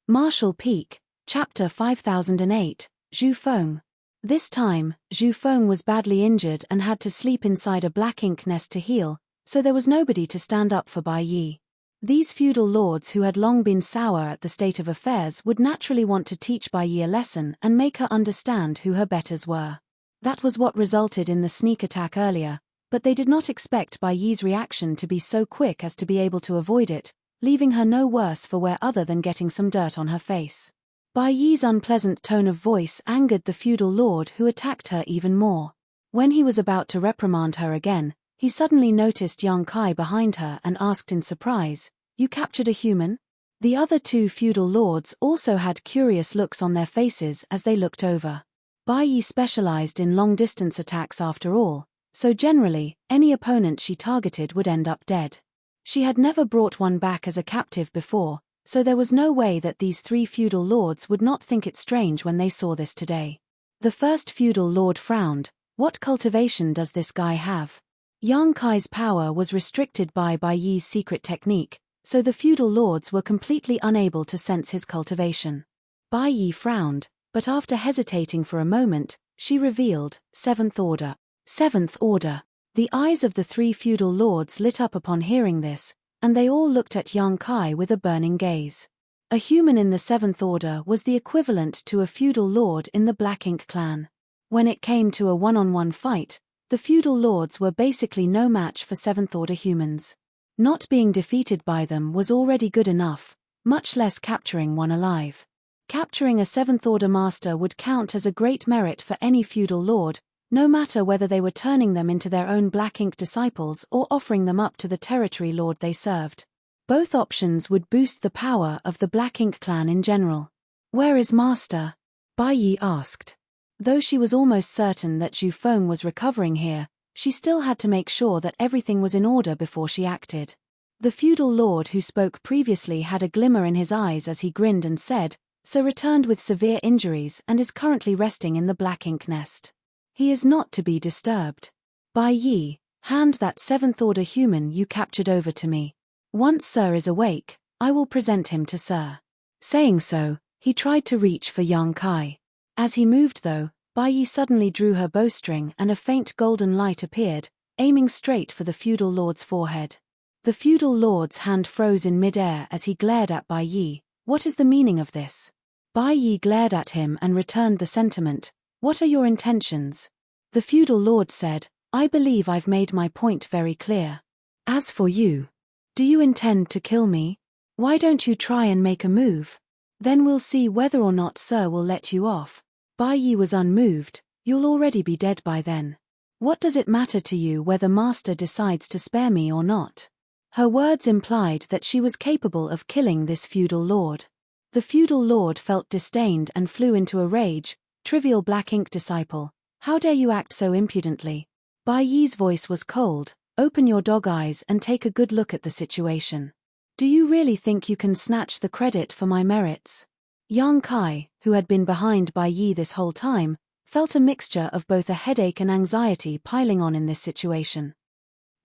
Marshall Peak, Chapter 5008, Zhu Feng. This time, Zhu Feng was badly injured and had to sleep inside a black ink nest to heal, so there was nobody to stand up for Bai Yi. These feudal lords who had long been sour at the state of affairs would naturally want to teach Bai Yi a lesson and make her understand who her betters were. That was what resulted in the sneak attack earlier, but they did not expect Bai Yi's reaction to be so quick as to be able to avoid it, leaving her no worse for wear other than getting some dirt on her face. Bai Yi's unpleasant tone of voice angered the feudal lord who attacked her even more. When he was about to reprimand her again, he suddenly noticed Yang Kai behind her and asked in surprise, "You captured a human?" The other two feudal lords also had curious looks on their faces as they looked over. Bai Yi specialized in long-distance attacks after all, so generally, any opponent she targeted would end up dead. She had never brought one back as a captive before, so there was no way that these three feudal lords would not think it strange when they saw this today. The first feudal lord frowned. What cultivation does this guy have? Yang Kai's power was restricted by Bai Yi's secret technique, so the feudal lords were completely unable to sense his cultivation. Bai Yi frowned, but after hesitating for a moment, she revealed, "Seventh Order." Seventh Order. The eyes of the three feudal lords lit up upon hearing this, and they all looked at Yang Kai with a burning gaze. A human in the Seventh Order was the equivalent to a feudal lord in the Black Ink clan. When it came to a one-on-one fight, the feudal lords were basically no match for Seventh Order humans. Not being defeated by them was already good enough, much less capturing one alive. Capturing a Seventh Order master would count as a great merit for any feudal lord, no matter whether they were turning them into their own Black Ink disciples or offering them up to the territory lord they served. Both options would boost the power of the Black Ink clan in general. "Where is Master?" Bai Yi asked. Though she was almost certain that Zhu Feng was recovering here, she still had to make sure that everything was in order before she acted. The feudal lord who spoke previously had a glimmer in his eyes as he grinned and said, "So returned with severe injuries and is currently resting in the Black Ink nest. He is not to be disturbed. Bai Yi, hand that Seventh Order human you captured over to me. Once Sir is awake, I will present him to Sir." Saying so, he tried to reach for Yang Kai. As he moved though, Bai Yi suddenly drew her bowstring and a faint golden light appeared, aiming straight for the feudal lord's forehead. The feudal lord's hand froze in mid-air as he glared at Bai Yi. "What is the meaning of this?" Bai Yi glared at him and returned the sentiment, "What are your intentions?" The feudal lord said, "I believe I've made my point very clear. As for you, do you intend to kill me? Why don't you try and make a move? Then we'll see whether or not Sir will let you off." Bai Yi was unmoved. "You'll already be dead by then. What does it matter to you whether Master decides to spare me or not?" Her words implied that she was capable of killing this feudal lord. The feudal lord felt disdained and flew into a rage. "Trivial Black Ink disciple, how dare you act so impudently?" Bai Yi's voice was cold. "Open your dog eyes and take a good look at the situation. Do you really think you can snatch the credit for my merits?" Yang Kai, who had been behind Bai Yi this whole time, felt a mixture of both a headache and anxiety piling on in this situation.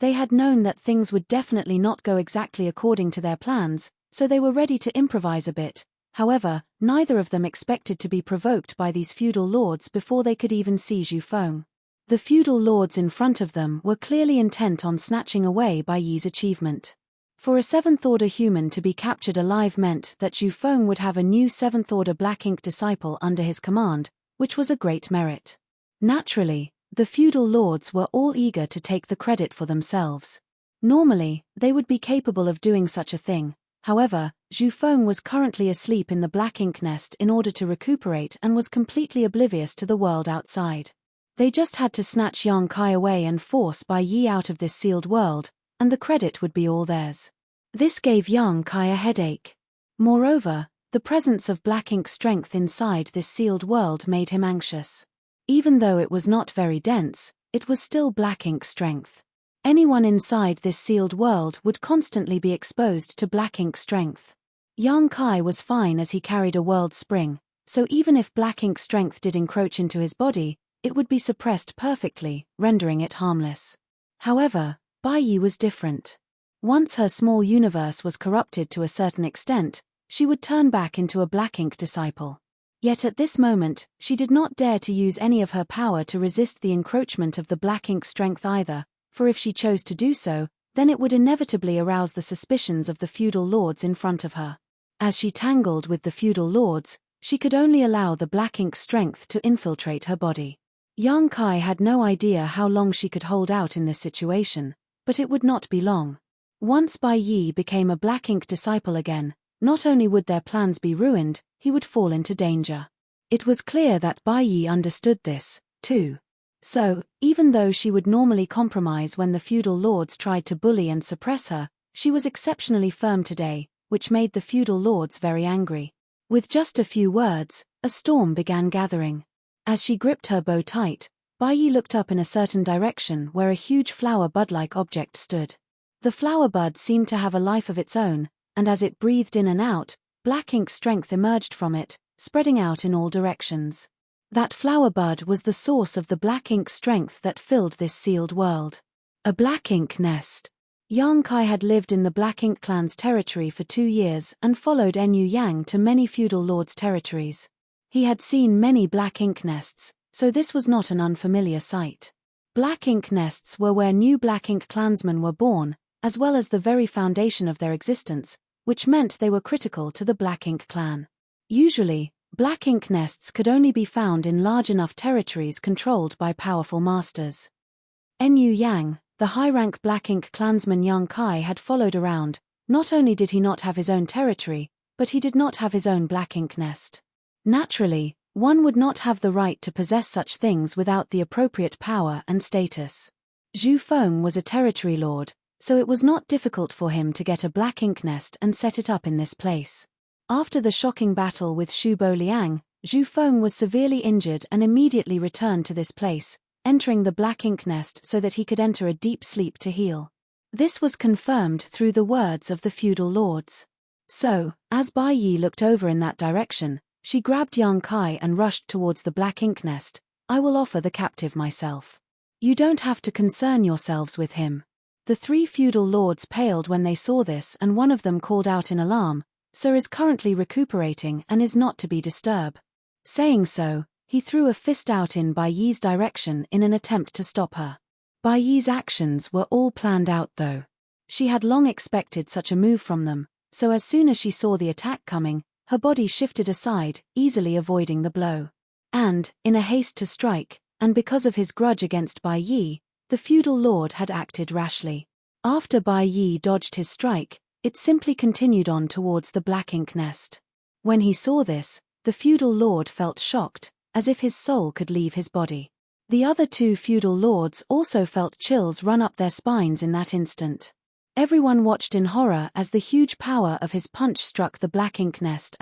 They had known that things would definitely not go exactly according to their plans, so they were ready to improvise a bit. However, neither of them expected to be provoked by these feudal lords before they could even see Zhu Feng. The feudal lords in front of them were clearly intent on snatching away Bai Yi's achievement. For a Seventh Order human to be captured alive meant that Zhu Feng would have a new Seventh Order Black Ink disciple under his command, which was a great merit. Naturally, the feudal lords were all eager to take the credit for themselves. Normally, they would be capable of doing such a thing. However, Zhu Feng was currently asleep in the Black Ink nest in order to recuperate and was completely oblivious to the world outside. They just had to snatch Yang Kai away and force Bai Yi out of this sealed world, and the credit would be all theirs. This gave Yang Kai a headache. Moreover, the presence of Black Ink strength inside this sealed world made him anxious. Even though it was not very dense, it was still Black Ink strength. Anyone inside this sealed world would constantly be exposed to Black Ink strength. Yang Kai was fine as he carried a world spring, so even if Black Ink strength did encroach into his body, it would be suppressed perfectly, rendering it harmless. However, Bai Yi was different. Once her small universe was corrupted to a certain extent, she would turn back into a black ink disciple. Yet at this moment, she did not dare to use any of her power to resist the encroachment of the black ink strength either, for if she chose to do so, then it would inevitably arouse the suspicions of the feudal lords in front of her. As she tangled with the feudal lords, she could only allow the black ink strength to infiltrate her body. Yang Kai had no idea how long she could hold out in this situation, but it would not be long. Once Bai Yi became a black ink disciple again, not only would their plans be ruined, he would fall into danger. It was clear that Bai Yi understood this, too. So, even though she would normally compromise when the feudal lords tried to bully and suppress her, she was exceptionally firm today, which made the feudal lords very angry. With just a few words, a storm began gathering. As she gripped her bow tight, Bai Yi looked up in a certain direction where a huge flower bud-like object stood. The flower bud seemed to have a life of its own, and as it breathed in and out, black ink strength emerged from it, spreading out in all directions. That flower bud was the source of the black ink strength that filled this sealed world. A black ink nest. Yang Kai had lived in the Black Ink clan's territory for 2 years and followed Enyu Yang to many feudal lords' territories. He had seen many black ink nests, so this was not an unfamiliar sight. Black ink nests were where new black ink clansmen were born, as well as the very foundation of their existence, which meant they were critical to the Black Ink clan. Usually, black ink nests could only be found in large enough territories controlled by powerful masters. Enyu Yang, the high-rank black ink clansman Yang Kai had followed around. Not only did he not have his own territory, but he did not have his own black ink nest. Naturally, one would not have the right to possess such things without the appropriate power and status. Zhu Feng was a territory lord, so it was not difficult for him to get a black ink nest and set it up in this place. After the shocking battle with Shu Bo Liang, Zhu Feng was severely injured and immediately returned to this place, entering the black ink nest so that he could enter a deep sleep to heal. This was confirmed through the words of the feudal lords. So, as Bai Yi looked over in that direction, she grabbed Yang Kai and rushed towards the black ink nest. "I will offer the captive myself. You don't have to concern yourselves with him." The 3 feudal lords paled when they saw this, and one of them called out in alarm, "Sir is currently recuperating and is not to be disturbed." Saying so, he threw a fist out in Bai Yi's direction in an attempt to stop her. Bai Yi's actions were all planned out though. She had long expected such a move from them, so as soon as she saw the attack coming, her body shifted aside, easily avoiding the blow. And, in a haste to strike, and because of his grudge against Bai Yi, the feudal lord had acted rashly. After Bai Yi dodged his strike, it simply continued on towards the black ink nest. When he saw this, the feudal lord felt shocked, as if his soul could leave his body. The other 2 feudal lords also felt chills run up their spines in that instant. Everyone watched in horror as the huge power of his punch struck the black ink nest ****.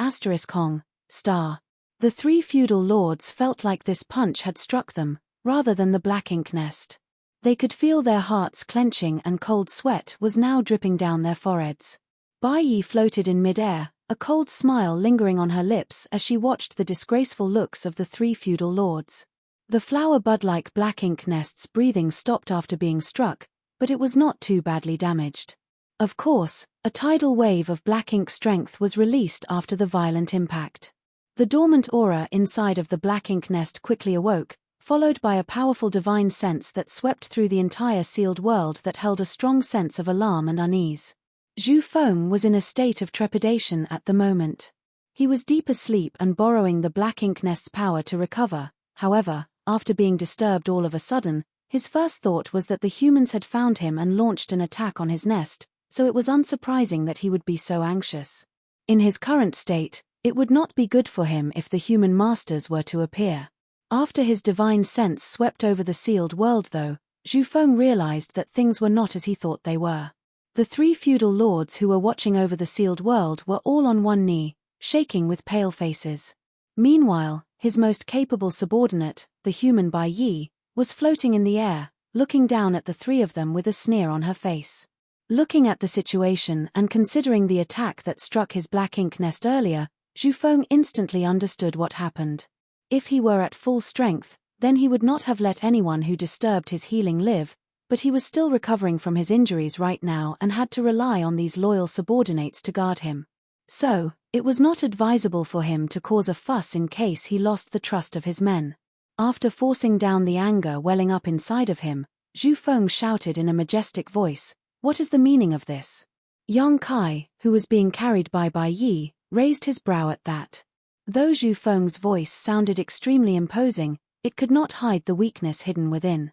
The 3 feudal lords felt like this punch had struck them, rather than the black ink nest. They could feel their hearts clenching and cold sweat was now dripping down their foreheads. Bai Yi floated in mid-air, a cold smile lingering on her lips as she watched the disgraceful looks of the 3 feudal lords. The flower bud-like black ink nest's breathing stopped after being struck, but it was not too badly damaged. Of course, a tidal wave of black ink strength was released after the violent impact. The dormant aura inside of the black ink nest quickly awoke, followed by a powerful divine sense that swept through the entire sealed world that held a strong sense of alarm and unease. Zhu Feng was in a state of trepidation at the moment. He was deep asleep and borrowing the black ink nest's power to recover. However, after being disturbed all of a sudden, his first thought was that the humans had found him and launched an attack on his nest, so it was unsurprising that he would be so anxious. In his current state, it would not be good for him if the human masters were to appear. After his divine sense swept over the sealed world though, Zhu Feng realized that things were not as he thought they were. The 3 feudal lords who were watching over the sealed world were all on one knee, shaking with pale faces. Meanwhile, his most capable subordinate, the human Bai Yi, was floating in the air, looking down at the 3 of them with a sneer on her face. Looking at the situation and considering the attack that struck his black ink nest earlier, Zhu Feng instantly understood what happened. If he were at full strength, then he would not have let anyone who disturbed his healing live, but he was still recovering from his injuries right now and had to rely on these loyal subordinates to guard him. So, it was not advisable for him to cause a fuss in case he lost the trust of his men. After forcing down the anger welling up inside of him, Zhu Feng shouted in a majestic voice, "What is the meaning of this?" Yang Kai, who was being carried by Bai Yi, raised his brow at that. Though Zhu Feng's voice sounded extremely imposing, it could not hide the weakness hidden within.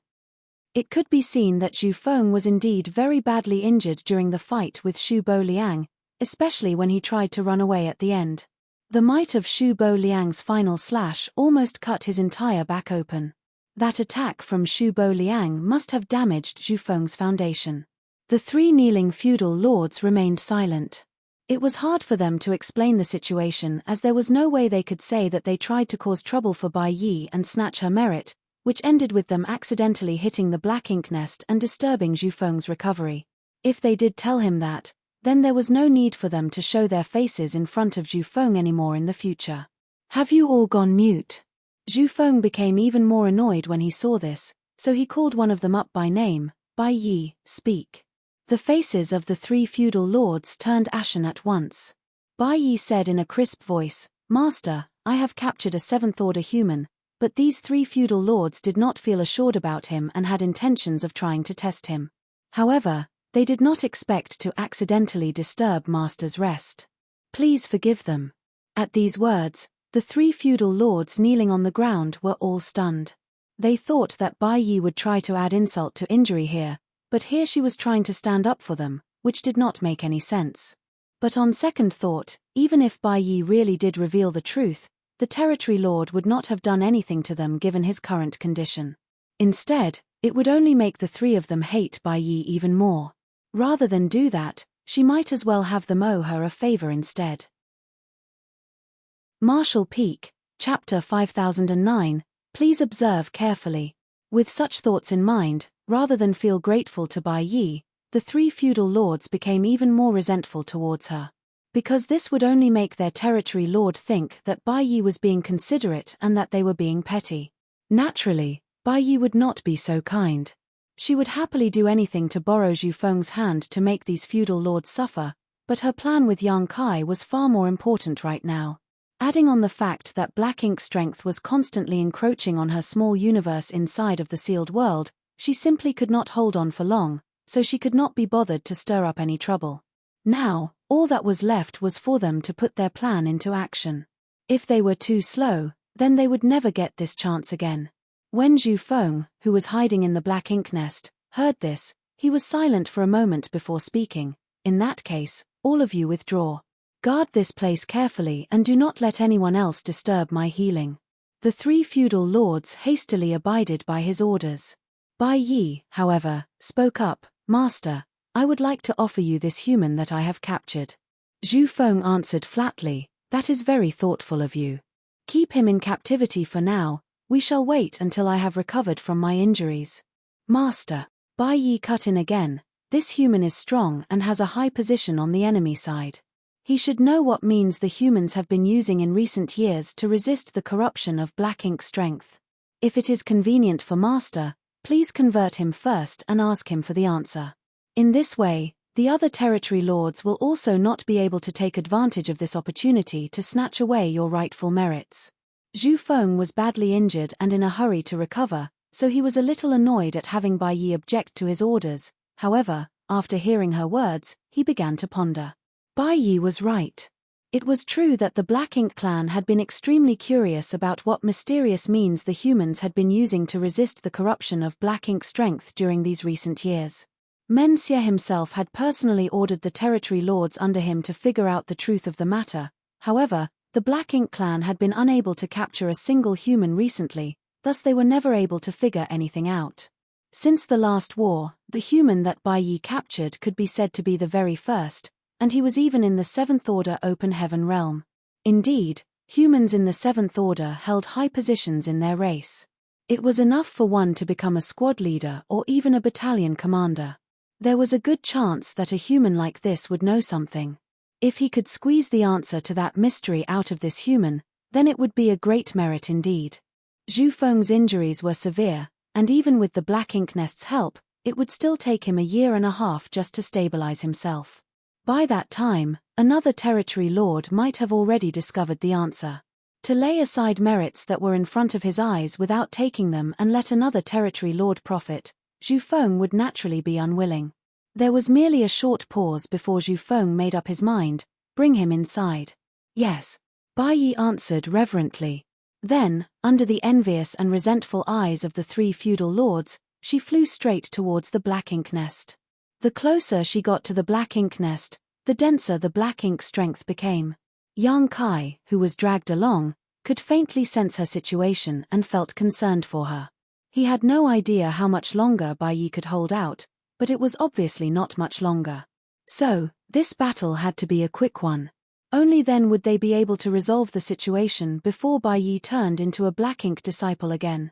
It could be seen that Zhu Feng was indeed very badly injured during the fight with Shu Bo Liang, especially when he tried to run away at the end. The might of Shu Bo Liang's final slash almost cut his entire back open. That attack from Shu Bo Liang must have damaged Zhu Feng's foundation. The three kneeling feudal lords remained silent. It was hard for them to explain the situation, as there was no way they could say that they tried to cause trouble for Bai Yi and snatch her merit, which ended with them accidentally hitting the black ink nest and disturbing Zhu Feng's recovery. If they did tell him that, then there was no need for them to show their faces in front of Zhu Feng anymore in the future. "Have you all gone mute?" Zhu Feng became even more annoyed when he saw this, so he called one of them up by name. "Bai Yi, speak." The faces of the three feudal lords turned ashen at once. Bai Yi said in a crisp voice, "Master, I have captured a seventh-order human," but these three feudal lords did not feel assured about him and had intentions of trying to test him. However, they did not expect to accidentally disturb Master's rest. "Please forgive them." At these words, the three feudal lords kneeling on the ground were all stunned. They thought that Bai Yi would try to add insult to injury here, but here she was trying to stand up for them, which did not make any sense. But on second thought, even if Bai Yi really did reveal the truth, the territory lord would not have done anything to them given his current condition. Instead, it would only make the three of them hate Bai Yi even more. Rather than do that, she might as well have them owe her a favor instead. Marshall Peak, Chapter 5009, please observe carefully. With such thoughts in mind, rather than feel grateful to Bai Yi, the three feudal lords became even more resentful towards her. Because this would only make their territory lord think that Bai Yi was being considerate and that they were being petty. Naturally, Bai Yi would not be so kind. She would happily do anything to borrow Zhu Feng's hand to make these feudal lords suffer, but her plan with Yang Kai was far more important right now. Adding on the fact that black ink strength was constantly encroaching on her small universe inside of the sealed world, she simply could not hold on for long, so she could not be bothered to stir up any trouble. Now, all that was left was for them to put their plan into action. If they were too slow, then they would never get this chance again. When Zhu Feng, who was hiding in the black ink nest, heard this, he was silent for a moment before speaking. "In that case, all of you withdraw. Guard this place carefully and do not let anyone else disturb my healing." The three feudal lords hastily abided by his orders. Bai Yi, however, spoke up, "Master, I would like to offer you this human that I have captured." Zhu Feng answered flatly, "That is very thoughtful of you. Keep him in captivity for now, we shall wait until I have recovered from my injuries." "Master," Bai Yi cut in again, "this human is strong and has a high position on the enemy side. He should know what means the humans have been using in recent years to resist the corruption of black ink strength. If it is convenient for Master, please convert him first and ask him for the answer. In this way, the other territory lords will also not be able to take advantage of this opportunity to snatch away your rightful merits." Zhu Feng was badly injured and in a hurry to recover, so he was a little annoyed at having Bai Yi object to his orders. However, after hearing her words, he began to ponder. Bai Yi was right. It was true that the Black Ink clan had been extremely curious about what mysterious means the humans had been using to resist the corruption of Black Ink strength during these recent years. Men Xie himself had personally ordered the territory lords under him to figure out the truth of the matter. However, the Black Ink clan had been unable to capture a single human recently, thus they were never able to figure anything out. Since the last war, the human that Bai Yi captured could be said to be the very first, and he was even in the Seventh Order Open Heaven realm. Indeed, humans in the Seventh Order held high positions in their race. It was enough for one to become a squad leader or even a battalion commander. There was a good chance that a human like this would know something. If he could squeeze the answer to that mystery out of this human, then it would be a great merit indeed. Zhu Feng's injuries were severe, and even with the Black Ink Nest's help, it would still take him a year and a half just to stabilize himself. By that time, another territory lord might have already discovered the answer. To lay aside merits that were in front of his eyes without taking them and let another territory lord profit, Zhu Feng would naturally be unwilling. There was merely a short pause before Zhu Feng made up his mind. Bring him inside. Yes. Bai Yi answered reverently. Then, under the envious and resentful eyes of the three feudal lords, she flew straight towards the black ink nest. The closer she got to the black ink nest, the denser the black ink strength became. Yang Kai, who was dragged along, could faintly sense her situation and felt concerned for her. He had no idea how much longer Bai Yi could hold out, but it was obviously not much longer. So, this battle had to be a quick one. Only then would they be able to resolve the situation before Bai Yi turned into a black ink disciple again.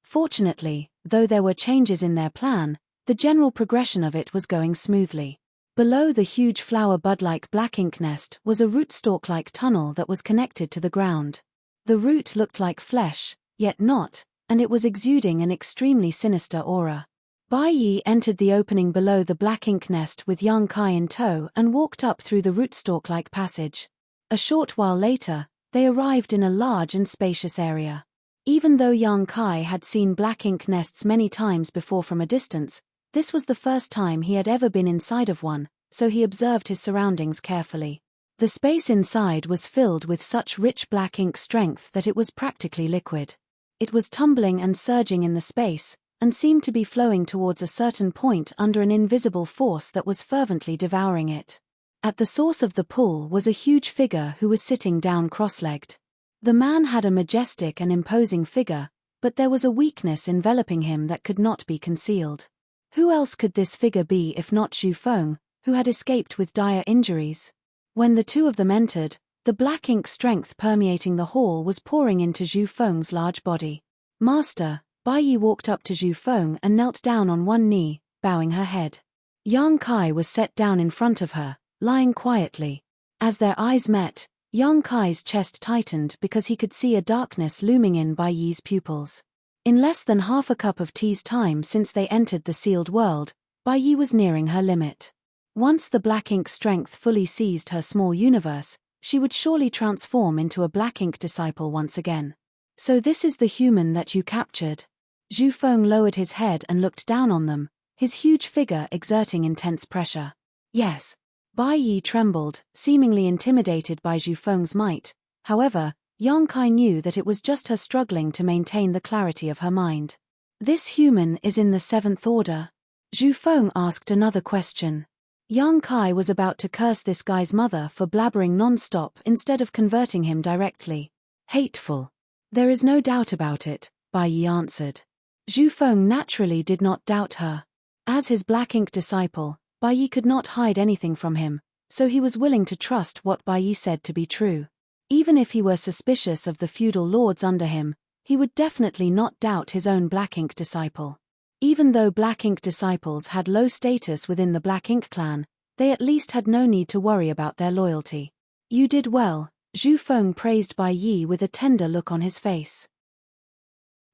Fortunately, though there were changes in their plan, the general progression of it was going smoothly. Below the huge flower bud-like black ink nest was a rootstock-like tunnel that was connected to the ground. The root looked like flesh, yet not, and it was exuding an extremely sinister aura. Bai Yi entered the opening below the black ink nest with Yang Kai in tow and walked up through the rootstock-like passage. A short while later, they arrived in a large and spacious area. Even though Yang Kai had seen black ink nests many times before from a distance, this was the first time he had ever been inside of one, so he observed his surroundings carefully. The space inside was filled with such rich black ink strength that it was practically liquid. It was tumbling and surging in the space, and seemed to be flowing towards a certain point under an invisible force that was fervently devouring it. At the source of the pull was a huge figure who was sitting down cross-legged. The man had a majestic and imposing figure, but there was a weakness enveloping him that could not be concealed. Who else could this figure be if not Zhu Feng, who had escaped with dire injuries? When the two of them entered, the black ink strength permeating the hall was pouring into Zhu Feng's large body. Master, Bai Yi walked up to Zhu Feng and knelt down on one knee, bowing her head. Yang Kai was set down in front of her, lying quietly. As their eyes met, Yang Kai's chest tightened because he could see a darkness looming in Bai Yi's pupils. In less than half a cup of tea's time since they entered the sealed world, Bai Yi was nearing her limit. Once the black ink strength fully seized her small universe, she would surely transform into a black ink disciple once again. So this is the human that you captured? Zhu Feng lowered his head and looked down on them, his huge figure exerting intense pressure. Yes. Bai Yi trembled, seemingly intimidated by Zhu Feng's might. However, Yang Kai knew that it was just her struggling to maintain the clarity of her mind. This human is in the seventh order? Zhu Feng asked another question. Yang Kai was about to curse this guy's mother for blabbering non-stop instead of converting him directly. Hateful. There is no doubt about it, Bai Yi answered. Zhu Feng naturally did not doubt her. As his black ink disciple, Bai Yi could not hide anything from him, so he was willing to trust what Bai Yi said to be true. Even if he were suspicious of the feudal lords under him, he would definitely not doubt his own black ink disciple. Even though black ink disciples had low status within the black ink clan, they at least had no need to worry about their loyalty. You did well, Zhu Feng praised Bai Yi with a tender look on his face.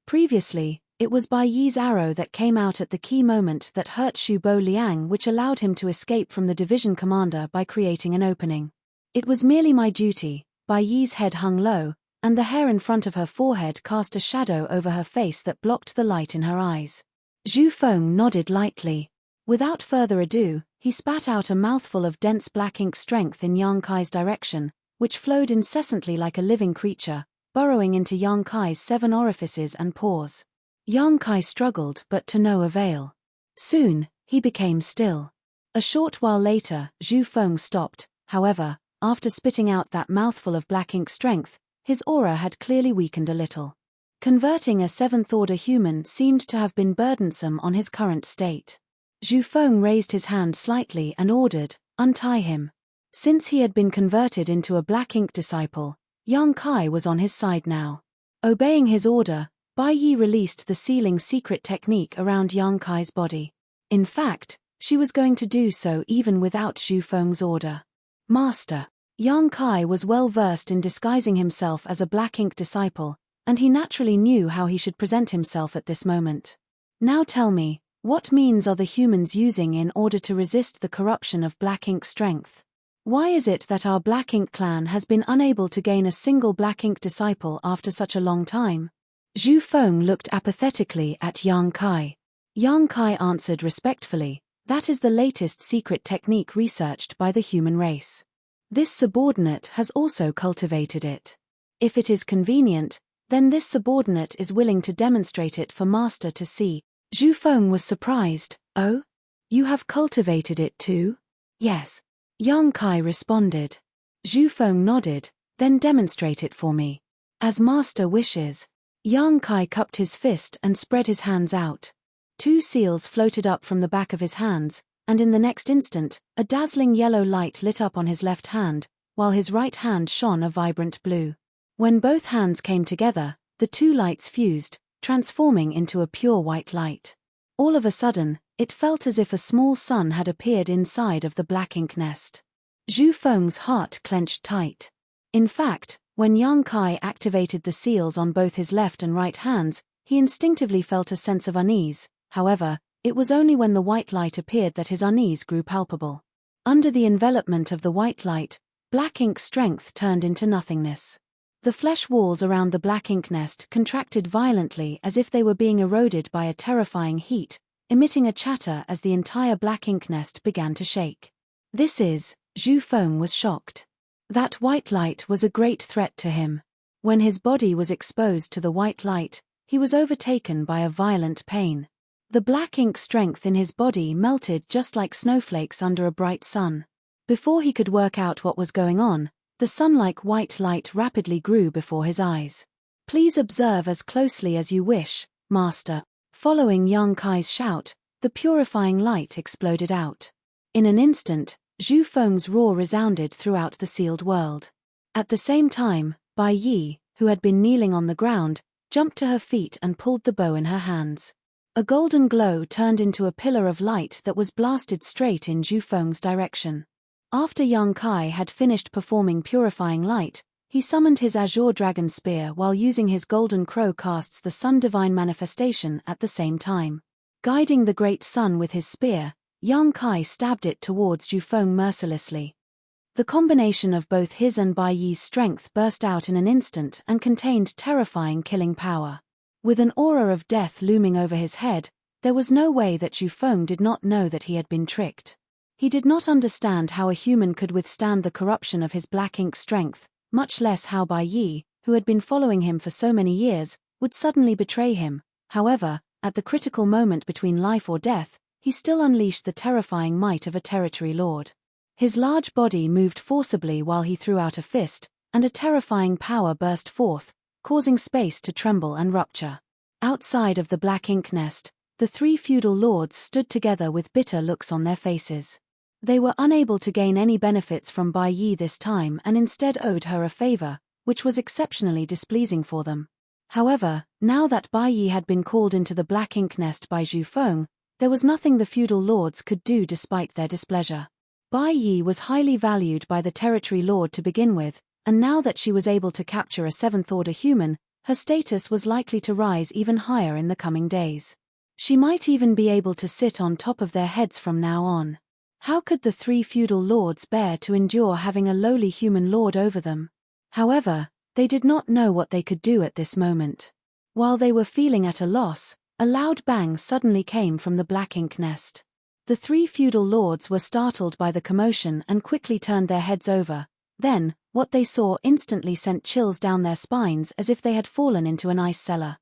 Previously, it was Bai Yi's arrow that came out at the key moment that hurt Shu Bo Liang, which allowed him to escape from the division commander by creating an opening. It was merely my duty. Bai Yi's head hung low, and the hair in front of her forehead cast a shadow over her face that blocked the light in her eyes. Zhu Feng nodded lightly. Without further ado, he spat out a mouthful of dense black ink strength in Yang Kai's direction, which flowed incessantly like a living creature, burrowing into Yang Kai's 7 orifices and pores. Yang Kai struggled but to no avail. Soon, he became still. A short while later, Zhu Feng stopped. However, after spitting out that mouthful of black ink strength, his aura had clearly weakened a little. Converting a 7th-order human seemed to have been burdensome on his current state. Zhu Feng raised his hand slightly and ordered, "Untie him." Since he had been converted into a black ink disciple, Yang Kai was on his side now. Obeying his order, Bai Yi released the sealing secret technique around Yang Kai's body. In fact, she was going to do so even without Zhu Feng's order. Master. Yang Kai was well versed in disguising himself as a black ink disciple, and he naturally knew how he should present himself at this moment. Now tell me, What means are the humans using in order to resist the corruption of black ink strength? Why is it that our black ink clan has been unable to gain a single black ink disciple after such a long time? Zhu Feng looked apathetically at Yang Kai. Yang Kai answered respectfully, that is the latest secret technique researched by the human race. This subordinate has also cultivated it. If it is convenient, then this subordinate is willing to demonstrate it for master to see. Zhu Feng was surprised. Oh? You have cultivated it too? Yes. Yang Kai responded. Zhu Feng nodded, then demonstrate it for me. As master wishes. Yang Kai cupped his fist and spread his hands out. 2 seals floated up from the back of his hands, and in the next instant, a dazzling yellow light lit up on his left hand, while his right hand shone a vibrant blue. When both hands came together, the 2 lights fused, transforming into a pure white light. All of a sudden, it felt as if a small sun had appeared inside of the black ink nest. Zhu Feng's heart clenched tight. In fact, when Yang Kai activated the seals on both his left and right hands, he instinctively felt a sense of unease. However, it was only when the white light appeared that his unease grew palpable. Under the envelopment of the white light, black ink strength turned into nothingness. The flesh walls around the black ink nest contracted violently as if they were being eroded by a terrifying heat, emitting a chatter as the entire black ink nest began to shake. Zhu Feng was shocked. That white light was a great threat to him. When his body was exposed to the white light, he was overtaken by a violent pain. The black ink strength in his body melted just like snowflakes under a bright sun. Before he could work out what was going on, the sun-like white light rapidly grew before his eyes. Please observe as closely as you wish, master. Following Yang Kai's shout, the purifying light exploded out. In an instant, Zhu Feng's roar resounded throughout the sealed world. At the same time, Bai Yi, who had been kneeling on the ground, jumped to her feet and pulled the bow in her hands. A golden glow turned into a pillar of light that was blasted straight in Zhu Feng's direction. After Yang Kai had finished performing purifying light, he summoned his azure dragon spear while using his golden crow casts the sun divine manifestation at the same time. Guiding the great sun with his spear, Yang Kai stabbed it towards Zhu Feng mercilessly. The combination of both his and Bai Yi's strength burst out in an instant and contained terrifying killing power. With an aura of death looming over his head, there was no way that Zhu Feng did not know that he had been tricked. He did not understand how a human could withstand the corruption of his black ink strength, much less how Bai Yi, who had been following him for so many years, would suddenly betray him. However, at the critical moment between life or death, he still unleashed the terrifying might of a territory lord. His large body moved forcibly while he threw out a fist, and a terrifying power burst forth, causing space to tremble and rupture. Outside of the black ink nest, the 3 feudal lords stood together with bitter looks on their faces. They were unable to gain any benefits from Bai Yi this time and instead owed her a favor, which was exceptionally displeasing for them. However, now that Bai Yi had been called into the black ink nest by Zhu Feng, there was nothing the feudal lords could do despite their displeasure. Bai Yi was highly valued by the territory lord to begin with, and now that she was able to capture a 7th-order human, her status was likely to rise even higher in the coming days. She might even be able to sit on top of their heads from now on. How could the 3 feudal lords bear to endure having a lowly human lord over them? However, they did not know what they could do at this moment. While they were feeling at a loss, a loud bang suddenly came from the black ink nest. The 3 feudal lords were startled by the commotion and quickly turned their heads over. Then, what they saw instantly sent chills down their spines as if they had fallen into an ice cellar.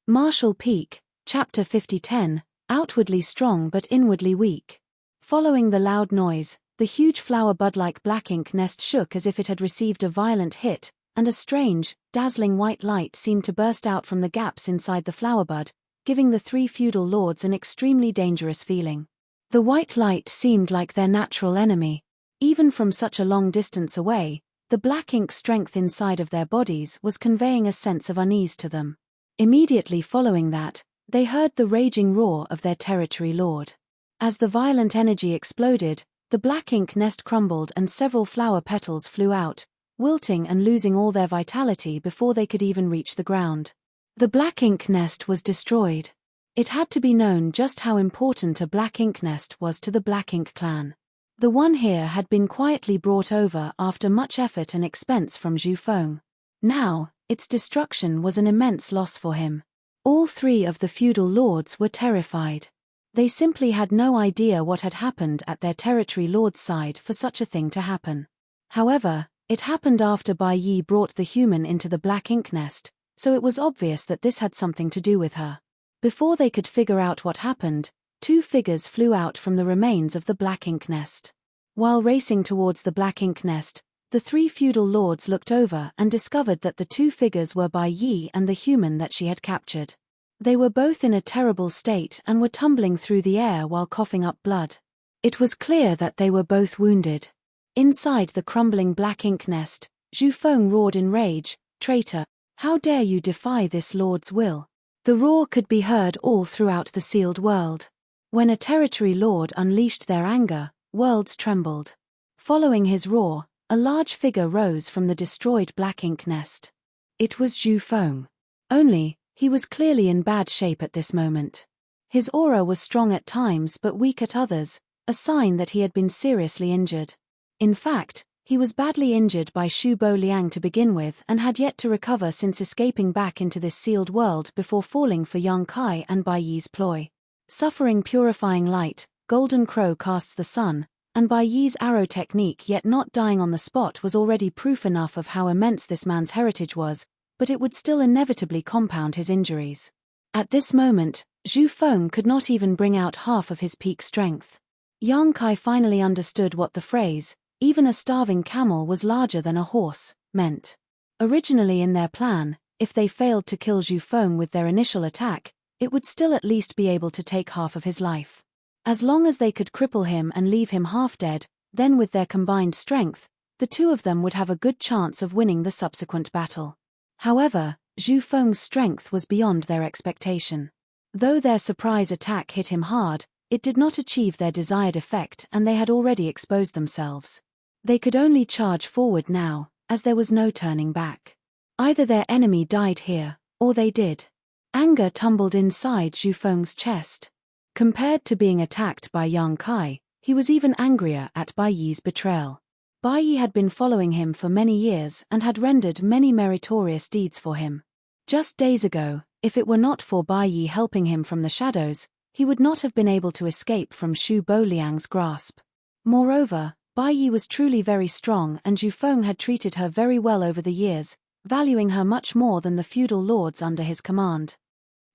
Martial Peak, Chapter 5010, Outwardly strong but inwardly weak. Following the loud noise, the huge flower bud-like black ink nest shook as if it had received a violent hit, and a strange, dazzling white light seemed to burst out from the gaps inside the flower bud, giving the 3 feudal lords an extremely dangerous feeling. The white light seemed like their natural enemy. Even from such a long distance away, the black ink strength inside of their bodies was conveying a sense of unease to them. Immediately following that, they heard the raging roar of their territory lord. As the violent energy exploded, the black ink nest crumbled and several flower petals flew out, wilting and losing all their vitality before they could even reach the ground. The black ink nest was destroyed. It had to be known just how important a black ink nest was to the Black Ink clan. The one here had been quietly brought over after much effort and expense from Zhu Feng. Now, its destruction was an immense loss for him. All three of the feudal lords were terrified. They simply had no idea what had happened at their territory lord's side for such a thing to happen. However, it happened after Bai Yi brought the human into the black ink nest, so it was obvious that this had something to do with her. Before they could figure out what happened, two figures flew out from the remains of the black ink nest. While racing towards the black ink nest, the three feudal lords looked over and discovered that the two figures were Bai Yi and the human that she had captured. They were both in a terrible state and were tumbling through the air while coughing up blood. It was clear that they were both wounded. Inside the crumbling black ink nest, Zhu Feng roared in rage, "Traitor! How dare you defy this lord's will?" The roar could be heard all throughout the sealed world. When a territory lord unleashed their anger, worlds trembled. Following his roar, a large figure rose from the destroyed black ink nest. It was Zhu Feng. Only, he was clearly in bad shape at this moment. His aura was strong at times but weak at others, a sign that he had been seriously injured. In fact, he was badly injured by Shu Bo Liang to begin with and had yet to recover since escaping back into this sealed world before falling for Yang Kai and Bai Yi's ploy. Suffering purifying light, Golden Crow casts the sun, and Bai Yi's arrow technique yet not dying on the spot was already proof enough of how immense this man's heritage was, but it would still inevitably compound his injuries. At this moment, Zhu Feng could not even bring out half of his peak strength. Yang Kai finally understood what the phrase, "Even a starving camel was larger than a horse," meant. Originally in their plan, if they failed to kill Zhu Feng with their initial attack, it would still at least be able to take half of his life. As long as they could cripple him and leave him half dead, then with their combined strength, the two of them would have a good chance of winning the subsequent battle. However, Zhu Feng's strength was beyond their expectation. Though their surprise attack hit him hard, it did not achieve their desired effect and they had already exposed themselves. They could only charge forward now, as there was no turning back. Either their enemy died here, or they did. Anger tumbled inside Zhu Feng's chest. Compared to being attacked by Yang Kai, he was even angrier at Bai Yi's betrayal. Bai Yi had been following him for many years and had rendered many meritorious deeds for him. Just days ago, if it were not for Bai Yi helping him from the shadows, he would not have been able to escape from Shu Bo Liang's grasp. Moreover, Bai Yi was truly very strong and Zhu Feng had treated her very well over the years, valuing her much more than the feudal lords under his command.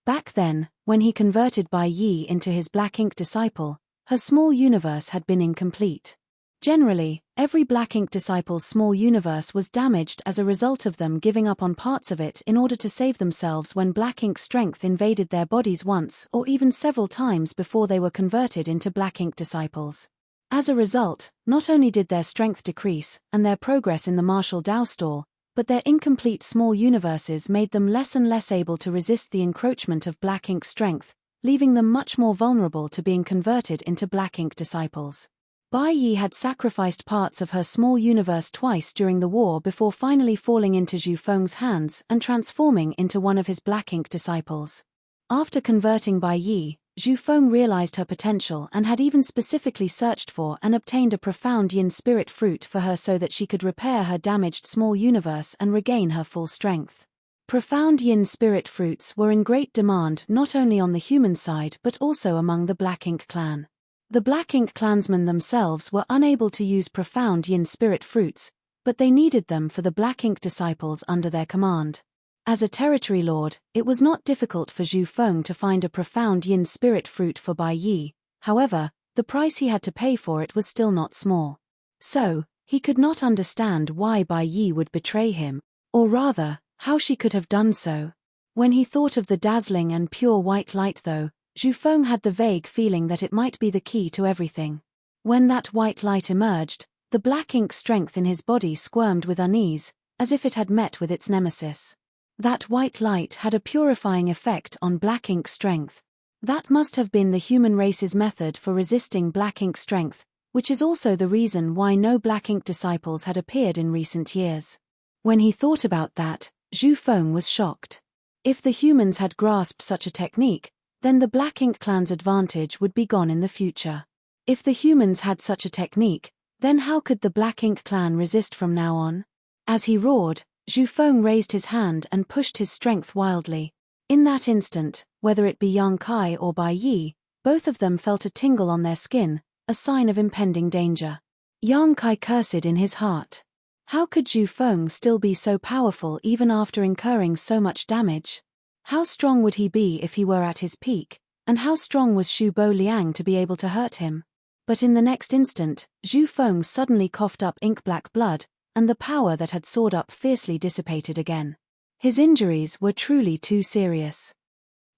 Back then, when he converted Bai Yi into his black ink disciple, her small universe had been incomplete. Generally, every black ink disciple's small universe was damaged as a result of them giving up on parts of it in order to save themselves when black ink strength invaded their bodies once or even several times before they were converted into black ink disciples. As a result, not only did their strength decrease and their progress in the martial Dao stall, but their incomplete small universes made them less and less able to resist the encroachment of black ink strength, leaving them much more vulnerable to being converted into black ink disciples. Bai Yi had sacrificed parts of her small universe twice during the war before finally falling into Zhu Feng's hands and transforming into one of his black ink disciples. After converting Bai Yi, Zhu Feng realized her potential and had even specifically searched for and obtained a profound yin spirit fruit for her so that she could repair her damaged small universe and regain her full strength. Profound yin spirit fruits were in great demand not only on the human side but also among the Black Ink clan. The Black Ink clansmen themselves were unable to use profound yin spirit fruits, but they needed them for the Black Ink disciples under their command. As a territory lord, it was not difficult for Zhu Feng to find a profound yin spirit fruit for Bai Yi, however, the price he had to pay for it was still not small. So, he could not understand why Bai Yi would betray him, or rather, how she could have done so. When he thought of the dazzling and pure white light though, Zhu Feng had the vague feeling that it might be the key to everything. When that white light emerged, the black ink strength in his body squirmed with unease, as if it had met with its nemesis. That white light had a purifying effect on black ink strength. That must have been the human race's method for resisting black ink strength, which is also the reason why no black ink disciples had appeared in recent years. When he thought about that, Zhu Feng was shocked. If the humans had grasped such a technique, then the Black Ink clan's advantage would be gone in the future. If the humans had such a technique, then how could the Black Ink clan resist from now on? As he roared, Zhu Feng raised his hand and pushed his strength wildly. In that instant, whether it be Yang Kai or Bai Yi, both of them felt a tingle on their skin, a sign of impending danger. Yang Kai cursed in his heart. How could Zhu Feng still be so powerful even after incurring so much damage? How strong would he be if he were at his peak, and how strong was Shu Bo Liang to be able to hurt him? But in the next instant, Zhu Feng suddenly coughed up ink-black blood, and the power that had soared up fiercely dissipated again. His injuries were truly too serious.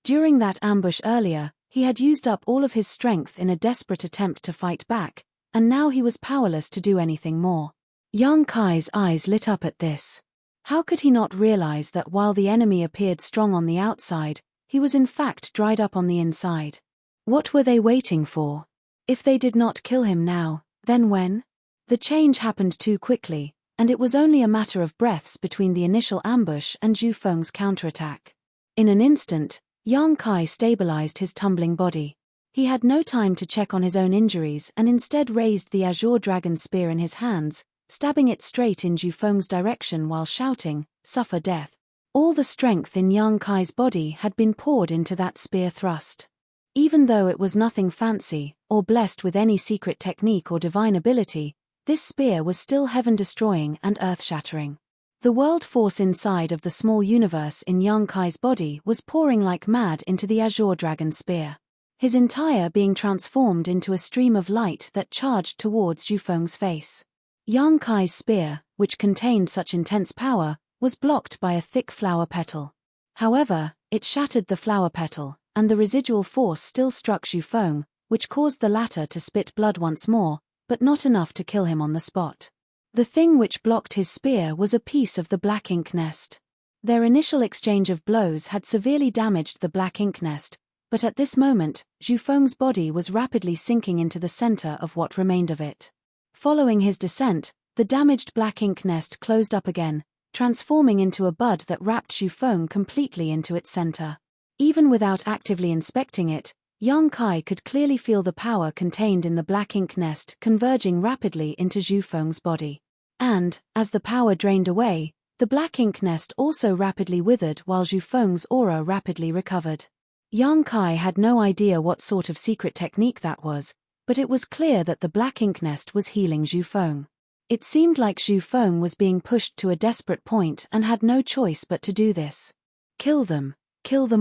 During that ambush earlier, he had used up all of his strength in a desperate attempt to fight back, and now he was powerless to do anything more. Yang Kai's eyes lit up at this. How could he not realize that while the enemy appeared strong on the outside, he was in fact dried up on the inside? What were they waiting for? If they did not kill him now, then when? The change happened too quickly, and it was only a matter of breaths between the initial ambush and Zhu Feng's counterattack. In an instant, Yang Kai stabilized his tumbling body. He had no time to check on his own injuries and instead raised the azure dragon spear in his hands, stabbing it straight in Zhu Feng's direction while shouting, "Suffer death." All the strength in Yang Kai's body had been poured into that spear thrust. Even though it was nothing fancy, or blessed with any secret technique or divine ability, this spear was still heaven-destroying and earth-shattering. The world force inside of the small universe in Yang Kai's body was pouring like mad into the azure dragon spear. His entire being transformed into a stream of light that charged towards Zhu Feng's face. Yang Kai's spear, which contained such intense power, was blocked by a thick flower petal. However, it shattered the flower petal, and the residual force still struck Zhu Feng, which caused the latter to spit blood once more, but not enough to kill him on the spot. The thing which blocked his spear was a piece of the black ink nest. Their initial exchange of blows had severely damaged the black ink nest, but at this moment, Zhu Feng's body was rapidly sinking into the center of what remained of it. Following his descent, the damaged black ink nest closed up again, transforming into a bud that wrapped Zhu Feng completely into its center. Even without actively inspecting it, Yang Kai could clearly feel the power contained in the black ink nest converging rapidly into Zhu Feng's body. And, as the power drained away, the black ink nest also rapidly withered while Zhu Feng's aura rapidly recovered. Yang Kai had no idea what sort of secret technique that was, but it was clear that the black ink nest was healing Zhu Feng. It seemed like Zhu Feng was being pushed to a desperate point and had no choice but to do this. Kill them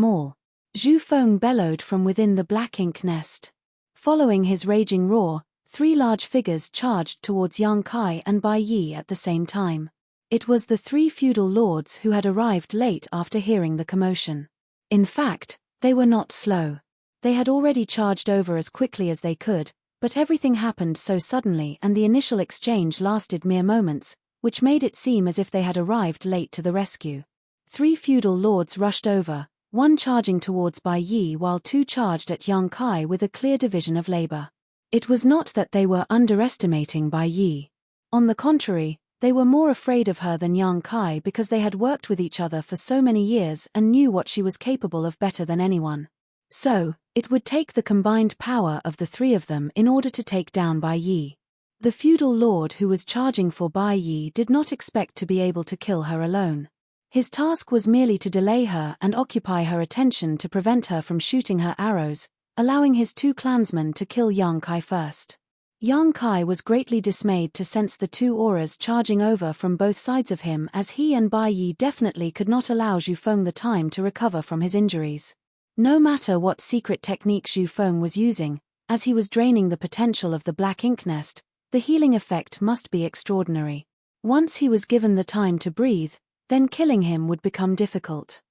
all. Zhu Feng bellowed from within the black ink nest. Following his raging roar, 3 large figures charged towards Yang Kai and Bai Yi at the same time. It was the 3 feudal lords who had arrived late after hearing the commotion. In fact, they were not slow. They had already charged over as quickly as they could, but everything happened so suddenly and the initial exchange lasted mere moments, which made it seem as if they had arrived late to the rescue. 3 feudal lords rushed over, one charging towards Bai Yi while 2 charged at Yang Kai with a clear division of labor. It was not that they were underestimating Bai Yi. On the contrary, they were more afraid of her than Yang Kai because they had worked with each other for so many years and knew what she was capable of better than anyone. So, it would take the combined power of the 3 of them in order to take down Bai Yi. The feudal lord who was charging for Bai Yi did not expect to be able to kill her alone. His task was merely to delay her and occupy her attention to prevent her from shooting her arrows, allowing his 2 clansmen to kill Yang Kai first. Yang Kai was greatly dismayed to sense the 2 auras charging over from both sides of him as he and Bai Yi definitely could not allow Zhu Feng the time to recover from his injuries. No matter what secret technique Zhu Feng was using, as he was draining the potential of the black ink nest, the healing effect must be extraordinary. Once he was given the time to breathe, then killing him would become difficult.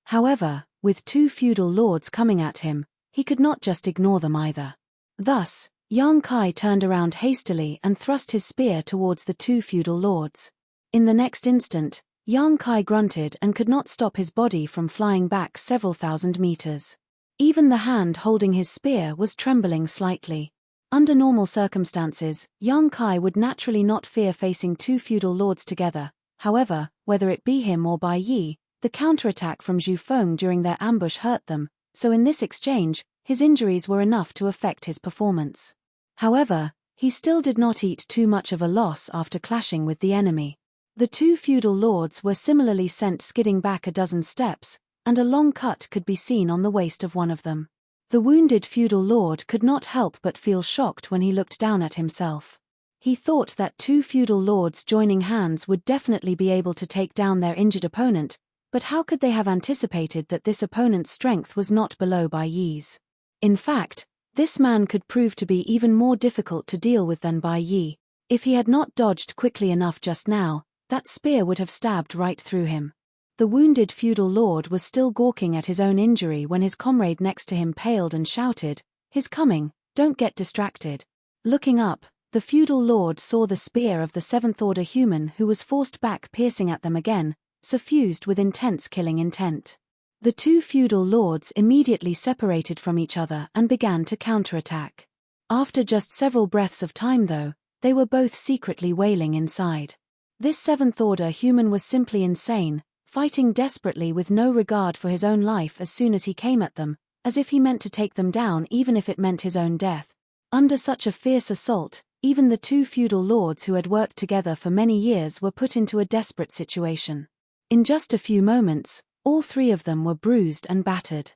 However, with 2 feudal lords coming at him, he could not just ignore them either. Thus, Yang Kai turned around hastily and thrust his spear towards the 2 feudal lords. In the next instant, Yang Kai grunted and could not stop his body from flying back several thousand meters. Even the hand holding his spear was trembling slightly. Under normal circumstances, Yang Kai would naturally not fear facing 2 feudal lords together. However, whether it be him or Bai Yi, the counterattack from Zhu Feng during their ambush hurt them, so in this exchange, his injuries were enough to affect his performance. However, he still did not eat too much of a loss after clashing with the enemy. The two feudal lords were similarly sent skidding back a dozen steps, and a long cut could be seen on the waist of one of them. The wounded feudal lord could not help but feel shocked when he looked down at himself. He thought that two feudal lords joining hands would definitely be able to take down their injured opponent, but how could they have anticipated that this opponent's strength was not below Bai Yi's? In fact, this man could prove to be even more difficult to deal with than Bai Yi. If he had not dodged quickly enough just now, that spear would have stabbed right through him. The wounded feudal lord was still gawking at his own injury when his comrade next to him paled and shouted, "He's coming, don't get distracted." Looking up, the feudal lord saw the spear of the seventh-order human who was forced back, piercing at them again, suffused with intense killing intent. The two feudal lords immediately separated from each other and began to counterattack. After just several breaths of time though, they were both secretly wailing inside. This seventh-order human was simply insane, fighting desperately with no regard for his own life as soon as he came at them, as if he meant to take them down even if it meant his own death. Under such a fierce assault, even the two feudal lords who had worked together for many years were put into a desperate situation. In just a few moments, all three of them were bruised and battered.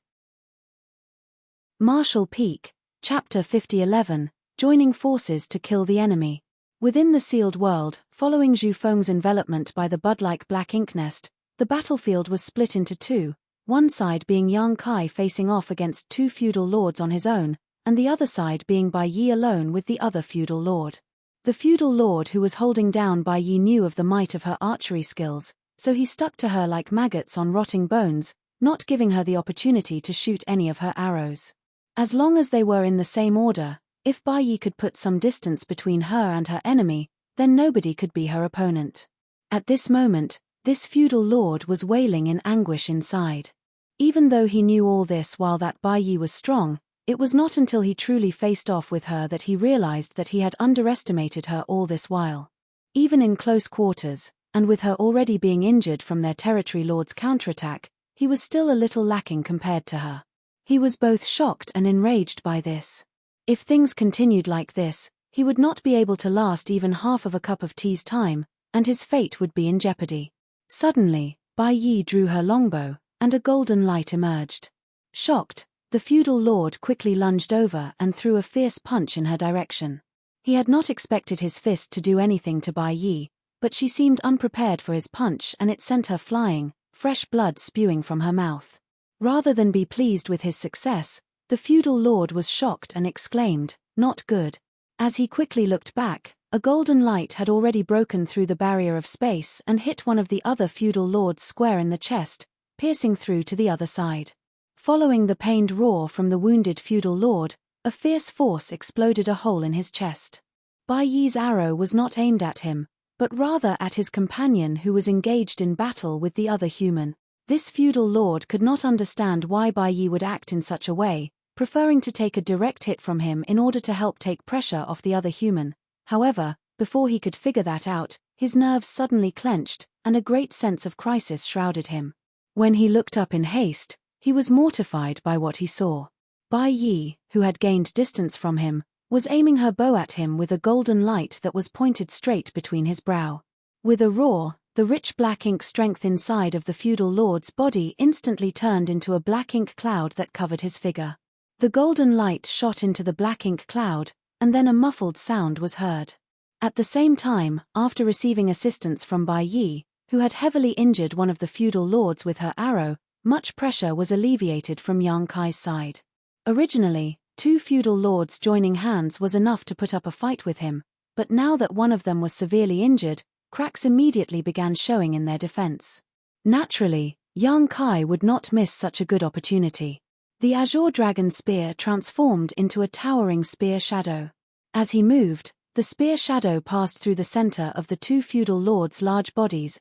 Martial Peak, Chapter 5011, Joining Forces to Kill the Enemy. Within the sealed world, following Zhu Feng's envelopment by the bud-like black ink nest, the battlefield was split into two, one side being Yang Kai facing off against two feudal lords on his own, and the other side being Bai Yi alone with the other feudal lord. The feudal lord who was holding down Bai Yi knew of the might of her archery skills, so he stuck to her like maggots on rotting bones, not giving her the opportunity to shoot any of her arrows. As long as they were in the same order, if Bai Yi could put some distance between her and her enemy, then nobody could be her opponent. At this moment, this feudal lord was wailing in anguish inside. Even though he knew all this while that Bai Yi was strong, it was not until he truly faced off with her that he realized that he had underestimated her all this while. Even in close quarters, and with her already being injured from their territory lord's counterattack, he was still a little lacking compared to her. He was both shocked and enraged by this. If things continued like this, he would not be able to last even half of a cup of tea's time, and his fate would be in jeopardy. Suddenly, Bai Yi drew her longbow, and a golden light emerged. Shocked, the feudal lord quickly lunged over and threw a fierce punch in her direction. He had not expected his fist to do anything to Bai Yi, but she seemed unprepared for his punch and it sent her flying, fresh blood spewing from her mouth. Rather than be pleased with his success, the feudal lord was shocked and exclaimed, "Not good." As he quickly looked back, a golden light had already broken through the barrier of space and hit one of the other feudal lords square in the chest, piercing through to the other side. Following the pained roar from the wounded feudal lord, a fierce force exploded a hole in his chest. Bai Yi's arrow was not aimed at him, but rather at his companion who was engaged in battle with the other human. This feudal lord could not understand why Bai Yi would act in such a way, preferring to take a direct hit from him in order to help take pressure off the other human. However, before he could figure that out, his nerves suddenly clenched, and a great sense of crisis shrouded him. When he looked up in haste, he was mortified by what he saw. Bai Yi, who had gained distance from him, was aiming her bow at him with a golden light that was pointed straight between his brow. With a roar, the rich black ink strength inside of the feudal lord's body instantly turned into a black ink cloud that covered his figure. The golden light shot into the black ink cloud, and then a muffled sound was heard. At the same time, after receiving assistance from Bai Yi, who had heavily injured one of the feudal lords with her arrow, much pressure was alleviated from Yang Kai's side. Originally, two feudal lords joining hands was enough to put up a fight with him, but now that one of them was severely injured, cracks immediately began showing in their defense. Naturally, Yang Kai would not miss such a good opportunity. The azure dragon spear transformed into a towering spear shadow. As he moved, the spear shadow passed through the center of the two feudal lords' large bodies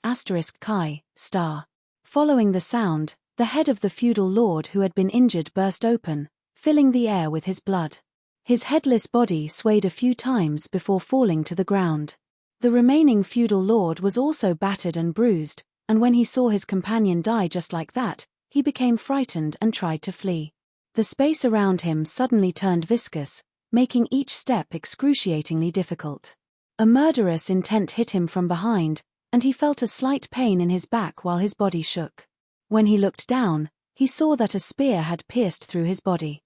*Kai, star. Following the sound, the head of the feudal lord who had been injured burst open, filling the air with his blood. His headless body swayed a few times before falling to the ground. The remaining feudal lord was also battered and bruised, and when he saw his companion die just like that, he became frightened and tried to flee. The space around him suddenly turned viscous, making each step excruciatingly difficult. A murderous intent hit him from behind, and he felt a slight pain in his back while his body shook. When he looked down, he saw that a spear had pierced through his body.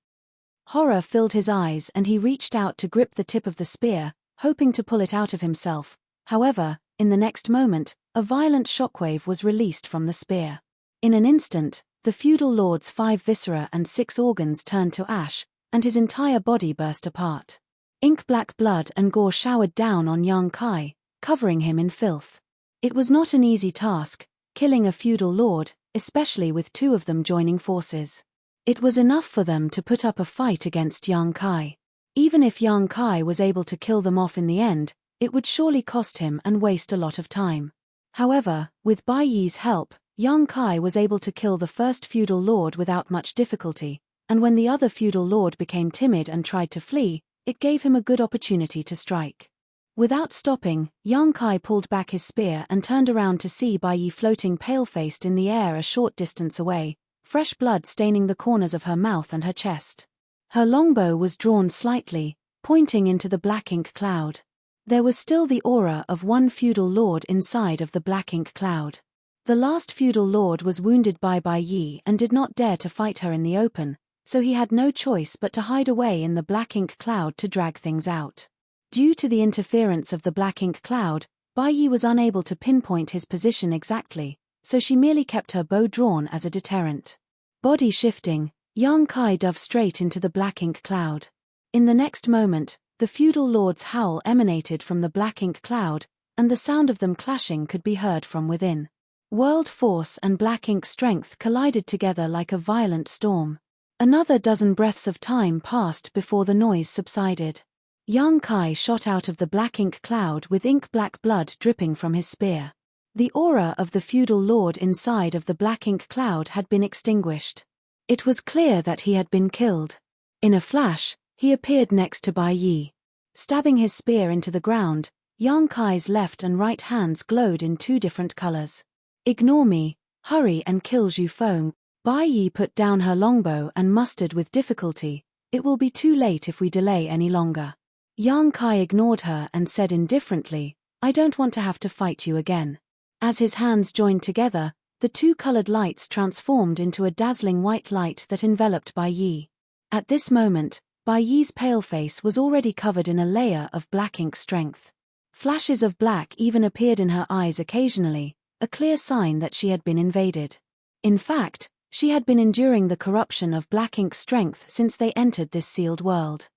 Horror filled his eyes and he reached out to grip the tip of the spear, hoping to pull it out of himself. However, in the next moment, a violent shockwave was released from the spear. In an instant, the feudal lord's 5 viscera and 6 organs turned to ash, and his entire body burst apart. Ink-black blood and gore showered down on young Kai, covering him in filth. It was not an easy task, killing a feudal lord, especially with 2 of them joining forces. It was enough for them to put up a fight against young Kai. Even if young Kai was able to kill them off in the end, it would surely cost him and waste a lot of time. However, with Bai Yi's help, young Kai was able to kill the first feudal lord without much difficulty, and when the other feudal lord became timid and tried to flee, it gave him a good opportunity to strike. Without stopping, young Kai pulled back his spear and turned around to see Bai Yi floating pale-faced in the air a short distance away, fresh blood staining the corners of her mouth and her chest. Her longbow was drawn slightly, pointing into the black ink cloud. There was still the aura of one feudal lord inside of the black ink cloud. The last feudal lord was wounded by Bai Yi and did not dare to fight her in the open, so he had no choice but to hide away in the black ink cloud to drag things out. Due to the interference of the black ink cloud, Bai Yi was unable to pinpoint his position exactly, so she merely kept her bow drawn as a deterrent. Body shifting, young Kai dove straight into the black ink cloud. In the next moment, the feudal lord's howl emanated from the black ink cloud, and the sound of them clashing could be heard from within. World force and black ink strength collided together like a violent storm. Another dozen breaths of time passed before the noise subsided. Young Kai shot out of the black ink cloud with ink-black blood dripping from his spear. The aura of the feudal lord inside of the black ink cloud had been extinguished. It was clear that he had been killed. In a flash, he appeared next to Bai Yi. Stabbing his spear into the ground, young Kai's left and right hands glowed in 2 different colors. "Ignore me, hurry and kill Zhu Feng." Bai Yi put down her longbow and mustered with difficulty, "It will be too late if we delay any longer." Young Kai ignored her and said indifferently, "I don't want to have to fight you again." As his hands joined together, the 2 colored lights transformed into a dazzling white light that enveloped Bai Yi. At this moment, Bai Yi's pale face was already covered in a layer of black ink strength. Flashes of black even appeared in her eyes occasionally, a clear sign that she had been invaded. In fact, she had been enduring the corruption of black ink strength since they entered this sealed world.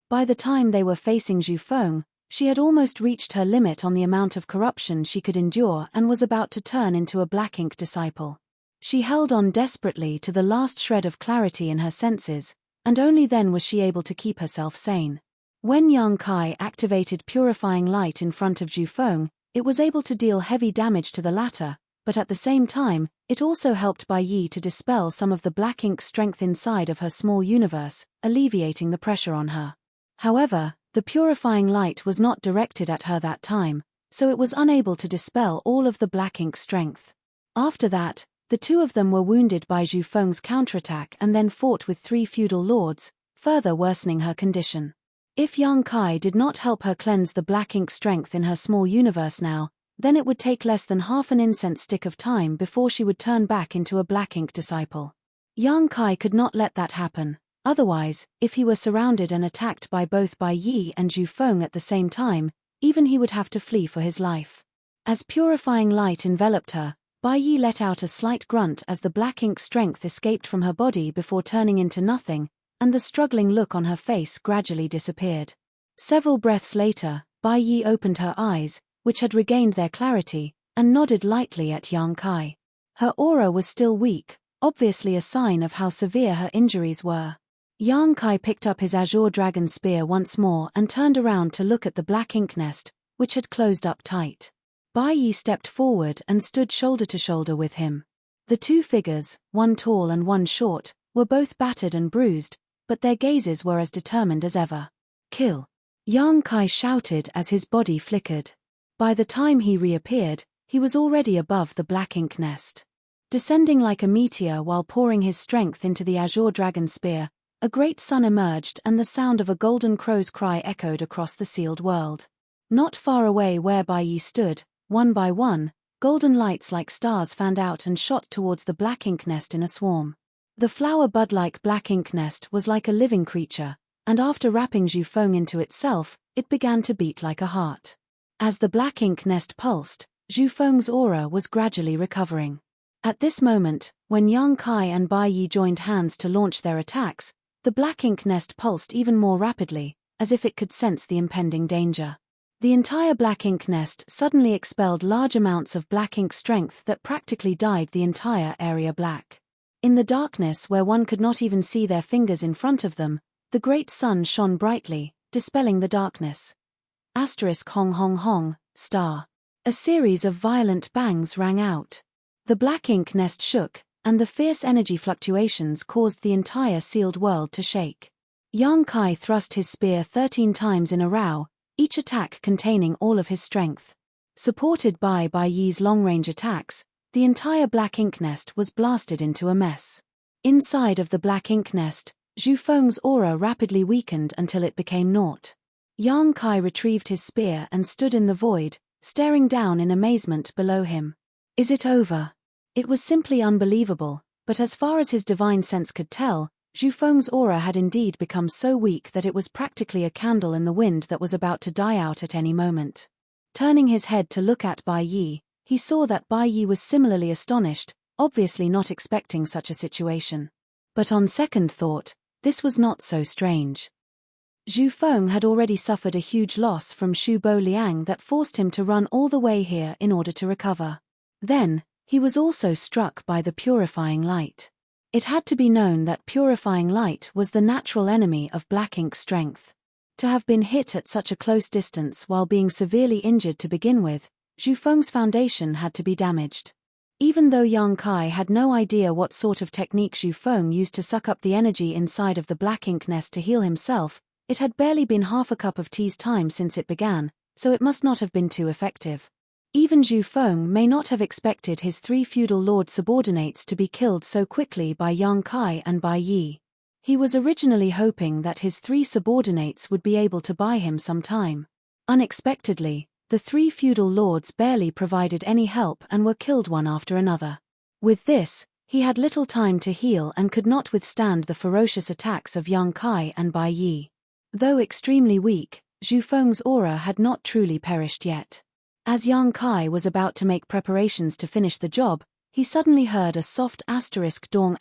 By the time they were facing Zhu Feng, she had almost reached her limit on the amount of corruption she could endure and was about to turn into a black ink disciple. She held on desperately to the last shred of clarity in her senses, and only then was she able to keep herself sane. When young Kai activated purifying light in front of Zhu Feng, it was able to deal heavy damage to the latter, but at the same time, it also helped Bai Yi to dispel some of the black ink strength inside of her small universe, alleviating the pressure on her. However, the purifying light was not directed at her that time, so it was unable to dispel all of the black ink strength. After that, the 2 of them were wounded by Zhu Feng's counterattack and then fought with 3 feudal lords, further worsening her condition. If young Kai did not help her cleanse the black ink strength in her small universe now, then it would take less than half an incense stick of time before she would turn back into a black ink disciple. Young Kai could not let that happen. Otherwise, if he were surrounded and attacked by both Bai Yi and Zhu Feng at the same time, even he would have to flee for his life. As purifying light enveloped her, Bai Yi let out a slight grunt as the black ink strength escaped from her body before turning into nothing, and the struggling look on her face gradually disappeared. Several breaths later, Bai Yi opened her eyes, which had regained their clarity, and nodded lightly at young Kai. Her aura was still weak, obviously a sign of how severe her injuries were. Young Kai picked up his azure dragon spear once more and turned around to look at the black ink nest, which had closed up tight. Bai Yi stepped forward and stood shoulder to shoulder with him. The 2 figures, one tall and one short, were both battered and bruised, but their gazes were as determined as ever. "Kill!" Young Kai shouted as his body flickered. By the time he reappeared, he was already above the black ink nest. Descending like a meteor while pouring his strength into the azure dragon spear, a great sun emerged and the sound of a golden crow's cry echoed across the sealed world. Not far away where Bai Yi stood, one by one, golden lights like stars fanned out and shot towards the black ink nest in a swarm. The flower bud-like black ink nest was like a living creature, and after wrapping Zhu Feng into itself, it began to beat like a heart. As the black ink nest pulsed, Zhu Feng's aura was gradually recovering. At this moment, when Yang Kai and Bai Yi joined hands to launch their attacks, the black ink nest pulsed even more rapidly, as if it could sense the impending danger. The entire black ink nest suddenly expelled large amounts of black ink strength that practically dyed the entire area black. In the darkness where one could not even see their fingers in front of them, the great sun shone brightly, dispelling the darkness. Hong hong hong, star. A series of violent bangs rang out. The black ink nest shook, and the fierce energy fluctuations caused the entire sealed world to shake. Yang Kai thrust his spear 13 times in a row, each attack containing all of his strength. Supported by Bai Yi's long-range attacks, the entire black ink nest was blasted into a mess. Inside of the black ink nest, Zhu Feng's aura rapidly weakened until it became naught. Yang Kai retrieved his spear and stood in the void, staring down in amazement below him. Is it over? It was simply unbelievable, but as far as his divine sense could tell, Zhu Feng's aura had indeed become so weak that it was practically a candle in the wind that was about to die out at any moment. Turning his head to look at Bai Yi, he saw that Bai Yi was similarly astonished, obviously not expecting such a situation. But on second thought, this was not so strange. Zhu Feng had already suffered a huge loss from Shu Bo Liang that forced him to run all the way here in order to recover. Then, he was also struck by the purifying light. It had to be known that purifying light was the natural enemy of black ink strength. To have been hit at such a close distance while being severely injured to begin with, Zhu Feng's foundation had to be damaged. Even though Yang Kai had no idea what sort of technique Zhu Feng used to suck up the energy inside of the black ink nest to heal himself, it had barely been half a cup of tea's time since it began, so it must not have been too effective. Even Zhu Feng may not have expected his 3 feudal lord subordinates to be killed so quickly by Yang Kai and Bai Yi. He was originally hoping that his 3 subordinates would be able to buy him some time. Unexpectedly, the 3 feudal lords barely provided any help and were killed one after another. With this, he had little time to heal and could not withstand the ferocious attacks of Yang Kai and Bai Yi. Though extremely weak, Zhu Feng's aura had not truly perished yet. As Yang Kai was about to make preparations to finish the job, he suddenly heard a soft dong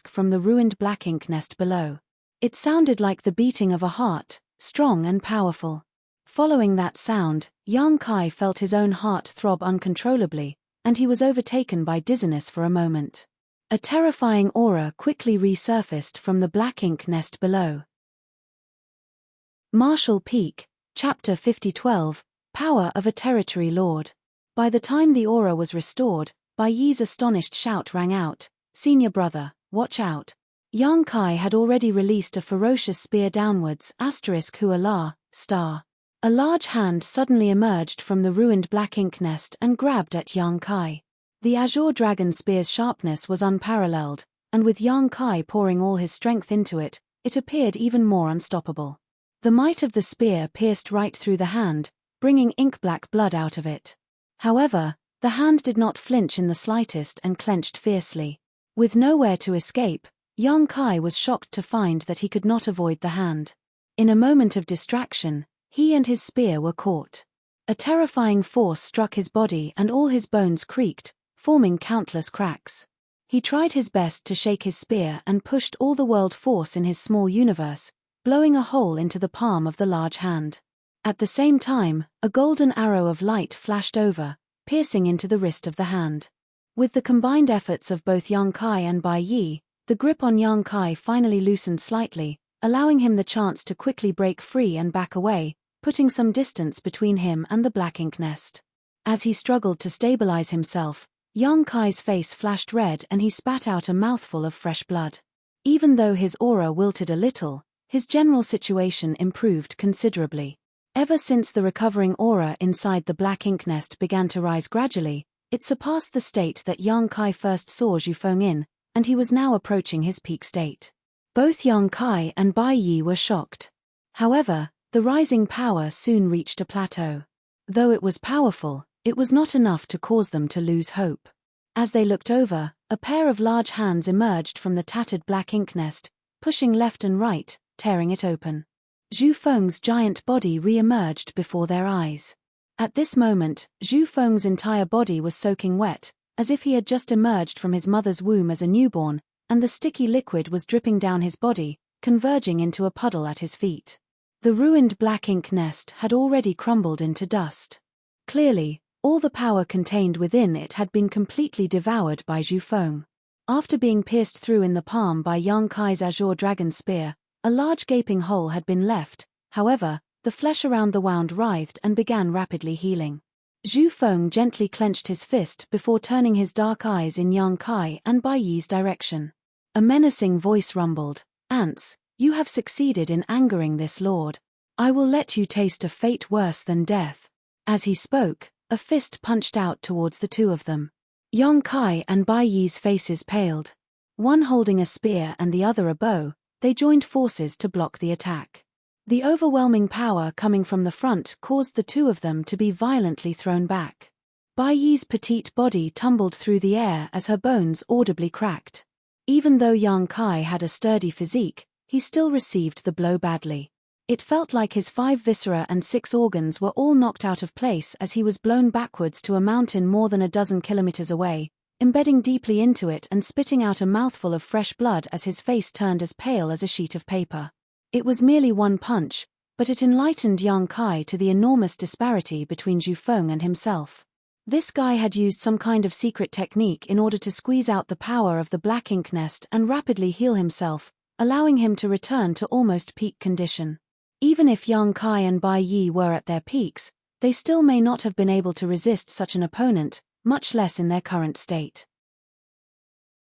from the ruined black ink nest below. It sounded like the beating of a heart, strong and powerful. Following that sound, Yang Kai felt his own heart throb uncontrollably, and he was overtaken by dizziness for a moment. A terrifying aura quickly resurfaced from the black ink nest below. Martial Peak, Chapter 5012, Power of a Territory Lord. By the time the aura was restored, Bai Yi's astonished shout rang out, "Senior brother, watch out." Yang Kai had already released a ferocious spear downwards, *Huala, star. A large hand suddenly emerged from the ruined black ink nest and grabbed at Yang Kai. The azure dragon spear's sharpness was unparalleled, and with Yang Kai pouring all his strength into it, it appeared even more unstoppable. The might of the spear pierced right through the hand, bringing ink-black blood out of it. However, the hand did not flinch in the slightest and clenched fiercely. With nowhere to escape, Yang Kai was shocked to find that he could not avoid the hand. In a moment of distraction, he and his spear were caught. A terrifying force struck his body and all his bones creaked, forming countless cracks. He tried his best to shake his spear and pushed all the world force in his small universe, blowing a hole into the palm of the large hand. At the same time, a golden arrow of light flashed over, piercing into the wrist of the hand. With the combined efforts of both Yang Kai and Bai Yi, the grip on Yang Kai finally loosened slightly, allowing him the chance to quickly break free and back away, putting some distance between him and the black ink nest. As he struggled to stabilize himself, Yang Kai's face flashed red and he spat out a mouthful of fresh blood. Even though his aura wilted a little, his general situation improved considerably. Ever since the recovering aura inside the black ink nest began to rise gradually, It surpassed the state that Yang Kai first saw Zhu Feng in, and he was now approaching his peak state. Both Yang Kai and Bai Yi were shocked. However, the rising power soon reached a plateau. Though it was powerful, it was not enough to cause them to lose hope. As they looked over, a pair of large hands emerged from the tattered black ink nest, pushing left and right, tearing it open. Zhu Feng's giant body re-emerged before their eyes. At this moment, Zhu Feng's entire body was soaking wet, as if he had just emerged from his mother's womb as a newborn, and the sticky liquid was dripping down his body, converging into a puddle at his feet. The ruined black ink nest had already crumbled into dust. Clearly, all the power contained within it had been completely devoured by Zhu Feng. After being pierced through in the palm by Yang Kai's azure dragon spear, a large gaping hole had been left. However, the flesh around the wound writhed and began rapidly healing. Zhu Feng gently clenched his fist before turning his dark eyes in Yang Kai and Bai Yi's direction. A menacing voice rumbled, "Ants, you have succeeded in angering this lord. I will let you taste a fate worse than death." As he spoke, a fist punched out towards the two of them. Yang Kai and Bai Yi's faces paled. One holding a spear and the other a bow, they joined forces to block the attack. The overwhelming power coming from the front caused the two of them to be violently thrown back. Bai Yi's petite body tumbled through the air as her bones audibly cracked. Even though Yang Kai had a sturdy physique, he still received the blow badly. It felt like his 5 viscera and 6 organs were all knocked out of place as he was blown backwards to a mountain more than a dozen kilometers away, embedding deeply into it and spitting out a mouthful of fresh blood as his face turned as pale as a sheet of paper. It was merely one punch, but it enlightened Yang Kai to the enormous disparity between Zhu Feng and himself. This guy had used some kind of secret technique in order to squeeze out the power of the black ink nest and rapidly heal himself, allowing him to return to almost peak condition. Even if Yang Kai and Bai Yi were at their peaks, they still may not have been able to resist such an opponent, much less in their current state.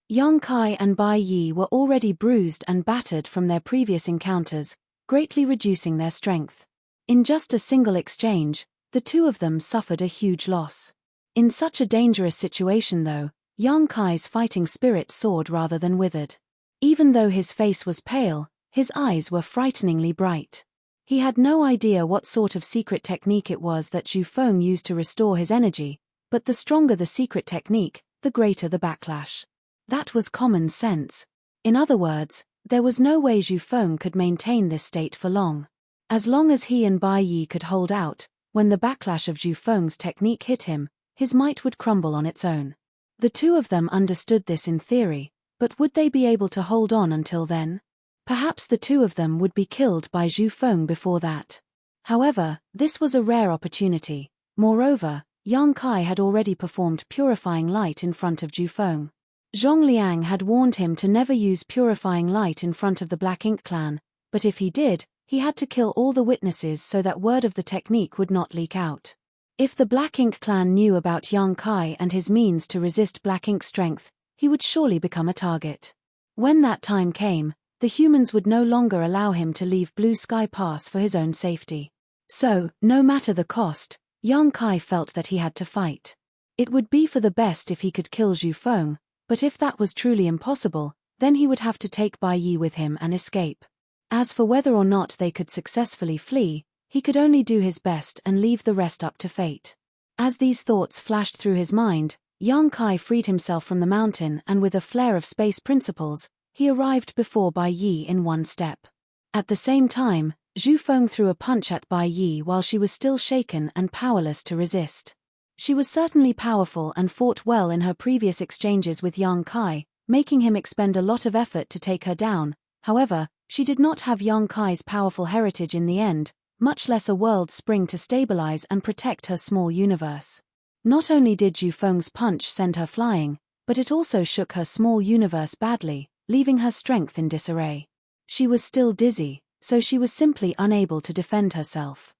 Yang Kai and Bai Yi were already bruised and battered from their previous encounters, greatly reducing their strength. In just a single exchange, the two of them suffered a huge loss. In such a dangerous situation though, Yang Kai's fighting spirit soared rather than withered. Even though his face was pale, his eyes were frighteningly bright. He had no idea what sort of secret technique it was that Zhu Feng used to restore his energy, but the stronger the secret technique, the greater the backlash. That was common sense. In other words, there was no way Zhu Feng could maintain this state for long. As long as he and Bai Yi could hold out, when the backlash of Zhu Feng's technique hit him, his might would crumble on its own. The two of them understood this in theory, but would they be able to hold on until then? Perhaps the two of them would be killed by Zhu Feng before that. However, this was a rare opportunity. Moreover, Yang Kai had already performed purifying light in front of Zhu Feng. Zhong Liang had warned him to never use purifying light in front of the Black Ink clan, but if he did, he had to kill all the witnesses so that word of the technique would not leak out. If the Black Ink clan knew about Yang Kai and his means to resist Black Ink's strength, he would surely become a target. When that time came, the humans would no longer allow him to leave Blue Sky Pass for his own safety. So, no matter the cost, Yang Kai felt that he had to fight. It would be for the best if he could kill Zhu Feng, but if that was truly impossible, then he would have to take Bai Yi with him and escape. As for whether or not they could successfully flee, he could only do his best and leave the rest up to fate. As these thoughts flashed through his mind, Yang Kai freed himself from the mountain and with a flair of space principles, he arrived before Bai Yi in one step. At the same time, Zhu Feng threw a punch at Bai Yi while she was still shaken and powerless to resist. She was certainly powerful and fought well in her previous exchanges with Yang Kai, making him expend a lot of effort to take her down. However, she did not have Yang Kai's powerful heritage in the end, much less a world spring to stabilize and protect her small universe. Not only did Zhu Feng's punch send her flying, but it also shook her small universe badly, leaving her strength in disarray. She was still dizzy, so she was simply unable to defend herself.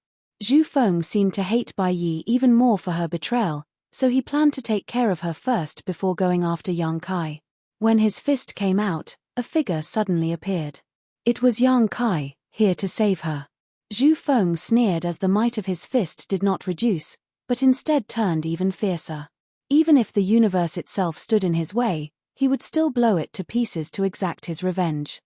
Zhu Feng seemed to hate Bai Yi even more for her betrayal, so he planned to take care of her first before going after Yang Kai. When his fist came out, a figure suddenly appeared. It was Yang Kai, here to save her. Zhu Feng sneered as the might of his fist did not reduce, but instead turned even fiercer. Even if the universe itself stood in his way, he would still blow it to pieces to exact his revenge.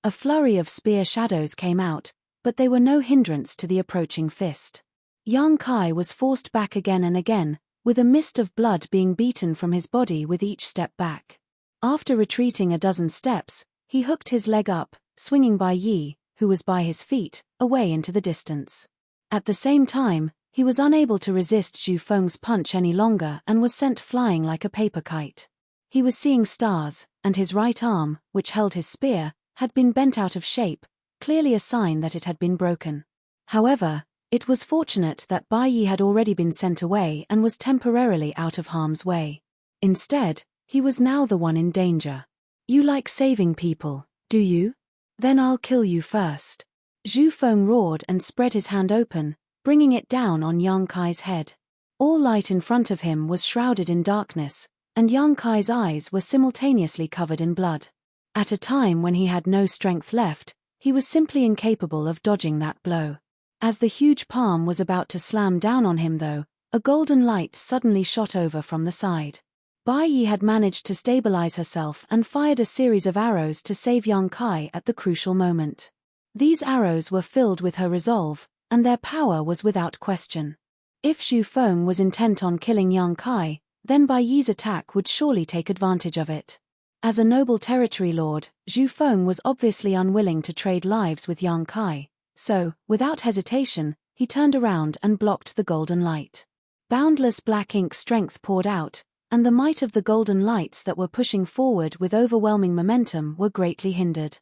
A flurry of spear shadows came out, but they were no hindrance to the approaching fist. Yang Kai was forced back again and again, with a mist of blood being beaten from his body with each step back. After retreating a dozen steps, he hooked his leg up, swinging Bai Yi, who was by his feet, away into the distance. At the same time, he was unable to resist Zhu Feng's punch any longer and was sent flying like a paper kite. He was seeing stars, and his right arm, which held his spear, had been bent out of shape, clearly a sign that it had been broken. However, it was fortunate that Bai Yi had already been sent away and was temporarily out of harm's way. Instead, he was now the one in danger. "You like saving people, do you? Then I'll kill you first." Zhu Feng roared and spread his hand open, bringing it down on Yang Kai's head. All light in front of him was shrouded in darkness, and Yang Kai's eyes were simultaneously covered in blood. At a time when he had no strength left, he was simply incapable of dodging that blow. As the huge palm was about to slam down on him though, a golden light suddenly shot over from the side. Bai Yi had managed to stabilize herself and fired a series of arrows to save Yang Kai at the crucial moment. These arrows were filled with her resolve, and their power was without question. If Zhu Feng was intent on killing Yang Kai, then Bai Yi's attack would surely take advantage of it. As a noble territory lord, Zhu Feng was obviously unwilling to trade lives with Yang Kai, so, without hesitation, he turned around and blocked the golden light. Boundless black ink strength poured out, and the might of the golden lights that were pushing forward with overwhelming momentum were greatly hindered.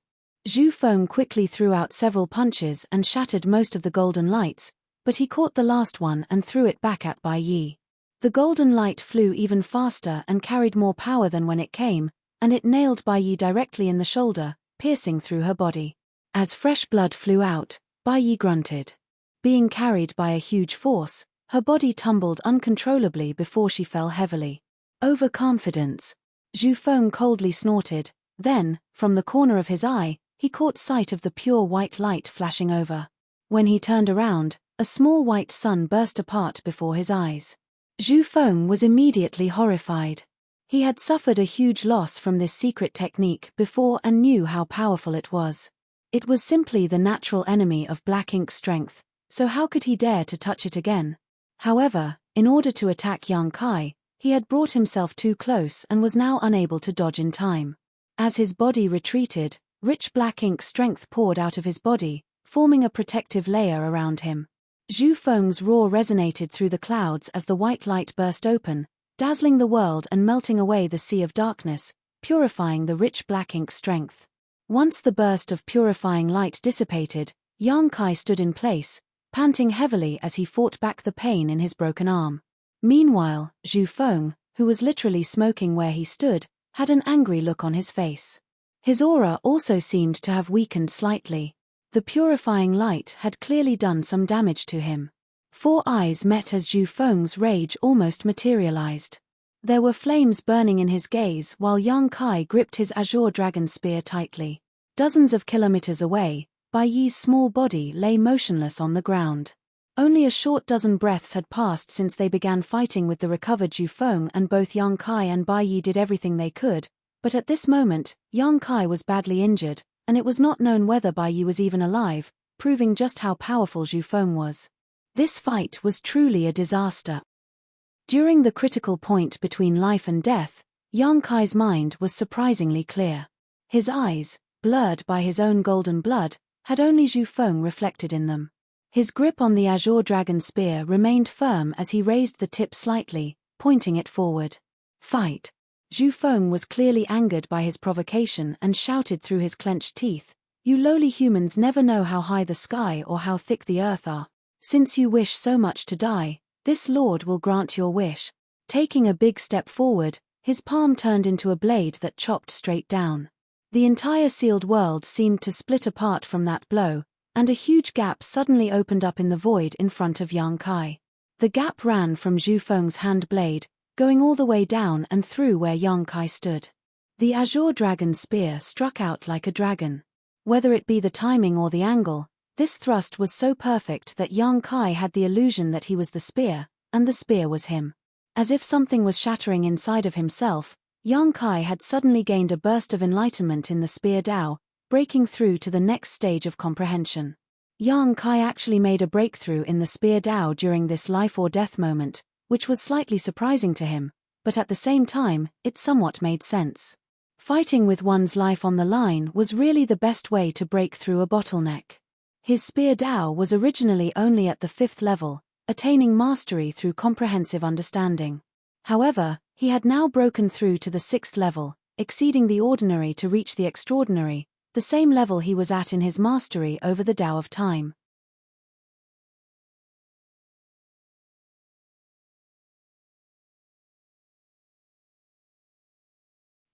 Zhu Feng quickly threw out several punches and shattered most of the golden lights, but he caught the last one and threw it back at Bai Yi. The golden light flew even faster and carried more power than when it came, and it nailed Bai Yi directly in the shoulder, piercing through her body. As fresh blood flew out, Bai Yi grunted. Being carried by a huge force, her body tumbled uncontrollably before she fell heavily. Overconfidence. Zhu Feng coldly snorted, then, from the corner of his eye, he caught sight of the pure white light flashing over. When he turned around, a small white sun burst apart before his eyes. Zhu Feng was immediately horrified. He had suffered a huge loss from this secret technique before and knew how powerful it was. It was simply the natural enemy of black ink strength, so how could he dare to touch it again? However, in order to attack Yang Kai, he had brought himself too close and was now unable to dodge in time. As his body retreated, rich black ink strength poured out of his body, forming a protective layer around him. Zhu Feng's roar resonated through the clouds as the white light burst open, dazzling the world and melting away the sea of darkness, purifying the rich black ink strength. Once the burst of purifying light dissipated, Yang Kai stood in place, panting heavily as he fought back the pain in his broken arm. Meanwhile, Zhu Feng, who was literally smoking where he stood, had an angry look on his face. His aura also seemed to have weakened slightly. The purifying light had clearly done some damage to him. Four eyes met as Zhu Feng's rage almost materialized. There were flames burning in his gaze while Yang Kai gripped his azure dragon spear tightly. Dozens of kilometers away, Bai Yi's small body lay motionless on the ground. Only a short dozen breaths had passed since they began fighting with the recovered Zhu Feng, and both Yang Kai and Bai Yi did everything they could, but at this moment, Yang Kai was badly injured, and it was not known whether Bai Yi was even alive, proving just how powerful Zhu Feng was. This fight was truly a disaster. During the critical point between life and death, Yang Kai's mind was surprisingly clear. His eyes, blurred by his own golden blood, had only Zhu Feng reflected in them. His grip on the azure dragon spear remained firm as he raised the tip slightly, pointing it forward. "Fight!" Zhu Feng was clearly angered by his provocation and shouted through his clenched teeth, "You lowly humans never know how high the sky or how thick the earth are. Since you wish so much to die, this lord will grant your wish." Taking a big step forward, his palm turned into a blade that chopped straight down. The entire sealed world seemed to split apart from that blow, and a huge gap suddenly opened up in the void in front of Yang Kai. The gap ran from Zhu Feng's hand blade, going all the way down and through where Yang Kai stood. The azure dragon spear struck out like a dragon. Whether it be the timing or the angle, this thrust was so perfect that Yang Kai had the illusion that he was the spear, and the spear was him. As if something was shattering inside of himself, Yang Kai had suddenly gained a burst of enlightenment in the spear Dao, breaking through to the next stage of comprehension. Yang Kai actually made a breakthrough in the spear Dao during this life or death moment, which was slightly surprising to him, but at the same time, it somewhat made sense. Fighting with one's life on the line was really the best way to break through a bottleneck. His spear Dao was originally only at the 5th level, attaining mastery through comprehensive understanding. However, he had now broken through to the 6th level, exceeding the ordinary to reach the extraordinary, the same level he was at in his mastery over the Tao of Time.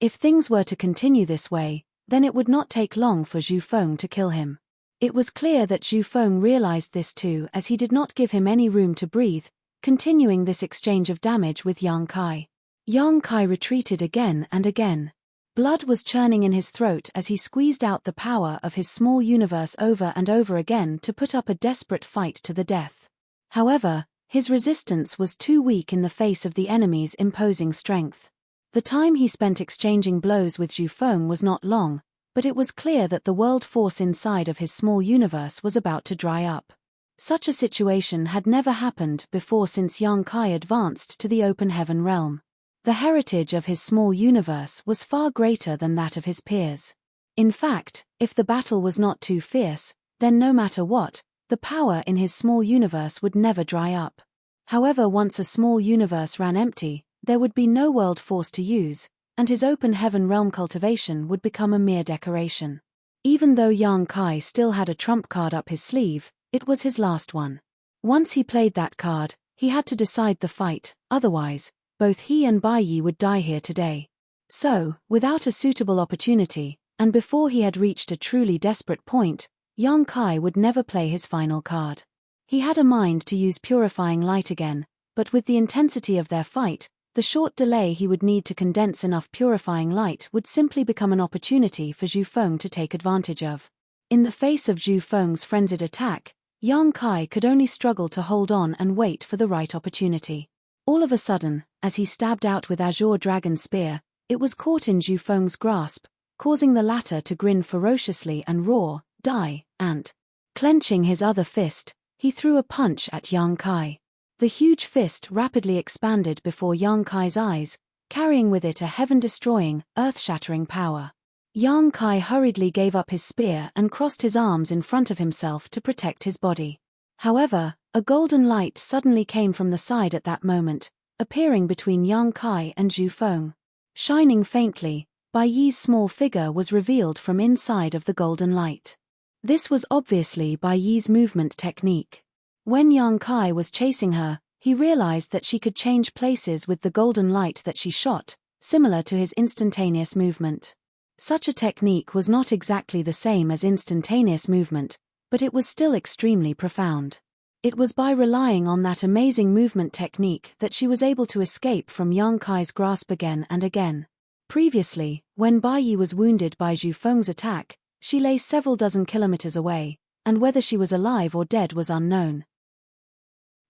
If things were to continue this way, then it would not take long for Zhu Feng to kill him. It was clear that Zhu Feng realized this too, as he did not give him any room to breathe, continuing this exchange of damage with Yang Kai. Yang Kai retreated again and again. Blood was churning in his throat as he squeezed out the power of his small universe over and over again to put up a desperate fight to the death. However, his resistance was too weak in the face of the enemy's imposing strength. The time he spent exchanging blows with Zhu Feng was not long, but it was clear that the world force inside of his small universe was about to dry up. Such a situation had never happened before since Yang Kai advanced to the open heaven realm. The heritage of his small universe was far greater than that of his peers. In fact, if the battle was not too fierce, then no matter what, the power in his small universe would never dry up. However, once a small universe ran empty, there would be no world force to use, and his open heaven realm cultivation would become a mere decoration. Even though Yang Kai still had a trump card up his sleeve, it was his last one. Once he played that card, he had to decide the fight, otherwise, both he and Bai Yi would die here today. So, without a suitable opportunity, and before he had reached a truly desperate point, Yang Kai would never play his final card. He had a mind to use purifying light again, but with the intensity of their fight, the short delay he would need to condense enough purifying light would simply become an opportunity for Zhu Feng to take advantage of. In the face of Zhu Feng's frenzied attack, Yang Kai could only struggle to hold on and wait for the right opportunity. All of a sudden, as he stabbed out with Azure Dragon Spear, it was caught in Zhu Feng's grasp, causing the latter to grin ferociously and roar, "Die!" and, clenching his other fist, he threw a punch at Yang Kai. The huge fist rapidly expanded before Yang Kai's eyes, carrying with it a heaven-destroying, earth-shattering power. Yang Kai hurriedly gave up his spear and crossed his arms in front of himself to protect his body. However, a golden light suddenly came from the side at that moment, appearing between Yang Kai and Zhu Feng. Shining faintly, Bai Yi's small figure was revealed from inside of the golden light. This was obviously Bai Yi's movement technique. When Yang Kai was chasing her, he realized that she could change places with the golden light that she shot, similar to his instantaneous movement. Such a technique was not exactly the same as instantaneous movement, but it was still extremely profound. It was by relying on that amazing movement technique that she was able to escape from Yang Kai's grasp again and again. Previously, when Bai Yi was wounded by Zhu Feng's attack, she lay several dozen kilometers away, and whether she was alive or dead was unknown.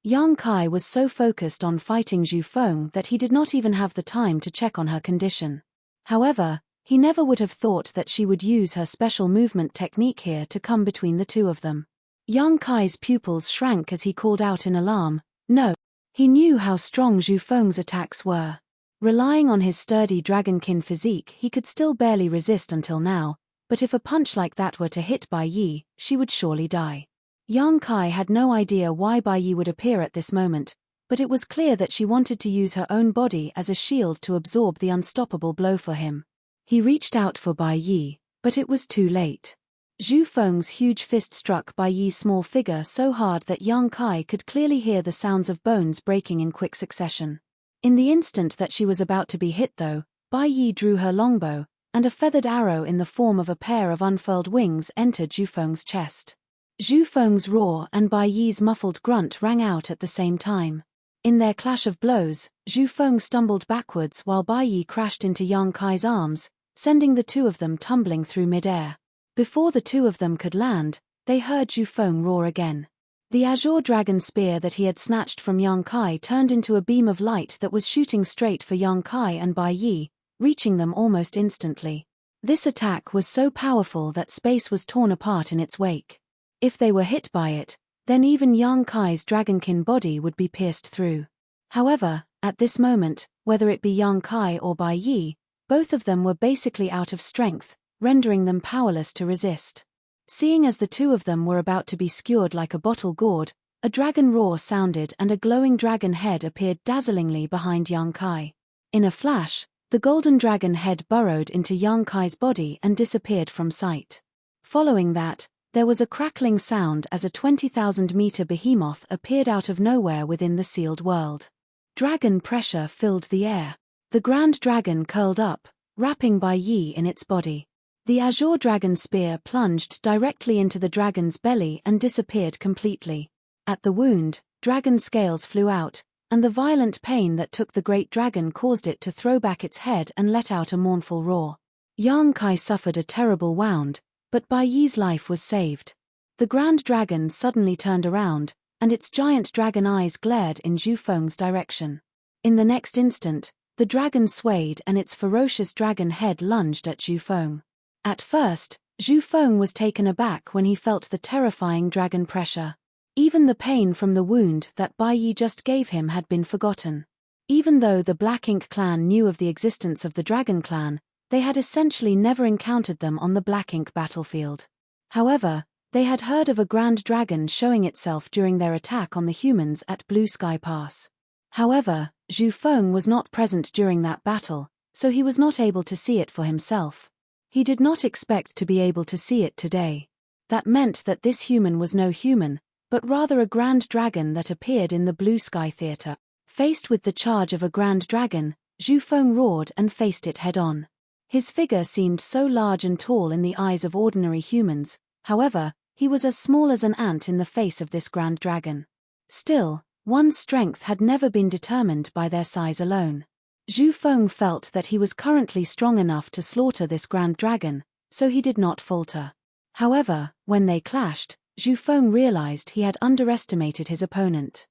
Yang Kai was so focused on fighting Zhu Feng that he did not even have the time to check on her condition. However, he never would have thought that she would use her special movement technique here to come between the two of them. Yang Kai's pupils shrank as he called out in alarm, "No!" He knew how strong Zhu Feng's attacks were. Relying on his sturdy dragonkin physique, he could still barely resist until now, but if a punch like that were to hit Bai Yi, she would surely die. Yang Kai had no idea why Bai Yi would appear at this moment, but it was clear that she wanted to use her own body as a shield to absorb the unstoppable blow for him. He reached out for Bai Yi, but it was too late. Zhu Feng's huge fist struck Bai Yi's small figure so hard that Yang Kai could clearly hear the sounds of bones breaking in quick succession. In the instant that she was about to be hit though, Bai Yi drew her longbow, and a feathered arrow in the form of a pair of unfurled wings entered Zhu Feng's chest. Zhu Feng's roar and Bai Yi's muffled grunt rang out at the same time. In their clash of blows, Zhu Feng stumbled backwards while Bai Yi crashed into Yang Kai's arms, sending the two of them tumbling through midair. Before the two of them could land, they heard Zhu Feng roar again. The azure dragon spear that he had snatched from Yang Kai turned into a beam of light that was shooting straight for Yang Kai and Bai Yi, reaching them almost instantly. This attack was so powerful that space was torn apart in its wake. If they were hit by it, then even Yang Kai's dragonkin body would be pierced through. However, at this moment, whether it be Yang Kai or Bai Yi, both of them were basically out of strength, rendering them powerless to resist. Seeing as the two of them were about to be skewered like a bottle gourd, a dragon roar sounded and a glowing dragon head appeared dazzlingly behind Yang Kai. In a flash, the golden dragon head burrowed into Yang Kai's body and disappeared from sight. Following that, there was a crackling sound as a 20,000-meter behemoth appeared out of nowhere within the sealed world. Dragon pressure filled the air. The grand dragon curled up, wrapping Bai Yi in its body. The azure dragon spear plunged directly into the dragon's belly and disappeared completely. At the wound, dragon scales flew out, and the violent pain that took the great dragon caused it to throw back its head and let out a mournful roar. Yang Kai suffered a terrible wound, but Bai Yi's life was saved. The grand dragon suddenly turned around, and its giant dragon eyes glared in Zhu Feng's direction. In the next instant, the dragon swayed and its ferocious dragon head lunged at Zhu Feng. At first, Zhu Feng was taken aback when he felt the terrifying dragon pressure. Even the pain from the wound that Bai Yi just gave him had been forgotten. Even though the Black Ink clan knew of the existence of the Dragon clan, they had essentially never encountered them on the Black Ink battlefield. However, they had heard of a grand dragon showing itself during their attack on the humans at Blue Sky Pass. However, Zhu Feng was not present during that battle, so he was not able to see it for himself. He did not expect to be able to see it today. That meant that this human was no human, but rather a grand dragon that appeared in the Blue Sky Theater. Faced with the charge of a grand dragon, Zhu Feng roared and faced it head-on. His figure seemed so large and tall in the eyes of ordinary humans, however, he was as small as an ant in the face of this grand dragon. Still, one's strength had never been determined by their size alone. Zhu Feng felt that he was currently strong enough to slaughter this grand dragon, so he did not falter. However, when they clashed, Zhu Feng realized he had underestimated his opponent.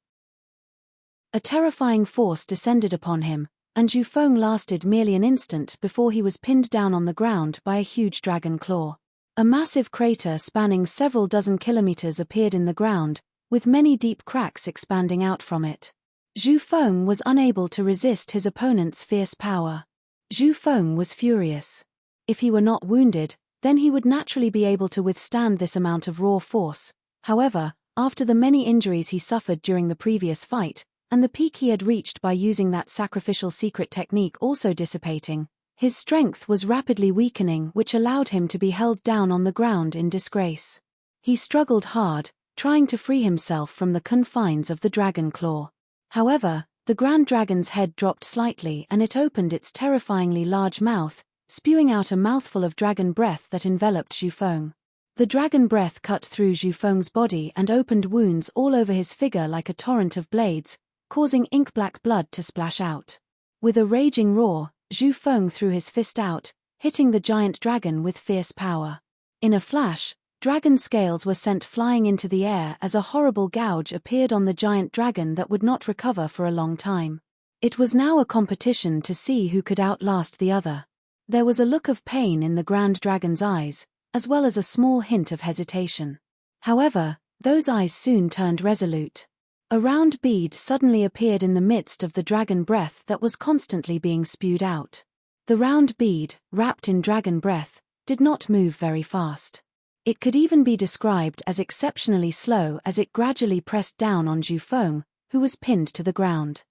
A terrifying force descended upon him, and Zhu Feng lasted merely an instant before he was pinned down on the ground by a huge dragon claw. A massive crater spanning several dozen kilometers appeared in the ground, with many deep cracks expanding out from it. Zhu Feng was unable to resist his opponent's fierce power. Zhu Feng was furious. If he were not wounded, then he would naturally be able to withstand this amount of raw force. However, after the many injuries he suffered during the previous fight, and the peak he had reached by using that sacrificial secret technique also dissipating, his strength was rapidly weakening, which allowed him to be held down on the ground in disgrace. He struggled hard, trying to free himself from the confines of the dragon claw. However, the grand dragon's head dropped slightly and it opened its terrifyingly large mouth, spewing out a mouthful of dragon breath that enveloped Zhu Feng. The dragon breath cut through Zhu Feng's body and opened wounds all over his figure like a torrent of blades, causing ink-black blood to splash out. With a raging roar, Zhu Feng threw his fist out, hitting the giant dragon with fierce power. In a flash, dragon scales were sent flying into the air as a horrible gouge appeared on the giant dragon that would not recover for a long time. It was now a competition to see who could outlast the other. There was a look of pain in the grand dragon's eyes, as well as a small hint of hesitation. However, those eyes soon turned resolute. A round bead suddenly appeared in the midst of the dragon breath that was constantly being spewed out. The round bead, wrapped in dragon breath, did not move very fast. It could even be described as exceptionally slow as it gradually pressed down on Zhu Feng, who was pinned to the ground.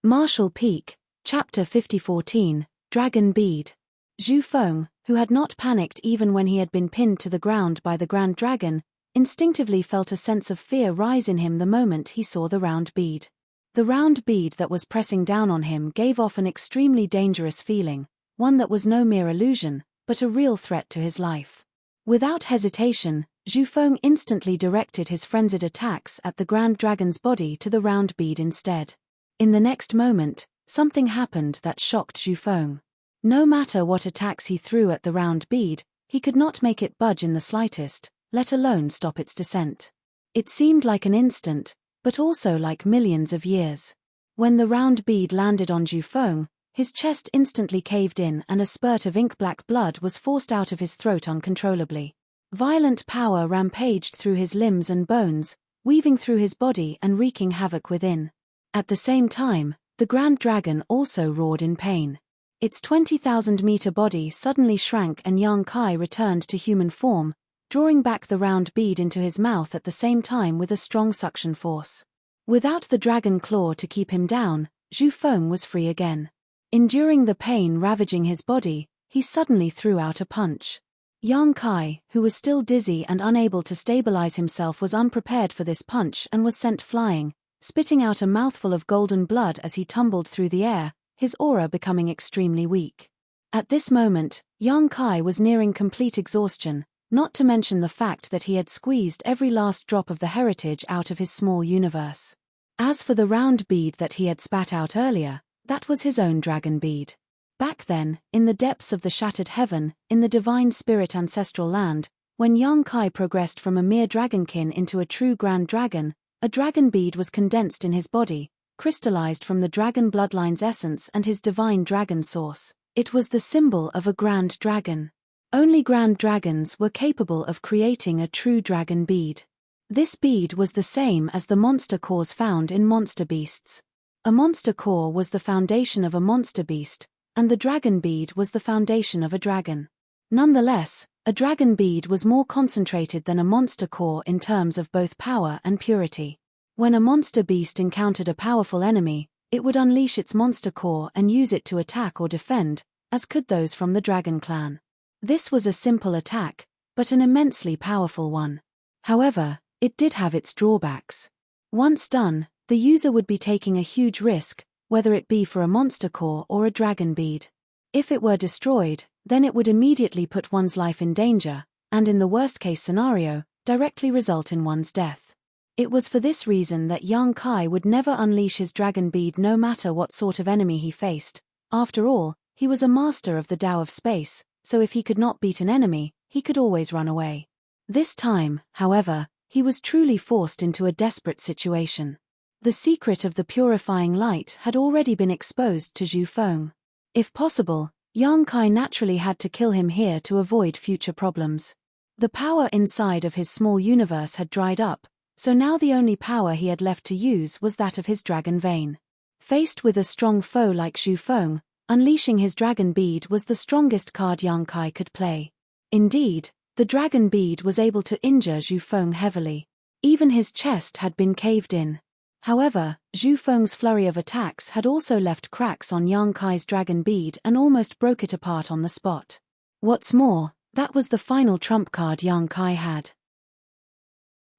Martial Peak, Chapter 5014, Dragon Bead. Zhu Feng, who had not panicked even when he had been pinned to the ground by the Grand Dragon, instinctively felt a sense of fear rise in him the moment he saw the round bead. The round bead that was pressing down on him gave off an extremely dangerous feeling, one that was no mere illusion, but a real threat to his life. Without hesitation, Zhu Feng instantly directed his frenzied attacks at the Grand Dragon's body to the round bead instead. In the next moment, something happened that shocked Zhu Feng. No matter what attacks he threw at the round bead, he could not make it budge in the slightest, let alone stop its descent. It seemed like an instant, but also like millions of years. When the round bead landed on Zhu Feng, his chest instantly caved in and a spurt of ink-black blood was forced out of his throat uncontrollably. Violent power rampaged through his limbs and bones, weaving through his body and wreaking havoc within. At the same time, the Grand Dragon also roared in pain. Its 20,000-meter body suddenly shrank and Yang Kai returned to human form, drawing back the round bead into his mouth at the same time with a strong suction force. Without the dragon claw to keep him down, Zhu Feng was free again. Enduring the pain ravaging his body, he suddenly threw out a punch. Yang Kai, who was still dizzy and unable to stabilize himself, was unprepared for this punch and was sent flying, spitting out a mouthful of golden blood as he tumbled through the air, his aura becoming extremely weak. At this moment, Yang Kai was nearing complete exhaustion, not to mention the fact that he had squeezed every last drop of the heritage out of his small universe. As for the round bead that he had spat out earlier, that was his own dragon bead. Back then, in the depths of the shattered heaven, in the divine spirit ancestral land, when Yang Kai progressed from a mere dragonkin into a true grand dragon, a dragon bead was condensed in his body, crystallized from the dragon bloodline's essence and his divine dragon source. It was the symbol of a grand dragon. Only grand dragons were capable of creating a true dragon bead. This bead was the same as the monster cores found in monster beasts. A monster core was the foundation of a monster beast, and the dragon bead was the foundation of a dragon. Nonetheless, a dragon bead was more concentrated than a monster core in terms of both power and purity. When a monster beast encountered a powerful enemy, it would unleash its monster core and use it to attack or defend, as could those from the dragon clan. This was a simple attack, but an immensely powerful one. However, it did have its drawbacks. Once done, the user would be taking a huge risk, whether it be for a monster core or a dragon bead. If it were destroyed, then it would immediately put one's life in danger, and in the worst-case scenario, directly result in one's death. It was for this reason that Yang Kai would never unleash his dragon bead no matter what sort of enemy he faced. After all, he was a master of the Tao of space, so if he could not beat an enemy, he could always run away. This time, however, he was truly forced into a desperate situation. The secret of the purifying light had already been exposed to Zhu Feng. If possible, Yang Kai naturally had to kill him here to avoid future problems. The power inside of his small universe had dried up, so now the only power he had left to use was that of his dragon vein. Faced with a strong foe like Zhu Feng, unleashing his dragon bead was the strongest card Yang Kai could play. Indeed, the dragon bead was able to injure Zhu Feng heavily. Even his chest had been caved in. However, Zhu Feng's flurry of attacks had also left cracks on Yang Kai's dragon bead and almost broke it apart on the spot. What's more, that was the final trump card Yang Kai had.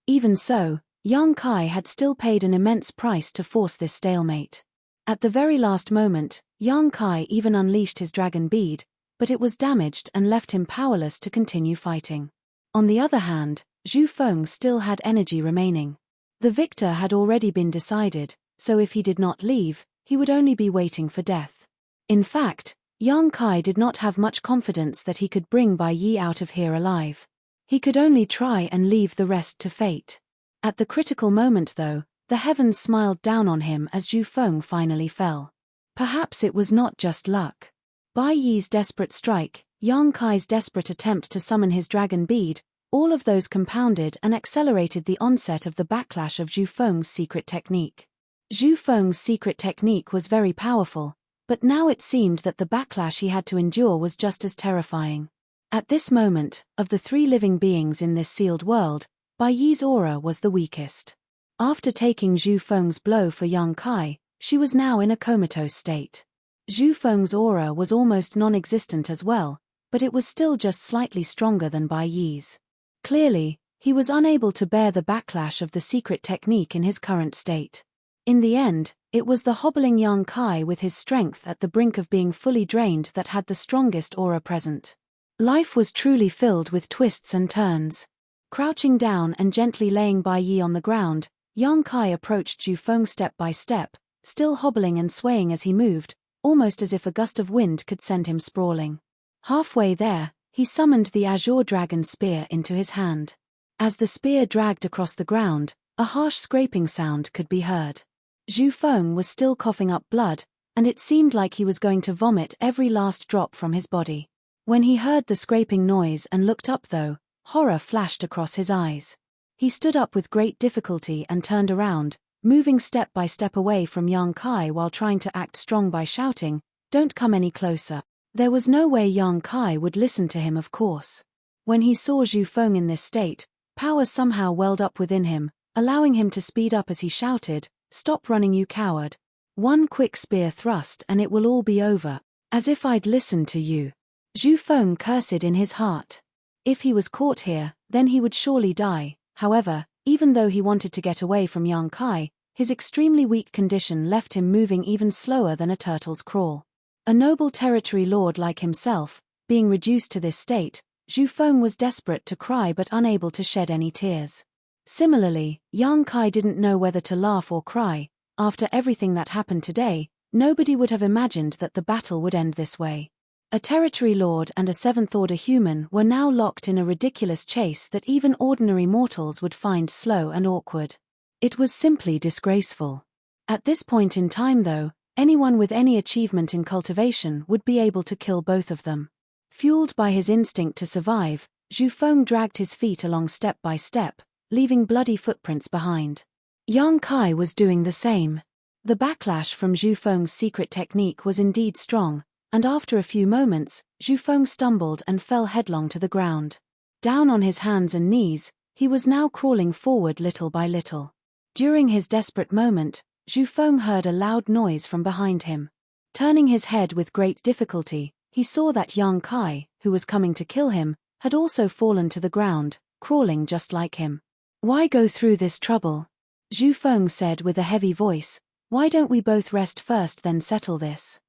Even so, Yang Kai had still paid an immense price to force this stalemate. At the very last moment, Yang Kai even unleashed his dragon bead, but it was damaged and left him powerless to continue fighting. On the other hand, Zhu Feng still had energy remaining. The victor had already been decided, so if he did not leave, he would only be waiting for death. In fact, Yang Kai did not have much confidence that he could bring Bai Yi out of here alive. He could only try and leave the rest to fate. At the critical moment though, the heavens smiled down on him as Zhu Feng finally fell. Perhaps it was not just luck. Bai Yi's desperate strike, Yang Kai's desperate attempt to summon his dragon bead, all of those compounded and accelerated the onset of the backlash of Zhu Feng's secret technique. Zhu Feng's secret technique was very powerful, but now it seemed that the backlash he had to endure was just as terrifying. At this moment, of the three living beings in this sealed world, Bai Yi's aura was the weakest. After taking Zhu Feng's blow for Yang Kai, she was now in a comatose state. Zhu Feng's aura was almost non-existent as well, but it was still just slightly stronger than Bai Yi's. Clearly, he was unable to bear the backlash of the secret technique in his current state. In the end, it was the hobbling Yang Kai with his strength at the brink of being fully drained that had the strongest aura present. Life was truly filled with twists and turns. Crouching down and gently laying Bai Yi on the ground, Yang Kai approached Zhu Feng step by step, still hobbling and swaying as he moved, almost as if a gust of wind could send him sprawling. Halfway there, he summoned the Azure Dragon Spear into his hand. As the spear dragged across the ground, a harsh scraping sound could be heard. Zhu Feng was still coughing up blood, and it seemed like he was going to vomit every last drop from his body. When he heard the scraping noise and looked up though, horror flashed across his eyes. He stood up with great difficulty and turned around, moving step by step away from Yang Kai while trying to act strong by shouting, "Don't come any closer." There was no way Yang Kai would listen to him, of course. When he saw Zhu Feng in this state, power somehow welled up within him, allowing him to speed up as he shouted, "Stop running, you coward. One quick spear thrust and it will all be over. As if I'd listen to you." Zhu Feng cursed in his heart. If he was caught here, then he would surely die. However, even though he wanted to get away from Yang Kai, his extremely weak condition left him moving even slower than a turtle's crawl. A noble territory lord like himself, being reduced to this state, Zhu Feng was desperate to cry but unable to shed any tears. Similarly, Yang Kai didn't know whether to laugh or cry. After everything that happened today, nobody would have imagined that the battle would end this way. A territory lord and a seventh-order human were now locked in a ridiculous chase that even ordinary mortals would find slow and awkward. It was simply disgraceful. At this point in time though, anyone with any achievement in cultivation would be able to kill both of them. Fueled by his instinct to survive, Zhu Feng dragged his feet along step by step, leaving bloody footprints behind. Yang Kai was doing the same. The backlash from Zhu Feng's secret technique was indeed strong, and after a few moments, Zhu Feng stumbled and fell headlong to the ground. Down on his hands and knees, he was now crawling forward little by little. During his desperate moment, Zhu Feng heard a loud noise from behind him. Turning his head with great difficulty, he saw that Yang Kai, who was coming to kill him, had also fallen to the ground, crawling just like him. "Why go through this trouble?" Zhu Feng said with a heavy voice. "Why don't we both rest first then settle this?"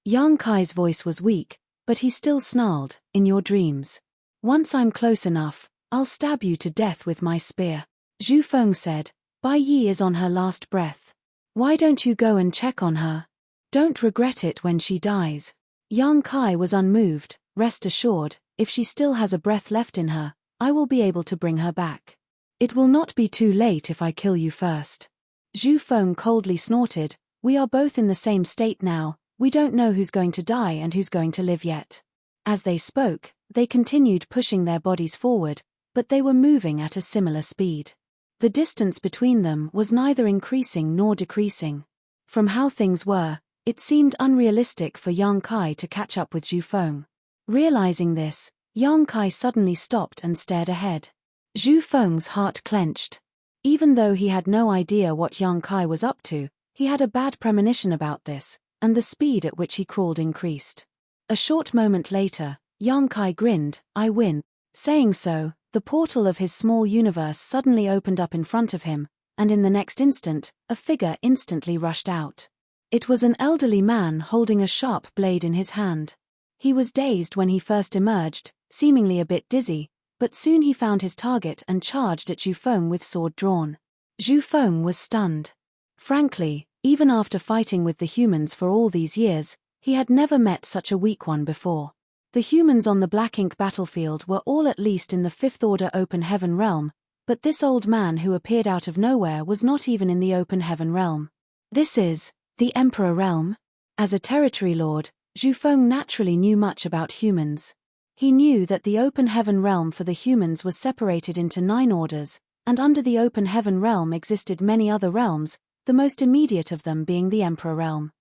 Yang Kai's voice was weak, but he still snarled, "In your dreams. Once I'm close enough, I'll stab you to death with my spear." Zhu Feng said, "Bai Yi is on her last breath. Why don't you go and check on her? Don't regret it when she dies." Yang Kai was unmoved. "Rest assured, if she still has a breath left in her, I will be able to bring her back. It will not be too late if I kill you first." Zhu Feng coldly snorted, "We are both in the same state now. We don't know who's going to die and who's going to live yet." As they spoke, they continued pushing their bodies forward, but they were moving at a similar speed. The distance between them was neither increasing nor decreasing. From how things were, it seemed unrealistic for Yang Kai to catch up with Zhu Feng. Realizing this, Yang Kai suddenly stopped and stared ahead. Zhu Feng's heart clenched. Even though he had no idea what Yang Kai was up to, he had a bad premonition about this, and the speed at which he crawled increased. A short moment later, Yang Kai grinned, "I win." Saying so, the portal of his small universe suddenly opened up in front of him, and in the next instant, a figure instantly rushed out. It was an elderly man holding a sharp blade in his hand. He was dazed when he first emerged, seemingly a bit dizzy, but soon he found his target and charged at Zhu Feng with sword drawn. Zhu Feng was stunned. Frankly, even after fighting with the humans for all these years, he had never met such a weak one before. The humans on the Black Ink battlefield were all at least in the fifth-order open heaven realm, but this old man who appeared out of nowhere was not even in the open heaven realm. This is the Emperor realm? As a territory lord, Zhu Feng naturally knew much about humans. He knew that the open heaven realm for the humans was separated into 9 orders, and under the open heaven realm existed many other realms, the most immediate of them being the Emperor realm.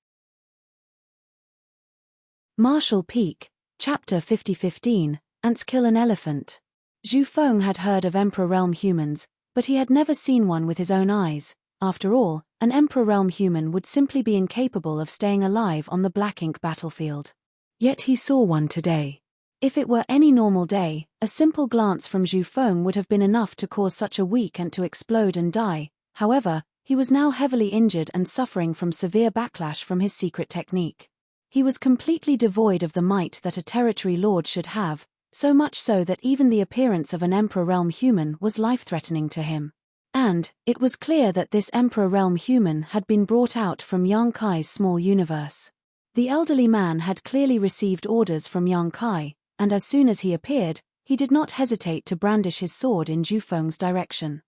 Marshall Peak, Chapter 5015, Ants Kill an Elephant. Zhu Feng had heard of Emperor realm humans, but he had never seen one with his own eyes. After all, an Emperor realm human would simply be incapable of staying alive on the Black Ink battlefield. Yet he saw one today. If it were any normal day, a simple glance from Zhu Feng would have been enough to cause such a weak ant to explode and die. However, he was now heavily injured and suffering from severe backlash from his secret technique. He was completely devoid of the might that a territory lord should have, so much so that even the appearance of an Emperor realm human was life-threatening to him. And, it was clear that this Emperor realm human had been brought out from Yang Kai's small universe. The elderly man had clearly received orders from Yang Kai, and as soon as he appeared, he did not hesitate to brandish his sword in Zhu Feng's direction.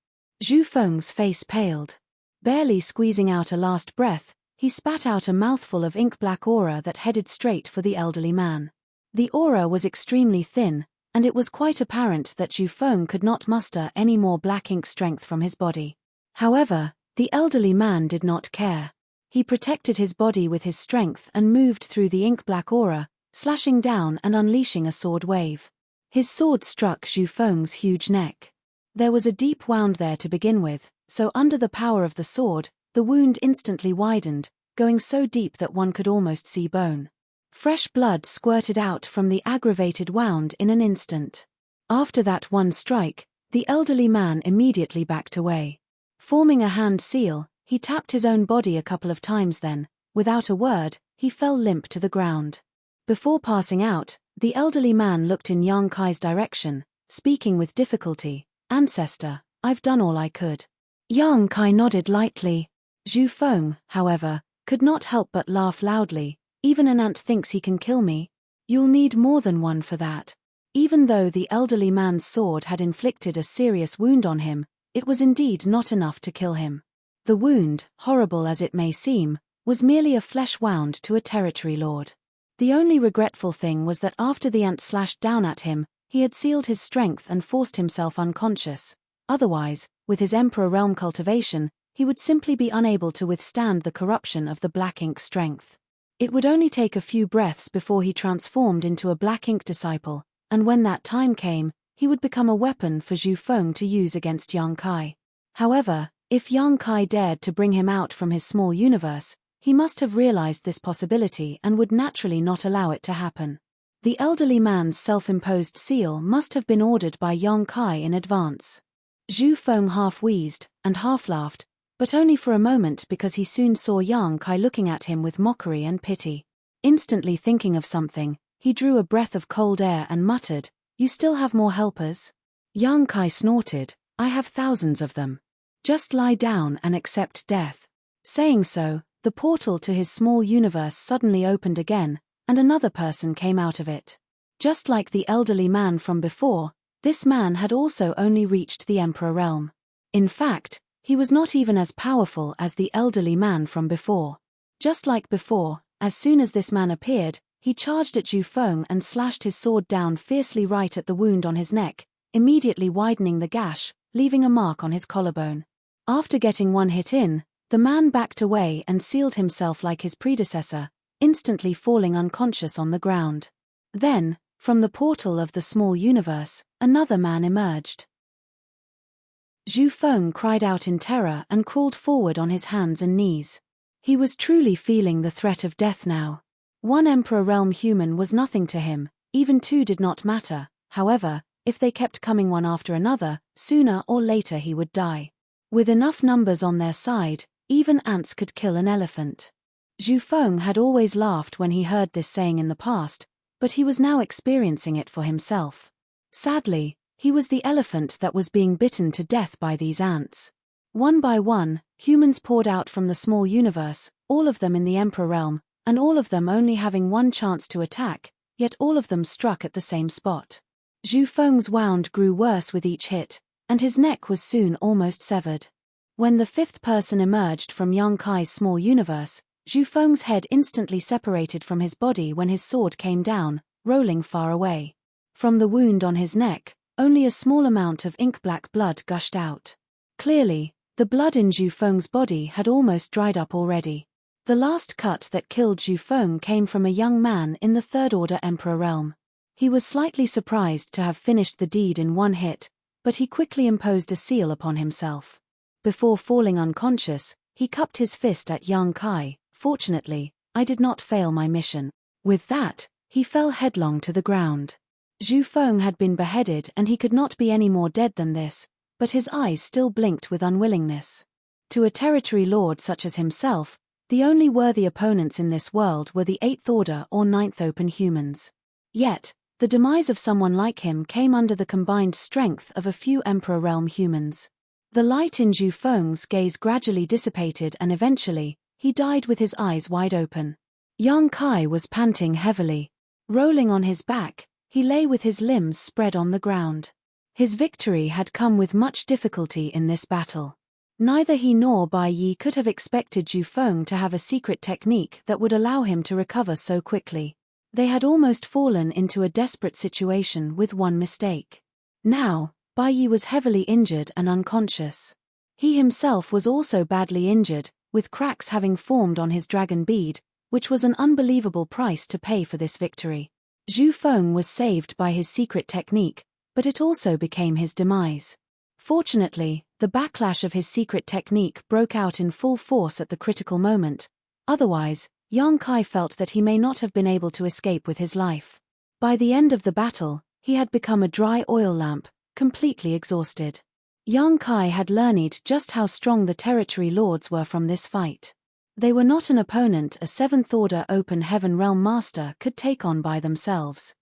Zhu Feng's face paled. Barely squeezing out a last breath, he spat out a mouthful of ink-black aura that headed straight for the elderly man. The aura was extremely thin, and it was quite apparent that Zhu Feng could not muster any more black ink strength from his body. However, the elderly man did not care. He protected his body with his strength and moved through the ink-black aura, slashing down and unleashing a sword wave. His sword struck Zhu Feng's huge neck. There was a deep wound there to begin with, so under the power of the sword, the wound instantly widened, going so deep that one could almost see bone. Fresh blood squirted out from the aggravated wound in an instant. After that one strike, the elderly man immediately backed away. Forming a hand seal, he tapped his own body a couple of times then, without a word, he fell limp to the ground. Before passing out, the elderly man looked in Yang Kai's direction, speaking with difficulty. "Ancestor, I've done all I could." Yang Kai nodded lightly. Zhu Feng, however, could not help but laugh loudly. "Even an ant thinks he can kill me. You'll need more than one for that." Even though the elderly man's sword had inflicted a serious wound on him, it was indeed not enough to kill him. The wound, horrible as it may seem, was merely a flesh wound to a territory lord. The only regretful thing was that after the ant slashed down at him, he had sealed his strength and forced himself unconscious. Otherwise, with his Emperor Realm cultivation, he would simply be unable to withstand the corruption of the black ink strength. It would only take a few breaths before he transformed into a black ink disciple, and when that time came, he would become a weapon for Zhu Feng to use against Yang Kai. However, if Yang Kai dared to bring him out from his small universe, he must have realized this possibility and would naturally not allow it to happen. The elderly man's self-imposed seal must have been ordered by Yang Kai in advance. Zhu Feng half wheezed, and half laughed, but only for a moment because he soon saw Yang Kai looking at him with mockery and pity. Instantly thinking of something, he drew a breath of cold air and muttered, "You still have more helpers?" Yang Kai snorted, "I have thousands of them. Just lie down and accept death." Saying so, the portal to his small universe suddenly opened again, and another person came out of it. Just like the elderly man from before, this man had also only reached the Emperor Realm. In fact, he was not even as powerful as the elderly man from before. Just like before, as soon as this man appeared, he charged at Zhu Feng and slashed his sword down fiercely right at the wound on his neck, immediately widening the gash, leaving a mark on his collarbone. After getting one hit in, the man backed away and sealed himself like his predecessor, instantly falling unconscious on the ground. Then, from the portal of the small universe, another man emerged. Zhu Feng cried out in terror and crawled forward on his hands and knees. He was truly feeling the threat of death now. One Emperor Realm human was nothing to him, even two did not matter. However, if they kept coming one after another, sooner or later he would die. With enough numbers on their side, even ants could kill an elephant. Zhu Feng had always laughed when he heard this saying in the past, but he was now experiencing it for himself. Sadly, he was the elephant that was being bitten to death by these ants. One by one, humans poured out from the small universe, all of them in the Emperor Realm, and all of them only having one chance to attack, yet all of them struck at the same spot. Zhu Feng's wound grew worse with each hit, and his neck was soon almost severed. When the fifth person emerged from Yang Kai's small universe, Zhu Feng's head instantly separated from his body when his sword came down, rolling far away. From the wound on his neck, only a small amount of ink-black blood gushed out. Clearly, the blood in Zhu Feng's body had almost dried up already. The last cut that killed Zhu Feng came from a young man in the Third Order Emperor Realm. He was slightly surprised to have finished the deed in one hit, but he quickly imposed a seal upon himself. Before falling unconscious, he cupped his fist at Yang Kai. "Fortunately, I did not fail my mission." With that, he fell headlong to the ground. Zhu Feng had been beheaded and he could not be any more dead than this, but his eyes still blinked with unwillingness. To a territory lord such as himself, the only worthy opponents in this world were the Eighth Order or Ninth Open humans. Yet, the demise of someone like him came under the combined strength of a few Emperor Realm humans. The light in Zhu Feng's gaze gradually dissipated and eventually, he died with his eyes wide open. Yang Kai was panting heavily. Rolling on his back, He lay with his limbs spread on the ground. His victory had come with much difficulty in this battle. Neither he nor Bai Yi could have expected Zhu Feng to have a secret technique that would allow him to recover so quickly. They had almost fallen into a desperate situation with one mistake. Now, Bai Yi was heavily injured and unconscious. He himself was also badly injured, with cracks having formed on his dragon bead, which was an unbelievable price to pay for this victory. Zhu Feng was saved by his secret technique, but it also became his demise. Fortunately, the backlash of his secret technique broke out in full force at the critical moment. Otherwise, Yang Kai felt that he may not have been able to escape with his life. By the end of the battle, he had become a dry oil lamp, completely exhausted. Yang Kai had learned just how strong the territory lords were from this fight. They were not an opponent a 7th Order Open Heaven Realm Master could take on by themselves.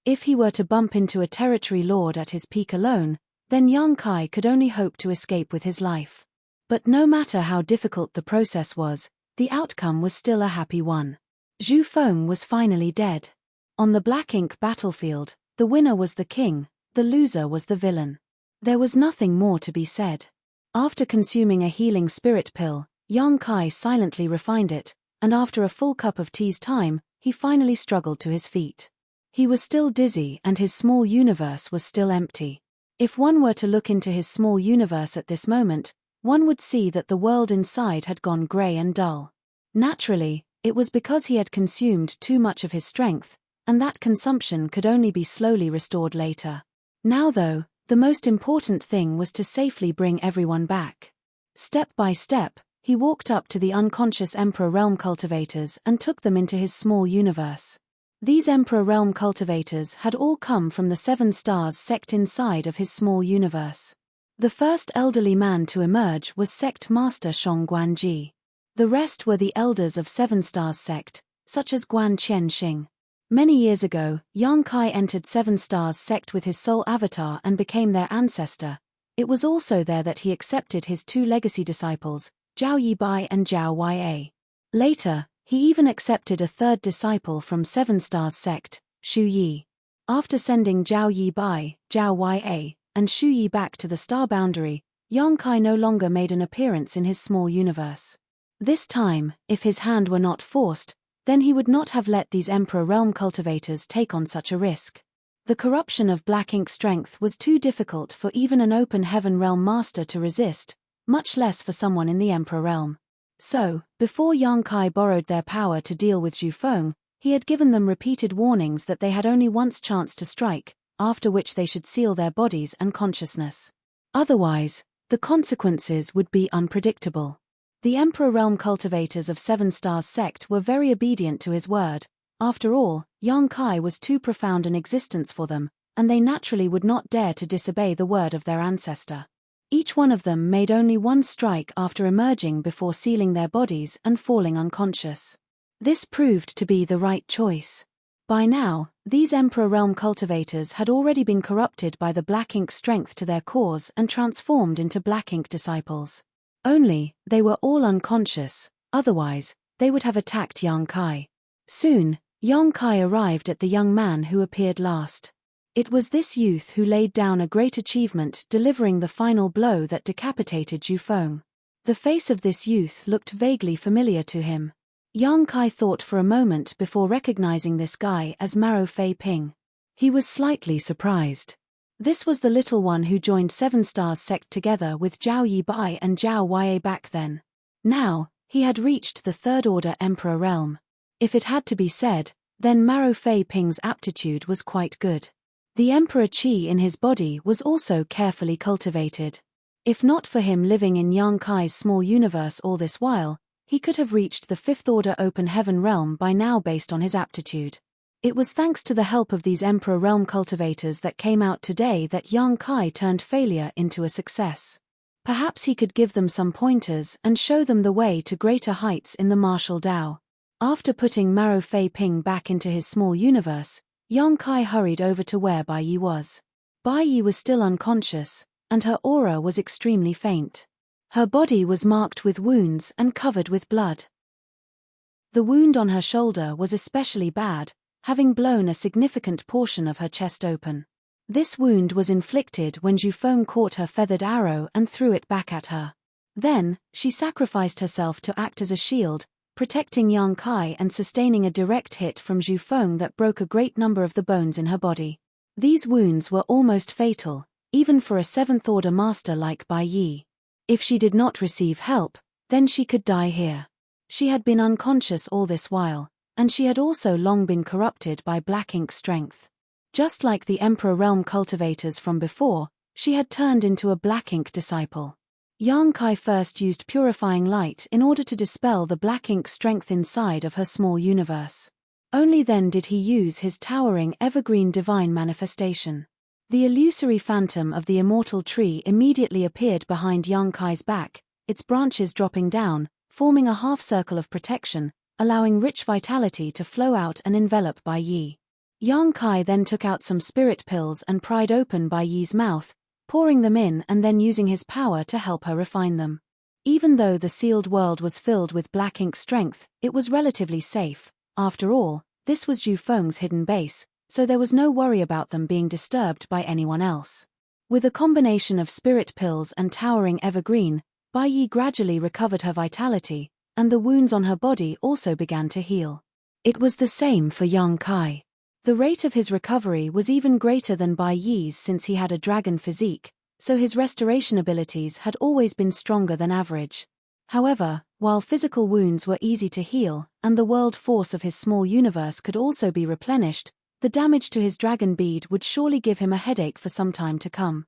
If he were to bump into a territory lord at his peak alone, then Yang Kai could only hope to escape with his life. But no matter how difficult the process was, the outcome was still a happy one. Zhu Feng was finally dead. On the black ink battlefield, the winner was the king, the loser was the villain. There was nothing more to be said. After consuming a healing spirit pill, Yang Kai silently refined it, and after a full cup of tea's time, he finally struggled to his feet. He was still dizzy and his small universe was still empty. If one were to look into his small universe at this moment, one would see that the world inside had gone grey and dull. Naturally, it was because he had consumed too much of his strength, and that consumption could only be slowly restored later. Now though, the most important thing was to safely bring everyone back. Step by step, he walked up to the unconscious Emperor Realm cultivators and took them into his small universe. These Emperor Realm cultivators had all come from the 7 Stars sect inside of his small universe. The first elderly man to emerge was Sect Master Shong Guanji. The rest were the elders of 7 Stars sect, such as Guan Qianxing. Many years ago, Yang Kai entered 7 Stars sect with his soul avatar and became their ancestor. It was also there that he accepted his 2 legacy disciples, Zhao Yibai and Zhao Ya. Later, he even accepted a 3rd disciple from 7 Stars sect, Shu Yi. After sending Zhao Yibai, Zhao Ya, and Shu Yi back to the star boundary, Yang Kai no longer made an appearance in his small universe. This time, if his hand were not forced, then he would not have let these Emperor Realm cultivators take on such a risk. The corruption of black ink strength was too difficult for even an Open Heaven Realm Master to resist, much less for someone in the Emperor Realm. So, before Yang Kai borrowed their power to deal with Zhu Feng, he had given them repeated warnings that they had only once chance to strike, after which they should seal their bodies and consciousness. Otherwise, the consequences would be unpredictable. The Emperor Realm cultivators of 7 Stars sect were very obedient to his word. After all, Yang Kai was too profound an existence for them, and they naturally would not dare to disobey the word of their ancestor. Each one of them made only one strike after emerging before sealing their bodies and falling unconscious. This proved to be the right choice. By now, these Emperor Realm cultivators had already been corrupted by the black ink strength to their cores and transformed into black ink disciples. Only, they were all unconscious, otherwise, they would have attacked Yang Kai. Soon, Yang Kai arrived at the young man who appeared last. It was this youth who laid down a great achievement, delivering the final blow that decapitated Zhu Feng. The face of this youth looked vaguely familiar to him. Yang Kai thought for a moment before recognizing this guy as Maro Fei Ping. He was slightly surprised. This was the little one who joined 7 Stars sect together with Zhao Yibai and Zhao Ya back then. Now, he had reached the 3rd Order Emperor Realm. If it had to be said, then Maro Fei Ping's aptitude was quite good. The Emperor Qi in his body was also carefully cultivated. If not for him living in Yang Kai's small universe all this while, he could have reached the 5th Order Open Heaven Realm by now based on his aptitude. It was thanks to the help of these Emperor Realm cultivators that came out today that Yang Kai turned failure into a success. Perhaps he could give them some pointers and show them the way to greater heights in the martial Dao. After putting Maro Fei Ping back into his small universe, Yang Kai hurried over to where Bai Yi was. Bai Yi was still unconscious, and her aura was extremely faint. Her body was marked with wounds and covered with blood. The wound on her shoulder was especially bad, having blown a significant portion of her chest open. This wound was inflicted when Zhu Feng caught her feathered arrow and threw it back at her. Then, she sacrificed herself to act as a shield, protecting Yang Kai and sustaining a direct hit from Zhu Feng that broke a great number of the bones in her body. These wounds were almost fatal, even for a seventh-order master like Bai Yi. If she did not receive help, then she could die here. She had been unconscious all this while, and she had also long been corrupted by black ink strength. Just like the Emperor Realm cultivators from before, she had turned into a black ink disciple. Yang Kai first used purifying light in order to dispel the black ink strength inside of her small universe. Only then did he use his towering evergreen divine manifestation. The illusory phantom of the immortal tree immediately appeared behind Yang Kai's back, its branches dropping down, forming a half-circle of protection, allowing rich vitality to flow out and envelop Bai Yi. Yang Kai then took out some spirit pills and pried open Bai Yi's mouth, pouring them in and then using his power to help her refine them. Even though the sealed world was filled with black ink strength, it was relatively safe. After all, this was Zhu Feng's hidden base, so there was no worry about them being disturbed by anyone else. With a combination of spirit pills and towering evergreen, Bai Yi gradually recovered her vitality, and the wounds on her body also began to heal. It was the same for Yang Kai. The rate of his recovery was even greater than Bai Yi's since he had a dragon physique, so his restoration abilities had always been stronger than average. However, while physical wounds were easy to heal, and the world force of his small universe could also be replenished, the damage to his dragon bead would surely give him a headache for some time to come.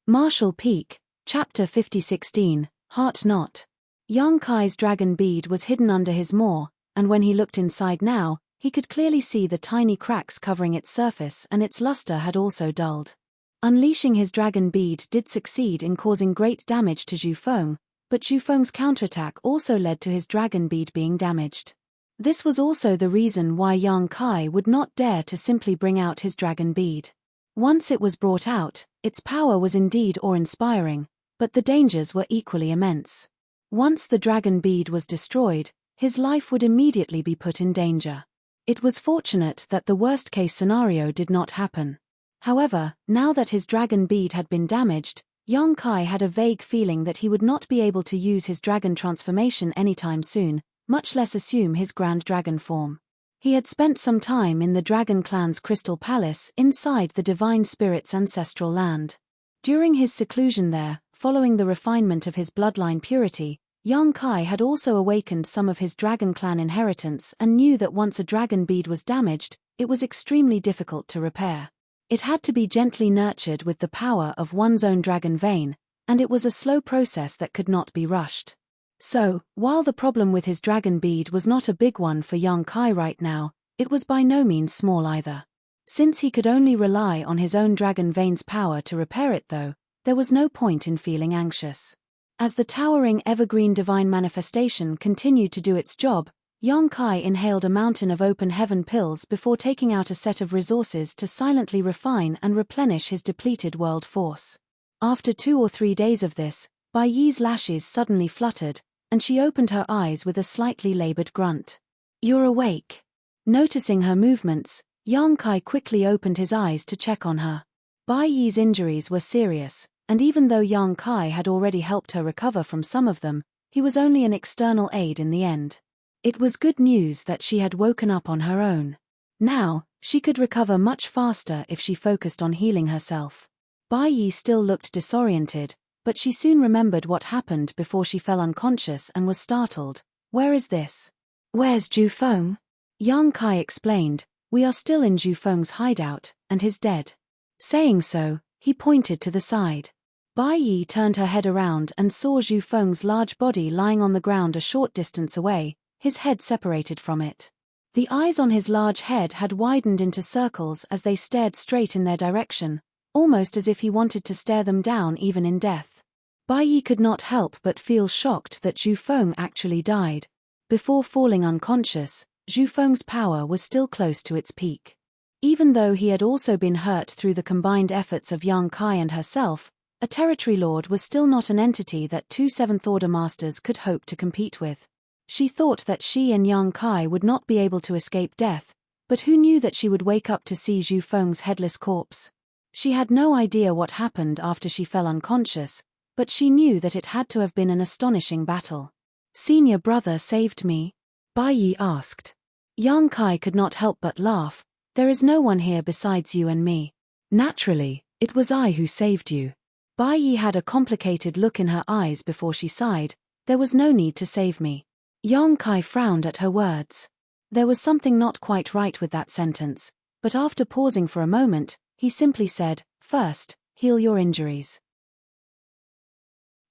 Martial Peak, Chapter 5016, Heart Knot. Yang Kai's dragon bead was hidden under his maw, and when he looked inside now, he could clearly see the tiny cracks covering its surface and its luster had also dulled. Unleashing his dragon bead did succeed in causing great damage to Zhu Feng, but Zhu Feng's counterattack also led to his dragon bead being damaged. This was also the reason why Yang Kai would not dare to simply bring out his dragon bead. Once it was brought out, its power was indeed awe-inspiring, but the dangers were equally immense. Once the dragon bead was destroyed, his life would immediately be put in danger. It was fortunate that the worst-case scenario did not happen. However, now that his dragon bead had been damaged, Yang Kai had a vague feeling that he would not be able to use his dragon transformation anytime soon, much less assume his grand dragon form. He had spent some time in the Dragon Clan's Crystal Palace inside the Divine Spirit's ancestral land. During his seclusion there, following the refinement of his bloodline purity, Yang Kai had also awakened some of his Dragon Clan inheritance and knew that once a dragon bead was damaged, it was extremely difficult to repair. It had to be gently nurtured with the power of one's own dragon vein, and it was a slow process that could not be rushed. So, while the problem with his dragon bead was not a big one for Yang Kai right now, it was by no means small either. Since he could only rely on his own dragon vein's power to repair it though, there was no point in feeling anxious. As the towering evergreen divine manifestation continued to do its job, Yang Kai inhaled a mountain of open heaven pills before taking out a set of resources to silently refine and replenish his depleted world force. After 2 or 3 days of this, Bai Yi's lashes suddenly fluttered, and she opened her eyes with a slightly labored grunt. "You're awake." Noticing her movements, Yang Kai quickly opened his eyes to check on her. Bai Yi's injuries were serious, and even though Yang Kai had already helped her recover from some of them, he was only an external aid in the end. It was good news that she had woken up on her own. Now, she could recover much faster if she focused on healing herself. Bai Yi still looked disoriented, but she soon remembered what happened before she fell unconscious and was startled. "Where is this?" "Where's Zhu Feng?" Yang Kai explained, "We are still in Zhu Feng's hideout, and he's dead." Saying so, he pointed to the side. Bai Yi turned her head around and saw Zhu Feng's large body lying on the ground a short distance away, his head separated from it. The eyes on his large head had widened into circles as they stared straight in their direction, almost as if he wanted to stare them down even in death. Bai Yi could not help but feel shocked that Zhu Feng actually died. Before falling unconscious, Zhu Feng's power was still close to its peak. Even though he had also been hurt through the combined efforts of Yang Kai and herself, a territory lord was still not an entity that 2 7th-order masters could hope to compete with. She thought that she and Yang Kai would not be able to escape death, but who knew that she would wake up to see Zhu Feng's headless corpse? She had no idea what happened after she fell unconscious, but she knew that it had to have been an astonishing battle. "Senior brother saved me?" Bai Yi asked. Yang Kai could not help but laugh. "There is no one here besides you and me." "Naturally, it was I who saved you." Bai Yi had a complicated look in her eyes before she sighed. "There was no need to save me." Yang Kai frowned at her words. There was something not quite right with that sentence, but after pausing for a moment, he simply said, "First, heal your injuries.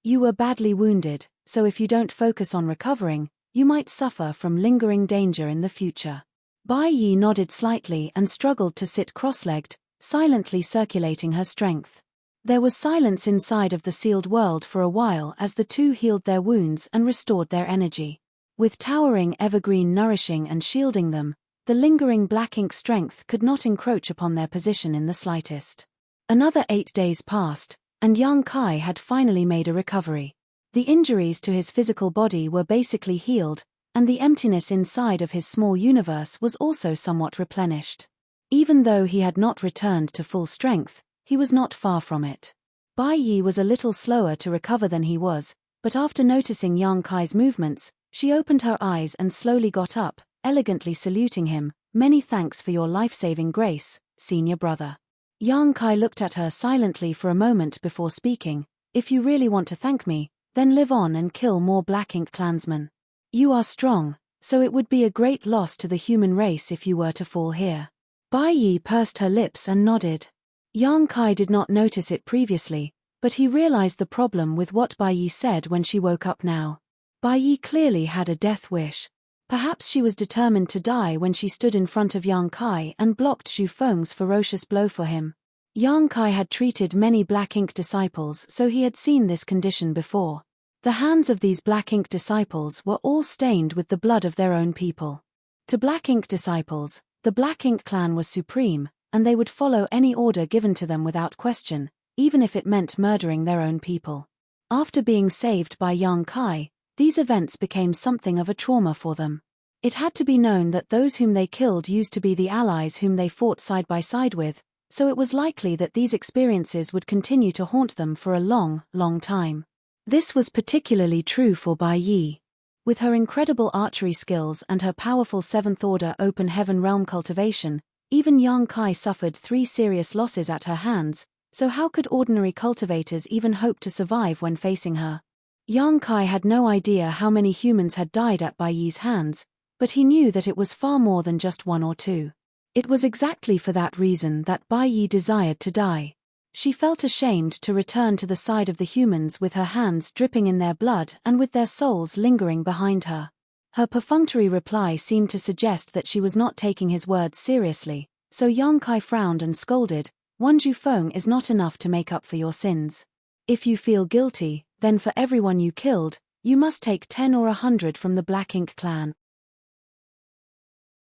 You were badly wounded, so if you don't focus on recovering, you might suffer from lingering danger in the future." Bai Yi nodded slightly and struggled to sit cross-legged, silently circulating her strength. There was silence inside of the sealed world for a while as the two healed their wounds and restored their energy. With towering evergreen nourishing and shielding them, the lingering black ink strength could not encroach upon their position in the slightest. Another 8 days passed, and Yang Kai had finally made a recovery. The injuries to his physical body were basically healed, and the emptiness inside of his small universe was also somewhat replenished. Even though he had not returned to full strength, he was not far from it. Bai Yi was a little slower to recover than he was, but after noticing Yang Kai's movements, she opened her eyes and slowly got up, elegantly saluting him. "Many thanks for your life-saving grace, senior brother." Yang Kai looked at her silently for a moment before speaking. "If you really want to thank me, then live on and kill more Black Ink clansmen. You are strong, so it would be a great loss to the human race if you were to fall here." Bai Yi pursed her lips and nodded. Yang Kai did not notice it previously, but he realized the problem with what Bai Yi said when she woke up now. Bai Yi clearly had a death wish. Perhaps she was determined to die when she stood in front of Yang Kai and blocked Zhu Feng's ferocious blow for him. Yang Kai had treated many Black Ink disciples, so he had seen this condition before. The hands of these Black Ink disciples were all stained with the blood of their own people. To Black Ink disciples, the Black Ink clan was supreme, and they would follow any order given to them without question, even if it meant murdering their own people. After being saved by Yang Kai, these events became something of a trauma for them. It had to be known that those whom they killed used to be the allies whom they fought side by side with, so it was likely that these experiences would continue to haunt them for a long, long time. This was particularly true for Bai Yi. With her incredible archery skills and her powerful 7th Order Open Heaven Realm cultivation, even Yang Kai suffered 3 serious losses at her hands, so how could ordinary cultivators even hope to survive when facing her? Yang Kai had no idea how many humans had died at Bai Yi's hands, but he knew that it was far more than just 1 or 2. It was exactly for that reason that Bai Yi desired to die. She felt ashamed to return to the side of the humans with her hands dripping in their blood and with their souls lingering behind her. Her perfunctory reply seemed to suggest that she was not taking his words seriously, so Yang Kai frowned and scolded. "One Zhu Feng is not enough to make up for your sins. If you feel guilty, then for everyone you killed, you must take 10 or 100 from the Black Ink clan.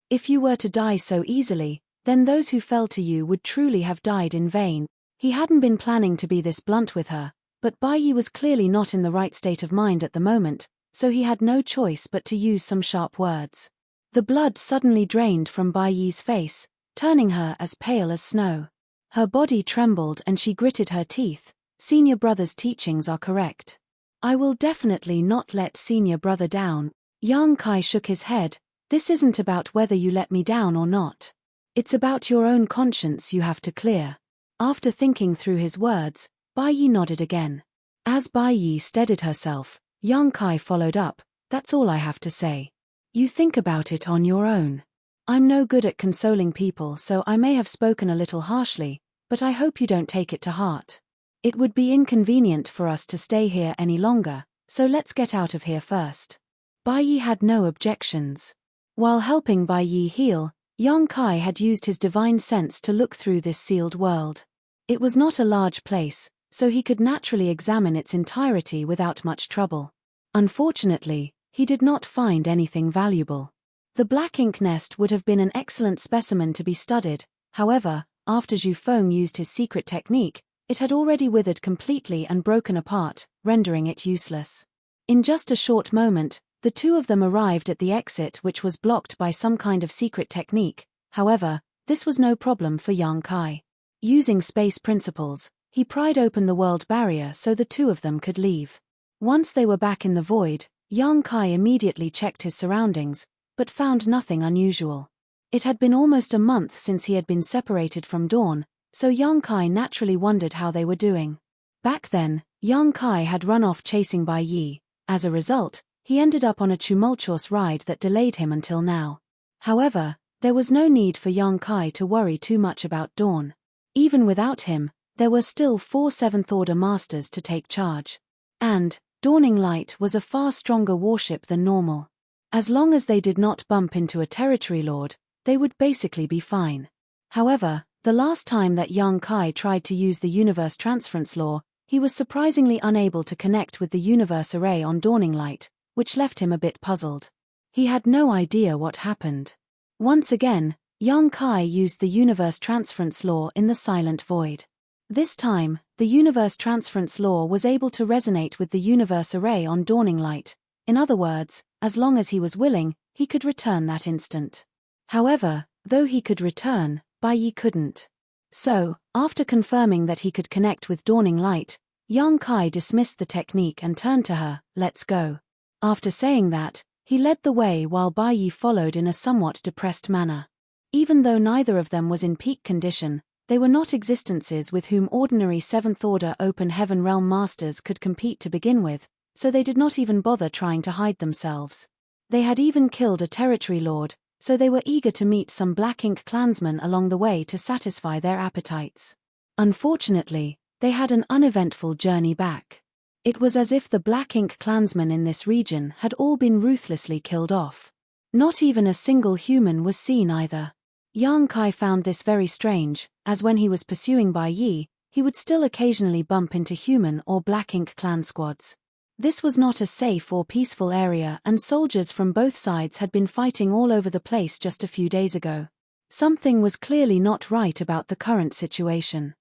If you were to die so easily, then those who fell to you would truly have died in vain." He hadn't been planning to be this blunt with her, but Bai Yi was clearly not in the right state of mind at the moment, so he had no choice but to use some sharp words. The blood suddenly drained from Bai Yi's face, turning her as pale as snow. Her body trembled and she gritted her teeth. "Senior brother's teachings are correct. I will definitely not let senior brother down." Yang Kai shook his head. "This isn't about whether you let me down or not. It's about your own conscience you have to clear." After thinking through his words, Bai Yi nodded again. As Bai Yi steadied herself, Yang Kai followed up. "That's all I have to say. You think about it on your own. I'm no good at consoling people, so I may have spoken a little harshly, but I hope you don't take it to heart. It would be inconvenient for us to stay here any longer, so let's get out of here first." Bai Yi had no objections. While helping Bai Yi heal, Yang Kai had used his divine sense to look through this sealed world. It was not a large place, so he could naturally examine its entirety without much trouble. Unfortunately, he did not find anything valuable. The Black Ink nest would have been an excellent specimen to be studied, however, after Zhu Feng used his secret technique, it had already withered completely and broken apart, rendering it useless. In just a short moment, The two of them arrived at the exit, which was blocked by some kind of secret technique. However, this was no problem for Yang Kai. Using space principles, he pried open the world barrier so the two of them could leave. Once they were back in the void, Yang Kai immediately checked his surroundings, but found nothing unusual. It had been almost a month since he had been separated from Dawn, so Yang Kai naturally wondered how they were doing. Back then, Yang Kai had run off chasing Bai Yi. As a result, he ended up on a tumultuous ride that delayed him until now. However, there was no need for Yang Kai to worry too much about Dawn. Even without him, there were still 4 Seventh Order Masters to take charge. And, Dawning Light was a far stronger warship than normal. As long as they did not bump into a territory lord, they would basically be fine. However, the last time that Yang Kai tried to use the universe transference law, he was surprisingly unable to connect with the universe array on Dawning Light, which left him a bit puzzled. He had no idea what happened. Once again, Yang Kai used the universe transference law in the silent void. This time, the universe transference law was able to resonate with the universe array on Dawning Light. In other words, as long as he was willing, he could return that instant. However, though he could return, Bai Yi couldn't. So, after confirming that he could connect with Dawning Light, Yang Kai dismissed the technique and turned to her, "Let's go." After saying that, he led the way while Bai Yi followed in a somewhat depressed manner. Even though neither of them was in peak condition, they were not existences with whom ordinary 7th Order Open Heaven Realm Masters could compete to begin with, so they did not even bother trying to hide themselves. They had even killed a territory lord, so they were eager to meet some Black Ink clansmen along the way to satisfy their appetites. Unfortunately, they had an uneventful journey back. It was as if the Black Ink clansmen in this region had all been ruthlessly killed off. Not even a single human was seen either. Yang Kai found this very strange, as when he was pursuing Bai Yi, he would still occasionally bump into human or Black Ink clan squads. This was not a safe or peaceful area, and soldiers from both sides had been fighting all over the place just a few days ago. Something was clearly not right about the current situation.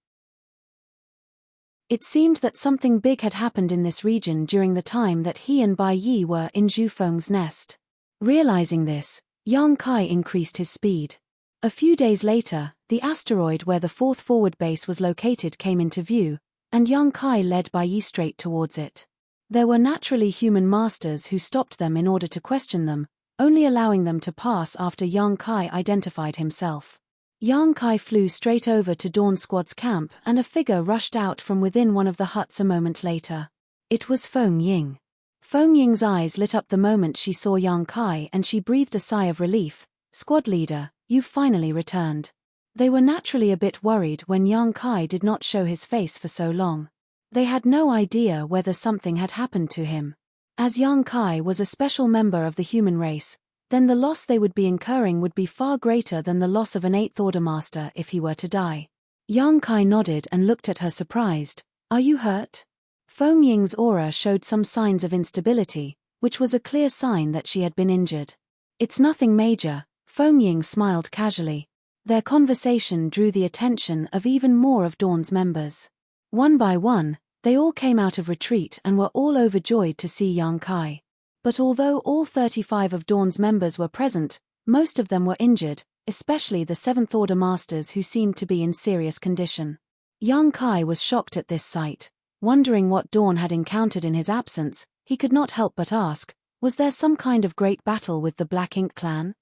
It seemed that something big had happened in this region during the time that he and Bai Yi were in Zhu Feng's nest. Realizing this, Yang Kai increased his speed. A few days later, the asteroid where the 4th forward base was located came into view, and Yang Kai led Bai Yi straight towards it. There were naturally human masters who stopped them in order to question them, only allowing them to pass after Yang Kai identified himself. Yang Kai flew straight over to Dawn Squad's camp, and a figure rushed out from within one of the huts a moment later. It was Feng Ying. Feng Ying's eyes lit up the moment she saw Yang Kai, and she breathed a sigh of relief. "Squad leader, you've finally returned." They were naturally a bit worried when Yang Kai did not show his face for so long. They had no idea whether something had happened to him. As Yang Kai was a special member of the human race, then the loss they would be incurring would be far greater than the loss of an 8th Order Master if he were to die. Yang Kai nodded and looked at her surprised. "Are you hurt?" Feng Ying's aura showed some signs of instability, which was a clear sign that she had been injured. "It's nothing major," Feng Ying smiled casually. Their conversation drew the attention of even more of Dawn's members. One by one, they all came out of retreat and were all overjoyed to see Yang Kai. But although all 35 of Dawn's members were present, most of them were injured, especially the 7th Order Masters who seemed to be in serious condition. Yang Kai was shocked at this sight. Wondering what Dawn had encountered in his absence, he could not help but ask, was there some kind of great battle with the Black Ink clan?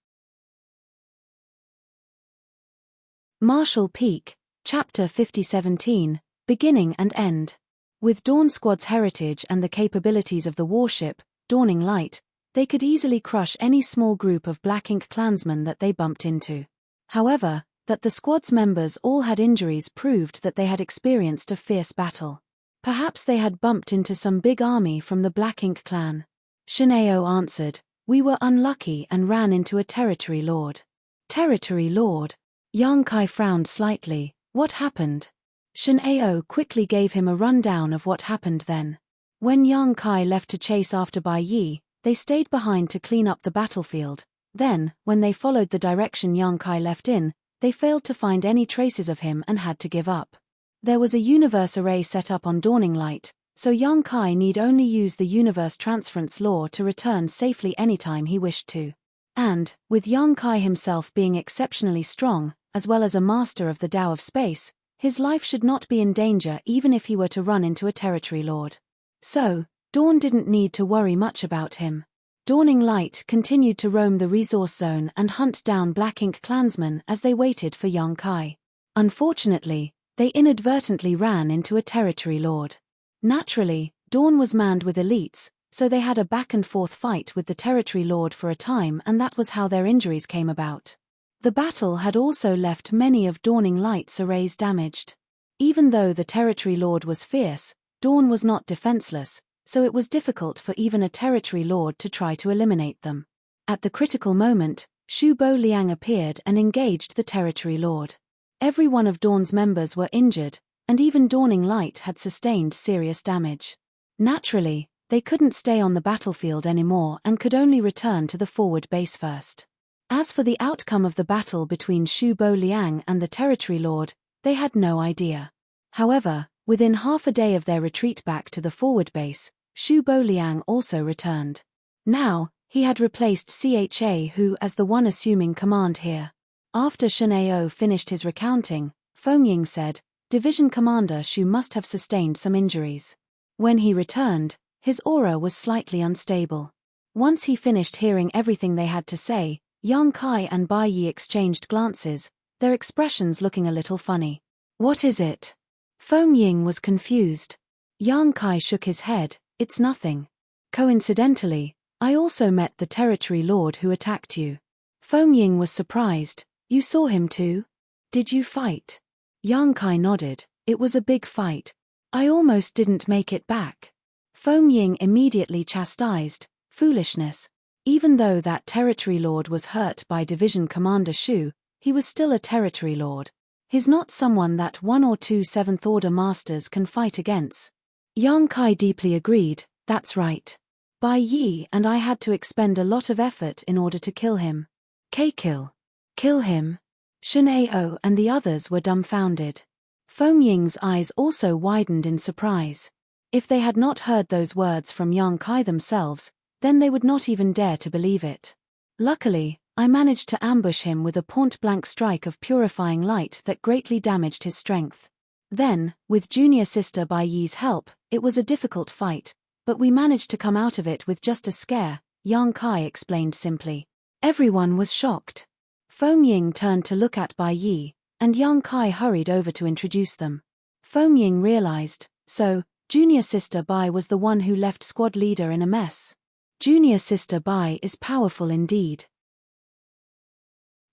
Marshall Peak, Chapter 5017, Beginning and End. With Dawn Squad's heritage and the capabilities of the warship, Dawning Light, they could easily crush any small group of Black Ink clansmen that they bumped into. However, that the squad's members all had injuries proved that they had experienced a fierce battle. Perhaps they had bumped into some big army from the Black Ink clan. Shineo answered, "We were unlucky and ran into a territory lord." Territory lord? Yang Kai frowned slightly. What happened? Shineo quickly gave him a rundown of what happened then. When Yang Kai left to chase after Bai Yi, they stayed behind to clean up the battlefield. Then, when they followed the direction Yang Kai left in, they failed to find any traces of him and had to give up. There was a universe array set up on Dawning Light, so Yang Kai need only use the universe transference law to return safely anytime he wished to. And, with Yang Kai himself being exceptionally strong, as well as a master of the Tao of space, his life should not be in danger even if he were to run into a territory lord. So, Dawn didn't need to worry much about him. Dawning Light continued to roam the resource zone and hunt down Black Ink clansmen as they waited for Yang Kai. Unfortunately, they inadvertently ran into a territory lord. Naturally, Dawn was manned with elites, so they had a back-and-forth fight with the territory lord for a time, and that was how their injuries came about. The battle had also left many of Dawning Light's arrays damaged. Even though the territory lord was fierce, Dawn was not defenseless, so it was difficult for even a territory lord to try to eliminate them. At the critical moment, Shu Bo Liang appeared and engaged the territory lord. Every one of Dawn's members were injured, and even Dawning Light had sustained serious damage. Naturally, they couldn't stay on the battlefield anymore and could only return to the forward base first. As for the outcome of the battle between Shu Bo Liang and the territory lord, they had no idea. However, within half a day of their retreat back to the forward base, Shu Bo Liang also returned. Now, he had replaced Cha Hu as the one assuming command here. After Shen Ao finished his recounting, Feng Ying said, "Division Commander Shu must have sustained some injuries." When he returned, his aura was slightly unstable. Once he finished hearing everything they had to say, Yang Kai and Bai Yi exchanged glances, their expressions looking a little funny. "What is it?" Feng Ying was confused. Yang Kai shook his head, "It's nothing. Coincidentally, I also met the territory lord who attacked you." Feng Ying was surprised. "You saw him too? Did you fight?" Yang Kai nodded. "It was a big fight. I almost didn't make it back." Feng Ying immediately chastised, "Foolishness. Even though that territory lord was hurt by Division Commander Shu, he was still a territory lord. He's not someone that 1 or 2 7th Order masters can fight against." Yang Kai deeply agreed, "That's right. Bai Yi and I had to expend a lot of effort in order to kill him." "Kill? Kill him?" Shen Ao and the others were dumbfounded. Feng Ying's eyes also widened in surprise. If they had not heard those words from Yang Kai themselves, then they would not even dare to believe it. "Luckily, I managed to ambush him with a point-blank strike of purifying light that greatly damaged his strength. Then, with junior sister Bai Yi's help, it was a difficult fight, but we managed to come out of it with just a scare," Yang Kai explained simply. Everyone was shocked. Feng Ying turned to look at Bai Yi, and Yang Kai hurried over to introduce them. Feng Ying realized, so, junior sister Bai was the one who left squad leader in a mess. Junior sister Bai is powerful indeed.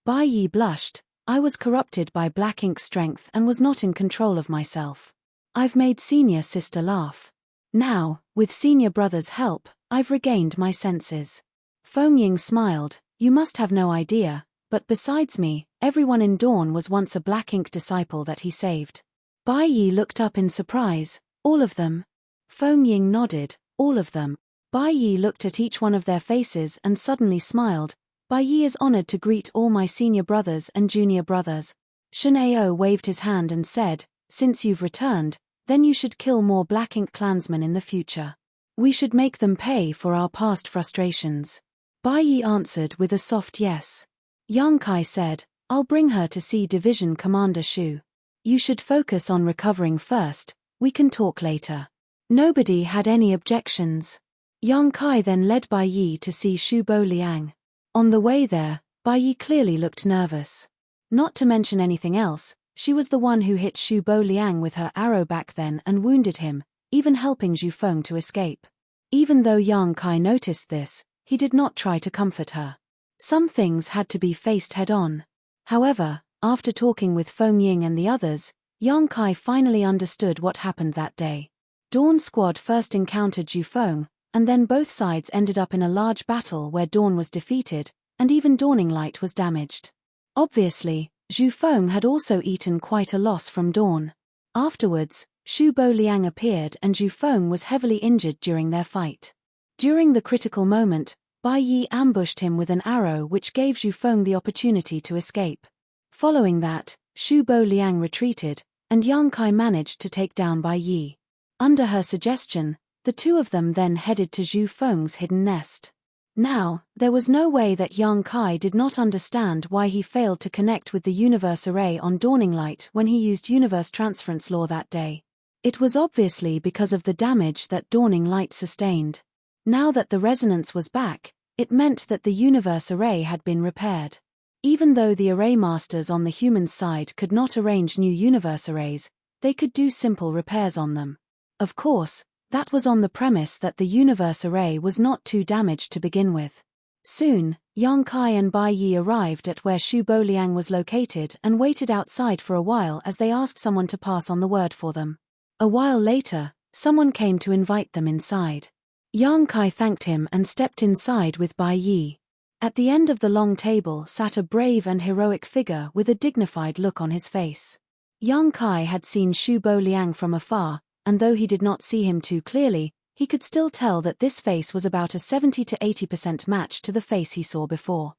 Bai Yi blushed. "I was corrupted by Black Ink strength and was not in control of myself. I've made senior sister laugh. Now, with senior brother's help, I've regained my senses." Feng Ying smiled. "You must have no idea, but besides me, everyone in Dawn was once a Black Ink disciple that he saved." Bai Yi looked up in surprise. "All of them?" Feng Ying nodded. "All of them." Bai Yi looked at each one of their faces and suddenly smiled. "Bai Yi is honored to greet all my senior brothers and junior brothers." Shen Ao waved his hand and said, "Since you've returned, then you should kill more Black Ink clansmen in the future. We should make them pay for our past frustrations." Bai Yi answered with a soft yes. Yang Kai said, "I'll bring her to see Division Commander Shu. You should focus on recovering first, we can talk later." Nobody had any objections. Yang Kai then led Bai Yi to see Shu Bo Liang. On the way there, Bai Yi clearly looked nervous. Not to mention anything else, she was the one who hit Shu Bo Liang with her arrow back then and wounded him, even helping Zhu Feng to escape. Even though Yang Kai noticed this, he did not try to comfort her. Some things had to be faced head-on. However, after talking with Feng Ying and the others, Yang Kai finally understood what happened that day. Dawn Squad first encountered Zhu Feng, and then both sides ended up in a large battle where Dawn was defeated, and even Dawning Light was damaged. Obviously, Zhu Feng had also eaten quite a loss from Dawn. Afterwards, Shu Bo Liang appeared and Zhu Feng was heavily injured during their fight. During the critical moment, Bai Yi ambushed him with an arrow which gave Zhu Feng the opportunity to escape. Following that, Shu Bo Liang retreated, and Yang Kai managed to take down Bai Yi. Under her suggestion, the two of them then headed to Zhu Feng's hidden nest. Now, there was no way that Yang Kai did not understand why he failed to connect with the universe array on Dawning Light when he used universe transference law that day. It was obviously because of the damage that Dawning Light sustained. Now that the resonance was back, it meant that the universe array had been repaired. Even though the array masters on the human side could not arrange new universe arrays, they could do simple repairs on them. Of course, that was on the premise that the universe array was not too damaged to begin with. Soon, Yang Kai and Bai Yi arrived at where Shu Boliang was located and waited outside for a while as they asked someone to pass on the word for them. A while later, someone came to invite them inside. Yang Kai thanked him and stepped inside with Bai Yi. At the end of the long table sat a brave and heroic figure with a dignified look on his face. Yang Kai had seen Shu Boliang from afar, and though he did not see him too clearly, he could still tell that this face was about a 70 to 80% match to the face he saw before.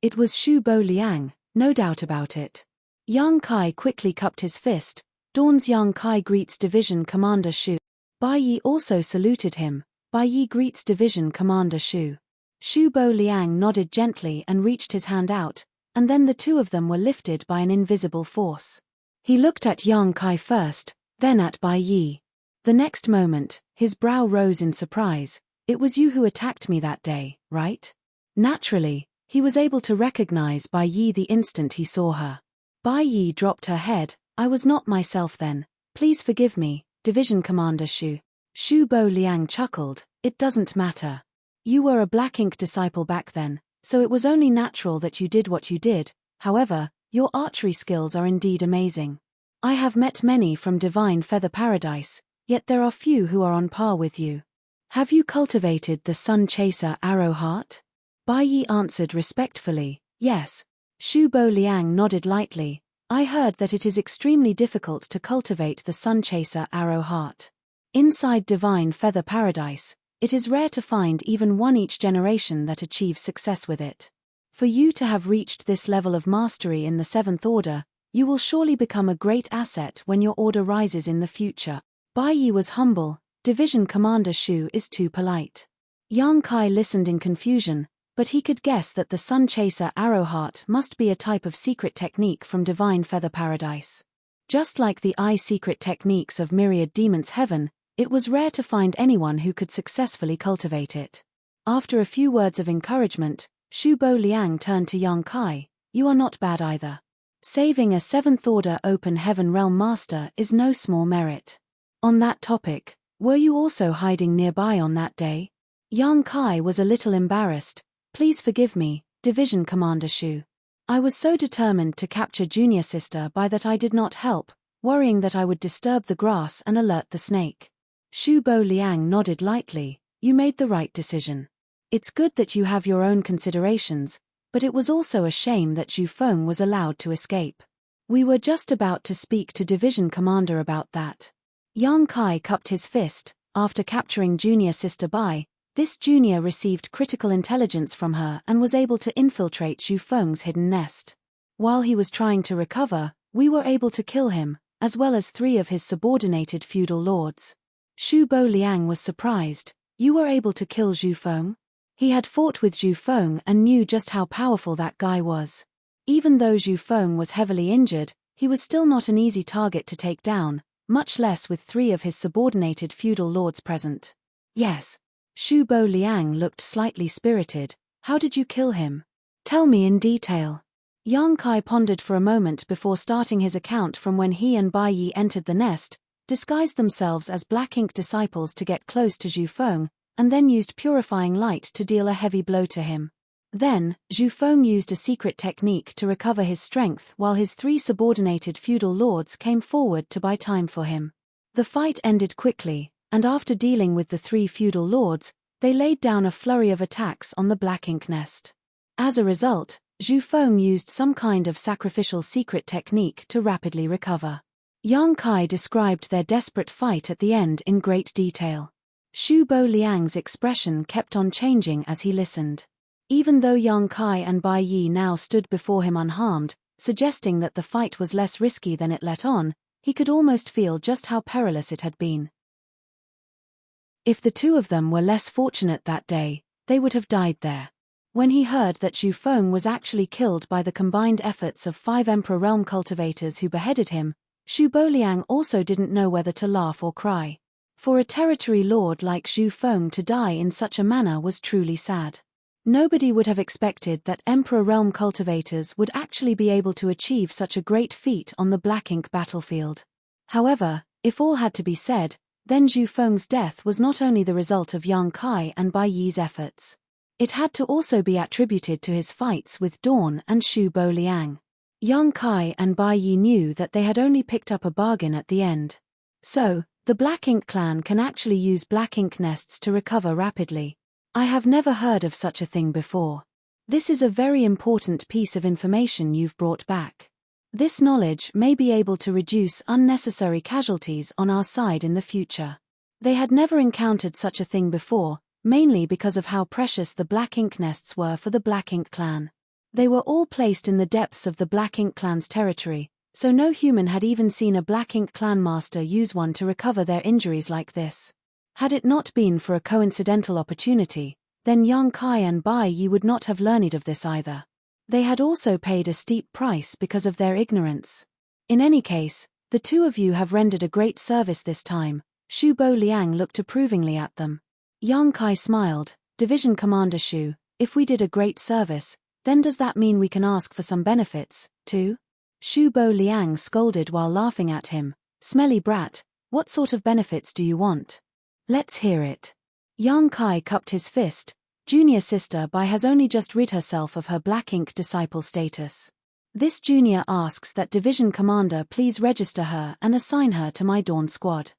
It was Shu Boliang, no doubt about it. Yang Kai quickly cupped his fist. Dawn's Yang Kai greets Division Commander Shu. Bai Yi also saluted him. Bai Yi greets Division Commander Shu. Shu Boliang nodded gently and reached his hand out, and then the two of them were lifted by an invisible force. He looked at Yang Kai first, then at Bai Yi. The next moment, his brow rose in surprise. It was you who attacked me that day, right? Naturally, he was able to recognize Bai Yi the instant he saw her. Bai Yi dropped her head. I was not myself then. Please forgive me, Division Commander Shu. Shu Boliang chuckled. It doesn't matter. You were a Black Ink disciple back then, so it was only natural that you did what you did. However, your archery skills are indeed amazing. I have met many from Divine Feather Paradise, yet there are few who are on par with you. Have you cultivated the Sun Chaser Arrow Heart? Bai Yi answered respectfully, yes. Shu Boliang nodded lightly. I heard that it is extremely difficult to cultivate the Sun Chaser Arrow Heart. Inside Divine Feather Paradise, it is rare to find even one each generation that achieves success with it. For you to have reached this level of mastery in the 7th Order, you will surely become a great asset when your order rises in the future. Bai Yi was humble. Division Commander Shu is too polite. Yang Kai listened in confusion, but he could guess that the Sun Chaser Arrow Heart must be a type of secret technique from Divine Feather Paradise. Just like the secret techniques of Myriad Demons Heaven, it was rare to find anyone who could successfully cultivate it. After a few words of encouragement, Shu Boliang turned to Yang Kai. You are not bad either. Saving a 7th Order Open Heaven Realm Master is no small merit. On that topic, were you also hiding nearby on that day? Yang Kai was a little embarrassed. Please forgive me, Division Commander Shu. I was so determined to capture Junior Sister Bai that I did not help, worrying that I would disturb the grass and alert the snake. Shu Boliang nodded lightly. You made the right decision. It's good that you have your own considerations, but it was also a shame that Zhu Feng was allowed to escape. We were just about to speak to Division Commander about that. Yang Kai cupped his fist. After capturing Junior Sister Bai, this junior received critical intelligence from her and was able to infiltrate Zhu Feng's hidden nest. While he was trying to recover, we were able to kill him, as well as 3 of his subordinated feudal lords. Shu Boliang was surprised. You were able to kill Zhu Feng? He had fought with Zhu Feng and knew just how powerful that guy was. Even though Zhu Feng was heavily injured, he was still not an easy target to take down, much less with 3 of his subordinated feudal lords present. Yes. Shu Boliang looked slightly spirited. How did you kill him? Tell me in detail. Yang Kai pondered for a moment before starting his account from when he and Bai Yi entered the nest, disguised themselves as Black Ink disciples to get close to Zhu Feng, and then used purifying light to deal a heavy blow to him. Then, Zhu Feng used a secret technique to recover his strength while his 3 subordinated feudal lords came forward to buy time for him. The fight ended quickly, and after dealing with the 3 feudal lords, they laid down a flurry of attacks on the Black Ink nest. As a result, Zhu Feng used some kind of sacrificial secret technique to rapidly recover. Yang Kai described their desperate fight at the end in great detail. Shu Boliang's expression kept on changing as he listened. Even though Yang Kai and Bai Yi now stood before him unharmed, suggesting that the fight was less risky than it let on, he could almost feel just how perilous it had been. If the two of them were less fortunate that day, they would have died there. When he heard that Zhu Feng was actually killed by the combined efforts of 5 Emperor Realm cultivators who beheaded him, Zhu Boliang also didn't know whether to laugh or cry. For a territory lord like Zhu Feng to die in such a manner was truly sad. Nobody would have expected that Emperor Realm cultivators would actually be able to achieve such a great feat on the Black Ink battlefield. However, if all had to be said, then Zhu Feng's death was not only the result of Yang Kai and Bai Yi's efforts. It had to also be attributed to his fights with Dawn and Zhu Boliang. Yang Kai and Bai Yi knew that they had only picked up a bargain at the end. So, the Black Ink clan can actually use black ink nests to recover rapidly. I have never heard of such a thing before. This is a very important piece of information you've brought back. This knowledge may be able to reduce unnecessary casualties on our side in the future. They had never encountered such a thing before, mainly because of how precious the black ink nests were for the Black Ink clan. They were all placed in the depths of the Black Ink clan's territory, so no human had even seen a Black Ink clan master use one to recover their injuries like this. Had it not been for a coincidental opportunity, then Yang Kai and Bai Yi would not have learned of this either. They had also paid a steep price because of their ignorance. In any case, the two of you have rendered a great service this time. Zhu Boliang looked approvingly at them. Yang Kai smiled. Division Commander Zhu, if we did a great service, then does that mean we can ask for some benefits, too? Zhu Boliang scolded while laughing at him. Smelly brat, what sort of benefits do you want? Let's hear it. Yang Kai cupped his fist. Junior sister Bai has only just rid herself of her Black Ink disciple status. This junior asks that Division Commander please register her and assign her to my Dawn squad.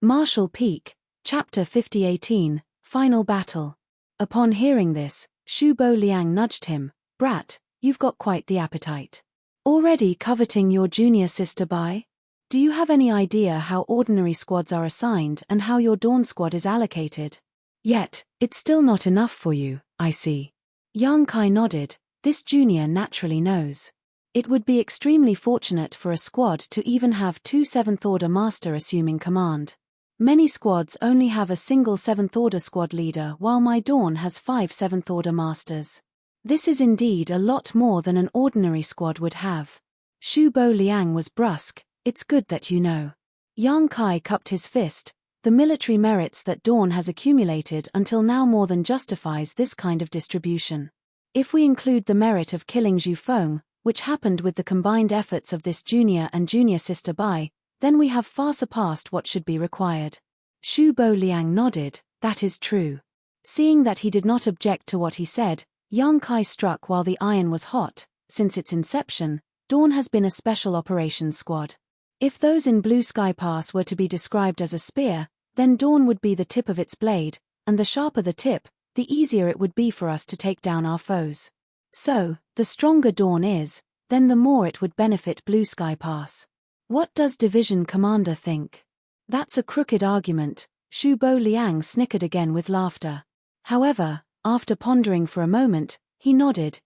Marshall Peak, Chapter 5018, Final Battle. Upon hearing this, Zhu Boliang nudged him. Brat, you've got quite the appetite. Already coveting your junior sister Bai? Do you have any idea how ordinary squads are assigned and how your Dawn squad is allocated? Yet, it's still not enough for you, I see. Yang Kai nodded. This junior naturally knows. It would be extremely fortunate for a squad to even have 2 7th Order Master assuming command. Many squads only have a single 7th Order squad leader while my Dawn has 5 7th Order Masters. This is indeed a lot more than an ordinary squad would have. Zhu Boliang was brusque. It's good that you know. Yang Kai cupped his fist. The military merits that Dawn has accumulated until now more than justifies this kind of distribution. If we include the merit of killing Zhu Feng, which happened with the combined efforts of this junior and junior sister Bai, then we have far surpassed what should be required. Zhu Boliang nodded. That is true. Seeing that he did not object to what he said, Yang Kai struck while the iron was hot. Since its inception, Dawn has been a special operations squad. If those in Blue Sky Pass were to be described as a spear, then Dawn would be the tip of its blade, and the sharper the tip, the easier it would be for us to take down our foes. So, the stronger Dawn is, then the more it would benefit Blue Sky Pass. What does Division Commander think? That's a crooked argument. Zhu Boliang snickered again with laughter. However, after pondering for a moment, he nodded.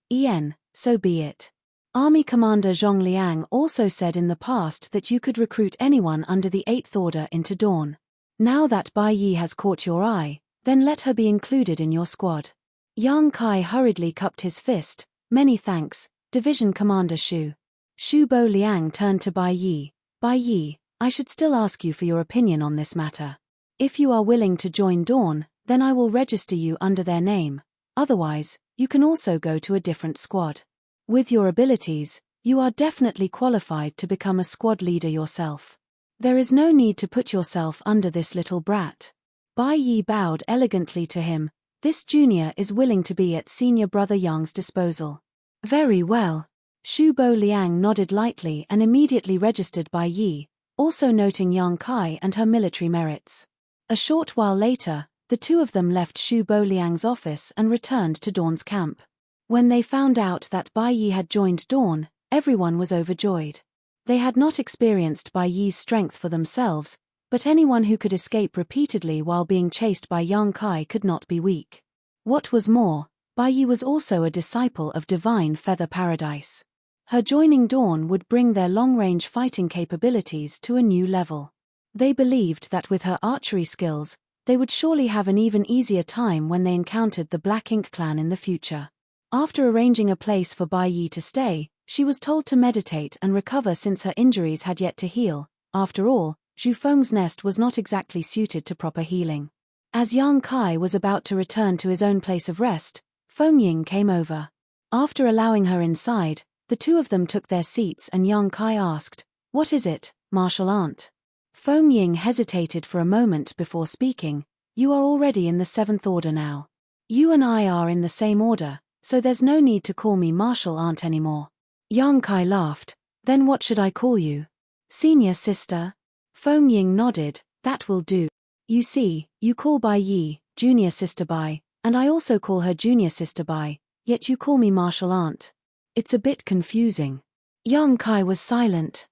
So be it. Army Commander Zhong Liang also said in the past that you could recruit anyone under the 8th Order into Dawn. Now that Bai Yi has caught your eye, then let her be included in your squad. Yang Kai hurriedly cupped his fist. Many thanks, Division Commander Zhu. Zhu Boliang turned to Bai Yi. Bai Yi, I should still ask you for your opinion on this matter. If you are willing to join Dawn, then I will register you under their name. Otherwise, you can also go to a different squad. With your abilities, you are definitely qualified to become a squad leader yourself. There is no need to put yourself under this little brat. Bai Yi bowed elegantly to him. This junior is willing to be at senior brother Yang's disposal. Very well. Zhu Boliang nodded lightly and immediately registered Bai Yi, also noting Yang Kai and her military merits. A short while later, the two of them left Zhu Boliang's office and returned to Dawn's camp. When they found out that Bai Yi had joined Dawn, everyone was overjoyed. They had not experienced Bai Yi's strength for themselves, but anyone who could escape repeatedly while being chased by Yang Kai could not be weak. What was more, Bai Yi was also a disciple of Divine Feather Paradise. Her joining Dawn would bring their long-range fighting capabilities to a new level. They believed that with her archery skills, they would surely have an even easier time when they encountered the Black Ink clan in the future. After arranging a place for Bai Yi to stay, she was told to meditate and recover since her injuries had yet to heal. After all, Zhu Feng's nest was not exactly suited to proper healing. As Yang Kai was about to return to his own place of rest, Feng Ying came over. After allowing her inside, the two of them took their seats and Yang Kai asked, "What is it, martial aunt?" Feng Ying hesitated for a moment before speaking. "You are already in the 7th order now. You and I are in the same order, so there's no need to call me martial aunt anymore." Yang Kai laughed. "Then what should I call you?" "Senior sister?" Feng Ying nodded. "That will do. You see, you call Bai Yi, junior sister Bai, and I also call her junior sister Bai, yet you call me martial aunt. It's a bit confusing." Yang Kai was silent.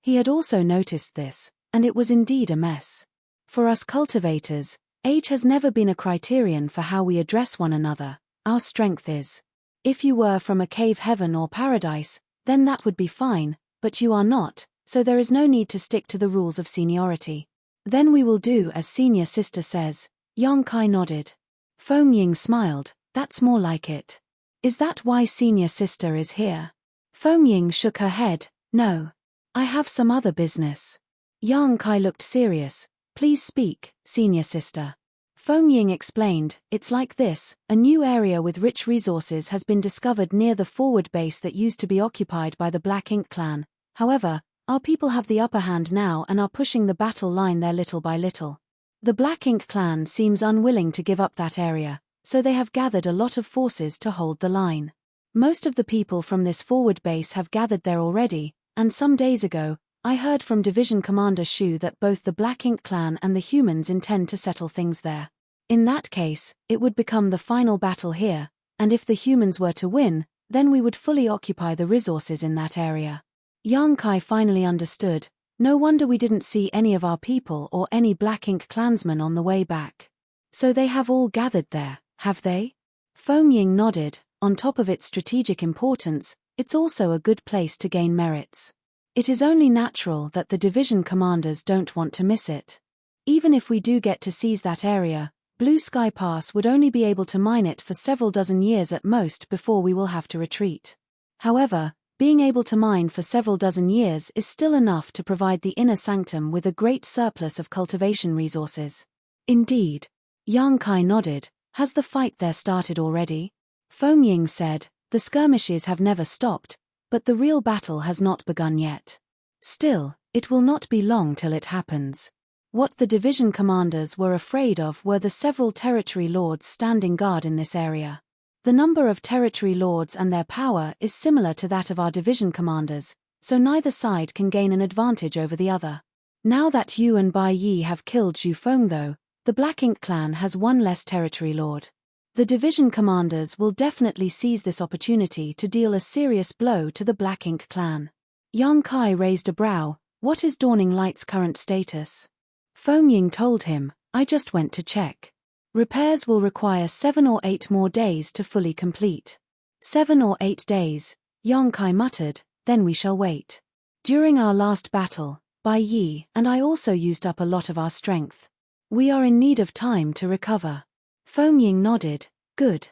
He had also noticed this, and it was indeed a mess. For us cultivators, age has never been a criterion for how we address one another. Our strength is. If you were from a cave heaven or paradise, then that would be fine, but you are not, so there is no need to stick to the rules of seniority. "Then we will do as senior sister says." Yang Kai nodded. Feng Ying smiled. "That's more like it. Is that why senior sister is here?" Feng Ying shook her head. "No. I have some other business." Yang Kai looked serious. "Please speak, senior sister." Feng Ying explained, "It's like this, a new area with rich resources has been discovered near the forward base that used to be occupied by the Black Ink clan. However, our people have the upper hand now and are pushing the battle line there little by little. The Black Ink clan seems unwilling to give up that area, so they have gathered a lot of forces to hold the line. Most of the people from this forward base have gathered there already, and some days ago, I heard from Division Commander Shu that both the Black Ink clan and the humans intend to settle things there. In that case, it would become the final battle here, and if the humans were to win, then we would fully occupy the resources in that area." Yang Kai finally understood. No wonder we didn't see any of our people or any Black Ink clansmen on the way back. So they have all gathered there, have they? Feng Ying nodded. On top of its strategic importance, it's also a good place to gain merits. It is only natural that the division commanders don't want to miss it. Even if we do get to seize that area, Blue Sky Pass would only be able to mine it for several dozen years at most before we will have to retreat. However, being able to mine for several dozen years is still enough to provide the inner sanctum with a great surplus of cultivation resources. Indeed. Yang Kai nodded. Has the fight there started already? Feng Ying said, the skirmishes have never stopped, but the real battle has not begun yet. Still, it will not be long till it happens. What the division commanders were afraid of were the several territory lords standing guard in this area. The number of territory lords and their power is similar to that of our division commanders, so neither side can gain an advantage over the other. Now that you and Bai Yi have killed Zhu Feng though, the Black Ink clan has one less territory lord. The division commanders will definitely seize this opportunity to deal a serious blow to the Black Ink clan. Yang Kai raised a brow. What is Dawning Light's current status? Feng Ying told him, I just went to check. Repairs will require 7 or 8 more days to fully complete. 7 or 8 days, Yang Kai muttered, then we shall wait. During our last battle, Bai Yi and I also used up a lot of our strength. We are in need of time to recover. Feng Ying nodded, good.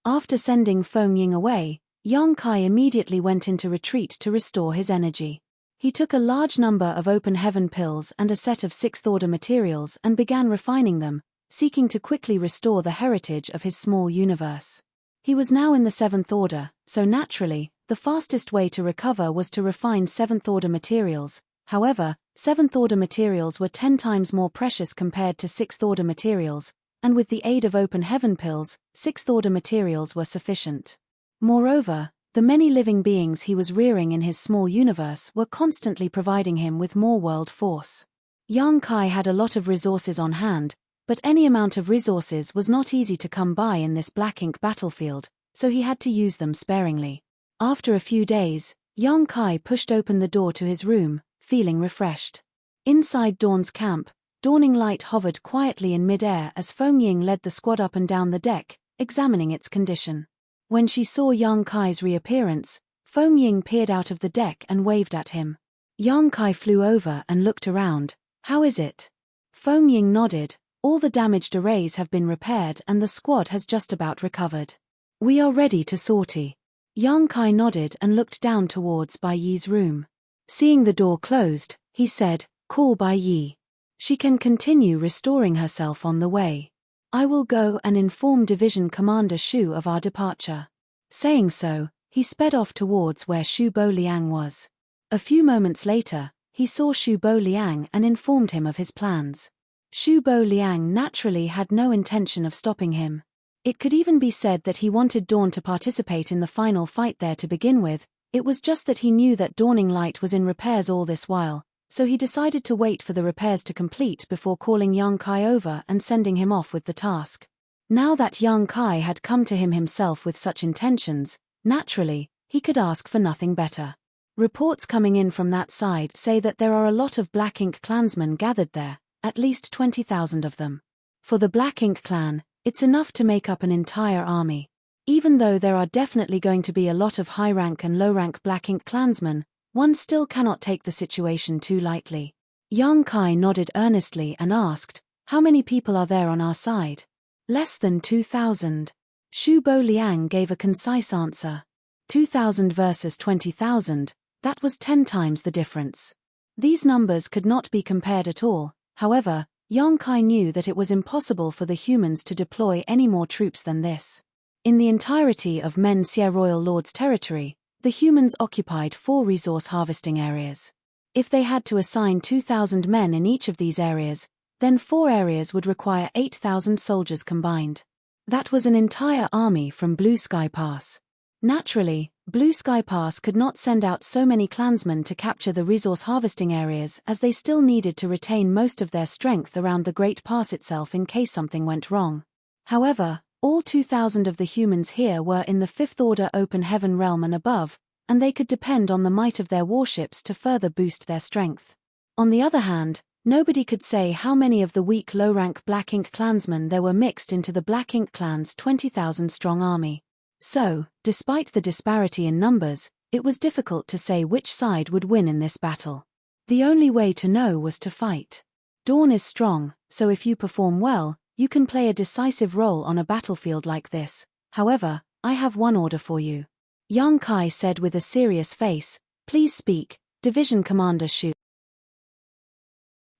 After sending Feng Ying away, Yang Kai immediately went into retreat to restore his energy. He took a large number of open heaven pills and a set of 6th order materials and began refining them, seeking to quickly restore the heritage of his small universe. He was now in the 7th order, so naturally, the fastest way to recover was to refine 7th order materials. However, 7th order materials were 10 times more precious compared to 6th order materials, and with the aid of open heaven pills, 6th order materials were sufficient. Moreover, the many living beings he was rearing in his small universe were constantly providing him with more world force. Yang Kai had a lot of resources on hand, but any amount of resources was not easy to come by in this Black Ink battlefield, so he had to use them sparingly. After a few days, Yang Kai pushed open the door to his room, feeling refreshed. Inside Dawn's camp, Dawning Light hovered quietly in mid-air as Feng Ying led the squad up and down the deck, examining its condition. When she saw Yang Kai's reappearance, Feng Ying peered out of the deck and waved at him. Yang Kai flew over and looked around. "How is it?" Feng Ying nodded. "All the damaged arrays have been repaired and the squad has just about recovered. We are ready to sortie." Yang Kai nodded and looked down towards Bai Yi's room. Seeing the door closed, he said, "Call Bai Yi. She can continue restoring herself on the way. I will go and inform Division Commander Shu of our departure." Saying so, he sped off towards where Shu Bo Liang was. A few moments later, he saw Shu Bo Liang and informed him of his plans. Shu Bo Liang naturally had no intention of stopping him. It could even be said that he wanted Dawn to participate in the final fight there to begin with. It was just that he knew that Dawning Light was in repairs all this while, so he decided to wait for the repairs to complete before calling Yang Kai over and sending him off with the task. Now that Yang Kai had come to him himself with such intentions, naturally, he could ask for nothing better. Reports coming in from that side say that there are a lot of Black Ink clansmen gathered there, at least 20,000 of them. For the Black Ink clan, it's enough to make up an entire army. Even though there are definitely going to be a lot of high-rank and low-rank Black Ink clansmen, one still cannot take the situation too lightly. Yang Kai nodded earnestly and asked, "How many people are there on our side?" "Less than 2,000. Shu Bo Liang gave a concise answer. 2,000 versus 20,000, that was 10 times the difference. These numbers could not be compared at all. However, Yang Kai knew that it was impossible for the humans to deploy any more troops than this. In the entirety of Men Xie Royal Lord's territory, the humans occupied 4 resource harvesting areas. If they had to assign 2,000 men in each of these areas, then 4 areas would require 8,000 soldiers combined. That was an entire army from Blue Sky Pass. Naturally, Blue Sky Pass could not send out so many clansmen to capture the resource harvesting areas, as they still needed to retain most of their strength around the Great Pass itself in case something went wrong. However, all 2,000 of the humans here were in the 5th Order Open Heaven realm and above, and they could depend on the might of their warships to further boost their strength. On the other hand, nobody could say how many of the weak low-rank Black Ink clansmen there were mixed into the Black Ink clan's 20,000-strong army. So, despite the disparity in numbers, it was difficult to say which side would win in this battle. The only way to know was to fight. Dawn is strong, so if you perform well, you can play a decisive role on a battlefield like this. However, I have one order for you. Yang Kai said with a serious face, "Please speak, Division Commander Shu.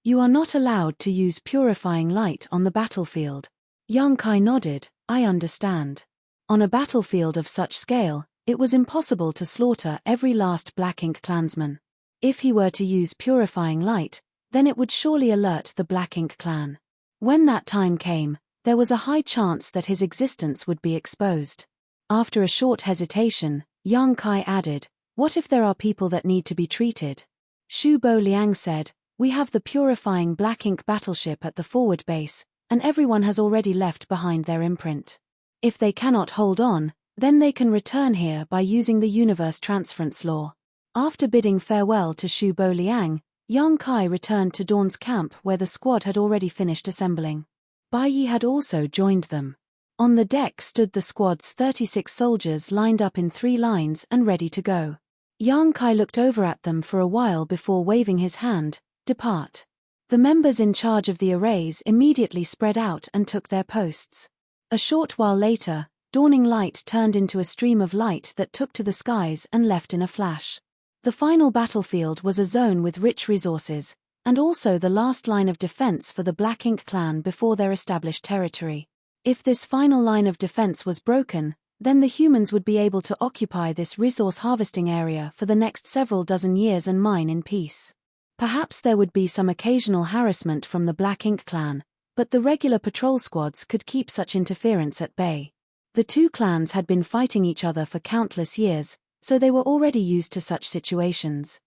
You are not allowed to use purifying light on the battlefield." Yang Kai nodded, "I understand." On a battlefield of such scale, it was impossible to slaughter every last Black Ink clansman. If he were to use purifying light, then it would surely alert the Black Ink clan. When that time came, there was a high chance that his existence would be exposed. After a short hesitation, Yang Kai added, "What if there are people that need to be treated?" Shu Bo Liang said, "We have the purifying Black Ink battleship at the forward base, and everyone has already left behind their imprint. If they cannot hold on, then they can return here by using the universe transference law." After bidding farewell to Shu Bo Liang, Yang Kai returned to Dawn's camp where the squad had already finished assembling. Bai Yi had also joined them. On the deck stood the squad's 36 soldiers lined up in 3 lines and ready to go. Yang Kai looked over at them for a while before waving his hand, "Depart." The members in charge of the arrays immediately spread out and took their posts. A short while later, Dawning Light turned into a stream of light that took to the skies and left in a flash. The final battlefield was a zone with rich resources, and also the last line of defense for the Black Ink clan before their established territory. If this final line of defense was broken, then the humans would be able to occupy this resource harvesting area for the next several dozen years and mine in peace. Perhaps there would be some occasional harassment from the Black Ink clan, but the regular patrol squads could keep such interference at bay. The two clans had been fighting each other for countless years, so they were already used to such situations.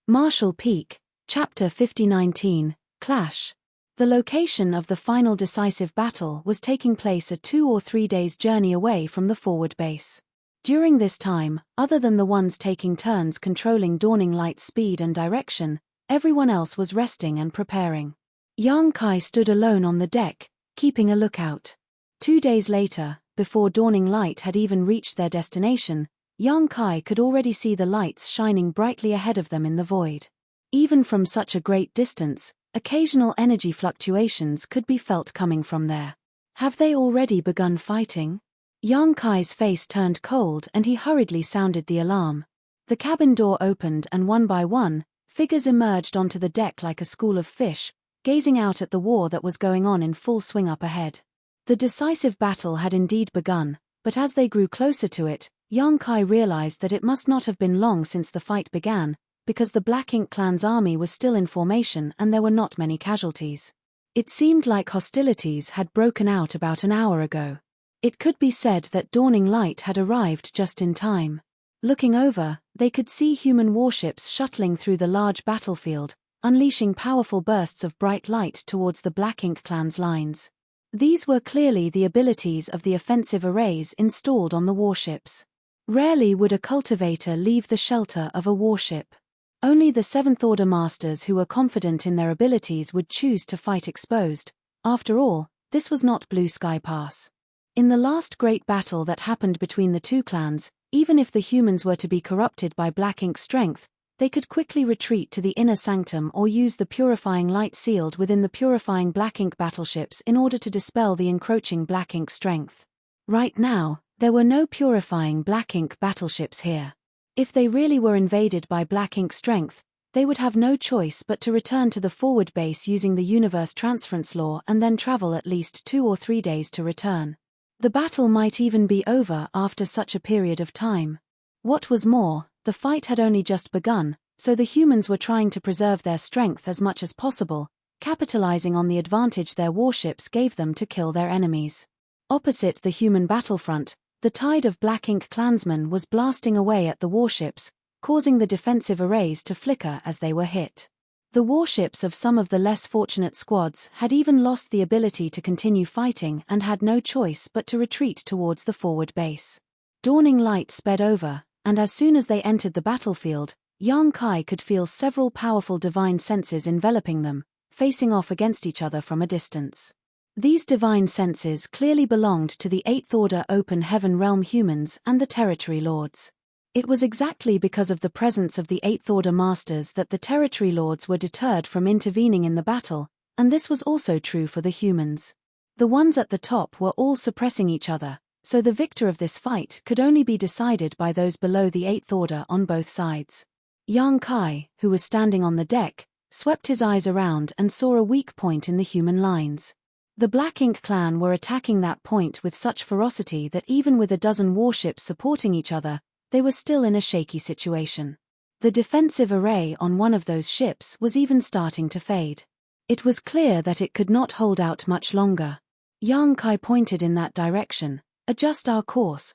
Marshall Peak, Chapter 5019, Clash. The location of the final decisive battle was taking place a 2 or 3 days' journey away from the forward base. During this time, other than the ones taking turns controlling Dawning Light's speed and direction, everyone else was resting and preparing. Yang Kai stood alone on the deck, keeping a lookout. 2 days later, before dawning light had even reached their destination, Yang Kai could already see the lights shining brightly ahead of them in the void. Even from such a great distance, occasional energy fluctuations could be felt coming from there. Have they already begun fighting? Yang Kai's face turned cold and he hurriedly sounded the alarm. The cabin door opened and one by one, figures emerged onto the deck like a school of fish, gazing out at the war that was going on in full swing up ahead. The decisive battle had indeed begun, but as they grew closer to it, Yang Kai realized that it must not have been long since the fight began, because the Black Ink clan's army was still in formation and there were not many casualties. It seemed like hostilities had broken out about an hour ago. It could be said that dawning light had arrived just in time. Looking over, they could see human warships shuttling through the large battlefield, unleashing powerful bursts of bright light towards the Black Ink clan's lines. These were clearly the abilities of the offensive arrays installed on the warships. Rarely would a cultivator leave the shelter of a warship. Only the Seventh Order Masters who were confident in their abilities would choose to fight exposed. After all, this was not Blue Sky Pass. In the last great battle that happened between the two clans, even if the humans were to be corrupted by Black Ink strength, they could quickly retreat to the inner sanctum or use the purifying light sealed within the purifying Black Ink battleships in order to dispel the encroaching Black Ink strength. Right now, there were no purifying Black Ink battleships here. If they really were invaded by Black Ink strength, they would have no choice but to return to the forward base using the universe transference law and then travel at least 2 or 3 days to return. The battle might even be over after such a period of time. What was more, the fight had only just begun, so the humans were trying to preserve their strength as much as possible, capitalizing on the advantage their warships gave them to kill their enemies. Opposite the human battlefront, the tide of Black Ink clansmen was blasting away at the warships, causing the defensive arrays to flicker as they were hit. The warships of some of the less fortunate squads had even lost the ability to continue fighting and had no choice but to retreat towards the forward base. Dawning light sped over, and as soon as they entered the battlefield, Yang Kai could feel several powerful divine senses enveloping them, facing off against each other from a distance. These divine senses clearly belonged to the Eighth Order Open Heaven Realm humans and the Territory Lords. It was exactly because of the presence of the Eighth Order Masters that the Territory Lords were deterred from intervening in the battle, and this was also true for the humans. The ones at the top were all suppressing each other, so the victor of this fight could only be decided by those below the Eighth Order on both sides. Yang Kai, who was standing on the deck, swept his eyes around and saw a weak point in the human lines. The Black Ink clan were attacking that point with such ferocity that even with a dozen warships supporting each other, they were still in a shaky situation. The defensive array on one of those ships was even starting to fade. It was clear that it could not hold out much longer. Yang Kai pointed in that direction. "Adjust our course."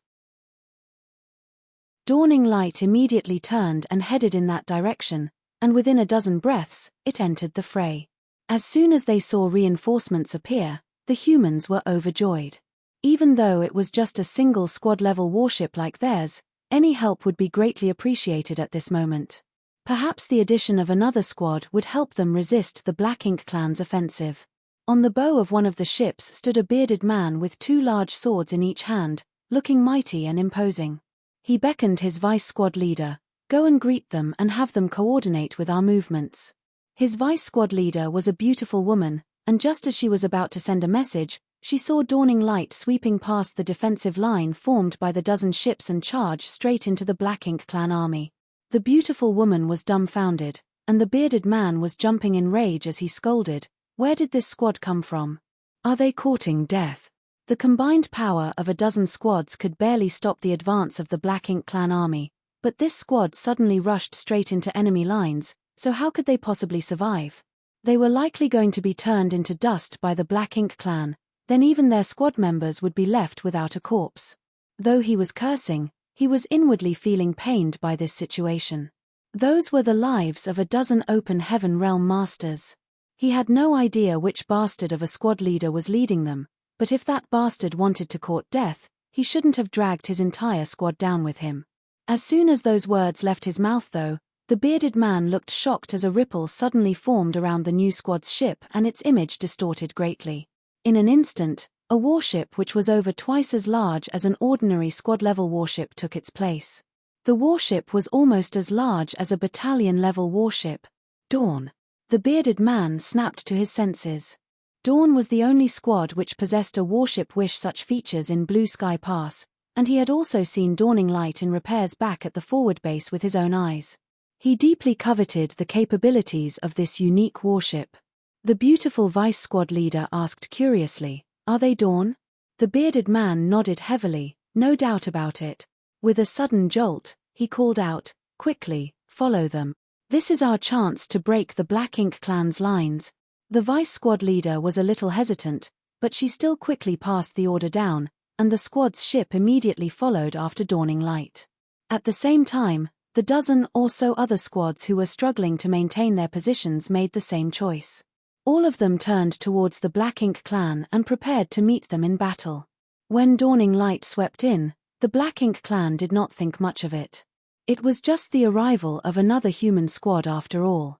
Dawning light immediately turned and headed in that direction, and within a dozen breaths, it entered the fray. As soon as they saw reinforcements appear, the humans were overjoyed. Even though it was just a single squad-level warship like theirs, any help would be greatly appreciated at this moment. Perhaps the addition of another squad would help them resist the Black Ink clan's offensive. On the bow of one of the ships stood a bearded man with 2 large swords in each hand, looking mighty and imposing. He beckoned his vice squad leader, "Go and greet them and have them coordinate with our movements." His vice squad leader was a beautiful woman, and just as she was about to send a message, she saw dawning light sweeping past the defensive line formed by the dozen ships and charge straight into the Black Ink clan army. The beautiful woman was dumbfounded, and the bearded man was jumping in rage as he scolded, "Where did this squad come from? Are they courting death?" The combined power of a dozen squads could barely stop the advance of the Black Ink clan army, but this squad suddenly rushed straight into enemy lines, so how could they possibly survive? They were likely going to be turned into dust by the Black Ink clan, then even their squad members would be left without a corpse. Though he was cursing, he was inwardly feeling pained by this situation. Those were the lives of a dozen Open Heaven Realm Masters. He had no idea which bastard of a squad leader was leading them, but if that bastard wanted to court death, he shouldn't have dragged his entire squad down with him. As soon as those words left his mouth though, the bearded man looked shocked as a ripple suddenly formed around the new squad's ship and its image distorted greatly. In an instant, a warship which was over twice as large as an ordinary squad-level warship took its place. The warship was almost as large as a battalion-level warship. Dawn. The bearded man snapped to his senses. Dawn was the only squad which possessed a warship with such features in Blue Sky Pass, and he had also seen Dawning Light in repairs back at the forward base with his own eyes. He deeply coveted the capabilities of this unique warship. The beautiful vice squad leader asked curiously, "Are they Dawn?" The bearded man nodded heavily, no doubt about it. With a sudden jolt, he called out, "Quickly, follow them. This is our chance to break the Black Ink clan's lines." The vice squad leader was a little hesitant, but she still quickly passed the order down, and the squad's ship immediately followed after Dawning Light. At the same time, the dozen or so other squads who were struggling to maintain their positions made the same choice. All of them turned towards the Black Ink clan and prepared to meet them in battle. When Dawning Light swept in, the Black Ink clan did not think much of it. It was just the arrival of another human squad after all.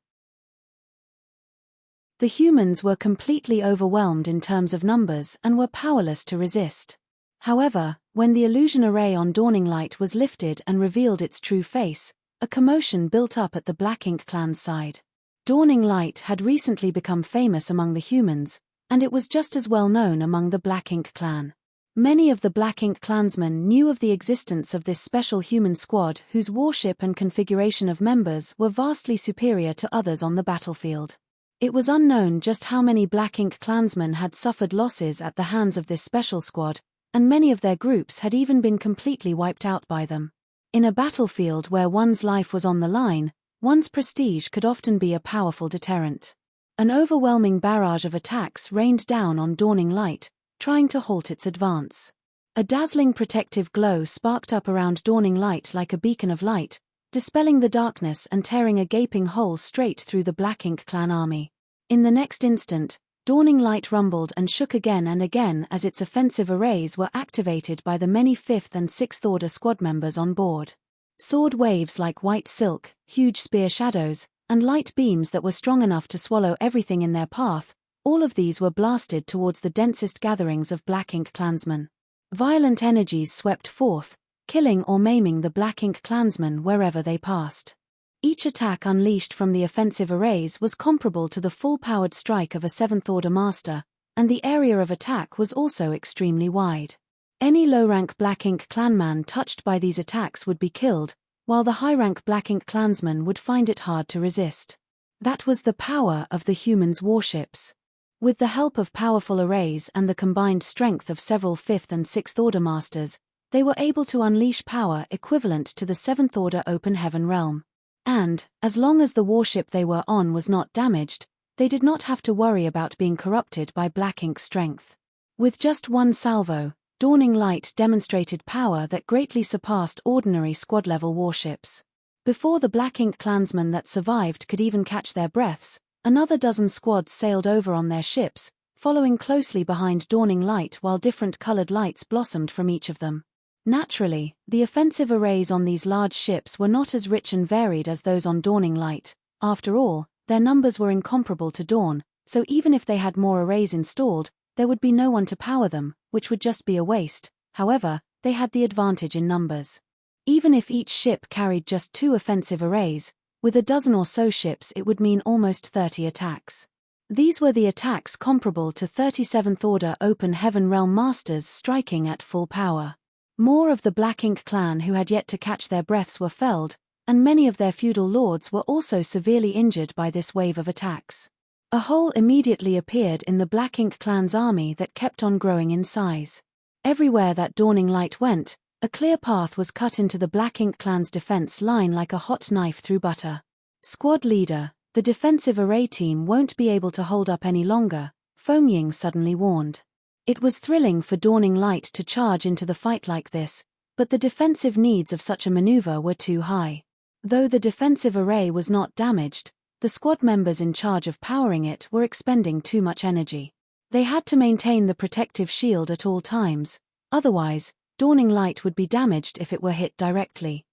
The humans were completely overwhelmed in terms of numbers and were powerless to resist. However, when the illusion array on Dawning Light was lifted and revealed its true face, a commotion built up at the Black Ink clan's side. Dawning Light had recently become famous among the humans, and it was just as well known among the Black Ink clan. Many of the Black Ink clansmen knew of the existence of this special human squad whose warship and configuration of members were vastly superior to others on the battlefield. It was unknown just how many Black Ink clansmen had suffered losses at the hands of this special squad, and many of their groups had even been completely wiped out by them. In a battlefield where one's life was on the line, one's prestige could often be a powerful deterrent. An overwhelming barrage of attacks rained down on Dawning Light, trying to halt its advance. A dazzling protective glow sparked up around Dawning Light like a beacon of light, dispelling the darkness and tearing a gaping hole straight through the Black Ink clan army. In the next instant, Dawning Light rumbled and shook again and again as its offensive arrays were activated by the many 5th and 6th Order squad members on board. Sword waves like white silk, huge spear shadows, and light beams that were strong enough to swallow everything in their path, all of these were blasted towards the densest gatherings of Black Ink clansmen. Violent energies swept forth, killing or maiming the Black Ink clansmen wherever they passed. Each attack unleashed from the offensive arrays was comparable to the full-powered strike of a 7th Order Master, and the area of attack was also extremely wide. Any low-rank Black Ink clanman touched by these attacks would be killed, while the high-rank Black Ink clansman would find it hard to resist. That was the power of the humans' warships. With the help of powerful arrays and the combined strength of several 5th and 6th Order Masters, they were able to unleash power equivalent to the 7th Order Open Heaven realm. And, as long as the warship they were on was not damaged, they did not have to worry about being corrupted by Black Ink's strength. With just one salvo, Dawning Light demonstrated power that greatly surpassed ordinary squad-level warships. Before the Black Ink clansmen that survived could even catch their breaths, another dozen squads sailed over on their ships, following closely behind Dawning Light while different colored lights blossomed from each of them. Naturally, the offensive arrays on these large ships were not as rich and varied as those on Dawning Light. After all, their numbers were incomparable to Dawn, so even if they had more arrays installed, there would be no one to power them, which would just be a waste. However, they had the advantage in numbers. Even if each ship carried just 2 offensive arrays, with a dozen or so ships it would mean almost 30 attacks. These were the attacks comparable to 37th Order Open Heaven Realm Masters striking at full power. More of the Black Ink clan who had yet to catch their breaths were felled, and many of their feudal lords were also severely injured by this wave of attacks. A hole immediately appeared in the Black Ink clan's army that kept on growing in size. Everywhere that Dawning Light went, a clear path was cut into the Black Ink clan's defense line like a hot knife through butter. Squad leader, the defensive array team won't be able to hold up any longer, Feng Ying suddenly warned. It was thrilling for Dawning Light to charge into the fight like this, but the defensive needs of such a maneuver were too high. Though the defensive array was not damaged, the squad members in charge of powering it were expending too much energy. They had to maintain the protective shield at all times, otherwise, Dawning Light would be damaged if it were hit directly.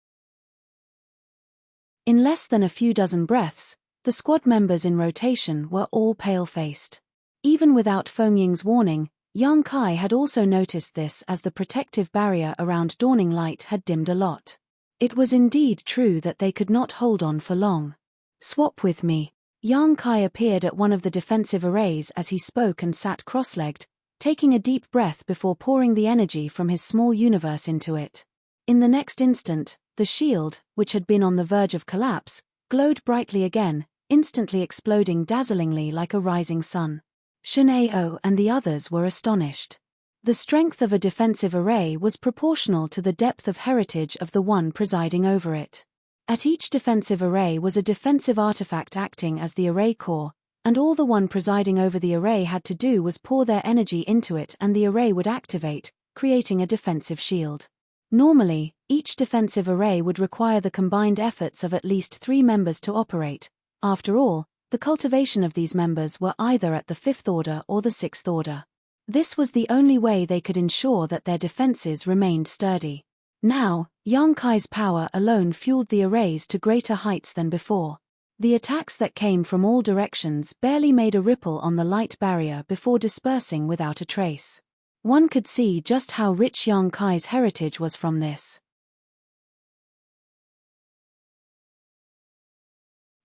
In less than a few dozen breaths, the squad members in rotation were all pale-faced. Even without Feng Ying's warning, Yang Kai had also noticed this as the protective barrier around dawning light had dimmed a lot. It was indeed true that they could not hold on for long. "Swap with me." Yang Kai appeared at one of the defensive arrays as he spoke and sat cross-legged, taking a deep breath before pouring the energy from his small universe into it. In the next instant, the shield, which had been on the verge of collapse, glowed brightly again, instantly exploding dazzlingly like a rising sun. Shenao and the others were astonished. The strength of a defensive array was proportional to the depth of heritage of the one presiding over it. At each defensive array was a defensive artifact acting as the array core, and all the one presiding over the array had to do was pour their energy into it and the array would activate, creating a defensive shield. Normally, each defensive array would require the combined efforts of at least 3 members to operate. After all, the cultivation of these members were either at the 5th order or the 6th order. This was the only way they could ensure that their defenses remained sturdy. Now, Yang Kai's power alone fueled the arrays to greater heights than before. The attacks that came from all directions barely made a ripple on the light barrier before dispersing without a trace. One could see just how rich Yang Kai's heritage was from this.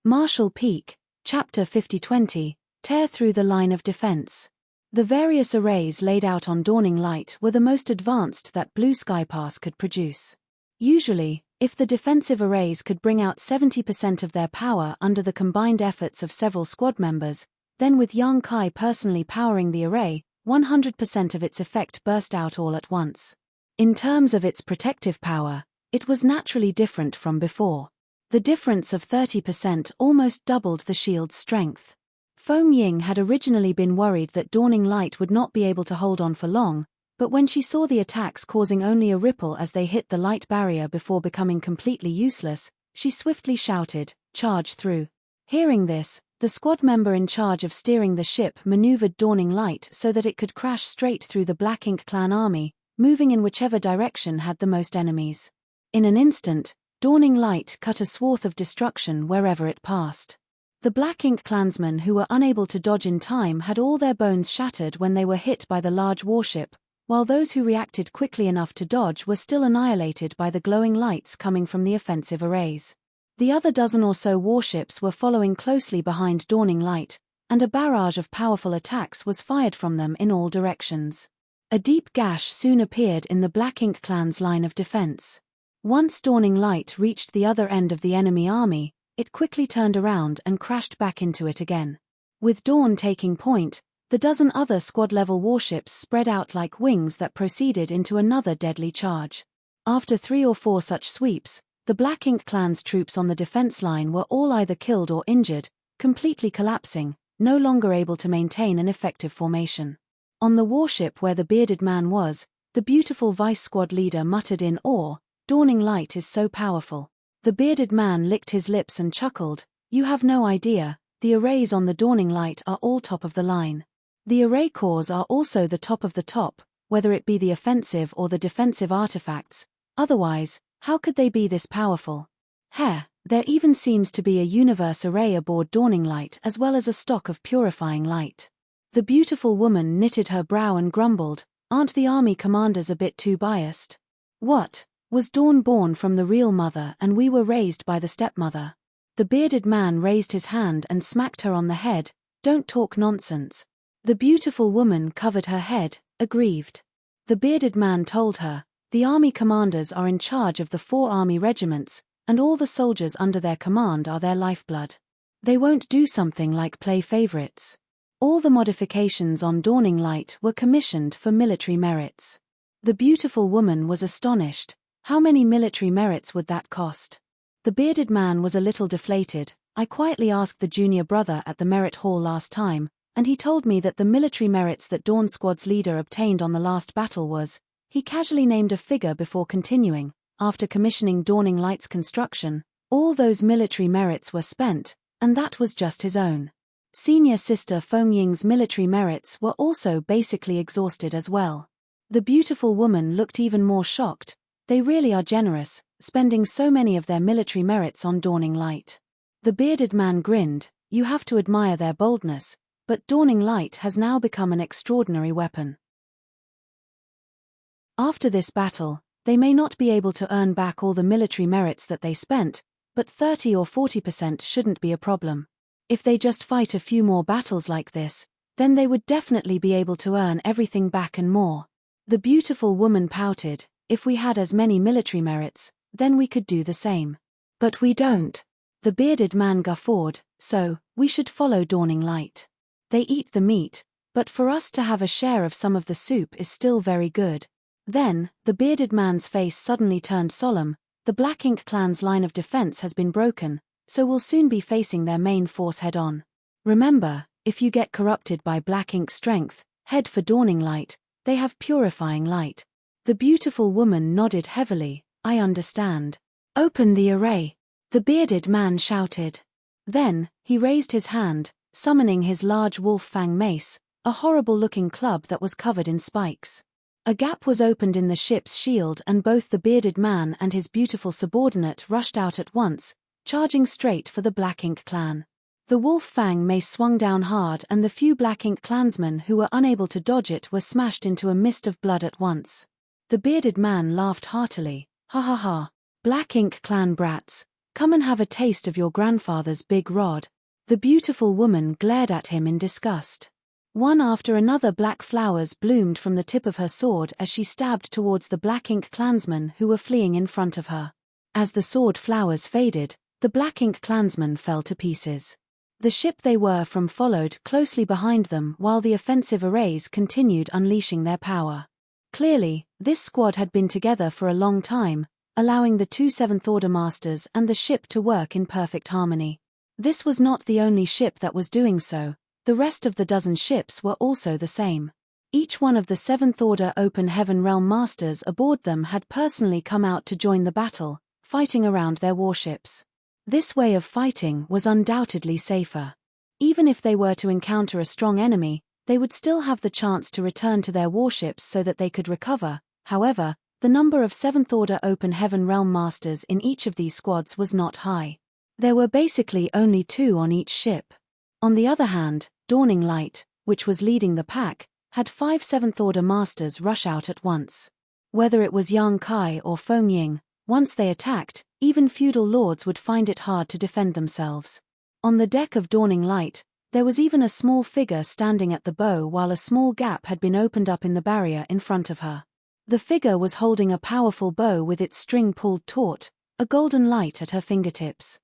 Martial Peak, Chapter 50-20, Tear Through the Line of Defense. The various arrays laid out on dawning light were the most advanced that Blue Sky Pass could produce. Usually, if the defensive arrays could bring out 70% of their power under the combined efforts of several squad members, then with Yang Kai personally powering the array, 100% of its effect burst out all at once. In terms of its protective power, it was naturally different from before. The difference of 30% almost doubled the shield's strength. Feng Ying had originally been worried that dawning light would not be able to hold on for long, but when she saw the attacks causing only a ripple as they hit the light barrier before becoming completely useless, she swiftly shouted, "Charge through." Hearing this, the squad member in charge of steering the ship maneuvered dawning light so that it could crash straight through the Black Ink clan army, moving in whichever direction had the most enemies. In an instant, dawning light cut a swath of destruction wherever it passed. The Black Ink clansmen who were unable to dodge in time had all their bones shattered when they were hit by the large warship, while those who reacted quickly enough to dodge were still annihilated by the glowing lights coming from the offensive arrays. The other dozen or so warships were following closely behind dawning light, and a barrage of powerful attacks was fired from them in all directions. A deep gash soon appeared in the Black Ink clan's line of defense. Once dawning light reached the other end of the enemy army, it quickly turned around and crashed back into it again. With dawn taking point, the dozen other squad-level warships spread out like wings that proceeded into another deadly charge. After 3 or 4 such sweeps, the Black Ink clan's troops on the defense line were all either killed or injured, completely collapsing, no longer able to maintain an effective formation. On the warship where the bearded man was, the beautiful vice squad leader muttered in awe, "Dawning light is so powerful." The bearded man licked his lips and chuckled, "You have no idea, the arrays on the dawning light are all top of the line. The array cores are also the top of the top, whether it be the offensive or the defensive artifacts, otherwise, how could they be this powerful? There even seems to be a universe array aboard dawning light as well as a stock of purifying light." The beautiful woman knitted her brow and grumbled, "Aren't the army commanders a bit too biased? What? Was Dawn born from the real mother and we were raised by the stepmother?" The bearded man raised his hand and smacked her on the head, "Don't talk nonsense." The beautiful woman covered her head, aggrieved. The bearded man told her, "The army commanders are in charge of the 4 army regiments, and all the soldiers under their command are their lifeblood. They won't do something like play favorites. All the modifications on Dawning Light were commissioned for military merits." The beautiful woman was astonished. How many military merits would that cost? The bearded man was a little deflated. "I quietly asked the junior brother at the merit hall last time, and he told me that the military merits that Dawn Squad's leader obtained on the last battle was," he casually named a figure before continuing, "after commissioning Dawning Light's construction, all those military merits were spent, and that was just his own. Senior sister Feng Ying's military merits were also basically exhausted as well." The beautiful woman looked even more shocked. "They really are generous, spending so many of their military merits on Dawning Light." The bearded man grinned, "You have to admire their boldness. but dawning light has now become an extraordinary weapon. After this battle, they may not be able to earn back all the military merits that they spent, but 30 or 40% shouldn't be a problem. If they just fight a few more battles like this, then they would definitely be able to earn everything back and more. The beautiful woman pouted, "If we had as many military merits, then we could do the same. But we don't." The bearded man guffawed, "So, we should follow dawning light. They eat the meat, but for us to have a share of some of the soup is still very good." Then, the bearded man's face suddenly turned solemn. "The Black Ink clan's line of defense has been broken, so we'll soon be facing their main force head-on. Remember, if you get corrupted by Black Ink's strength, head for dawning light. They have purifying light." The beautiful woman nodded heavily. "I understand. Open the array," the bearded man shouted. Then, he raised his hand, summoning his large wolf-fang mace, a horrible-looking club that was covered in spikes. A gap was opened in the ship's shield and both the bearded man and his beautiful subordinate rushed out at once, charging straight for the Black Ink clan. The wolf-fang mace swung down hard and the few Black Ink clansmen who were unable to dodge it were smashed into a mist of blood at once. The bearded man laughed heartily. "Ha ha ha. Black Ink clan brats, come and have a taste of your grandfather's big rod." The beautiful woman glared at him in disgust. One after another black flowers bloomed from the tip of her sword as she stabbed towards the Black Ink clansmen who were fleeing in front of her. As the sword flowers faded, the Black Ink clansmen fell to pieces. The ship they were from followed closely behind them while the offensive arrays continued unleashing their power. Clearly, this squad had been together for a long time, allowing the two Seventh Order Masters and the ship to work in perfect harmony. This was not the only ship that was doing so. The rest of the dozen ships were also the same. Each one of the Seventh Order Open Heaven Realm Masters aboard them had personally come out to join the battle, fighting around their warships. This way of fighting was undoubtedly safer. Even if they were to encounter a strong enemy, they would still have the chance to return to their warships so that they could recover. However, the number of Seventh Order Open Heaven Realm Masters in each of these squads was not high. There were basically only 2 on each ship. On the other hand, Dawning Light, which was leading the pack, had 5 Seventh Order Masters rush out at once. Whether it was Yang Kai or Feng Ying, once they attacked, even feudal lords would find it hard to defend themselves. On the deck of Dawning Light, there was even a small figure standing at the bow while a small gap had been opened up in the barrier in front of her. The figure was holding a powerful bow with its string pulled taut, a golden light at her fingertips.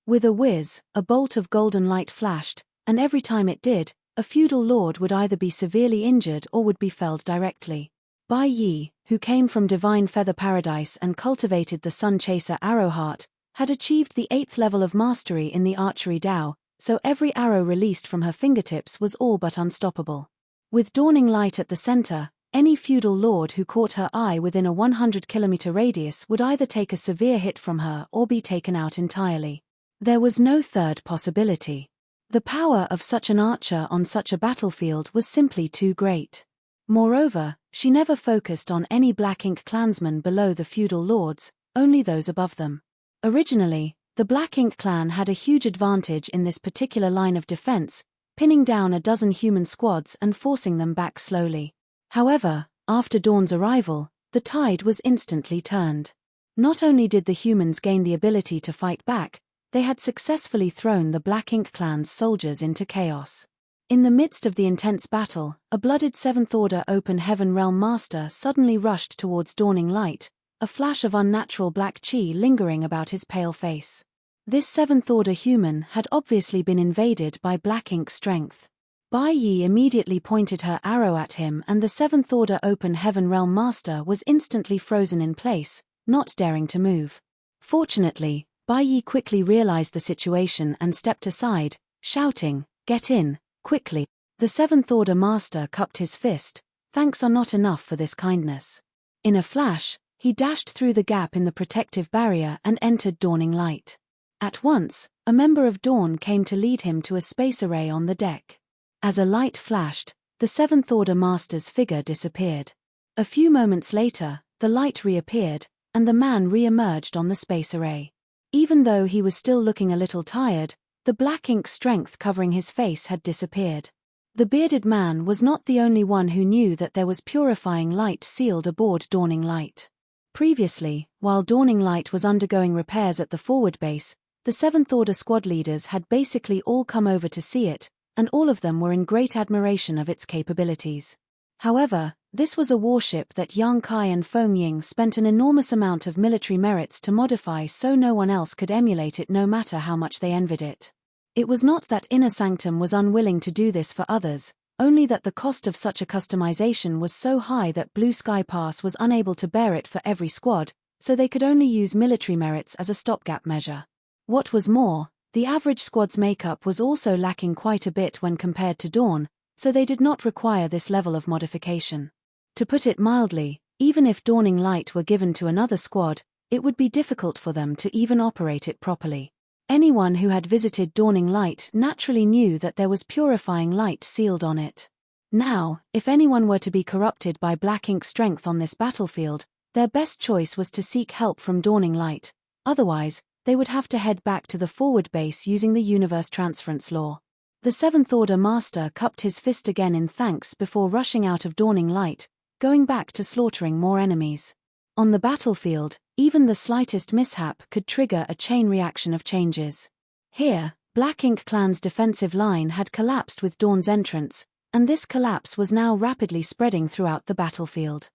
With a whiz, a bolt of golden light flashed, and every time it did, a feudal lord would either be severely injured or would be felled directly. Bai Yi, who came from Divine Feather Paradise and cultivated the Sun Chaser Arrowheart, had achieved the 8th level of mastery in the archery Dao, so every arrow released from her fingertips was all but unstoppable. With Dawning Light at the center, any feudal lord who caught her eye within a 100-kilometer radius would either take a severe hit from her or be taken out entirely. There was no third possibility. The power of such an archer on such a battlefield was simply too great. Moreover, she never focused on any Black Ink clansmen below the feudal lords, only those above them. Originally, the Black Ink clan had a huge advantage in this particular line of defense, pinning down a dozen human squads and forcing them back slowly. However, after Dawn's arrival, the tide was instantly turned. Not only did the humans gain the ability to fight back, they had successfully thrown the Black Ink clan's soldiers into chaos. In the midst of the intense battle, a blooded Seventh Order Open Heaven Realm Master suddenly rushed towards Dawning Light, a flash of unnatural black chi lingering about his pale face. This Seventh Order human had obviously been invaded by Black Ink strength. Bai Yi immediately pointed her arrow at him and the Seventh Order Open Heaven Realm Master was instantly frozen in place, not daring to move. Fortunately, Bai Yi quickly realized the situation and stepped aside, shouting, "Get in, quickly." The Seventh Order Master cupped his fist. "Thanks are not enough for this kindness." In a flash, he dashed through the gap in the protective barrier and entered Dawning Light. At once, a member of Dawn came to lead him to a space array on the deck. As a light flashed, the Seventh Order Master's figure disappeared. A few moments later, the light reappeared, and the man re-emerged on the space array. Even though he was still looking a little tired, The black ink strength covering his face had disappeared. The bearded man was not the only one who knew that there was purifying light sealed aboard Dawning Light. Previously, while Dawning Light was undergoing repairs at the forward base, the 7th Order squad leaders had basically all come over to see it, and all of them were in great admiration of its capabilities. However, this was a warship that Yang Kai and Feng Ying spent an enormous amount of military merits to modify so no one else could emulate it no matter how much they envied it. It was not that Inner Sanctum was unwilling to do this for others, only that the cost of such a customization was so high that Blue Sky Pass was unable to bear it for every squad, so they could only use military merits as a stopgap measure. What was more, the average squad's makeup was also lacking quite a bit when compared to Dawn, so they did not require this level of modification. To put it mildly, even if Dawning Light were given to another squad, it would be difficult for them to even operate it properly. Anyone who had visited Dawning Light naturally knew that there was purifying light sealed on it. Now, if anyone were to be corrupted by black ink strength on this battlefield, their best choice was to seek help from Dawning Light, otherwise, they would have to head back to the forward base using the universe transference law. The 7th Order Master cupped his fist again in thanks before rushing out of Dawning Light, going back to slaughtering more enemies. On the battlefield, even the slightest mishap could trigger a chain reaction of changes. Here, Black Ink Clan's defensive line had collapsed with Dawn's entrance, and this collapse was now rapidly spreading throughout the battlefield.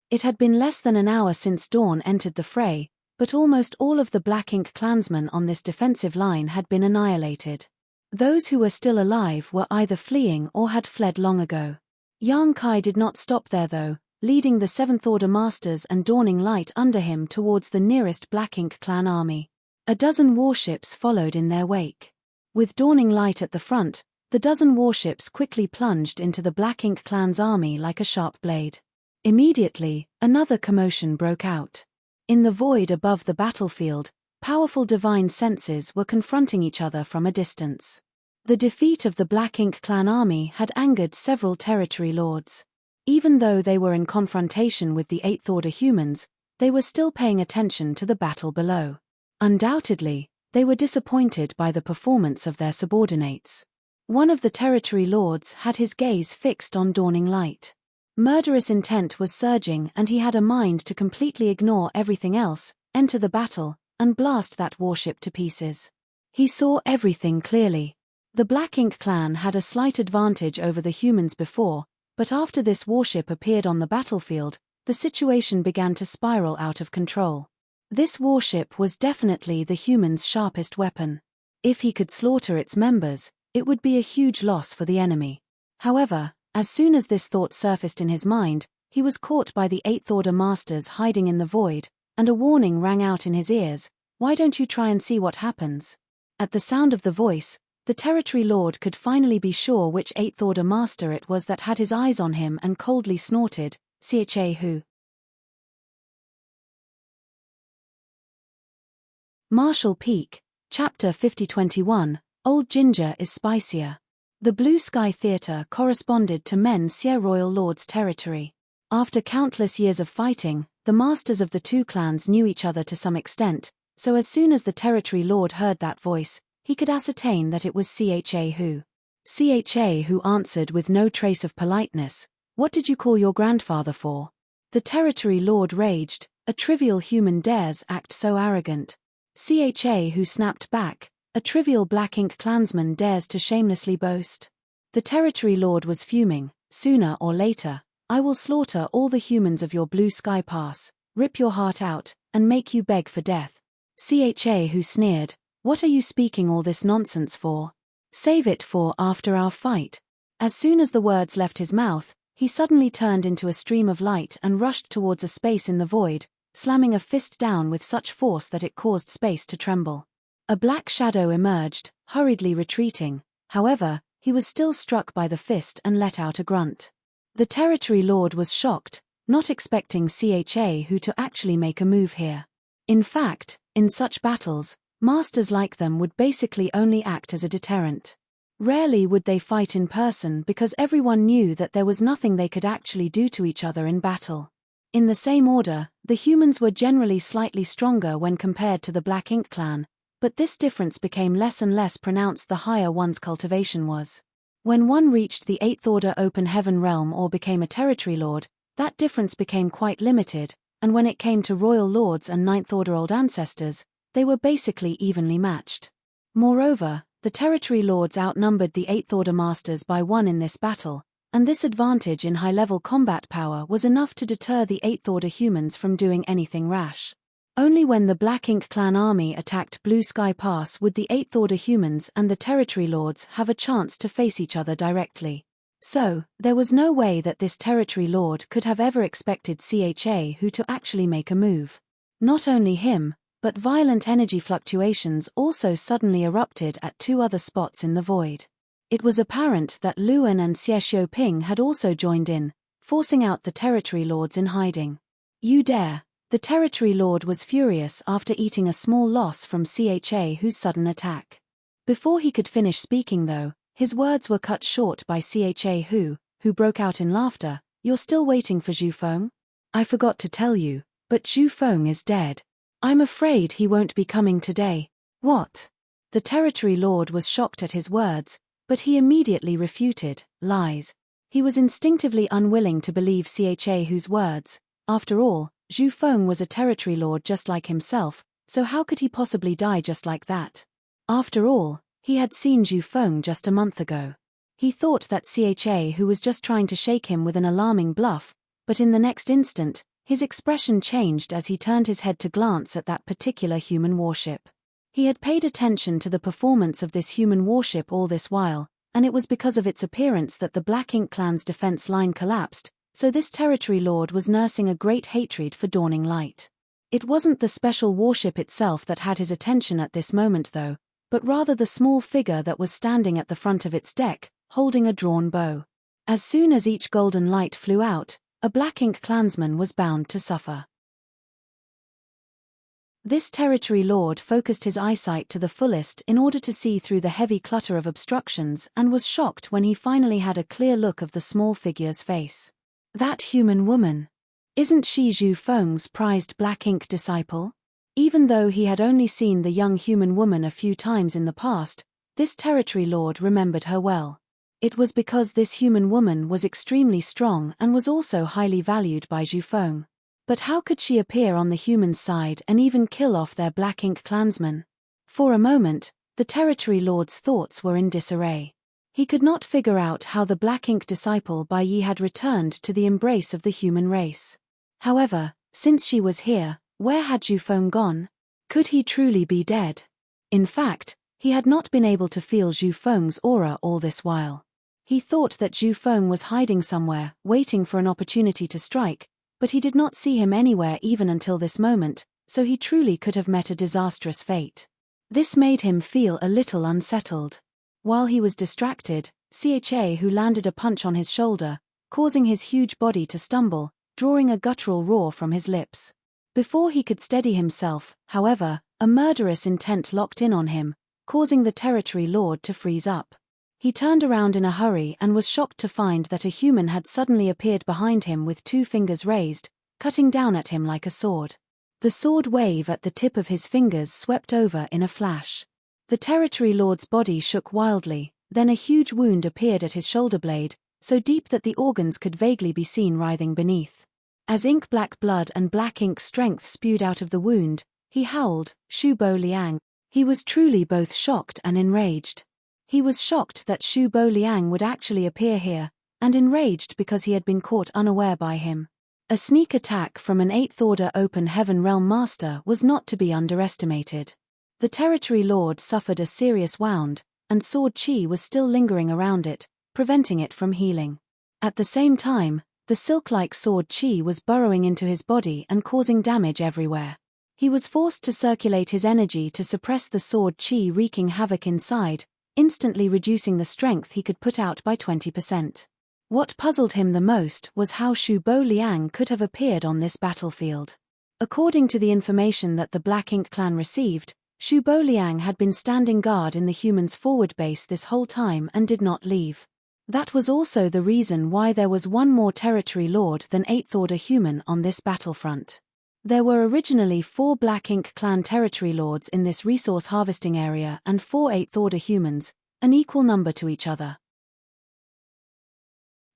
It had been less than an hour since Dawn entered the fray, but almost all of the Black Ink clansmen on this defensive line had been annihilated. Those who were still alive were either fleeing or had fled long ago. Yang Kai did not stop there though, leading the 7th Order Masters and Dawning Light under him towards the nearest Black Ink Clan army. A dozen warships followed in their wake. With Dawning Light at the front, the dozen warships quickly plunged into the Black Ink Clan's army like a sharp blade. Immediately, another commotion broke out. In the void above the battlefield, powerful divine senses were confronting each other from a distance. The defeat of the Black Ink Clan army had angered several territory lords. Even though they were in confrontation with the 8th Order humans, they were still paying attention to the battle below. Undoubtedly, they were disappointed by the performance of their subordinates. One of the territory lords had his gaze fixed on Dawning Light. Murderous intent was surging and he had a mind to completely ignore everything else, enter the battle, and blast that warship to pieces. He saw everything clearly. The Black Ink Clan had a slight advantage over the humans before, but after this warship appeared on the battlefield, the situation began to spiral out of control. This warship was definitely the humans' sharpest weapon. If he could slaughter its members, it would be a huge loss for the enemy. However, as soon as this thought surfaced in his mind, he was caught by the 8th Order Masters hiding in the void, and a warning rang out in his ears, "Why don't you try and see what happens?" At the sound of the voice, the territory lord could finally be sure which 8th Order Master it was that had his eyes on him and coldly snorted, "Cha who?" Marshall Peak, Chapter 5021, Old Ginger is Spicier. The Blue Sky Theatre corresponded to Men Sierra Royal Lord's territory. After countless years of fighting, the masters of the two clans knew each other to some extent, so as soon as the territory lord heard that voice, he could ascertain that it was Cha who. Cha who answered with no trace of politeness, "What did you call your grandfather for?" The territory lord raged, "A trivial human dares act so arrogant." Cha who snapped back, "A trivial Black Ink clansman dares to shamelessly boast." The territory lord was fuming, "Sooner or later, I will slaughter all the humans of your Blue Sky Pass, rip your heart out, and make you beg for death." Cha who sneered, "What are you speaking all this nonsense for? Save it for after our fight." As soon as the words left his mouth, he suddenly turned into a stream of light and rushed towards a space in the void, slamming a fist down with such force that it caused space to tremble. A black shadow emerged, hurriedly retreating. However, he was still struck by the fist and let out a grunt. The territory lord was shocked, not expecting Cha who to actually make a move here. In fact, in such battles, masters like them would basically only act as a deterrent. Rarely would they fight in person because everyone knew that there was nothing they could actually do to each other in battle. In the same order, the humans were generally slightly stronger when compared to the Black Ink Clan, but this difference became less and less pronounced the higher one's cultivation was. When one reached the 8th order open heaven realm or became a territory lord, that difference became quite limited, and when it came to royal lords and 9th order old ancestors, they were basically evenly matched. Moreover, the territory lords outnumbered the 8th order masters by 1 in this battle, and this advantage in high-level combat power was enough to deter the 8th order humans from doing anything rash. Only when the Black Ink clan army attacked Blue Sky Pass would the 8th order humans and the territory lords have a chance to face each other directly. So, there was no way that this territory lord could have ever expected Who to actually make a move. Not only him, but violent energy fluctuations also suddenly erupted at 2 other spots in the void. It was apparent that Luan and Xie Xiaoping had also joined in, forcing out the territory lords in hiding. You dare! The territory lord was furious after eating a small loss from Who's sudden attack. Before he could finish speaking though, his words were cut short by Who broke out in laughter. You're still waiting for Zhu Feng? I forgot to tell you, but Zhu Feng is dead. I'm afraid he won't be coming today. What? The territory lord was shocked at his words, but he immediately refuted, lies. He was instinctively unwilling to believe Who's words. After all, Zhu Feng was a territory lord just like himself, so how could he possibly die just like that? After all, he had seen Zhu Feng just a month ago. He thought that Who was just trying to shake him with an alarming bluff, but in the next instant, his expression changed as he turned his head to glance at that particular human warship. He had paid attention to the performance of this human warship all this while, and it was because of its appearance that the Black Ink clan's defense line collapsed, so this territory lord was nursing a great hatred for Dawning Light. It wasn't the special warship itself that had his attention at this moment though, but rather the small figure that was standing at the front of its deck, holding a drawn bow. As soon as each golden light flew out, a Black Ink clansman was bound to suffer. This territory lord focused his eyesight to the fullest in order to see through the heavy clutter of obstructions and was shocked when he finally had a clear look of the small figure's face. That human woman. Isn't she Zhu Feng's prized Black Ink disciple? Even though he had only seen the young human woman a few times in the past, this territory lord remembered her well. It was because this human woman was extremely strong and was also highly valued by Zhu Feng. But how could she appear on the human side and even kill off their Black Ink clansmen? For a moment, the territory lord's thoughts were in disarray. He could not figure out how the Black Ink disciple Bai Yi had returned to the embrace of the human race. However, since she was here, where had Zhu Feng gone? Could he truly be dead? In fact, he had not been able to feel Zhu Feng's aura all this while. He thought that Zhu Feng was hiding somewhere, waiting for an opportunity to strike, but he did not see him anywhere even until this moment, so he truly could have met a disastrous fate. This made him feel a little unsettled. While he was distracted, Who landed a punch on his shoulder, causing his huge body to stumble, drawing a guttural roar from his lips. Before he could steady himself, however, a murderous intent locked in on him, causing the territory lord to freeze up. He turned around in a hurry and was shocked to find that a human had suddenly appeared behind him with 2 fingers raised, cutting down at him like a sword. The sword wave at the tip of his fingers swept over in a flash. The territory lord's body shook wildly, then a huge wound appeared at his shoulder blade, so deep that the organs could vaguely be seen writhing beneath. As ink-black blood and black ink strength spewed out of the wound, he howled, Shu Bo Liang. He was truly both shocked and enraged. He was shocked that Shu Bo Liang would actually appear here, and enraged because he had been caught unaware by him. A sneak attack from an 8th order open heaven realm master was not to be underestimated. The territory lord suffered a serious wound, and sword chi was still lingering around it, preventing it from healing. At the same time, the silk-like sword chi was burrowing into his body and causing damage everywhere. He was forced to circulate his energy to suppress the sword chi wreaking havoc inside, instantly reducing the strength he could put out by 20%. What puzzled him the most was how Shu Bo Liang could have appeared on this battlefield. According to the information that the Black Ink clan received, Shu Bo Liang had been standing guard in the humans' forward base this whole time and did not leave. That was also the reason why there was one more territory lord than 8th order human on this battlefront. There were originally 4 Black Ink clan territory lords in this resource harvesting area and 4 8th order humans, an equal number to each other.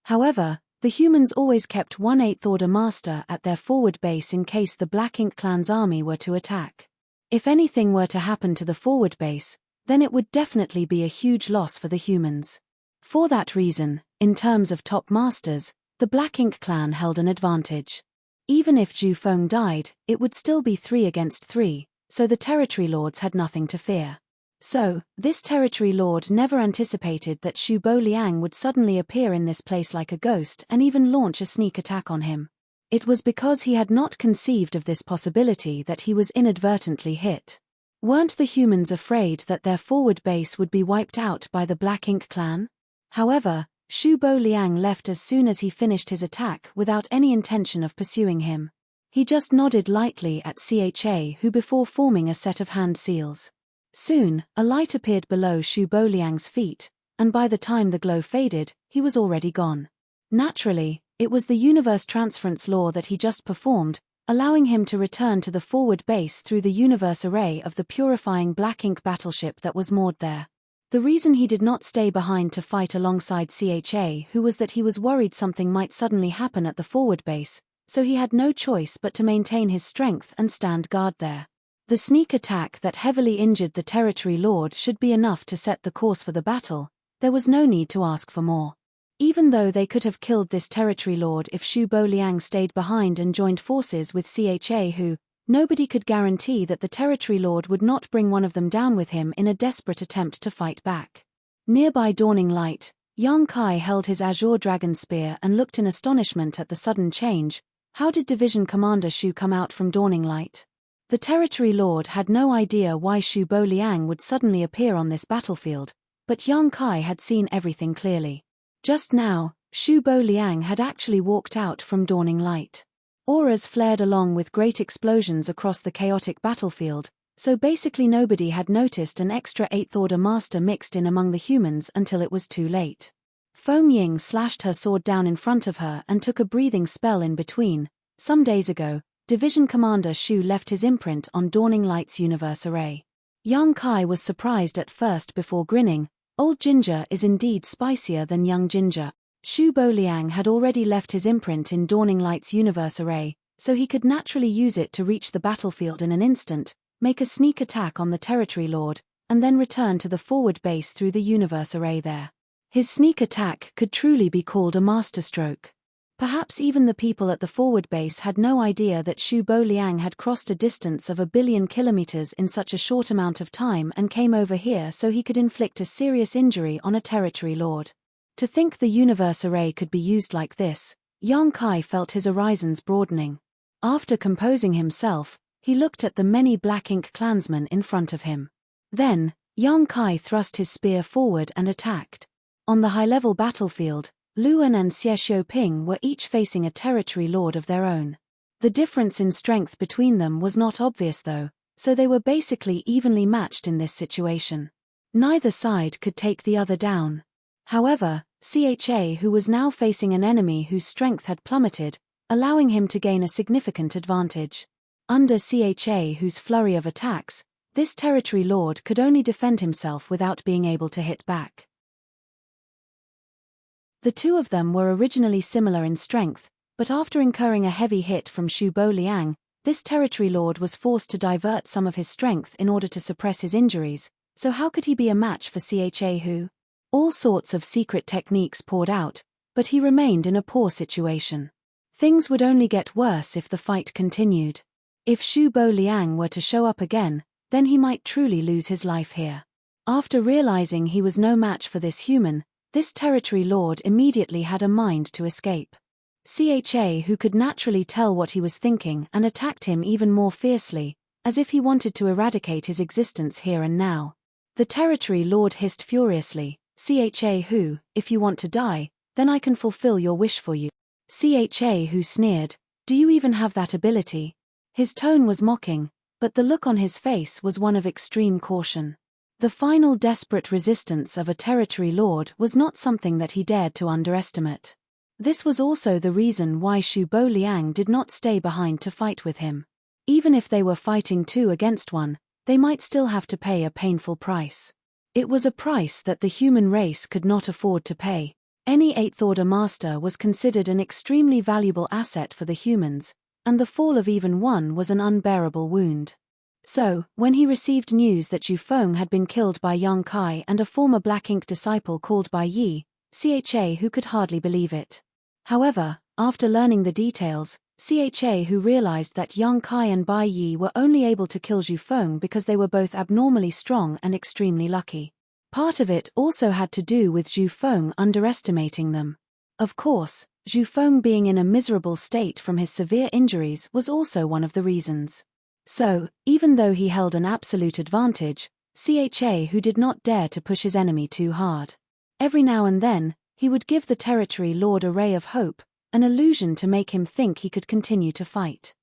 However, the humans always kept one 8th order master at their forward base in case the Black Ink clan's army were to attack. If anything were to happen to the forward base, then it would definitely be a huge loss for the humans. For that reason, in terms of top masters, the Black Ink clan held an advantage. Even if Zhu Feng died, it would still be 3 against 3, so the territory lords had nothing to fear. So, this territory lord never anticipated that Shu Bo Liang would suddenly appear in this place like a ghost and even launch a sneak attack on him. It was because he had not conceived of this possibility that he was inadvertently hit. Weren't the humans afraid that their forward base would be wiped out by the Black Ink clan? However, Shu Bo Liang left as soon as he finished his attack without any intention of pursuing him. He just nodded lightly at Cha Hu before forming a set of hand seals. Soon, a light appeared below Shu Bo Liang's feet, and by the time the glow faded, he was already gone. Naturally, it was the universe transference law that he just performed, allowing him to return to the forward base through the universe array of the purifying Black Ink battleship that was moored there. The reason he did not stay behind to fight alongside Cha Hu was that he was worried something might suddenly happen at the forward base, so he had no choice but to maintain his strength and stand guard there. The sneak attack that heavily injured the territory lord should be enough to set the course for the battle. There was no need to ask for more. Even though they could have killed this territory lord if Shu Bo Liang stayed behind and joined forces with Cha Hu, nobody could guarantee that the territory lord would not bring one of them down with him in a desperate attempt to fight back. Nearby Dawning Light, Yang Kai held his azure dragon spear and looked in astonishment at the sudden change. How did Division Commander Shu come out from Dawning Light? The territory lord had no idea why Shu Bo Liang would suddenly appear on this battlefield, but Yang Kai had seen everything clearly. Just now, Shu Bo Liang had actually walked out from Dawning Light. Auras flared along with great explosions across the chaotic battlefield, so basically nobody had noticed an extra 8th order master mixed in among the humans until it was too late. Feng Ying slashed her sword down in front of her and took a breathing spell in between. Some days ago, Division Commander Shu left his imprint on Dawning Light's universe array. Yang Kai was surprised at first before grinning. Old ginger is indeed spicier than young ginger. Shu Bo Liang had already left his imprint in Dawning Light's universe array, so he could naturally use it to reach the battlefield in an instant, make a sneak attack on the territory lord, and then return to the forward base through the universe array there. His sneak attack could truly be called a masterstroke. Perhaps even the people at the forward base had no idea that Shu Bo Liang had crossed a distance of 1 billion kilometers in such a short amount of time and came over here so he could inflict a serious injury on a territory lord. To think the universe array could be used like this, Yang Kai felt his horizons broadening. After composing himself, he looked at the many Black Ink clansmen in front of him. Then, Yang Kai thrust his spear forward and attacked. On the high-level battlefield, Luan and Xie Xiaoping were each facing a territory lord of their own. The difference in strength between them was not obvious though, so they were basically evenly matched in this situation. Neither side could take the other down. However, Cha Hu was now facing an enemy whose strength had plummeted, allowing him to gain a significant advantage. Under Cha Hu's flurry of attacks, this territory lord could only defend himself without being able to hit back. The two of them were originally similar in strength, but after incurring a heavy hit from Shu Bo Liang, this territory lord was forced to divert some of his strength in order to suppress his injuries, so how could he be a match for Cha Hu? All sorts of secret techniques poured out, but he remained in a poor situation. Things would only get worse if the fight continued. If Shu Bo Liang were to show up again, then he might truly lose his life here. After realizing he was no match for this human, this territory lord immediately had a mind to escape. Cha Hu could naturally tell what he was thinking and attacked him even more fiercely, as if he wanted to eradicate his existence here and now. The territory lord hissed furiously, "Cha Hu, if you want to die, then I can fulfill your wish for you." Cha Hu sneered, "Do you even have that ability?" His tone was mocking, but the look on his face was one of extreme caution. The final desperate resistance of a territory lord was not something that he dared to underestimate. This was also the reason why Shu Bo Liang did not stay behind to fight with him. Even if they were fighting 2 against 1, they might still have to pay a painful price. It was a price that the human race could not afford to pay. Any 8th Order Master was considered an extremely valuable asset for the humans, and the fall of even one was an unbearable wound. So, when he received news that Zhu Feng had been killed by Yang Kai and a former Black Ink disciple called Bai Yi, Who could hardly believe it. However, after learning the details, Who realized that Yang Kai and Bai Yi were only able to kill Zhu Feng because they were both abnormally strong and extremely lucky. Part of it also had to do with Zhu Feng underestimating them. Of course, Zhu Feng being in a miserable state from his severe injuries was also one of the reasons. So, even though he held an absolute advantage, Who did not dare to push his enemy too hard. Every now and then, he would give the territory lord a ray of hope, an illusion to make him think he could continue to fight.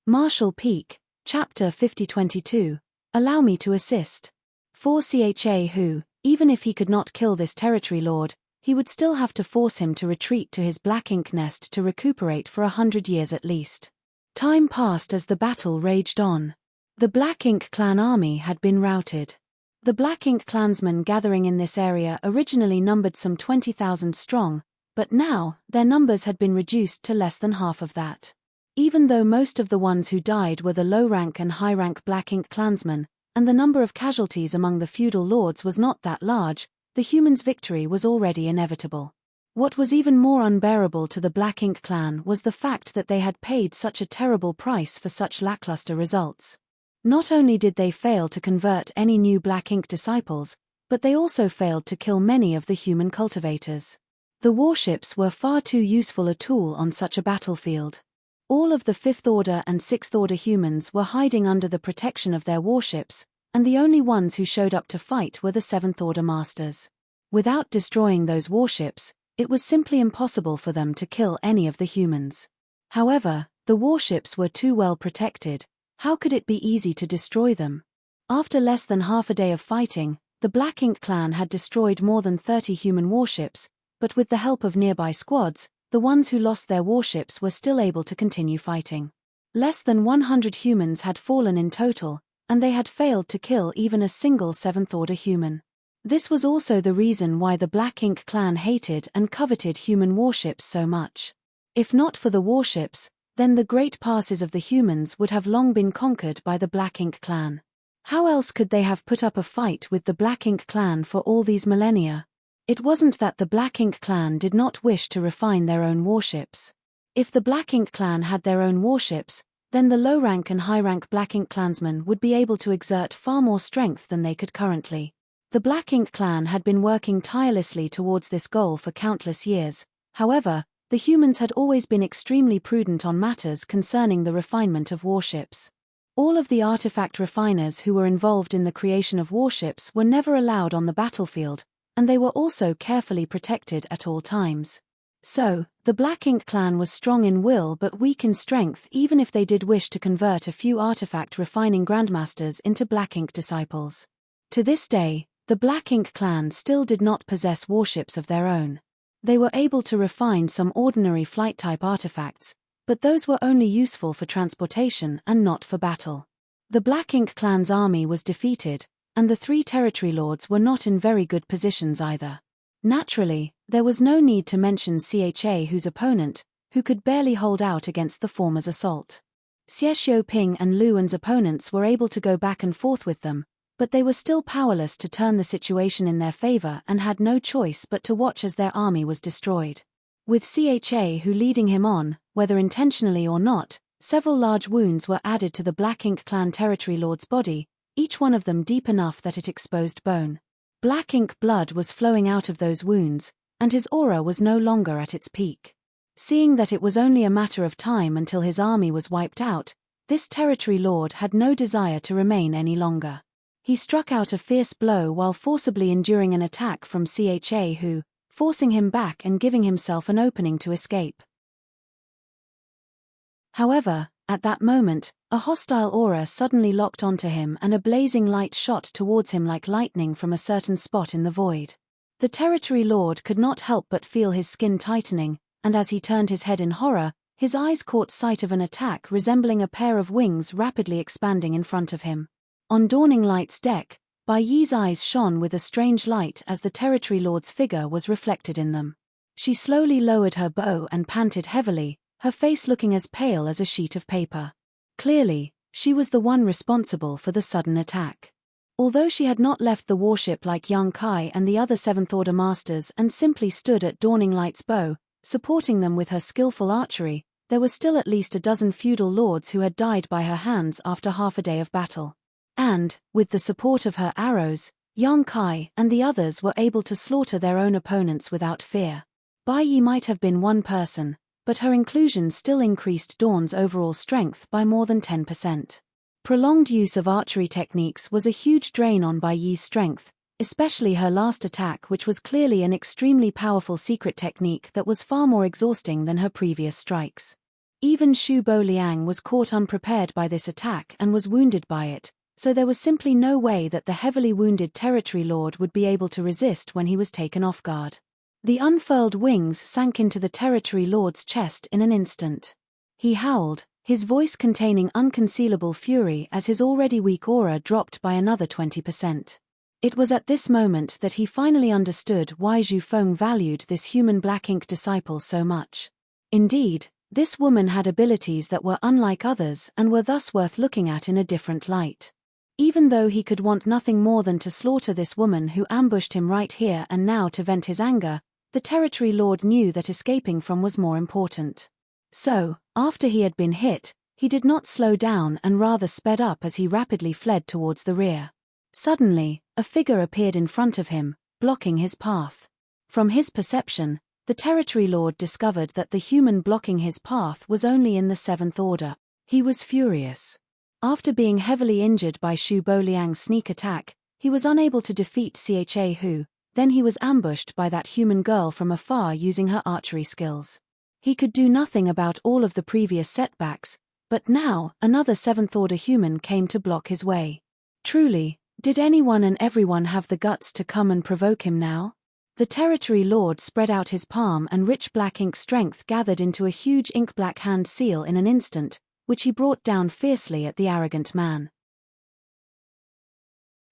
Marshall Peak, Chapter 5022, Allow me to assist. For Who, even if he could not kill this territory lord, he would still have to force him to retreat to his black ink nest to recuperate for 100 years at least. Time passed as the battle raged on. The Black Ink clan army had been routed. The Black Ink clansmen gathering in this area originally numbered some 20,000 strong, but now, their numbers had been reduced to less than half of that. Even though most of the ones who died were the low-rank and high-rank Black Ink clansmen, and the number of casualties among the feudal lords was not that large, the humans' victory was already inevitable. What was even more unbearable to the Black Ink clan was the fact that they had paid such a terrible price for such lackluster results. Not only did they fail to convert any new Black Ink disciples, but they also failed to kill many of the human cultivators. The warships were far too useful a tool on such a battlefield. All of the 5th Order and 6th Order humans were hiding under the protection of their warships, and the only ones who showed up to fight were the 7th Order Masters. Without destroying those warships, it was simply impossible for them to kill any of the humans. However, the warships were too well protected. How could it be easy to destroy them? After less than half a day of fighting, the Black Ink clan had destroyed more than 30 human warships, but with the help of nearby squads, the ones who lost their warships were still able to continue fighting. Less than 100 humans had fallen in total, and they had failed to kill even a single 7th Order human. This was also the reason why the Black Ink clan hated and coveted human warships so much. If not for the warships, then the great passes of the humans would have long been conquered by the Black Ink clan. How else could they have put up a fight with the Black Ink clan for all these millennia? It wasn't that the Black Ink clan did not wish to refine their own warships. If the Black Ink clan had their own warships, then the low-rank and high-rank Black Ink clansmen would be able to exert far more strength than they could currently. The Black Ink clan had been working tirelessly towards this goal for countless years. However, the humans had always been extremely prudent on matters concerning the refinement of warships. All of the artifact refiners who were involved in the creation of warships were never allowed on the battlefield, and they were also carefully protected at all times. So, the Black Ink clan was strong in will but weak in strength even if they did wish to convert a few artifact refining grandmasters into Black Ink disciples. To this day, the Black Ink clan still did not possess warships of their own. They were able to refine some ordinary flight-type artifacts, but those were only useful for transportation and not for battle. The Black Ink clan's army was defeated, and the 3 territory lords were not in very good positions either. Naturally, there was no need to mention Who's opponent, who could barely hold out against the former's assault. Xie Xiaoping and Lu An's opponents were able to go back and forth with them, but they were still powerless to turn the situation in their favor and had no choice but to watch as their army was destroyed. With Who leading him on, whether intentionally or not, several large wounds were added to the Black Ink clan territory lord's body, each one of them deep enough that it exposed bone. Black Ink blood was flowing out of those wounds, and his aura was no longer at its peak. Seeing that it was only a matter of time until his army was wiped out, this territory lord had no desire to remain any longer. He struck out a fierce blow while forcibly enduring an attack from Who, forcing him back and giving himself an opening to escape. However, at that moment, a hostile aura suddenly locked onto him and a blazing light shot towards him like lightning from a certain spot in the void. The territory lord could not help but feel his skin tightening, and as he turned his head in horror, his eyes caught sight of an attack resembling a pair of wings rapidly expanding in front of him. On Dawning Light's deck, Bai Yi's eyes shone with a strange light as the Territory Lord's figure was reflected in them. She slowly lowered her bow and panted heavily, her face looking as pale as a sheet of paper. Clearly, she was the one responsible for the sudden attack. Although she had not left the warship like Yang Kai and the other Seventh Order Masters and simply stood at Dawning Light's bow, supporting them with her skillful archery, there were still at least a dozen feudal lords who had died by her hands after half a day of battle. And, with the support of her arrows, Yang Kai and the others were able to slaughter their own opponents without fear. Bai Yi might have been one person, but her inclusion still increased Dawn's overall strength by more than 10%. Prolonged use of archery techniques was a huge drain on Bai Yi's strength, especially her last attack, which was clearly an extremely powerful secret technique that was far more exhausting than her previous strikes. Even Shu Bo Liang was caught unprepared by this attack and was wounded by it, so there was simply no way that the heavily wounded Territory Lord would be able to resist when he was taken off guard. The unfurled wings sank into the Territory Lord's chest in an instant. He howled, his voice containing unconcealable fury as his already weak aura dropped by another 20%. It was at this moment that he finally understood why Zhu Feng valued this human black ink disciple so much. Indeed, this woman had abilities that were unlike others and were thus worth looking at in a different light. Even though he could want nothing more than to slaughter this woman who ambushed him right here and now to vent his anger, the Territory Lord knew that escaping from was more important. So, after he had been hit, he did not slow down and rather sped up as he rapidly fled towards the rear. Suddenly, a figure appeared in front of him, blocking his path. From his perception, the Territory Lord discovered that the human blocking his path was only in the Seventh Order. He was furious. After being heavily injured by Shu Bo Liang's sneak attack, he was unable to defeat Cha Hu, then he was ambushed by that human girl from afar using her archery skills. He could do nothing about all of the previous setbacks, but now, another Seventh Order human came to block his way. Truly, did anyone and everyone have the guts to come and provoke him now? The Territory Lord spread out his palm and rich black ink strength gathered into a huge ink-black hand seal in an instant, which he brought down fiercely at the arrogant man.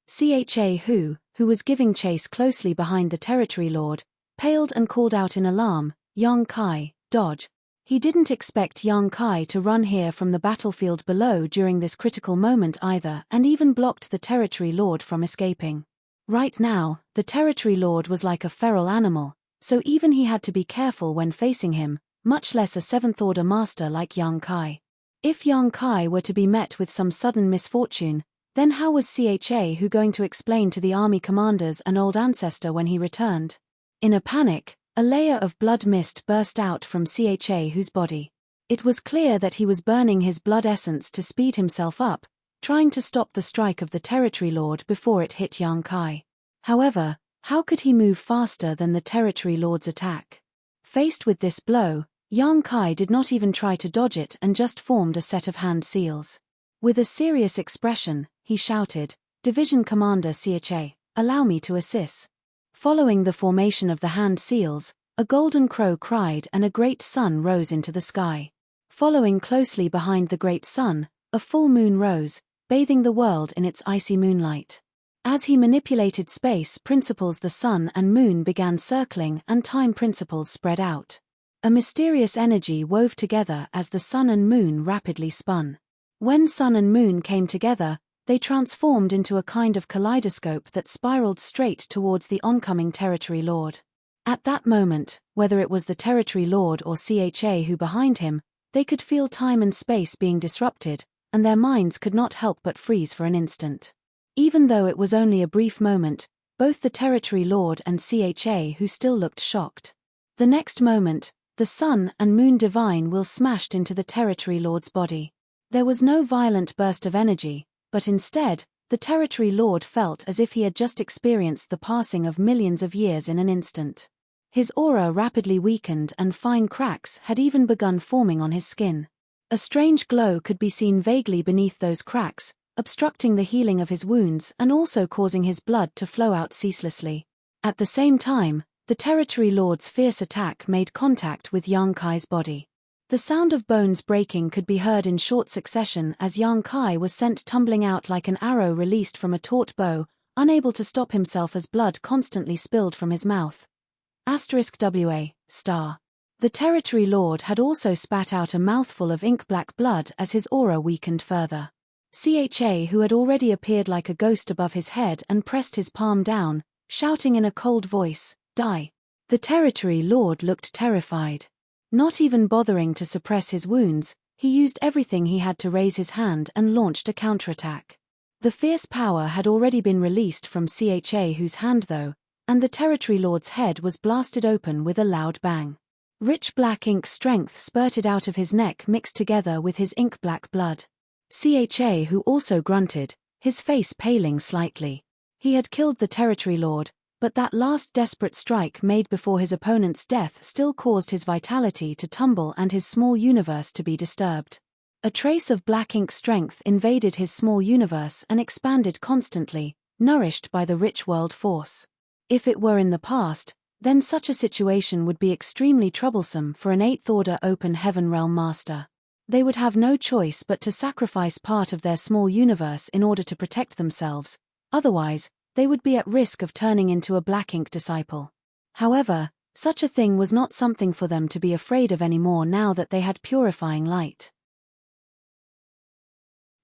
Cha Hu, who was giving chase closely behind the Territory Lord, paled and called out in alarm, "Yang Kai, dodge." He didn't expect Yang Kai to run here from the battlefield below during this critical moment either, and even blocked the Territory Lord from escaping. Right now, the Territory Lord was like a feral animal, so even he had to be careful when facing him, much less a Seventh Order master like Yang Kai. If Yang Kai were to be met with some sudden misfortune, then how was Cha Hu going to explain to the army commanders an old ancestor when he returned? In a panic, a layer of blood mist burst out from Cha Hu's body. It was clear that he was burning his blood essence to speed himself up, trying to stop the strike of the Territory Lord before it hit Yang Kai. However, how could he move faster than the Territory Lord's attack? Faced with this blow, Yang Kai did not even try to dodge it and just formed a set of hand seals. With a serious expression, he shouted, "Division Commander Cha, allow me to assist." Following the formation of the hand seals, a golden crow cried and a great sun rose into the sky. Following closely behind the great sun, a full moon rose, bathing the world in its icy moonlight. As he manipulated space principles, the sun and moon began circling and time principles spread out. A mysterious energy wove together as the sun and moon rapidly spun. When sun and moon came together, they transformed into a kind of kaleidoscope that spiraled straight towards the oncoming Territory Lord. At that moment, whether it was the Territory Lord or Cha Hu behind him, they could feel time and space being disrupted, and their minds could not help but freeze for an instant. Even though it was only a brief moment, both the Territory Lord and Cha Hu still looked shocked. The next moment, the sun and moon divine will smashed into the Territory Lord's body. There was no violent burst of energy, but instead, the Territory Lord felt as if he had just experienced the passing of millions of years in an instant. His aura rapidly weakened and fine cracks had even begun forming on his skin. A strange glow could be seen vaguely beneath those cracks, obstructing the healing of his wounds and also causing his blood to flow out ceaselessly. At the same time, The territory lord's fierce attack made contact with Yang Kai's body. The sound of bones breaking could be heard in short succession as Yang Kai was sent tumbling out like an arrow released from a taut bow, unable to stop himself as blood constantly spilled from his mouth. *WA*. The territory lord had also spat out a mouthful of ink-black blood as his aura weakened further. CHA, who had already appeared like a ghost above his head and pressed his palm down, shouting in a cold voice, "Die!" The territory lord looked terrified. Not even bothering to suppress his wounds, he used everything he had to raise his hand and launched a counterattack. The fierce power had already been released from CHA, whose hand though, and the territory lord's head was blasted open with a loud bang. Rich black ink strength spurted out of his neck mixed together with his ink-black blood. CHA, who also grunted, his face paling slightly. He had killed the territory lord, but that last desperate strike made before his opponent's death still caused his vitality to tumble and his small universe to be disturbed. A trace of black ink strength invaded his small universe and expanded constantly, nourished by the rich world force. If it were in the past, then such a situation would be extremely troublesome for an 8th Order Open Heaven Realm Master. They would have no choice but to sacrifice part of their small universe in order to protect themselves, otherwise, they would be at risk of turning into a black ink disciple. However, such a thing was not something for them to be afraid of anymore now that they had purifying light.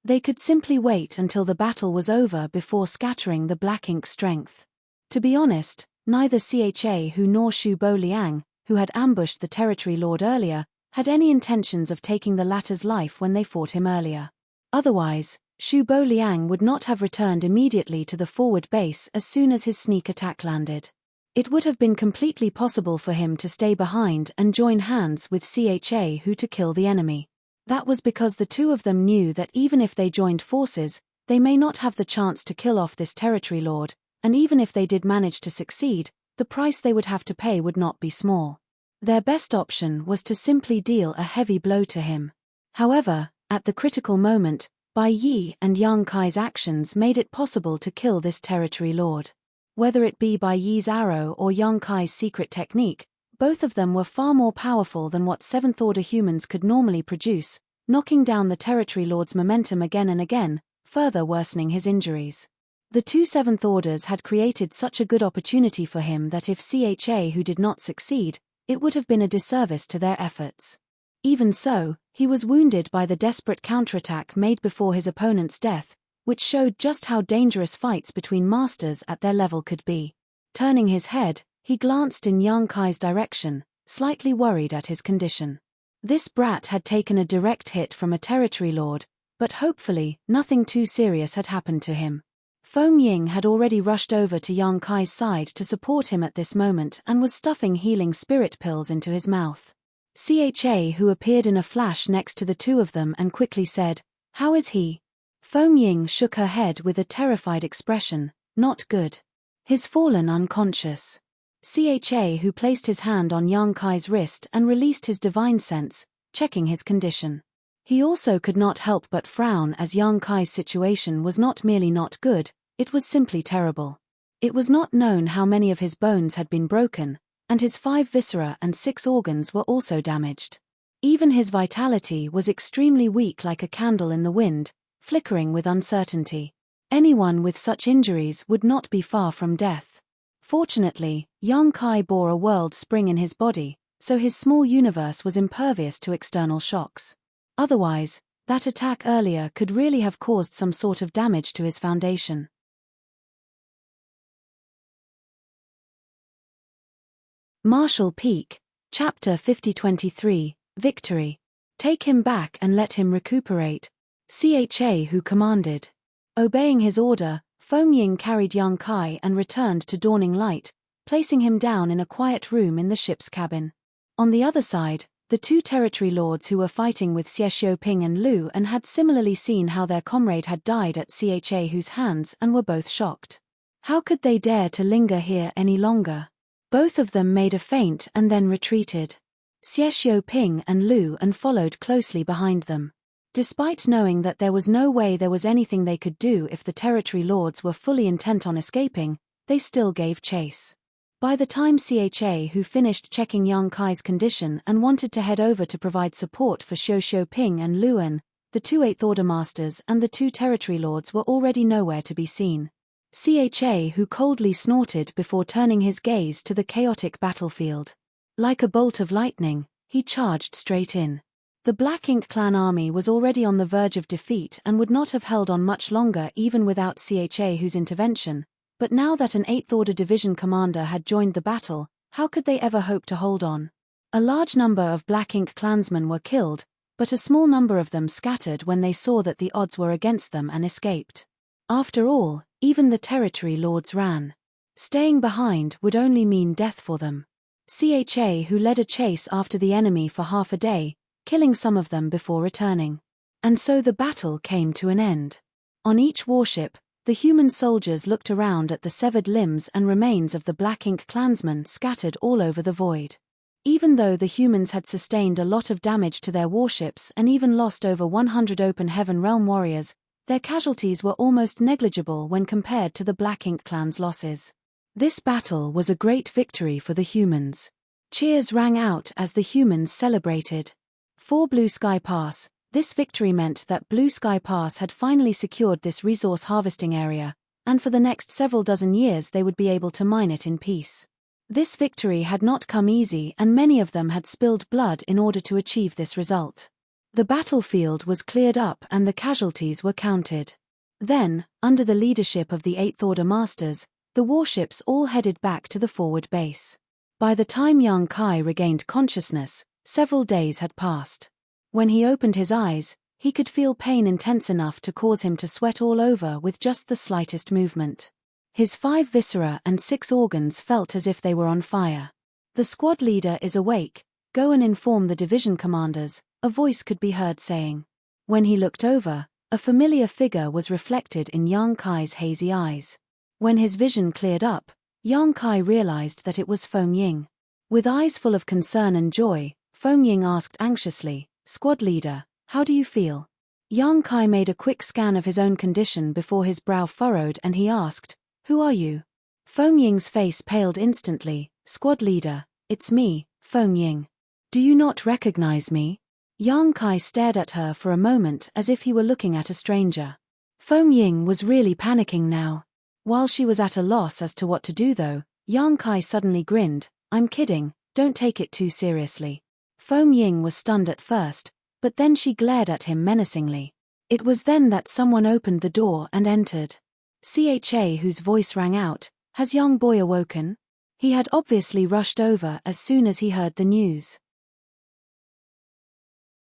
They could simply wait until the battle was over before scattering the black ink strength. To be honest, neither CHA nor Shu Bo Liang, who had ambushed the territory lord earlier, had any intentions of taking the latter's life when they fought him earlier. Otherwise, Shu Bo Liang would not have returned immediately to the forward base as soon as his sneak attack landed. It would have been completely possible for him to stay behind and join hands with CHA to kill the enemy. That was because the two of them knew that even if they joined forces, they may not have the chance to kill off this territory lord, and even if they did manage to succeed, the price they would have to pay would not be small. Their best option was to simply deal a heavy blow to him. However, at the critical moment, Bai Yi and Yang Kai's actions made it possible to kill this territory lord. Whether it be Bai Yi's arrow or Yang Kai's secret technique, both of them were far more powerful than what 7th Order humans could normally produce, knocking down the territory lord's momentum again and again, further worsening his injuries. The two 7th Orders had created such a good opportunity for him that if CHA did not succeed, it would have been a disservice to their efforts. Even so, he was wounded by the desperate counterattack made before his opponent's death, which showed just how dangerous fights between masters at their level could be. Turning his head, he glanced in Yang Kai's direction, slightly worried at his condition. This brat had taken a direct hit from a territory lord, but hopefully, nothing too serious had happened to him. Feng Ying had already rushed over to Yang Kai's side to support him at this moment and was stuffing healing spirit pills into his mouth. CHA appeared in a flash next to the two of them and quickly said, "How is he?" Feng Ying shook her head with a terrified expression, "Not good. He's fallen unconscious." CHA placed his hand on Yang Kai's wrist and released his divine sense, checking his condition. He also could not help but frown as Yang Kai's situation was not merely not good, it was simply terrible. It was not known how many of his bones had been broken, and his 5 viscera and 6 organs were also damaged. Even his vitality was extremely weak, like a candle in the wind, flickering with uncertainty. Anyone with such injuries would not be far from death. Fortunately, Yang Kai bore a world spring in his body, so his small universe was impervious to external shocks. Otherwise, that attack earlier could really have caused some sort of damage to his foundation. Marshall Peak, Chapter 5023, Victory. Take him back and let him recuperate. CHA commanded. Obeying his order, Feng Ying carried Yang Kai and returned to Dawning Light, placing him down in a quiet room in the ship's cabin. On the other side, the two territory lords who were fighting with Xie Xiaoping and Lu and had similarly seen how their comrade had died at CHA's hands and were both shocked. How could they dare to linger here any longer? Both of them made a feint and then retreated. Xie Xiaoping and Lu followed closely behind them. Despite knowing that there was no way there was anything they could do if the territory lords were fully intent on escaping, they still gave chase. By the time Cha finished checking Yang Kai's condition and wanted to head over to provide support for Xiu Ping and Luan, the two Eighth Order Masters and the two Territory Lords were already nowhere to be seen. Cha coldly snorted before turning his gaze to the chaotic battlefield. Like a bolt of lightning, he charged straight in. The Black Ink clan army was already on the verge of defeat and would not have held on much longer even without Cha's intervention, but now that an Eighth Order division commander had joined the battle, how could they ever hope to hold on? A large number of Black Ink clansmen were killed, but a small number of them scattered when they saw that the odds were against them and escaped. After all, even the Territory Lords ran. Staying behind would only mean death for them. Cha led a chase after the enemy for half a day, killing some of them before returning. And so the battle came to an end. On each warship, the human soldiers looked around at the severed limbs and remains of the Black Ink clansmen scattered all over the void. Even though the humans had sustained a lot of damage to their warships and even lost over 100 Open Heaven Realm warriors, their casualties were almost negligible when compared to the Black Ink clan's losses. This battle was a great victory for the humans. Cheers rang out as the humans celebrated. For Blue Sky Pass, this victory meant that Blue Sky Pass had finally secured this resource harvesting area, and for the next several dozen years they would be able to mine it in peace. This victory had not come easy and many of them had spilled blood in order to achieve this result. The battlefield was cleared up and the casualties were counted. Then, under the leadership of the Eighth Order Masters, the warships all headed back to the forward base. By the time Yang Kai regained consciousness, several days had passed. When he opened his eyes, he could feel pain intense enough to cause him to sweat all over with just the slightest movement. His 5 viscera and 6 organs felt as if they were on fire. The squad leader is awake, go and inform the division commanders, a voice could be heard saying. When he looked over, a familiar figure was reflected in Yang Kai's hazy eyes. When his vision cleared up, Yang Kai realized that it was Feng Ying. With eyes full of concern and joy, Feng Ying asked anxiously, "Squad leader, how do you feel?" Yang Kai made a quick scan of his own condition before his brow furrowed and he asked, "Who are you?" Feng Ying's face paled instantly. "Squad leader, it's me, Feng Ying. Do you not recognize me?" Yang Kai stared at her for a moment as if he were looking at a stranger. Feng Ying was really panicking now. While she was at a loss as to what to do though, Yang Kai suddenly grinned. "I'm kidding, don't take it too seriously." Feng Ying was stunned at first, but then she glared at him menacingly. It was then that someone opened the door and entered. Cha, whose voice rang out, "Has young boy awoken?" He had obviously rushed over as soon as he heard the news.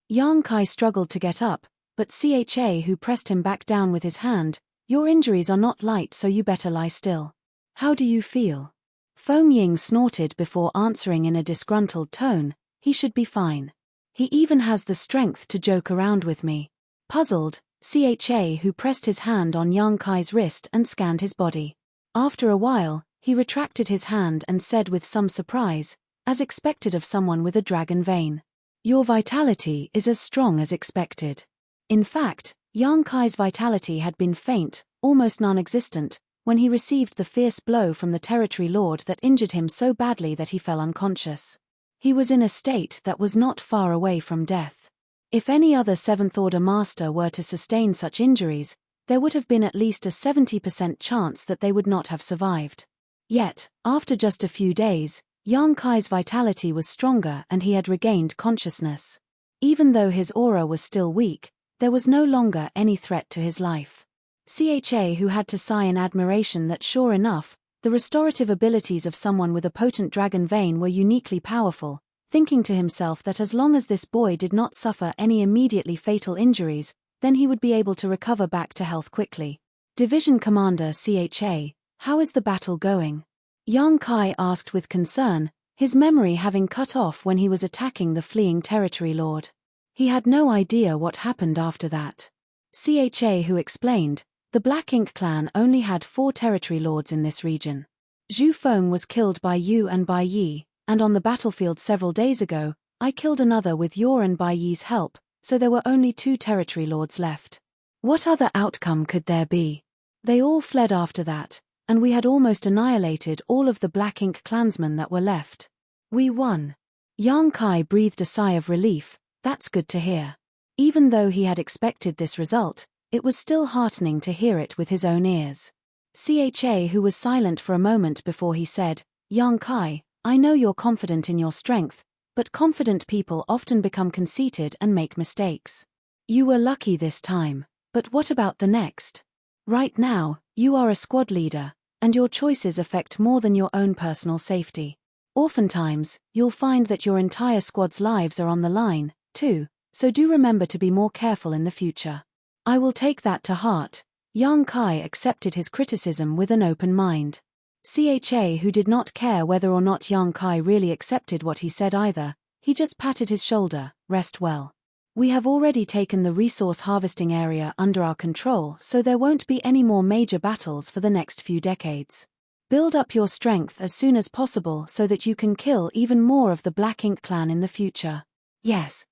Yang Kai struggled to get up, but Cha, who pressed him back down with his hand, "Your injuries are not light, so you better lie still. How do you feel?" Feng Ying snorted before answering in a disgruntled tone, "He should be fine. He even has the strength to joke around with me." Puzzled, Cha, who pressed his hand on Yang Kai's wrist and scanned his body. After a while, he retracted his hand and said with some surprise, as expected of someone with a dragon vein, "Your vitality is as strong as expected." In fact, Yang Kai's vitality had been faint, almost non-existent, when he received the fierce blow from the Territory Lord that injured him so badly that he fell unconscious. He was in a state that was not far away from death. If any other Seventh Order Master were to sustain such injuries, there would have been at least a 70% chance that they would not have survived. Yet, after just a few days, Yang Kai's vitality was stronger and he had regained consciousness. Even though his aura was still weak, there was no longer any threat to his life. Cha, who had to sigh in admiration that sure enough, the restorative abilities of someone with a potent dragon vein were uniquely powerful, thinking to himself that as long as this boy did not suffer any immediately fatal injuries, then he would be able to recover back to health quickly. Division Commander Cha, how is the battle going? Yang Kai asked with concern, his memory having cut off when he was attacking the fleeing Territory Lord. He had no idea what happened after that. Cha, who explained, the Black Ink clan only had 4 Territory Lords in this region. Zhu Feng was killed by Yu and Bai Yi, and on the battlefield several days ago, I killed another with your and Bai Yi's help, so there were only 2 Territory Lords left. What other outcome could there be? They all fled after that, and we had almost annihilated all of the Black Ink clansmen that were left. We won. Yang Kai breathed a sigh of relief. That's good to hear. Even though he had expected this result, it was still heartening to hear it with his own ears. Cha, who was silent for a moment before he said, Yang Kai, I know you're confident in your strength, but confident people often become conceited and make mistakes. You were lucky this time, but what about the next? Right now, you are a squad leader, and your choices affect more than your own personal safety. Oftentimes, you'll find that your entire squad's lives are on the line, too, so do remember to be more careful in the future. I will take that to heart. Yang Kai accepted his criticism with an open mind. Cha, who did not care whether or not Yang Kai really accepted what he said either, he just patted his shoulder. Rest well. We have already taken the resource harvesting area under our control, so there won't be any more major battles for the next few decades. Build up your strength as soon as possible so that you can kill even more of the Black Ink clan in the future. Yes.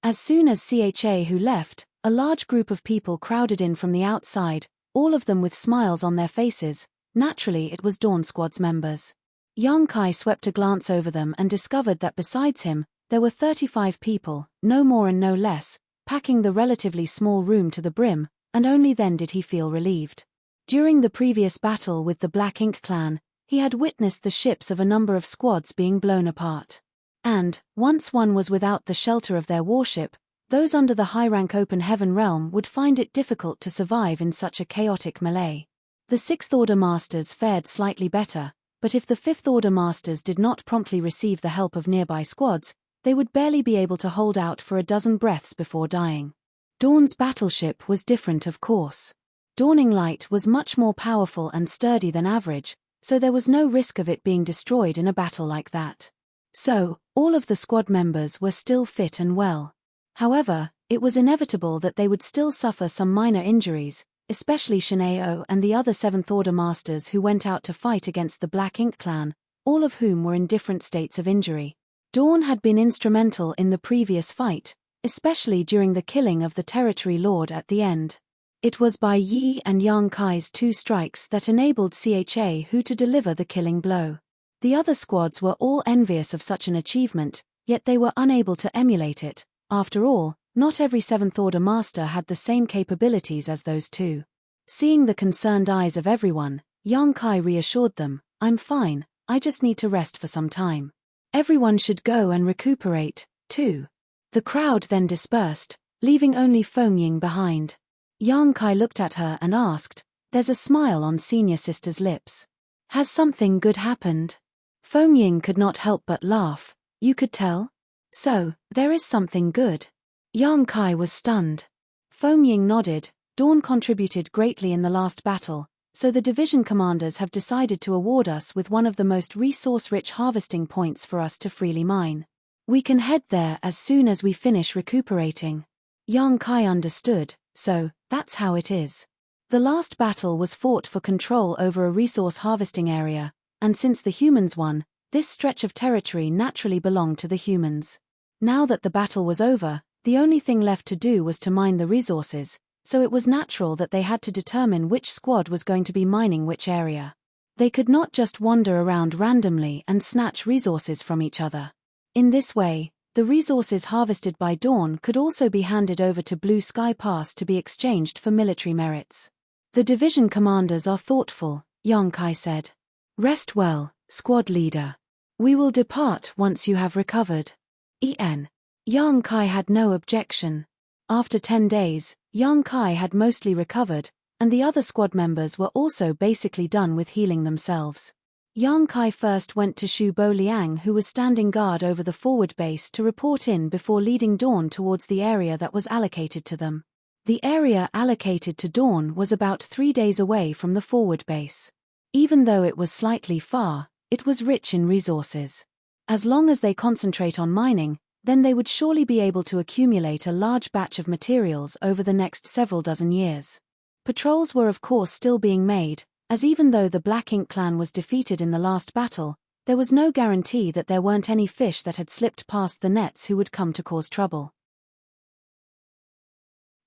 As soon as Cha who left, a large group of people crowded in from the outside, all of them with smiles on their faces. Naturally, it was Dawn Squad's members. Yang Kai swept a glance over them and discovered that besides him, there were 35 people, no more and no less, packing the relatively small room to the brim, and only then did he feel relieved. During the previous battle with the Black Ink clan, he had witnessed the ships of a number of squads being blown apart. And, once one was without the shelter of their warship, those under the high-rank open heaven realm would find it difficult to survive in such a chaotic melee. The Sixth Order Masters fared slightly better, but if the Fifth Order Masters did not promptly receive the help of nearby squads, they would barely be able to hold out for a dozen breaths before dying. Dawn's battleship was different, of course. Dawning Light was much more powerful and sturdy than average, so there was no risk of it being destroyed in a battle like that. So, all of the squad members were still fit and well. However, it was inevitable that they would still suffer some minor injuries, especially Shineo and the other Seventh Order Masters who went out to fight against the Black Ink clan, all of whom were in different states of injury. Dawn had been instrumental in the previous fight, especially during the killing of the Territory Lord at the end. It was by Yi and Yang Kai's 2 strikes that enabled Cha who to deliver the killing blow. The other squads were all envious of such an achievement, yet they were unable to emulate it. After all, not every Seventh Order Master had the same capabilities as those two. Seeing the concerned eyes of everyone, Yang Kai reassured them, I'm fine, I just need to rest for some time. Everyone should go and recuperate, too. The crowd then dispersed, leaving only Feng Ying behind. Yang Kai looked at her and asked, there's a smile on Senior Sister's lips. Has something good happened? Feng Ying could not help but laugh. You could tell? So, there is something good. Yang Kai was stunned. Feng Ying nodded. Dawn contributed greatly in the last battle, so the division commanders have decided to award us with one of the most resource-rich harvesting points for us to freely mine. We can head there as soon as we finish recuperating. Yang Kai understood, so, that's how it is. The last battle was fought for control over a resource harvesting area, and since the humans won, this stretch of territory naturally belonged to the humans. Now that the battle was over, the only thing left to do was to mine the resources, so it was natural that they had to determine which squad was going to be mining which area. They could not just wander around randomly and snatch resources from each other. In this way, the resources harvested by Dawn could also be handed over to Blue Sky Pass to be exchanged for military merits. The division commanders are thoughtful, Yang Kai said. Rest well, squad leader. We will depart once you have recovered. Yang Kai had no objection. After 10 days, Yang Kai had mostly recovered, and the other squad members were also basically done with healing themselves. Yang Kai first went to Shu Bo Liang, who was standing guard over the forward base, to report in before leading Dawn towards the area that was allocated to them. The area allocated to Dawn was about 3 days away from the forward base. Even though it was slightly far, it was rich in resources. As long as they concentrate on mining, then they would surely be able to accumulate a large batch of materials over the next several dozen years. Patrols were of course still being made, as even though the Black Ink clan was defeated in the last battle, there was no guarantee that there weren't any fish that had slipped past the nets who would come to cause trouble.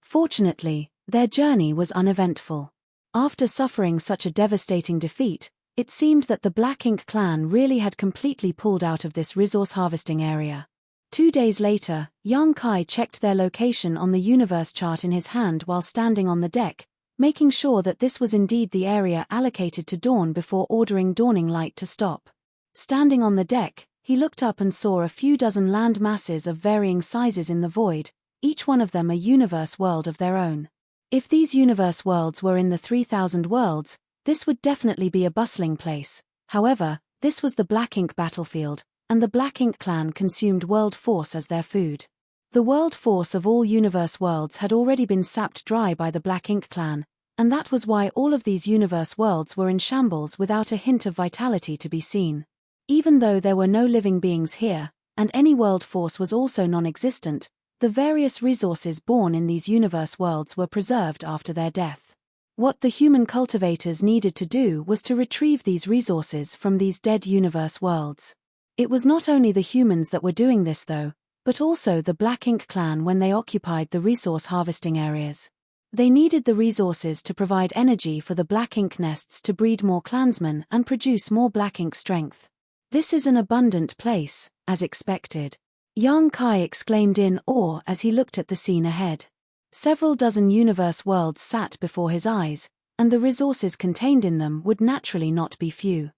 Fortunately, their journey was uneventful. After suffering such a devastating defeat, it seemed that the Black Ink clan really had completely pulled out of this resource harvesting area. 2 days later, Yang Kai checked their location on the universe chart in his hand while standing on the deck, making sure that this was indeed the area allocated to dawn before ordering dawning light to stop. Standing on the deck, he looked up and saw a few dozen land masses of varying sizes in the void, each one of them a universe world of their own. If these universe worlds were in the 3000 worlds, this would definitely be a bustling place. However, this was the Black Ink battlefield, and the Black Ink clan consumed world force as their food. The world force of all universe worlds had already been sapped dry by the Black Ink clan, and that was why all of these universe worlds were in shambles without a hint of vitality to be seen. Even though there were no living beings here, and any world force was also non-existent, the various resources born in these universe worlds were preserved after their death. What the human cultivators needed to do was to retrieve these resources from these dead universe worlds. It was not only the humans that were doing this though, but also the Black Ink clan when they occupied the resource harvesting areas. They needed the resources to provide energy for the Black Ink nests to breed more clansmen and produce more Black Ink strength. This is an abundant place, as expected. Yang Kai exclaimed in awe as he looked at the scene ahead. Several dozen universe worlds sat before his eyes, and the resources contained in them would naturally not be few.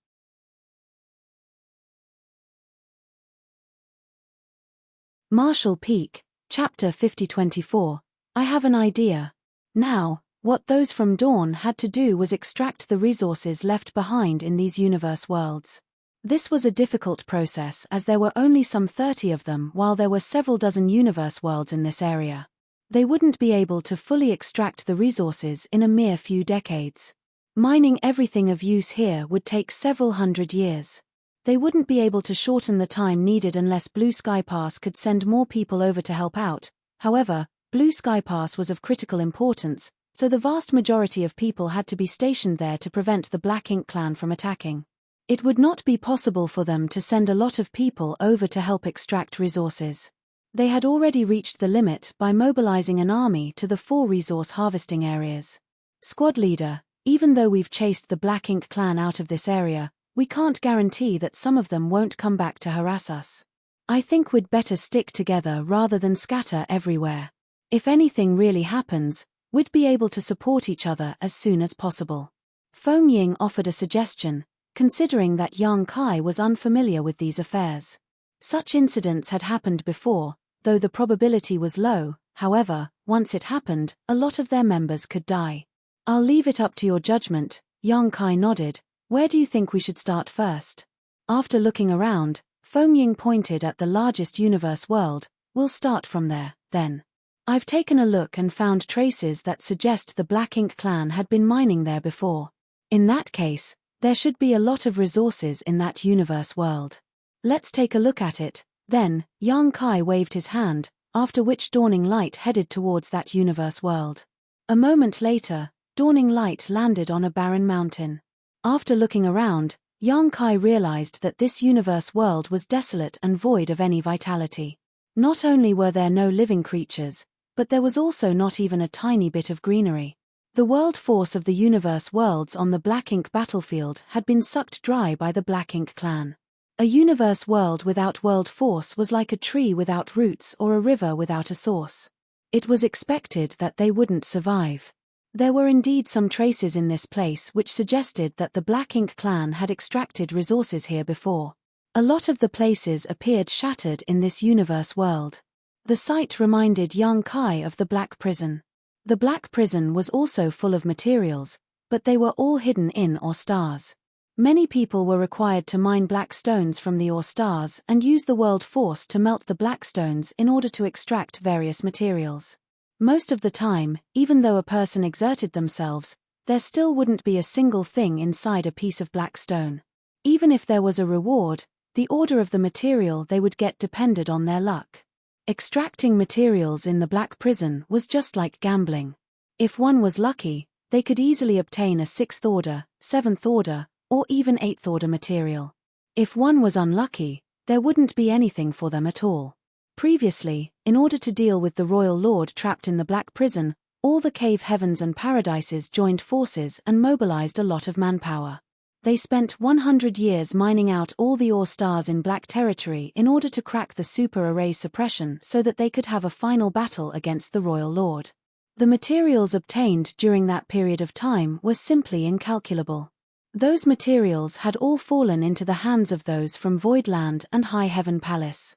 Marshall Peak, Chapter 5024. I have an idea. Now, what those from Dawn had to do was extract the resources left behind in these universe worlds. This was a difficult process as there were only some 30 of them while there were several dozen universe worlds in this area. They wouldn't be able to fully extract the resources in a mere few decades. Mining everything of use here would take several hundred years. They wouldn't be able to shorten the time needed unless Blue Sky Pass could send more people over to help out. However, Blue Sky Pass was of critical importance, so the vast majority of people had to be stationed there to prevent the Black Ink clan from attacking. It would not be possible for them to send a lot of people over to help extract resources. They had already reached the limit by mobilizing an army to the 4 resource harvesting areas. Squad leader, even though we've chased the Black Ink clan out of this area, we can't guarantee that some of them won't come back to harass us. I think we'd better stick together rather than scatter everywhere. If anything really happens, we'd be able to support each other as soon as possible. Feng Ying offered a suggestion, considering that Yang Kai was unfamiliar with these affairs. Such incidents had happened before, though the probability was low. However, once it happened, a lot of their members could die. I'll leave it up to your judgment. Yang Kai nodded. Where do you think we should start first? After looking around, Feng Ying pointed at the largest universe world. We'll start from there, then. I've taken a look and found traces that suggest the Black Ink clan had been mining there before. In that case, there should be a lot of resources in that universe world. Let's take a look at it. Then, Yang Kai waved his hand, after which dawning light headed towards that universe world. A moment later, dawning light landed on a barren mountain. After looking around, Yang Kai realized that this universe world was desolate and void of any vitality. Not only were there no living creatures, but there was also not even a tiny bit of greenery. The world force of the universe worlds on the Black Ink battlefield had been sucked dry by the Black Ink clan. A universe world without world force was like a tree without roots or a river without a source. It was expected that they wouldn't survive. There were indeed some traces in this place which suggested that the Black Ink clan had extracted resources here before. A lot of the places appeared shattered in this universe world. The site reminded Yang Kai of the Black Prison. The Black Prison was also full of materials, but they were all hidden in ore stars. Many people were required to mine black stones from the ore stars and use the world force to melt the black stones in order to extract various materials. Most of the time, even though a person exerted themselves, there still wouldn't be a single thing inside a piece of black stone. Even if there was a reward, the order of the material they would get depended on their luck. Extracting materials in the Black Prison was just like gambling. If one was lucky, they could easily obtain a 6th order, 7th order, or even 8th order material. If one was unlucky, there wouldn't be anything for them at all. Previously, in order to deal with the royal lord trapped in the Black Prison, All the cave heavens and paradises joined forces and mobilized a lot of manpower. They spent 100 years mining out all the ore stars in Black Territory in order to crack the super array suppression so that they could have a final battle against the Royal Lord. The materials obtained during that period of time were simply incalculable. Those materials had all fallen into the hands of those from Voidland and High Heaven Palace.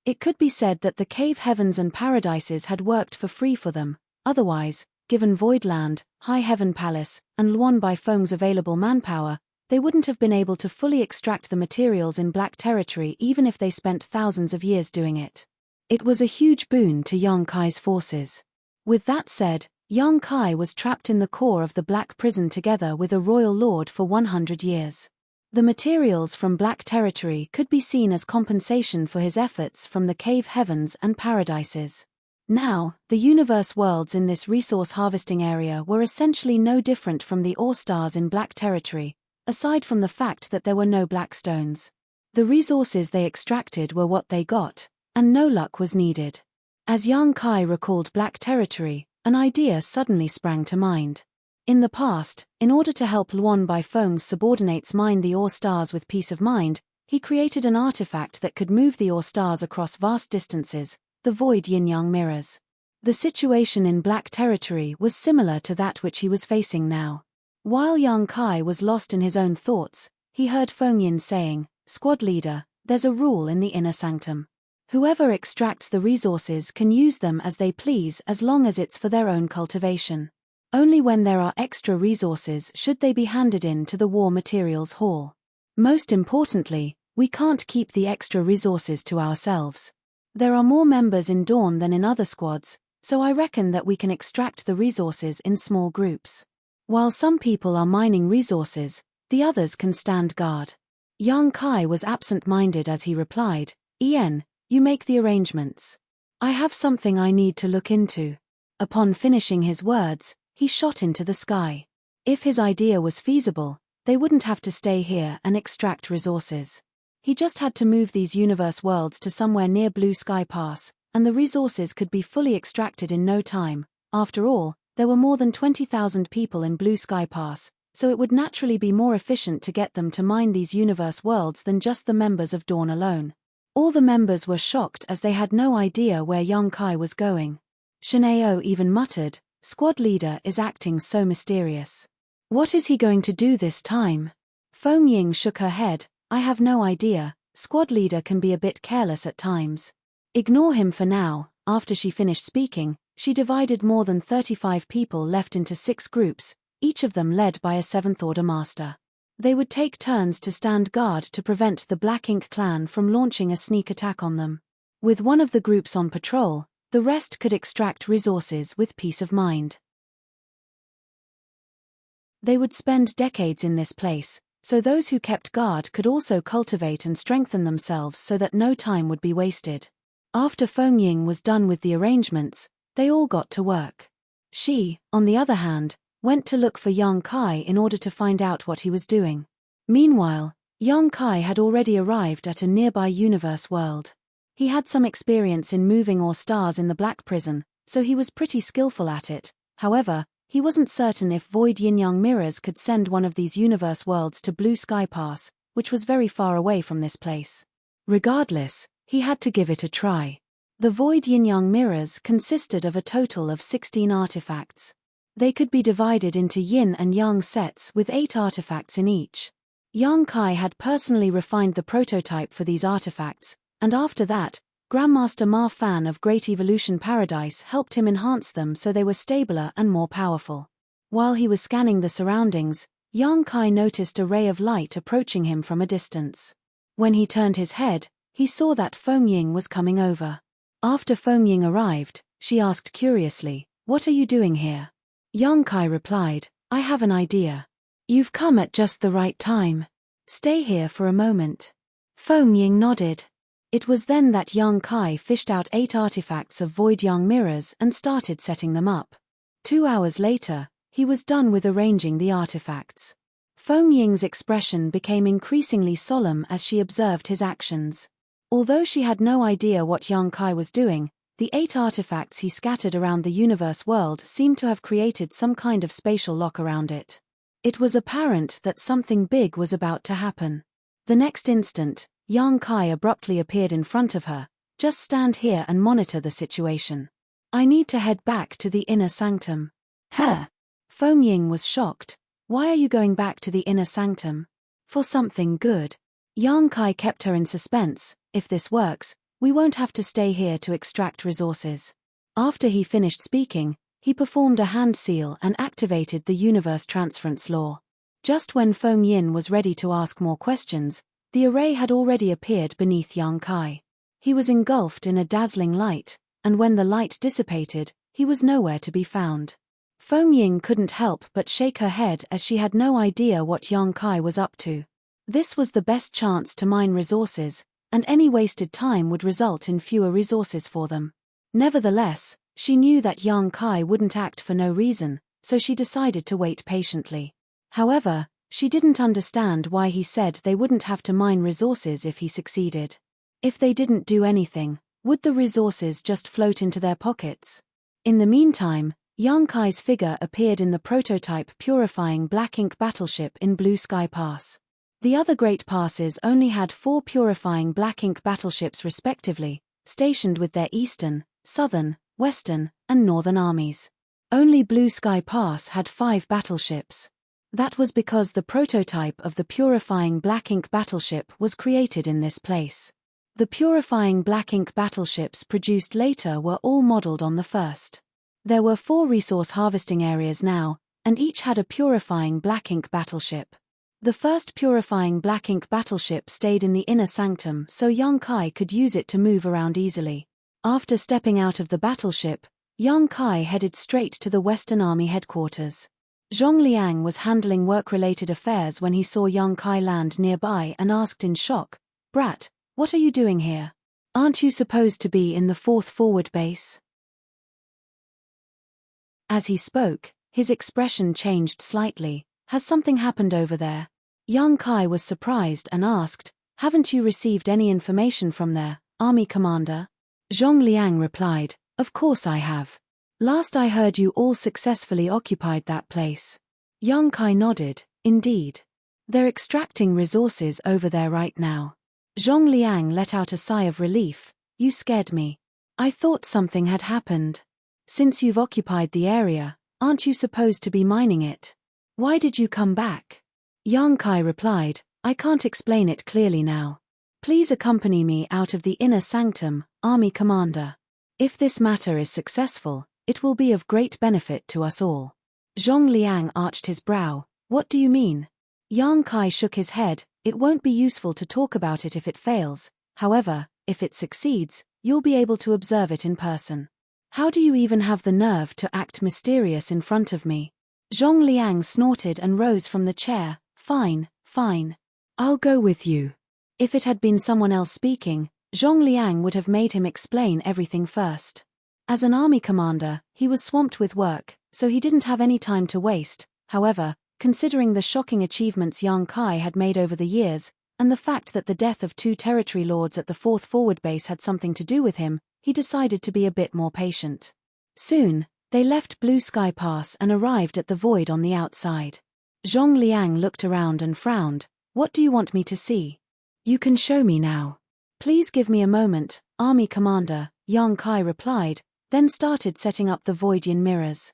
It could be said that the cave heavens and paradises had worked for free for them. Otherwise, given Voidland, High Heaven Palace, and Luon by Feng's available manpower, they wouldn't have been able to fully extract the materials in Black Territory even if they spent thousands of years doing it. It was a huge boon to Yang Kai's forces. With that said, Yang Kai was trapped in the core of the Black Prison together with a royal lord for 100 years. The materials from Black Territory could be seen as compensation for his efforts from the cave heavens and paradises. Now, the universe worlds in this resource harvesting area were essentially no different from the ore stars in Black Territory, aside from the fact that there were no black stones. The resources they extracted were what they got, and no luck was needed. As Yang Kai recalled Black Territory, an idea suddenly sprang to mind. In the past, in order to help Luon by Feng's subordinates mine the ore stars with peace of mind, he created an artifact that could move the ore stars across vast distances, the void yin-yang mirrors. The situation in Black Territory was similar to that which he was facing now. While Yang Kai was lost in his own thoughts, he heard Feng Yin saying, "Squad leader, there's a rule in the inner sanctum. Whoever extracts the resources can use them as they please as long as it's for their own cultivation. Only when there are extra resources should they be handed in to the War Materials Hall. Most importantly, we can't keep the extra resources to ourselves. There are more members in Dawn than in other squads, so I reckon that we can extract the resources in small groups. While some people are mining resources, the others can stand guard." Yang Kai was absent-minded as he replied, "Ian, you make the arrangements. I have something I need to look into." Upon finishing his words, he shot into the sky. If his idea was feasible, they wouldn't have to stay here and extract resources. He just had to move these universe worlds to somewhere near Blue Sky Pass, and the resources could be fully extracted in no time. After all, there were more than 20,000 people in Blue Sky Pass, so it would naturally be more efficient to get them to mine these universe worlds than just the members of Dawn alone. All the members were shocked as they had no idea where Yang Kai was going. Shineo even muttered, "Squad leader is acting so mysterious. What is he going to do this time?" Feng Ying shook her head, "I have no idea. Squad leader can be a bit careless at times. Ignore him for now." After she finished speaking, she divided more than 35 people left into 6 groups, each of them led by a 7th Order master. They would take turns to stand guard to prevent the Black Ink clan from launching a sneak attack on them. With one of the groups on patrol, the rest could extract resources with peace of mind. They would spend decades in this place, so those who kept guard could also cultivate and strengthen themselves so that no time would be wasted. After Feng Ying was done with the arrangements, they all got to work. She, on the other hand, went to look for Yang Kai in order to find out what he was doing. Meanwhile, Yang Kai had already arrived at a nearby universe world. He had some experience in moving ore stars in the Black Prison, so he was pretty skillful at it. However, he wasn't certain if void yin-yang mirrors could send one of these universe worlds to Blue Sky Pass, which was very far away from this place. Regardless, he had to give it a try. The void yin-yang mirrors consisted of a total of 16 artifacts. They could be divided into yin and yang sets with 8 artifacts in each. Yang Kai had personally refined the prototype for these artifacts, and after that, Grandmaster Ma Fan of Great Evolution Paradise helped him enhance them so they were stabler and more powerful. While he was scanning the surroundings, Yang Kai noticed a ray of light approaching him from a distance. When he turned his head, he saw that Feng Ying was coming over. After Feng Ying arrived, she asked curiously, "What are you doing here?" Yang Kai replied, "I have an idea. You've come at just the right time. Stay here for a moment." Feng Ying nodded. It was then that Yang Kai fished out 8 artifacts of void yang mirrors and started setting them up. 2 hours later, he was done with arranging the artifacts. Feng Ying's expression became increasingly solemn as she observed his actions. Although she had no idea what Yang Kai was doing, The 8 artifacts he scattered around the universe world seemed to have created some kind of spatial lock around it. It was apparent that something big was about to happen. The next instant, Yang Kai abruptly appeared in front of her. Just stand here and monitor the situation. I need to head back to the inner sanctum. Huh? Feng Ying was shocked. Why are you going back to the inner sanctum? For something good. Yang Kai kept her in suspense. If this works, we won't have to stay here to extract resources. After he finished speaking, he performed a hand seal and activated the universe transference law. Just when Feng Yin was ready to ask more questions, the array had already appeared beneath Yang Kai. He was engulfed in a dazzling light, and when the light dissipated, he was nowhere to be found. Feng Ying couldn't help but shake her head as she had no idea what Yang Kai was up to. This was the best chance to mine resources, and any wasted time would result in fewer resources for them. Nevertheless, she knew that Yang Kai wouldn't act for no reason, so she decided to wait patiently. However, she didn't understand why he said they wouldn't have to mine resources if he succeeded. If they didn't do anything, would the resources just float into their pockets? In the meantime, Yang Kai's figure appeared in the prototype purifying black ink battleship in Blue Sky Pass. The other Great Passes only had 4 purifying black ink battleships respectively, stationed with their eastern, southern, western, and northern armies. Only Blue Sky Pass had 5 battleships. That was because the prototype of the purifying black ink battleship was created in this place. The purifying black ink battleships produced later were all modeled on the first. There were 4 resource harvesting areas now, and each had a purifying black ink battleship. The first purifying black ink battleship stayed in the inner sanctum so Yang Kai could use it to move around easily. After stepping out of the battleship, Yang Kai headed straight to the Western Army headquarters. Zhong Liang was handling work-related affairs when he saw Yang Kai land nearby and asked in shock, "Brat, what are you doing here? Aren't you supposed to be in the 4th forward base?" As he spoke, his expression changed slightly. "Has something happened over there?" Yang Kai was surprised and asked, "Haven't you received any information from their army commander?" Zhong Liang replied, "Of course I have. Last I heard you all successfully occupied that place." Yang Kai nodded, "Indeed. They're extracting resources over there right now." Zhong Liang let out a sigh of relief. "You scared me. I thought something had happened. Since you've occupied the area, aren't you supposed to be mining it? Why did you come back?" Yang Kai replied, "I can't explain it clearly now. Please accompany me out of the inner sanctum, Army Commander. If this matter is successful, it will be of great benefit to us all." Zhong Liang arched his brow. "What do you mean?" Yang Kai shook his head. "It won't be useful to talk about it if it fails. However, if it succeeds, you'll be able to observe it in person. How do you even have the nerve to act mysterious in front of me?" Zhong Liang snorted and rose from the chair. Fine. I'll go with you." If it had been someone else speaking, Zhong Liang would have made him explain everything first. As an army commander, he was swamped with work, so he didn't have any time to waste. However, considering the shocking achievements Yang Kai had made over the years, and the fact that the death of 2 territory lords at the 4th forward base had something to do with him, he decided to be a bit more patient. Soon, they left Blue Sky Pass and arrived at the void on the outside. Zhong Liang looked around and frowned. "What do you want me to see?" "You can show me now." "Please give me a moment, Army Commander," Yang Kai replied, then started setting up the Voidian mirrors.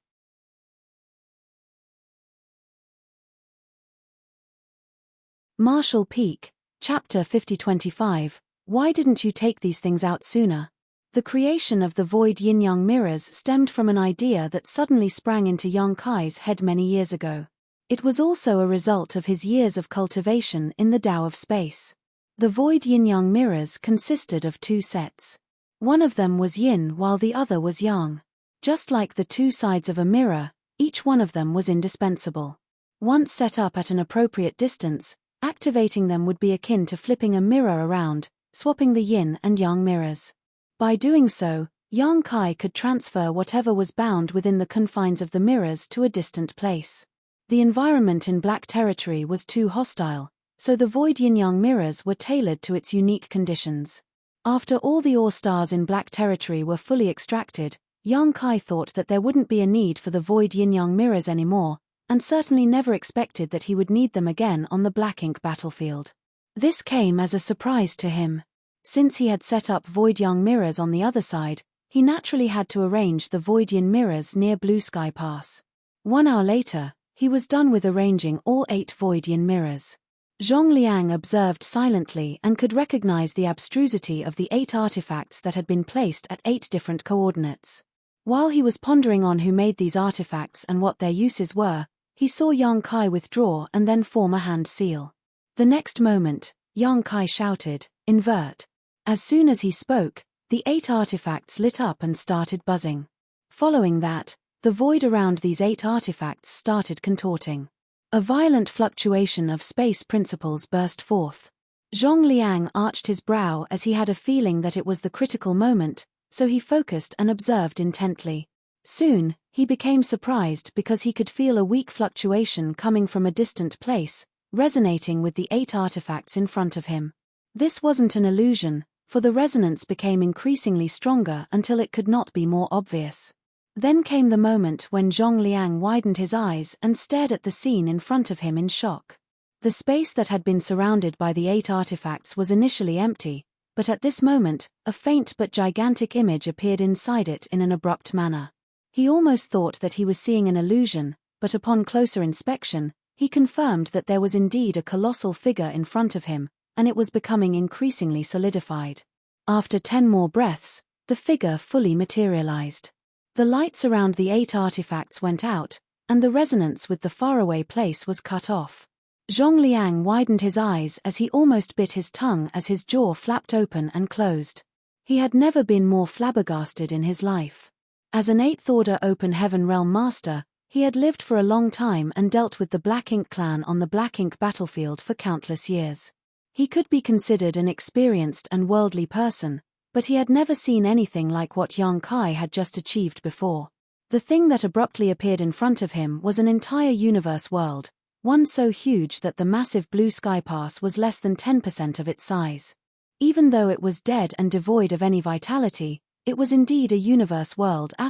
Marshall Peak, Chapter 5025. Why didn't you take these things out sooner? The creation of the Void Yin-Yang mirrors stemmed from an idea that suddenly sprang into Yang Kai's head many years ago. It was also a result of his years of cultivation in the Tao of space. The Void Yin-Yang mirrors consisted of 2 sets. One of them was yin while the other was yang. Just like the 2 sides of a mirror, each one of them was indispensable. Once set up at an appropriate distance, activating them would be akin to flipping a mirror around, swapping the yin and yang mirrors. By doing so, Yang Kai could transfer whatever was bound within the confines of the mirrors to a distant place. The environment in Black Territory was too hostile, so the Void Yin-Yang mirrors were tailored to its unique conditions. After all the ore stars in Black Territory were fully extracted, Yang Kai thought that there wouldn't be a need for the void yin-yang mirrors anymore, and certainly never expected that he would need them again on the black ink battlefield. This came as a surprise to him. Since he had set up void yang mirrors on the other side, he naturally had to arrange the void yin mirrors near Blue Sky Pass. 1 hour later, he was done with arranging all 8 void yin mirrors. Zhong Liang observed silently and could recognize the abstrusity of the 8 artifacts that had been placed at 8 different coordinates. While he was pondering on who made these artifacts and what their uses were, he saw Yang Kai withdraw and then form a hand seal. The next moment, Yang Kai shouted, "Invert." As soon as he spoke, the 8 artifacts lit up and started buzzing. Following that, the void around these 8 artifacts started contorting. A violent fluctuation of space principles burst forth. Zhong Liang arched his brow as he had a feeling that it was the critical moment, so he focused and observed intently. Soon, he became surprised because he could feel a weak fluctuation coming from a distant place, resonating with the 8 artifacts in front of him. This wasn't an illusion, for the resonance became increasingly stronger until it could not be more obvious. Then came the moment when Zhong Liang widened his eyes and stared at the scene in front of him in shock. The space that had been surrounded by the 8 artifacts was initially empty, but at this moment, a faint but gigantic image appeared inside it in an abrupt manner. He almost thought that he was seeing an illusion, but upon closer inspection, he confirmed that there was indeed a colossal figure in front of him, and it was becoming increasingly solidified. After 10 more breaths, the figure fully materialized. The lights around the 8 artifacts went out, and the resonance with the faraway place was cut off. Zhong Liang widened his eyes as he almost bit his tongue as his jaw flapped open and closed. He had never been more flabbergasted in his life. As an 8th Order Open Heaven Realm Master, he had lived for a long time and dealt with the Black Ink clan on the Black Ink battlefield for countless years. He could be considered an experienced and worldly person, but he had never seen anything like what Yang Kai had just achieved before. The thing that abruptly appeared in front of him was an entire universe world, one so huge that the massive Blue Sky Pass was less than 10% of its size. Even though it was dead and devoid of any vitality, it was indeed a universe world ******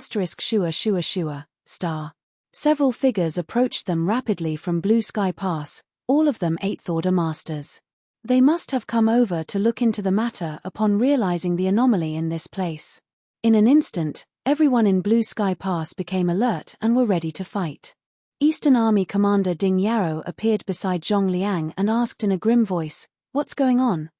star. Several figures approached them rapidly from Blue Sky Pass, all of them 8th Order Masters. They must have come over to look into the matter upon realizing the anomaly in this place. In an instant, everyone in Blue Sky Pass became alert and were ready to fight. Eastern Army Commander Ding Yarrow appeared beside Zhong Liang and asked in a grim voice, "What's going on?"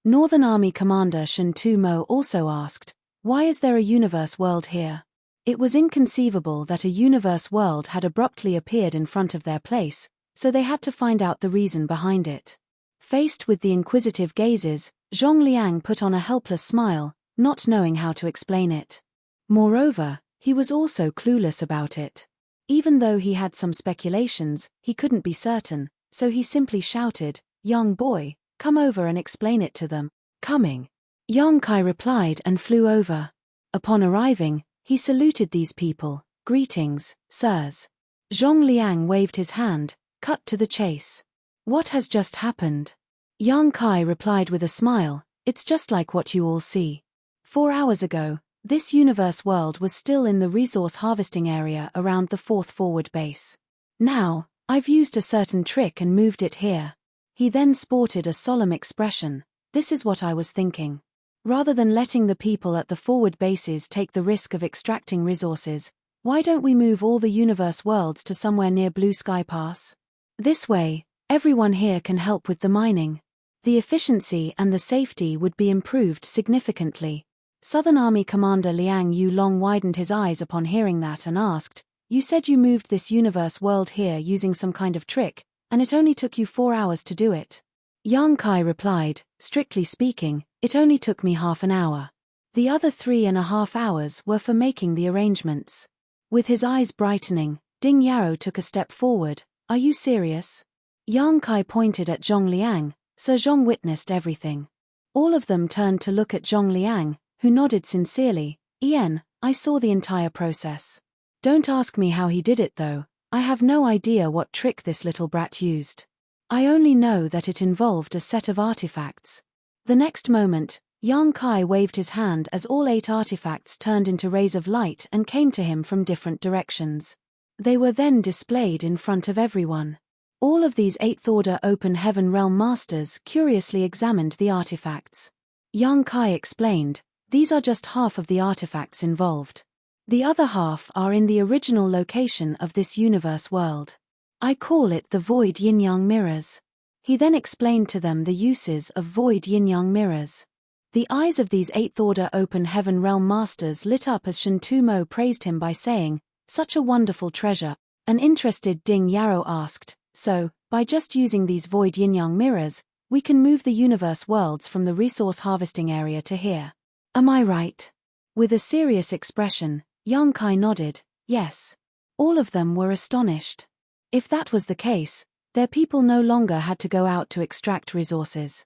Northern Army Commander Shen Tu Mo also asked, "Why is there a universe world here?" It was inconceivable that a universe world had abruptly appeared in front of their place, so they had to find out the reason behind it. Faced with the inquisitive gazes, Zhong Liang put on a helpless smile, not knowing how to explain it. Moreover, he was also clueless about it. Even though he had some speculations, he couldn't be certain, so he simply shouted, "Young boy, come over and explain it to them." "Coming." Yang Kai replied and flew over. Upon arriving, he saluted these people, "Greetings, sirs." Zhong Liang waved his hand, cut to the chase. "What has just happened?" Yang Kai replied with a smile, "It's just like what you all see. 4 hours ago, this universe world was still in the resource harvesting area around the 4th forward base. Now, I've used a certain trick and moved it here." He then sported a solemn expression. "This is what I was thinking. Rather than letting the people at the forward bases take the risk of extracting resources, why don't we move all the universe worlds to somewhere near Blue Sky Pass? This way, everyone here can help with the mining. The efficiency and the safety would be improved significantly." Southern Army Commander Liang Yulong widened his eyes upon hearing that and asked, "You said you moved this universe world here using some kind of trick, and it only took you 4 hours to do it?" Yang Kai replied, "Strictly speaking, it only took me half an hour. The other 3.5 hours were for making the arrangements." With his eyes brightening, Ding Yarrow took a step forward. "Are you serious?" Yang Kai pointed at Zhong Liang. Sir Zhong witnessed everything. All of them turned to look at Zhong Liang, who nodded sincerely. "Ian, I saw the entire process. Don't ask me how he did it though, I have no idea what trick this little brat used. I only know that it involved a set of artifacts. The next moment, Yang Kai waved his hand as all 8 artifacts turned into rays of light and came to him from different directions. They were then displayed in front of everyone. All of these 8th Order Open Heaven Realm Masters curiously examined the artifacts. Yang Kai explained, "These are just half of the artifacts involved. The other half are in the original location of this universe world. I call it the Void Yin-Yang Mirrors." He then explained to them the uses of Void Yin-Yang Mirrors. The eyes of these 8th Order Open Heaven Realm Masters lit up as Shen Tumo praised him by saying, "Such a wonderful treasure." An interested Ding Yarrow asked, "So, by just using these Void Yin-Yang Mirrors, we can move the universe worlds from the resource harvesting area to here? Am I right?" With a serious expression, Yang Kai nodded, "Yes." All of them were astonished. If that was the case, their people no longer had to go out to extract resources.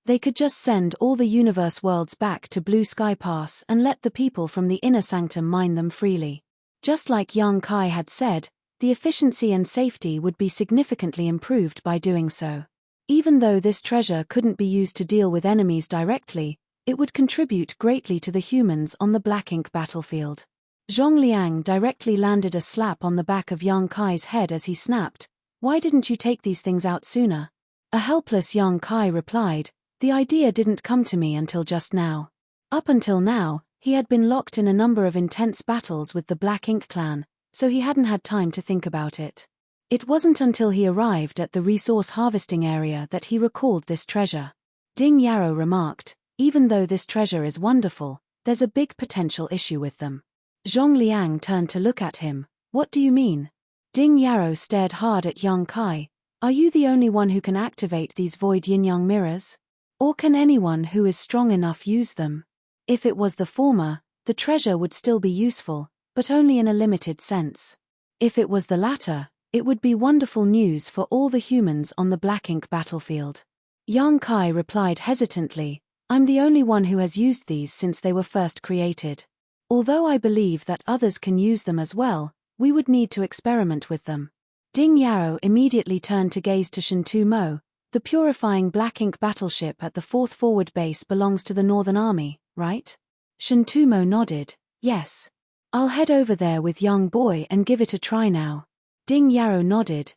They could just send all the universe worlds back to Blue Sky Pass and let the people from the inner sanctum mine them freely. Just like Yang Kai had said, the efficiency and safety would be significantly improved by doing so. Even though this treasure couldn't be used to deal with enemies directly, it would contribute greatly to the humans on the Black Ink battlefield. Zhong Liang directly landed a slap on the back of Yang Kai's head as he snapped, "Why didn't you take these things out sooner?" A helpless Yang Kai replied, "The idea didn't come to me until just now." Up until now, he had been locked in a number of intense battles with the Black Ink clan, so he hadn't had time to think about it. It wasn't until he arrived at the resource harvesting area that he recalled this treasure. Ding Yarrow remarked, "Even though this treasure is wonderful, there's a big potential issue with them." Zhong Liang turned to look at him. "What do you mean?" Ding Yarrow stared hard at Yang Kai. "Are you the only one who can activate these Void Yin-Yang Mirrors? Or can anyone who is strong enough use them?" If it was the former, the treasure would still be useful, but only in a limited sense. If it was the latter, it would be wonderful news for all the humans on the Black Ink battlefield. Yang Kai replied hesitantly, "I'm the only one who has used these since they were first created. Although I believe that others can use them as well, we would need to experiment with them." Ding Yarrow immediately turned to gaze to Shen Tumo. "The purifying Black Ink battleship at the 4th Forward Base belongs to the Northern Army, right?" Shen Tumo nodded, "Yes. I'll head over there with young boy and give it a try now." Ding Yarrow nodded,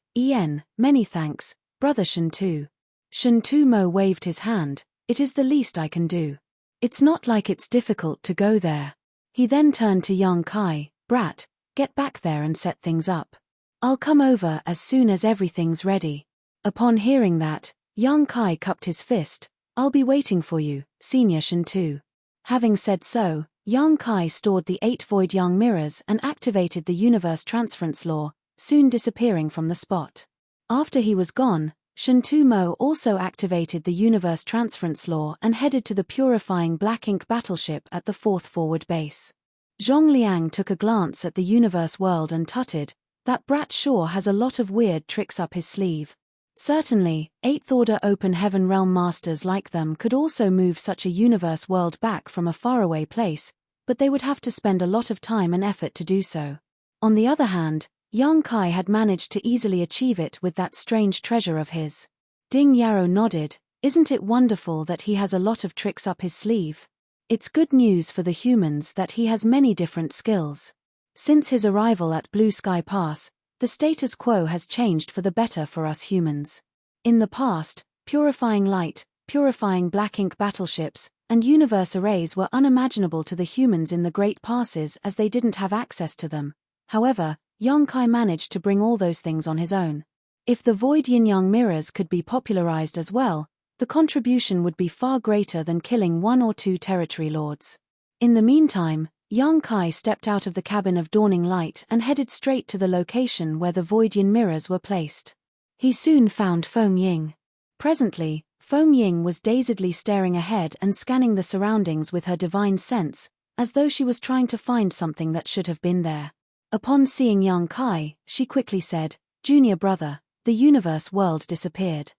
"Many thanks, Brother Shen Tu." Shen Tumo waved his hand, "It is the least I can do. It's not like it's difficult to go there." He then turned to Yang Kai, "Brat, get back there and set things up. I'll come over as soon as everything's ready." Upon hearing that, Yang Kai cupped his fist, "I'll be waiting for you, Senior Shen Tu." Having said so, Yang Kai stored the 8 Void Yang Mirrors and activated the Universe Transference Law, soon disappearing from the spot. After he was gone, Shen Tumo also activated the Universe Transference Law and headed to the purifying Black Ink battleship at the 4th Forward Base. Zhong Liang took a glance at the universe world and tutted, "That brat sure has a lot of weird tricks up his sleeve." Certainly, 8th Order Open Heaven Realm Masters like them could also move such a universe world back from a faraway place, but they would have to spend a lot of time and effort to do so. On the other hand, Yang Kai had managed to easily achieve it with that strange treasure of his. Ding Yarrow nodded, "Isn't it wonderful that he has a lot of tricks up his sleeve? It's good news for the humans that he has many different skills." Since his arrival at Blue Sky Pass, the status quo has changed for the better for us humans. In the past, purifying light, purifying Black Ink battleships, and universe arrays were unimaginable to the humans in the Great Passes as they didn't have access to them. However, Yang Kai managed to bring all those things on his own. If the Void Yin-Yang Mirrors could be popularized as well, the contribution would be far greater than killing 1 or 2 territory lords. In the meantime, Yang Kai stepped out of the cabin of Dawning Light and headed straight to the location where the Void Yin Mirrors were placed. He soon found Feng Ying. Presently, Feng Ying was dazedly staring ahead and scanning the surroundings with her divine sense, as though she was trying to find something that should have been there. Upon seeing Yang Kai, she quickly said, "Junior brother, the universe world disappeared."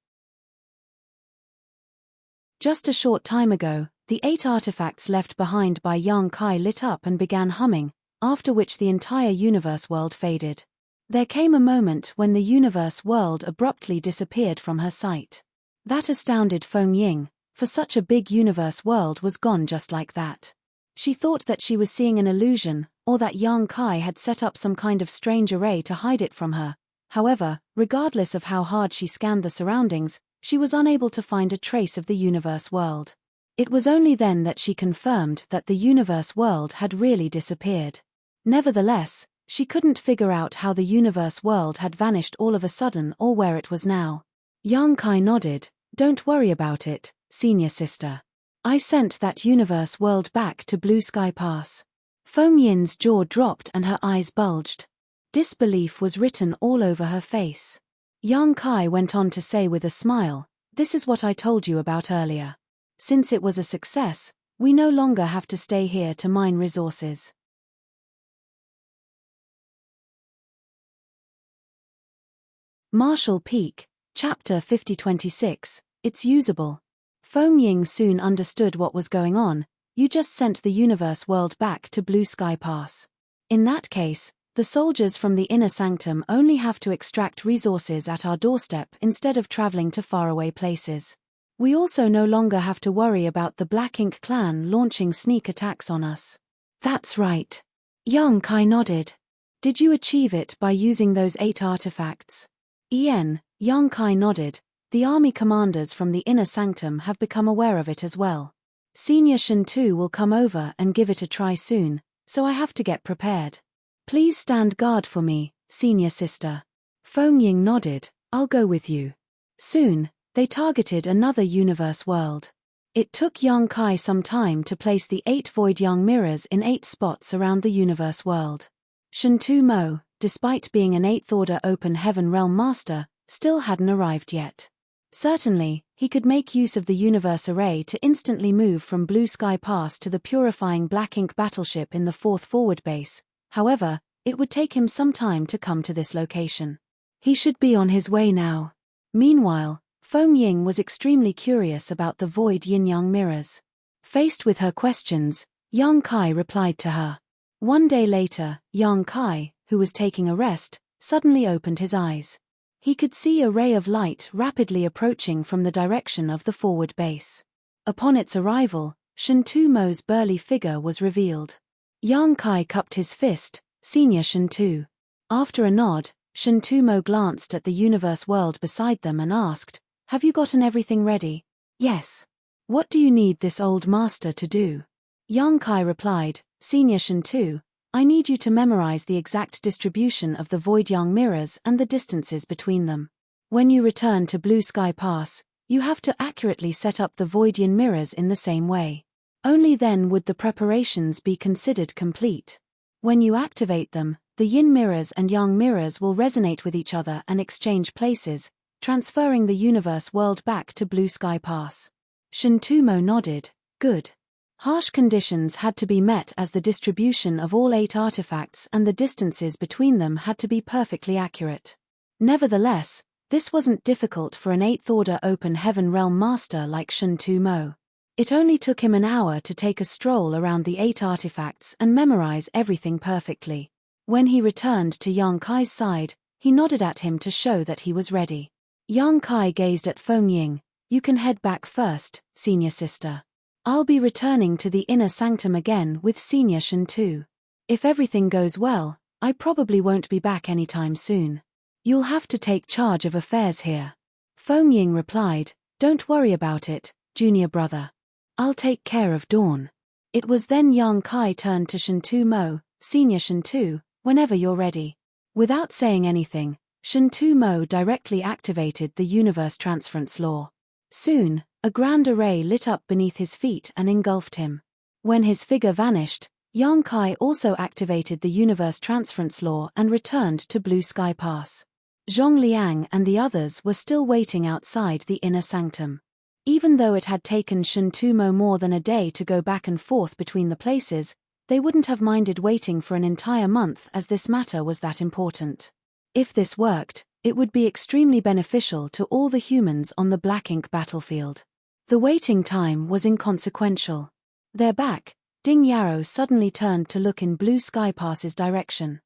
Just a short time ago, the 8 artifacts left behind by Yang Kai lit up and began humming, after which the entire universe world faded. There came a moment when the universe world abruptly disappeared from her sight. That astounded Feng Ying, for such a big universe world was gone just like that. She thought that she was seeing an illusion, or that Yang Kai had set up some kind of strange array to hide it from her. However, regardless of how hard she scanned the surroundings, she was unable to find a trace of the universe world. It was only then that she confirmed that the universe world had really disappeared. Nevertheless, she couldn't figure out how the universe world had vanished all of a sudden or where it was now. Yang Kai nodded. Don't worry about it, senior sister. I sent that universe world back to Blue Sky Pass. Feng Yin's jaw dropped and her eyes bulged. Disbelief was written all over her face. Yang Kai went on to say with a smile, this is what I told you about earlier. Since it was a success, we no longer have to stay here to mine resources. Marshall Peak, Chapter 5026, It's Usable. Feng Ying soon understood what was going on. You just sent the universe world back to Blue Sky Pass. In that case, the soldiers from the inner sanctum only have to extract resources at our doorstep instead of traveling to faraway places. We also no longer have to worry about the Black Ink clan launching sneak attacks on us. That's right. Yang Kai nodded. Did you achieve it by using those 8 artifacts? Yang Kai nodded. The army commanders from the inner sanctum have become aware of it as well. Senior Shen Tu will come over and give it a try soon, so I have to get prepared. Please stand guard for me, senior sister. Feng Ying nodded. I'll go with you. Soon, they targeted another universe world. It took Yang Kai some time to place the 8 void yang mirrors in 8 spots around the universe world. Shen Tu Mo, despite being an 8th order open heaven realm master, still hadn't arrived yet. Certainly, he could make use of the universe array to instantly move from Blue Sky Pass to the purifying Black Ink battleship in the 4th forward base. However, it would take him some time to come to this location. He should be on his way now. Meanwhile, Feng Ying was extremely curious about the void yin-yang mirrors. Faced with her questions, Yang Kai replied to her. One day later, Yang Kai, who was taking a rest, suddenly opened his eyes. He could see a ray of light rapidly approaching from the direction of the forward base. Upon its arrival, Shen Tu Mo's burly figure was revealed. Yang Kai cupped his fist, Senior Shen Tu. After a nod, Shen Tu Mo glanced at the universe world beside them and asked, Have you gotten everything ready? Yes. What do you need this old master to do? Yang Kai replied, Senior Shen Tu, I need you to memorize the exact distribution of the void yang mirrors and the distances between them. When you return to Blue Sky Pass, you have to accurately set up the void yin mirrors in the same way. Only then would the preparations be considered complete. When you activate them, the yin mirrors and yang mirrors will resonate with each other and exchange places, transferring the universe world back to Blue Sky Pass. Shen Tu Mo nodded. Good. Harsh conditions had to be met as the distribution of all 8 artifacts and the distances between them had to be perfectly accurate. Nevertheless, this wasn't difficult for an 8th order open heaven realm master like Shen Tu Mo. It only took him an hour to take a stroll around the 8 artifacts and memorize everything perfectly. When he returned to Yang Kai's side, he nodded at him to show that he was ready. Yang Kai gazed at Feng Ying. You can head back first, senior sister. I'll be returning to the inner sanctum again with Senior Shen Tu. If everything goes well, I probably won't be back anytime soon. You'll have to take charge of affairs here. Feng Ying replied, Don't worry about it, junior brother. I'll take care of Dawn. It was then Yang Kai turned to Shen Tu Mo, Senior Shen Tu, whenever you're ready. Without saying anything, Shen Tu Mo directly activated the universe transference law. Soon, a grand array lit up beneath his feet and engulfed him. When his figure vanished, Yang Kai also activated the universe transference law and returned to Blue Sky Pass. Zhong Liang and the others were still waiting outside the inner sanctum. Even though it had taken Shen Tu Mo more than a day to go back and forth between the places, they wouldn't have minded waiting for an entire month as this matter was that important. If this worked, it would be extremely beneficial to all the humans on the Black Ink battlefield. The waiting time was inconsequential. Their back, Ding Yarrow suddenly turned to look in Blue Sky Pass's direction.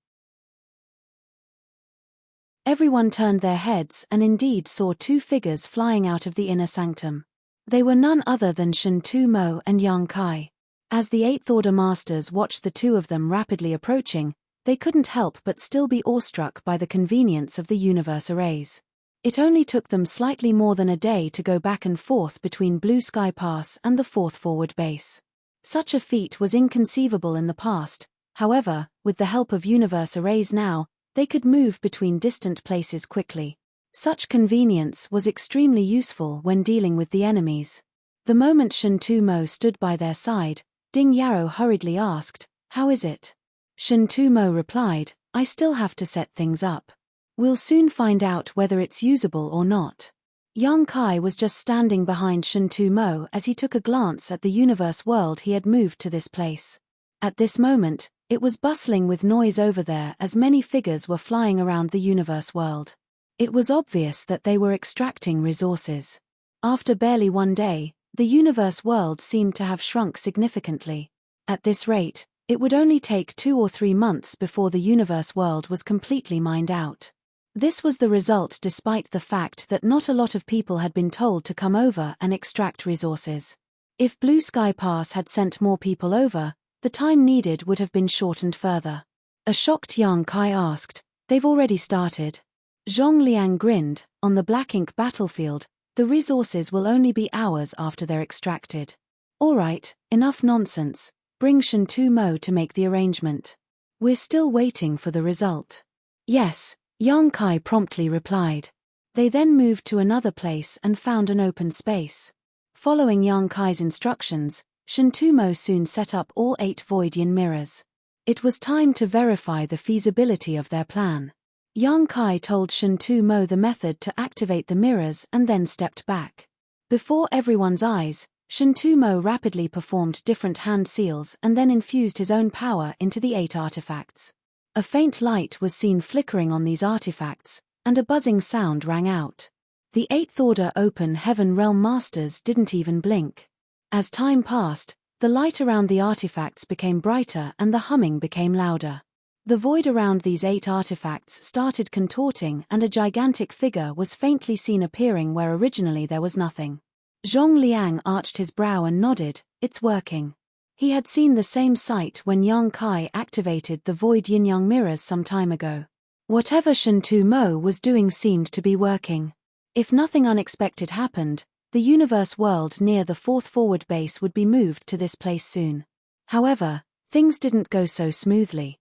Everyone turned their heads and indeed saw two figures flying out of the inner sanctum. They were none other than Shen Tu-mo and Yang Kai. As the Eighth Order Masters watched the two of them rapidly approaching, they couldn't help but still be awestruck by the convenience of the universe arrays. It only took them slightly more than a day to go back and forth between Blue Sky Pass and the fourth forward base. Such a feat was inconceivable in the past. However, with the help of universe arrays now, they could move between distant places quickly. Such convenience was extremely useful when dealing with the enemies. The moment Shen Tu-mo stood by their side, Ding Yarrow hurriedly asked, "How is it?" Shen Tu-mo replied, "I still have to set things up. We'll soon find out whether it's usable or not." Yang Kai was just standing behind Shen Tu-mo as he took a glance at the universe world he had moved to this place. At this moment, it was bustling with noise over there as many figures were flying around the universe world. It was obvious that they were extracting resources. After barely one day, the universe world seemed to have shrunk significantly. At this rate, it would only take 2 or 3 months before the universe world was completely mined out. This was the result despite the fact that not a lot of people had been told to come over and extract resources. If Blue Sky Pass had sent more people over, the time needed would have been shortened further. A shocked Yang Kai asked, "They've already started?" Zhong Liang grinned, "On the black ink battlefield, the resources will only be hours after they're extracted." "All right, enough nonsense. Bring Shen Tu-mo to make the arrangement. We're still waiting for the result." "Yes," Yang Kai promptly replied. They then moved to another place and found an open space. Following Yang Kai's instructions, Shen Tu-mo soon set up all 8 Void Yin mirrors. It was time to verify the feasibility of their plan. Yang Kai told Shen Tu-mo the method to activate the mirrors and then stepped back. Before everyone's eyes, Shen Tu-mo rapidly performed different hand seals and then infused his own power into the 8 artifacts. A faint light was seen flickering on these artifacts, and a buzzing sound rang out. The Eighth Order Open Heaven Realm Masters didn't even blink. As time passed, the light around the artifacts became brighter and the humming became louder. The void around these 8 artifacts started contorting and a gigantic figure was faintly seen appearing where originally there was nothing. Zhong Liang arched his brow and nodded, "It's working." He had seen the same sight when Yang Kai activated the Void Yin-Yang mirrors some time ago. Whatever Shen Tu-mo was doing seemed to be working. If nothing unexpected happened, the universe world near the fourth forward base would be moved to this place soon. However, things didn't go so smoothly.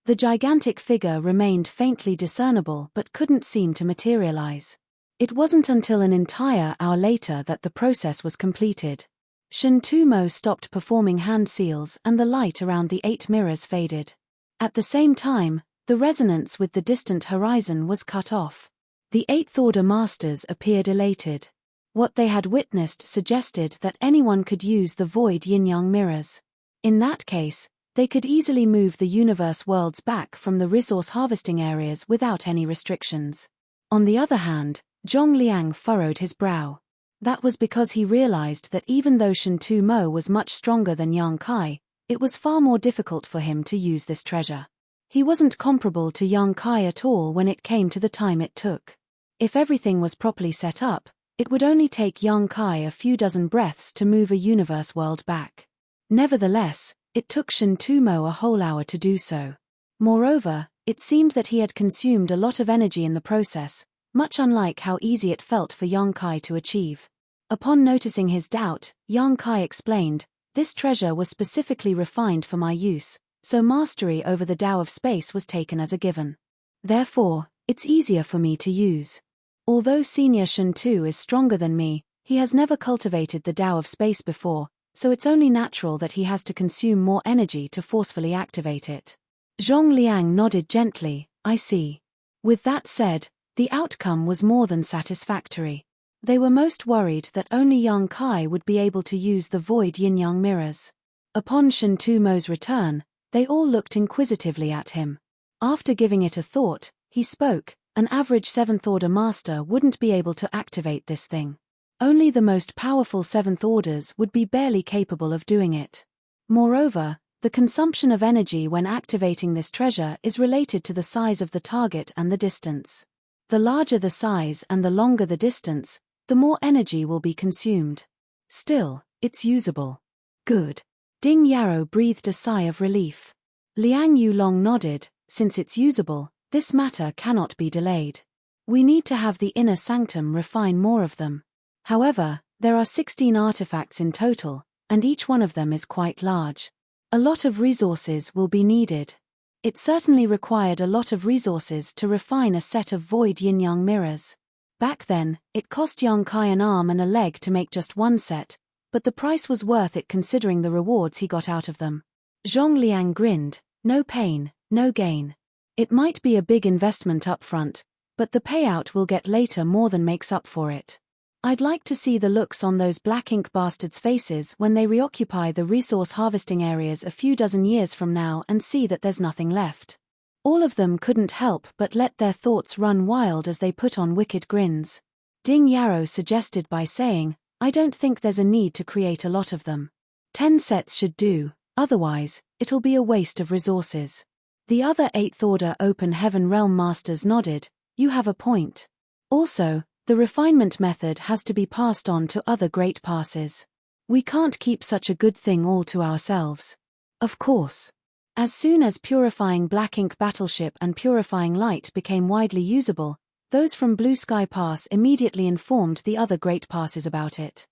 The gigantic figure remained faintly discernible but couldn't seem to materialize. It wasn't until an entire hour later that the process was completed. Shen Tu-mo stopped performing hand seals and the light around the 8 mirrors faded. At the same time, the resonance with the distant horizon was cut off. The Eighth Order Masters appeared elated. What they had witnessed suggested that anyone could use the Void Yin-Yang mirrors. In that case, they could easily move the universe worlds back from the resource harvesting areas without any restrictions. On the other hand, Zhong Liang furrowed his brow. That was because he realized that even though Shen Tu-mo was much stronger than Yang Kai, it was far more difficult for him to use this treasure. He wasn't comparable to Yang Kai at all when it came to the time it took. If everything was properly set up, it would only take Yang Kai a few dozen breaths to move a universe world back. Nevertheless, it took Shen Tu-mo a whole hour to do so. Moreover, it seemed that he had consumed a lot of energy in the process, much unlike how easy it felt for Yang Kai to achieve. Upon noticing his doubt, Yang Kai explained, "This treasure was specifically refined for my use, so mastery over the Tao of Space was taken as a given. Therefore, it's easier for me to use. Although Senior Shen Tu is stronger than me, he has never cultivated the Tao of Space before, so it's only natural that he has to consume more energy to forcefully activate it." Zhong Liang nodded gently, "I see." With that said, the outcome was more than satisfactory. They were most worried that only Yang Kai would be able to use the Void Yin-Yang mirrors. Upon Shen Tu-mo's return, they all looked inquisitively at him. After giving it a thought, he spoke, "An average 7th Order Master wouldn't be able to activate this thing. Only the most powerful 7th Orders would be barely capable of doing it. Moreover, The consumption of energy when activating this treasure is related to the size of the target and the distance. The larger the size and the longer the distance, the more energy will be consumed. Still, it's usable. Good. Ding Yarrow breathed a sigh of relief. Liang Yulong nodded. Since it's usable, this matter cannot be delayed. We need to have the inner sanctum refine more of them. However, there are 16 artifacts in total, and each one of them is quite large. A lot of resources will be needed. It certainly required a lot of resources to refine a set of void yin-yang mirrors. Back then, it cost Yang Kai an arm and a leg to make just one set, but the price was worth it considering the rewards he got out of them. Zhong Liang grinned. No pain, no gain. It might be a big investment up front, but the payout we'll get later more than makes up for it. I'd like to see the looks on those black ink bastards' faces when they reoccupy the resource harvesting areas a few dozen years from now and see that there's nothing left. All of them couldn't help but let their thoughts run wild as they put on wicked grins. Ding Yarrow suggested by saying, I don't think there's a need to create a lot of them. 10 sets should do, otherwise, it'll be a waste of resources. The other 8th Order Open Heaven Realm Masters nodded. You have a point. Also, the refinement method has to be passed on to other great passes. We can't keep such a good thing all to ourselves. Of course. As soon as Purifying Black Ink Battleship and Purifying Light became widely usable, those from Blue Sky Pass immediately informed the other great passes about it.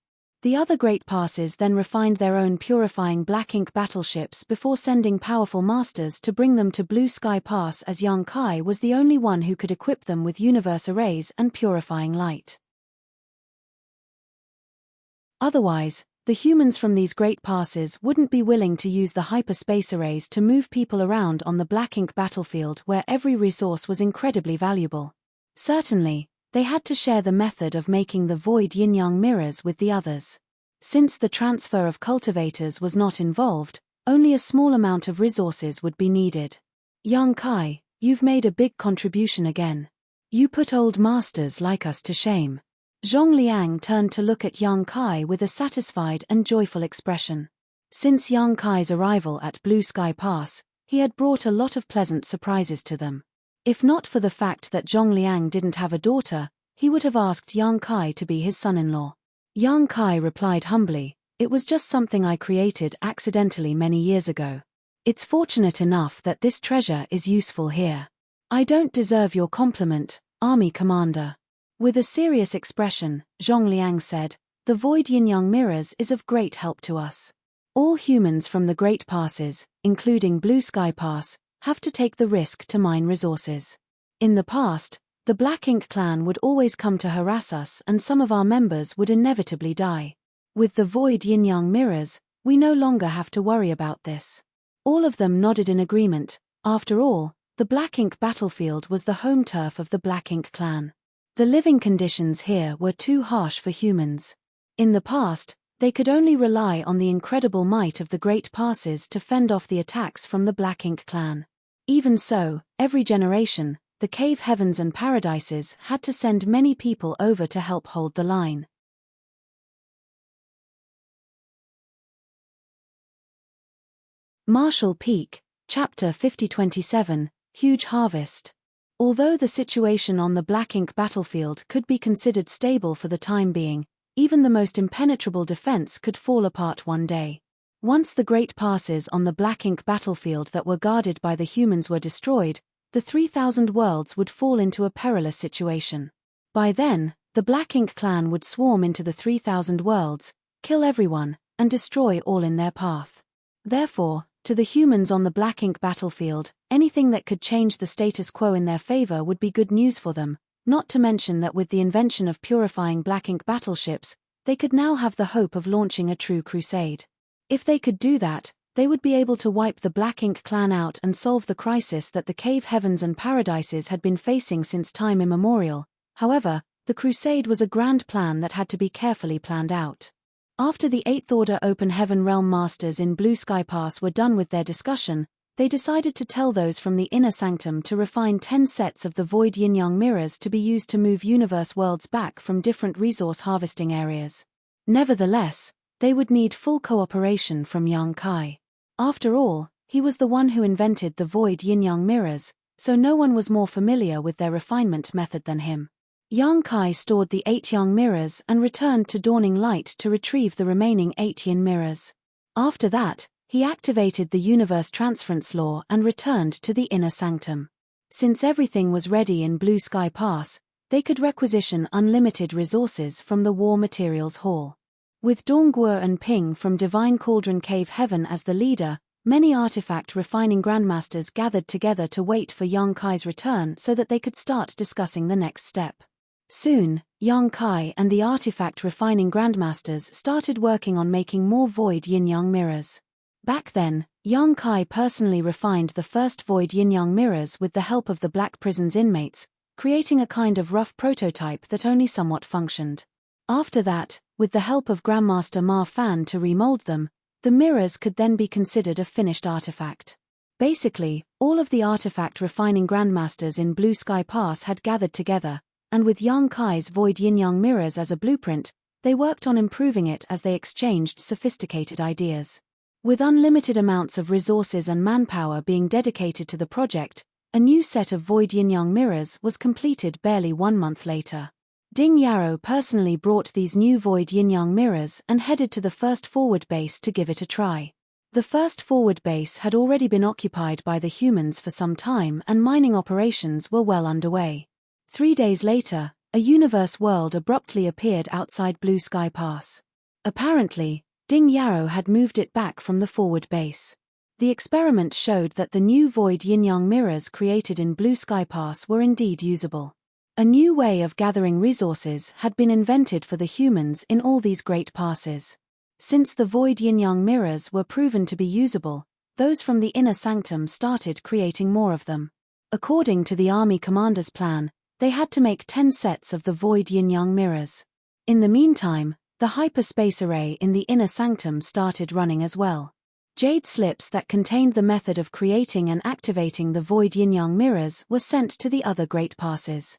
The other great passes then refined their own Purifying Black Ink battleships before sending powerful masters to bring them to Blue Sky Pass, as Yang Kai was the only one who could equip them with universe arrays and purifying light. Otherwise, the humans from these great passes wouldn't be willing to use the hyperspace arrays to move people around on the Black Ink battlefield where every resource was incredibly valuable. Certainly, they had to share the method of making the void yin-yang mirrors with the others. Since the transfer of cultivators was not involved, only a small amount of resources would be needed. Yang Kai, you've made a big contribution again. You put old masters like us to shame. Zhong Liang turned to look at Yang Kai with a satisfied and joyful expression. Since Yang Kai's arrival at Blue Sky Pass, he had brought a lot of pleasant surprises to them. If not for the fact that Zhong Liang didn't have a daughter, he would have asked Yang Kai to be his son-in-law. Yang Kai replied humbly, it was just something I created accidentally many years ago. It's fortunate enough that this treasure is useful here. I don't deserve your compliment, Army Commander. With a serious expression, Zhong Liang said, the void yin-yang mirrors is of great help to us. All humans from the Great Passes, including Blue Sky Pass, have to take the risk to mine resources. In the past, the Black Ink clan would always come to harass us and some of our members would inevitably die. With the void yin-yang mirrors, we no longer have to worry about this. All of them nodded in agreement. After all, the Black Ink battlefield was the home turf of the Black Ink clan. The living conditions here were too harsh for humans. In the past, they could only rely on the incredible might of the Great Passes to fend off the attacks from the Black Ink clan. Even so, every generation, the cave heavens and paradises had to send many people over to help hold the line. Marshall Peak, Chapter 5027, Huge Harvest. Although the situation on the Black Ink battlefield could be considered stable for the time being, even the most impenetrable defense could fall apart one day. Once the great passes on the Black Ink battlefield that were guarded by the humans were destroyed, the 3,000 worlds would fall into a perilous situation. By then, the Black Ink clan would swarm into the 3,000 worlds, kill everyone, and destroy all in their path. Therefore, to the humans on the Black Ink battlefield, anything that could change the status quo in their favor would be good news for them, not to mention that with the invention of purifying Black Ink battleships, they could now have the hope of launching a true crusade. If they could do that, they would be able to wipe the Black Ink clan out and solve the crisis that the cave heavens and paradises had been facing since time immemorial. However, the crusade was a grand plan that had to be carefully planned out. After the 8th Order Open Heaven Realm Masters in Blue Sky Pass were done with their discussion, they decided to tell those from the Inner Sanctum to refine 10 sets of the Void Yin-Yang mirrors to be used to move universe worlds back from different resource harvesting areas. Nevertheless, they would need full cooperation from Yang Kai. After all, he was the one who invented the void yin-yang mirrors, so no one was more familiar with their refinement method than him. Yang Kai stored the 8 yang mirrors and returned to Dawning Light to retrieve the remaining 8 yin mirrors. After that, he activated the universe transference law and returned to the inner sanctum. Since everything was ready in Blue Sky Pass, they could requisition unlimited resources from the War Materials Hall. With Dongguo and Ping from Divine Cauldron Cave Heaven as the leader, many artifact refining grandmasters gathered together to wait for Yang Kai's return so that they could start discussing the next step. Soon, Yang Kai and the artifact refining grandmasters started working on making more void yin-yang mirrors. Back then, Yang Kai personally refined the first void yin-yang mirrors with the help of the Black Prison's inmates, creating a kind of rough prototype that only somewhat functioned. After that, with the help of Grandmaster Ma Fan to remold them, the mirrors could then be considered a finished artifact. Basically, all of the artifact refining grandmasters in Blue Sky Pass had gathered together, and with Yang Kai's void yin-yang mirrors as a blueprint, they worked on improving it as they exchanged sophisticated ideas. With unlimited amounts of resources and manpower being dedicated to the project, a new set of void yin-yang mirrors was completed barely 1 month later. Ding Yarrow personally brought these new void yin-yang mirrors and headed to the first forward base to give it a try. The first forward base had already been occupied by the humans for some time and mining operations were well underway. 3 days later, a universe world abruptly appeared outside Blue Sky Pass. Apparently, Ding Yarrow had moved it back from the forward base. The experiment showed that the new void yin-yang mirrors created in Blue Sky Pass were indeed usable. A new way of gathering resources had been invented for the humans in all these great passes. Since the void yin-yang mirrors were proven to be usable, those from the inner sanctum started creating more of them. According to the army commander's plan, they had to make 10 sets of the void yin-yang mirrors. In the meantime, the hyperspace array in the inner sanctum started running as well. Jade slips that contained the method of creating and activating the void yin-yang mirrors were sent to the other great passes.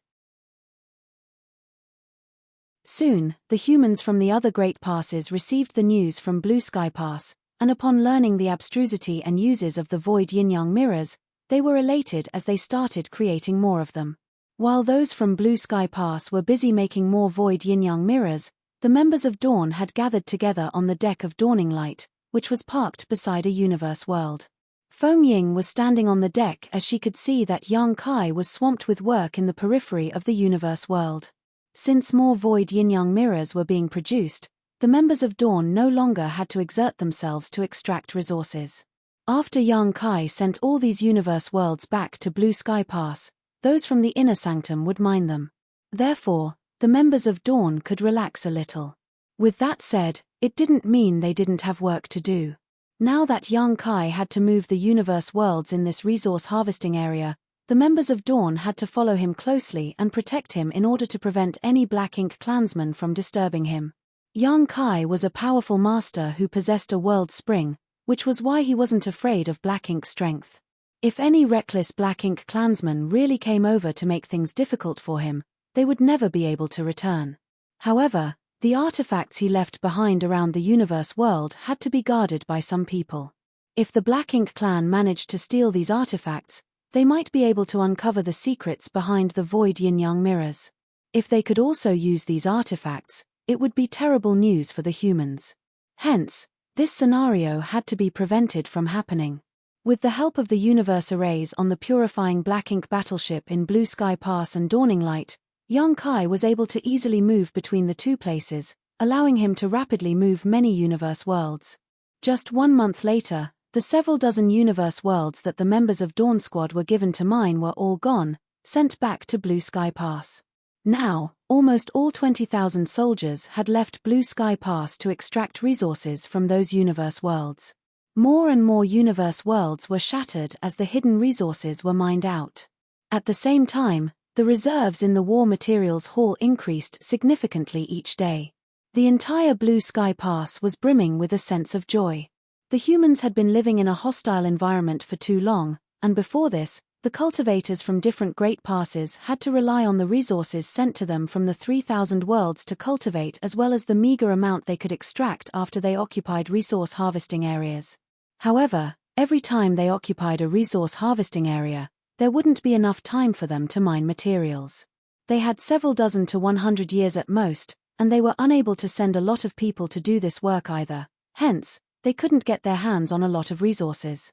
Soon, the humans from the other great passes received the news from Blue Sky Pass, and upon learning the abstrusity and uses of the void yin-yang mirrors, they were elated as they started creating more of them. While those from Blue Sky Pass were busy making more void yin-yang mirrors, the members of Dawn had gathered together on the deck of Dawning Light, which was parked beside a universe world. Feng Ying was standing on the deck as she could see that Yang Kai was swamped with work in the periphery of the universe world. Since more void yin-yang mirrors were being produced, the members of Dawn no longer had to exert themselves to extract resources. After Yang Kai sent all these universe worlds back to Blue Sky Pass, those from the inner sanctum would mine them. Therefore, the members of Dawn could relax a little. With that said, it didn't mean they didn't have work to do. Now that Yang Kai had to move the universe worlds in this resource harvesting area, the members of Dawn had to follow him closely and protect him in order to prevent any Black Ink clansmen from disturbing him. Yang Kai was a powerful master who possessed a world spring, which was why he wasn't afraid of Black Ink's strength. If any reckless Black Ink clansmen really came over to make things difficult for him, they would never be able to return. However, the artifacts he left behind around the universe world had to be guarded by some people. If the Black Ink clan managed to steal these artifacts, they might be able to uncover the secrets behind the void yin-yang mirrors. If they could also use these artifacts, it would be terrible news for the humans. Hence, this scenario had to be prevented from happening. With the help of the universe arrays on the purifying Black Ink battleship in Blue Sky Pass and Dawning Light, Yang Kai was able to easily move between the two places, allowing him to rapidly move many universe worlds. Just 1 month later, the several dozen universe worlds that the members of Dawn Squad were given to mine were all gone, sent back to Blue Sky Pass. Now, almost all 20,000 soldiers had left Blue Sky Pass to extract resources from those universe worlds. More and more universe worlds were shattered as the hidden resources were mined out. At the same time, the reserves in the War Materials Hall increased significantly each day. The entire Blue Sky Pass was brimming with a sense of joy. The humans had been living in a hostile environment for too long, and before this, the cultivators from different great passes had to rely on the resources sent to them from the 3,000 worlds to cultivate as well as the meager amount they could extract after they occupied resource harvesting areas. However, every time they occupied a resource harvesting area, there wouldn't be enough time for them to mine materials. They had several dozen to 100 years at most, and they were unable to send a lot of people to do this work either. Hence, they couldn't get their hands on a lot of resources.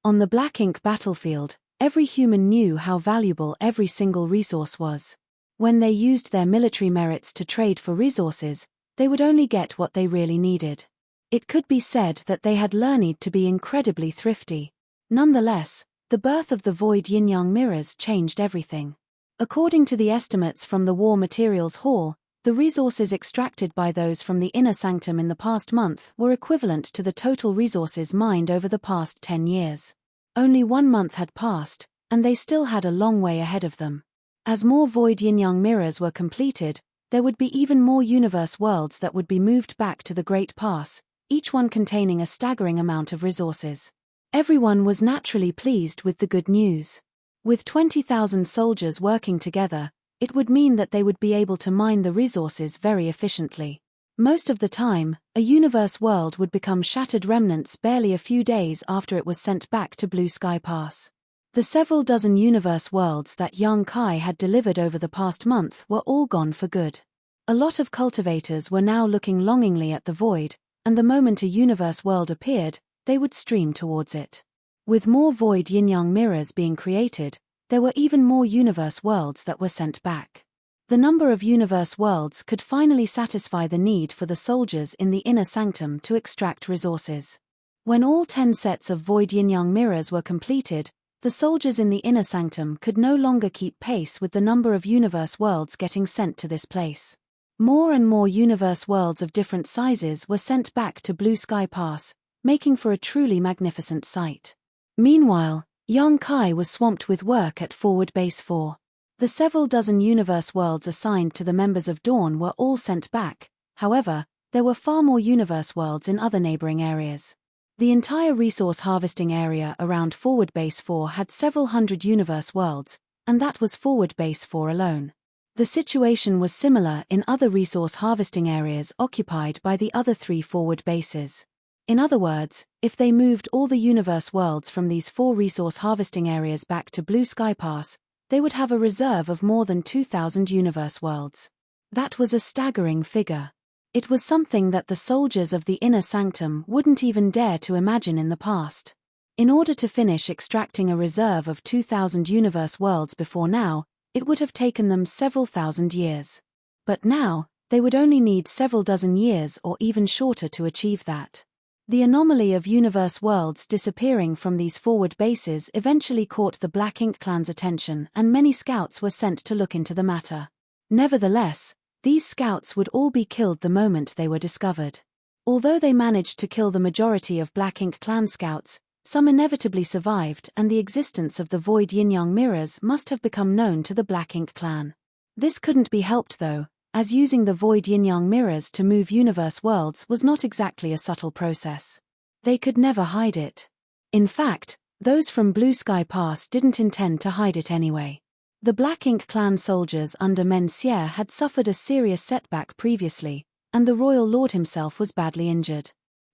On the black ink battlefield, every human knew how valuable every single resource was. When they used their military merits to trade for resources, they would only get what they really needed. It could be said that they had learned to be incredibly thrifty. Nonetheless, the birth of the void yin-yang mirrors changed everything. According to the estimates from the War Materials Hall, the resources extracted by those from the inner sanctum in the past month were equivalent to the total resources mined over the past 10 years. Only 1 month had passed, and they still had a long way ahead of them. As more void yin-yang mirrors were completed, there would be even more universe worlds that would be moved back to the Great Pass, each one containing a staggering amount of resources. Everyone was naturally pleased with the good news. With 20,000 soldiers working together, it would mean that they would be able to mine the resources very efficiently. Most of the time, a universe world would become shattered remnants barely a few days after it was sent back to Blue Sky Pass. The several dozen universe worlds that Yang Kai had delivered over the past month were all gone for good. A lot of cultivators were now looking longingly at the void, and the moment a universe world appeared, they would stream towards it. With more void yin-yang mirrors being created, there were even more universe worlds that were sent back. The number of universe worlds could finally satisfy the need for the soldiers in the inner sanctum to extract resources. When all 10 sets of void yin-yang mirrors were completed, the soldiers in the inner sanctum could no longer keep pace with the number of universe worlds getting sent to this place. More and more universe worlds of different sizes were sent back to Blue Sky Pass, making for a truly magnificent sight. Meanwhile, Yang Kai was swamped with work at Forward Base 4. The several dozen universe worlds assigned to the members of Dawn were all sent back. However, there were far more universe worlds in other neighboring areas. The entire resource harvesting area around Forward Base 4 had several hundred universe worlds, and that was Forward Base 4 alone. The situation was similar in other resource harvesting areas occupied by the other 3 forward bases. In other words, if they moved all the universe worlds from these 4 resource harvesting areas back to Blue Sky Pass, they would have a reserve of more than 2,000 universe worlds. That was a staggering figure. It was something that the soldiers of the inner sanctum wouldn't even dare to imagine in the past. In order to finish extracting a reserve of 2,000 universe worlds before now, it would have taken them several thousand years. But now, they would only need several dozen years or even shorter to achieve that. The anomaly of universe worlds disappearing from these forward bases eventually caught the Black Ink clan's attention, and many scouts were sent to look into the matter. Nevertheless, these scouts would all be killed the moment they were discovered. Although they managed to kill the majority of Black Ink clan scouts, some inevitably survived, and the existence of the void yin-yang mirrors must have become known to the Black Ink clan. This couldn't be helped though, as using the void yin-yang mirrors to move universe worlds was not exactly a subtle process. They could never hide it. In fact, those from Blue Sky Pass didn't intend to hide it anyway. The Black Ink clan soldiers under Men Xie had suffered a serious setback previously, and the royal lord himself was badly injured.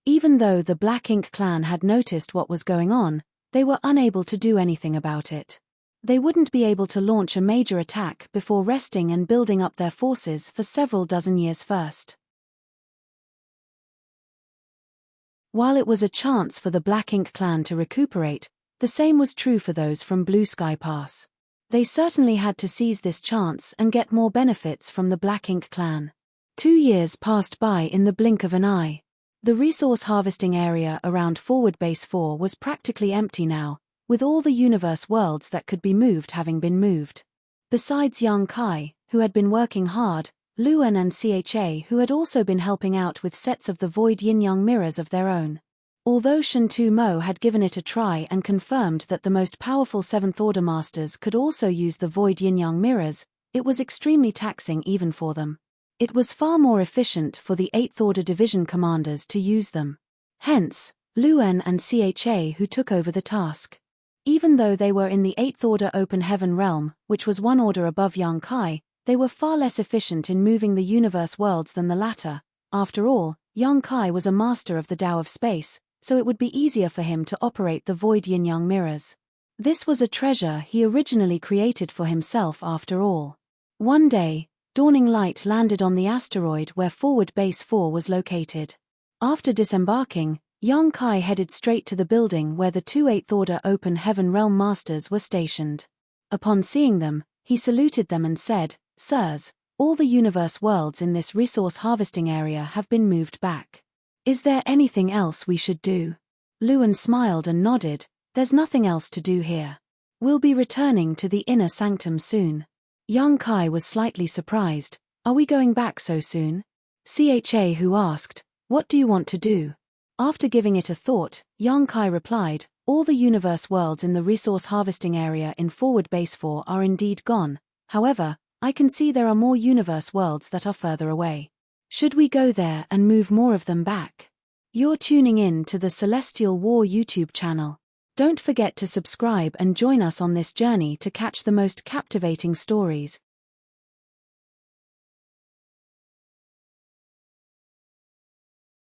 Even though the Black Ink clan had noticed what was going on, they were unable to do anything about it. They wouldn't be able to launch a major attack before resting and building up their forces for several dozen years first. While it was a chance for the Black Ink clan to recuperate, the same was true for those from Blue Sky Pass. They certainly had to seize this chance and get more benefits from the Black Ink clan. 2 years passed by in the blink of an eye. The resource harvesting area around Forward Base 4 was practically empty now, with all the universe worlds that could be moved having been moved. Besides Yang Kai, who had been working hard, Luan and Cha, who had also been helping out with sets of the void yin-yang mirrors of their own. Although Shen Tu Mo had given it a try and confirmed that the most powerful 7th Order Masters could also use the void yin-yang mirrors, it was extremely taxing even for them. It was far more efficient for the 8th Order Division commanders to use them. Hence, Luan and Cha who took over the task. Even though they were in the 8th Order Open Heaven realm, which was 1 order above Yang Kai, they were far less efficient in moving the universe worlds than the latter. After all, Yang Kai was a master of the Tao of space, so it would be easier for him to operate the void yin-yang mirrors. This was a treasure he originally created for himself after all. One day, dawning light landed on the asteroid where Forward Base 4 was located. After disembarking, Yang Kai headed straight to the building where the two Eighth Order Open Heaven Realm Masters were stationed. Upon seeing them, he saluted them and said, "Sirs, all the universe worlds in this resource harvesting area have been moved back. Is there anything else we should do?" Luan smiled and nodded. "There's nothing else to do here. We'll be returning to the inner sanctum soon." Yang Kai was slightly surprised. "Are we going back so soon?" Who asked, "What do you want to do?" After giving it a thought, Yang Kai replied, "All the universe worlds in the resource harvesting area in Forward Base 4 are indeed gone. However, I can see there are more universe worlds that are further away. Should we go there and move more of them back?" You're tuning in to the Celestial War YouTube channel. Don't forget to subscribe and join us on this journey to catch the most captivating stories.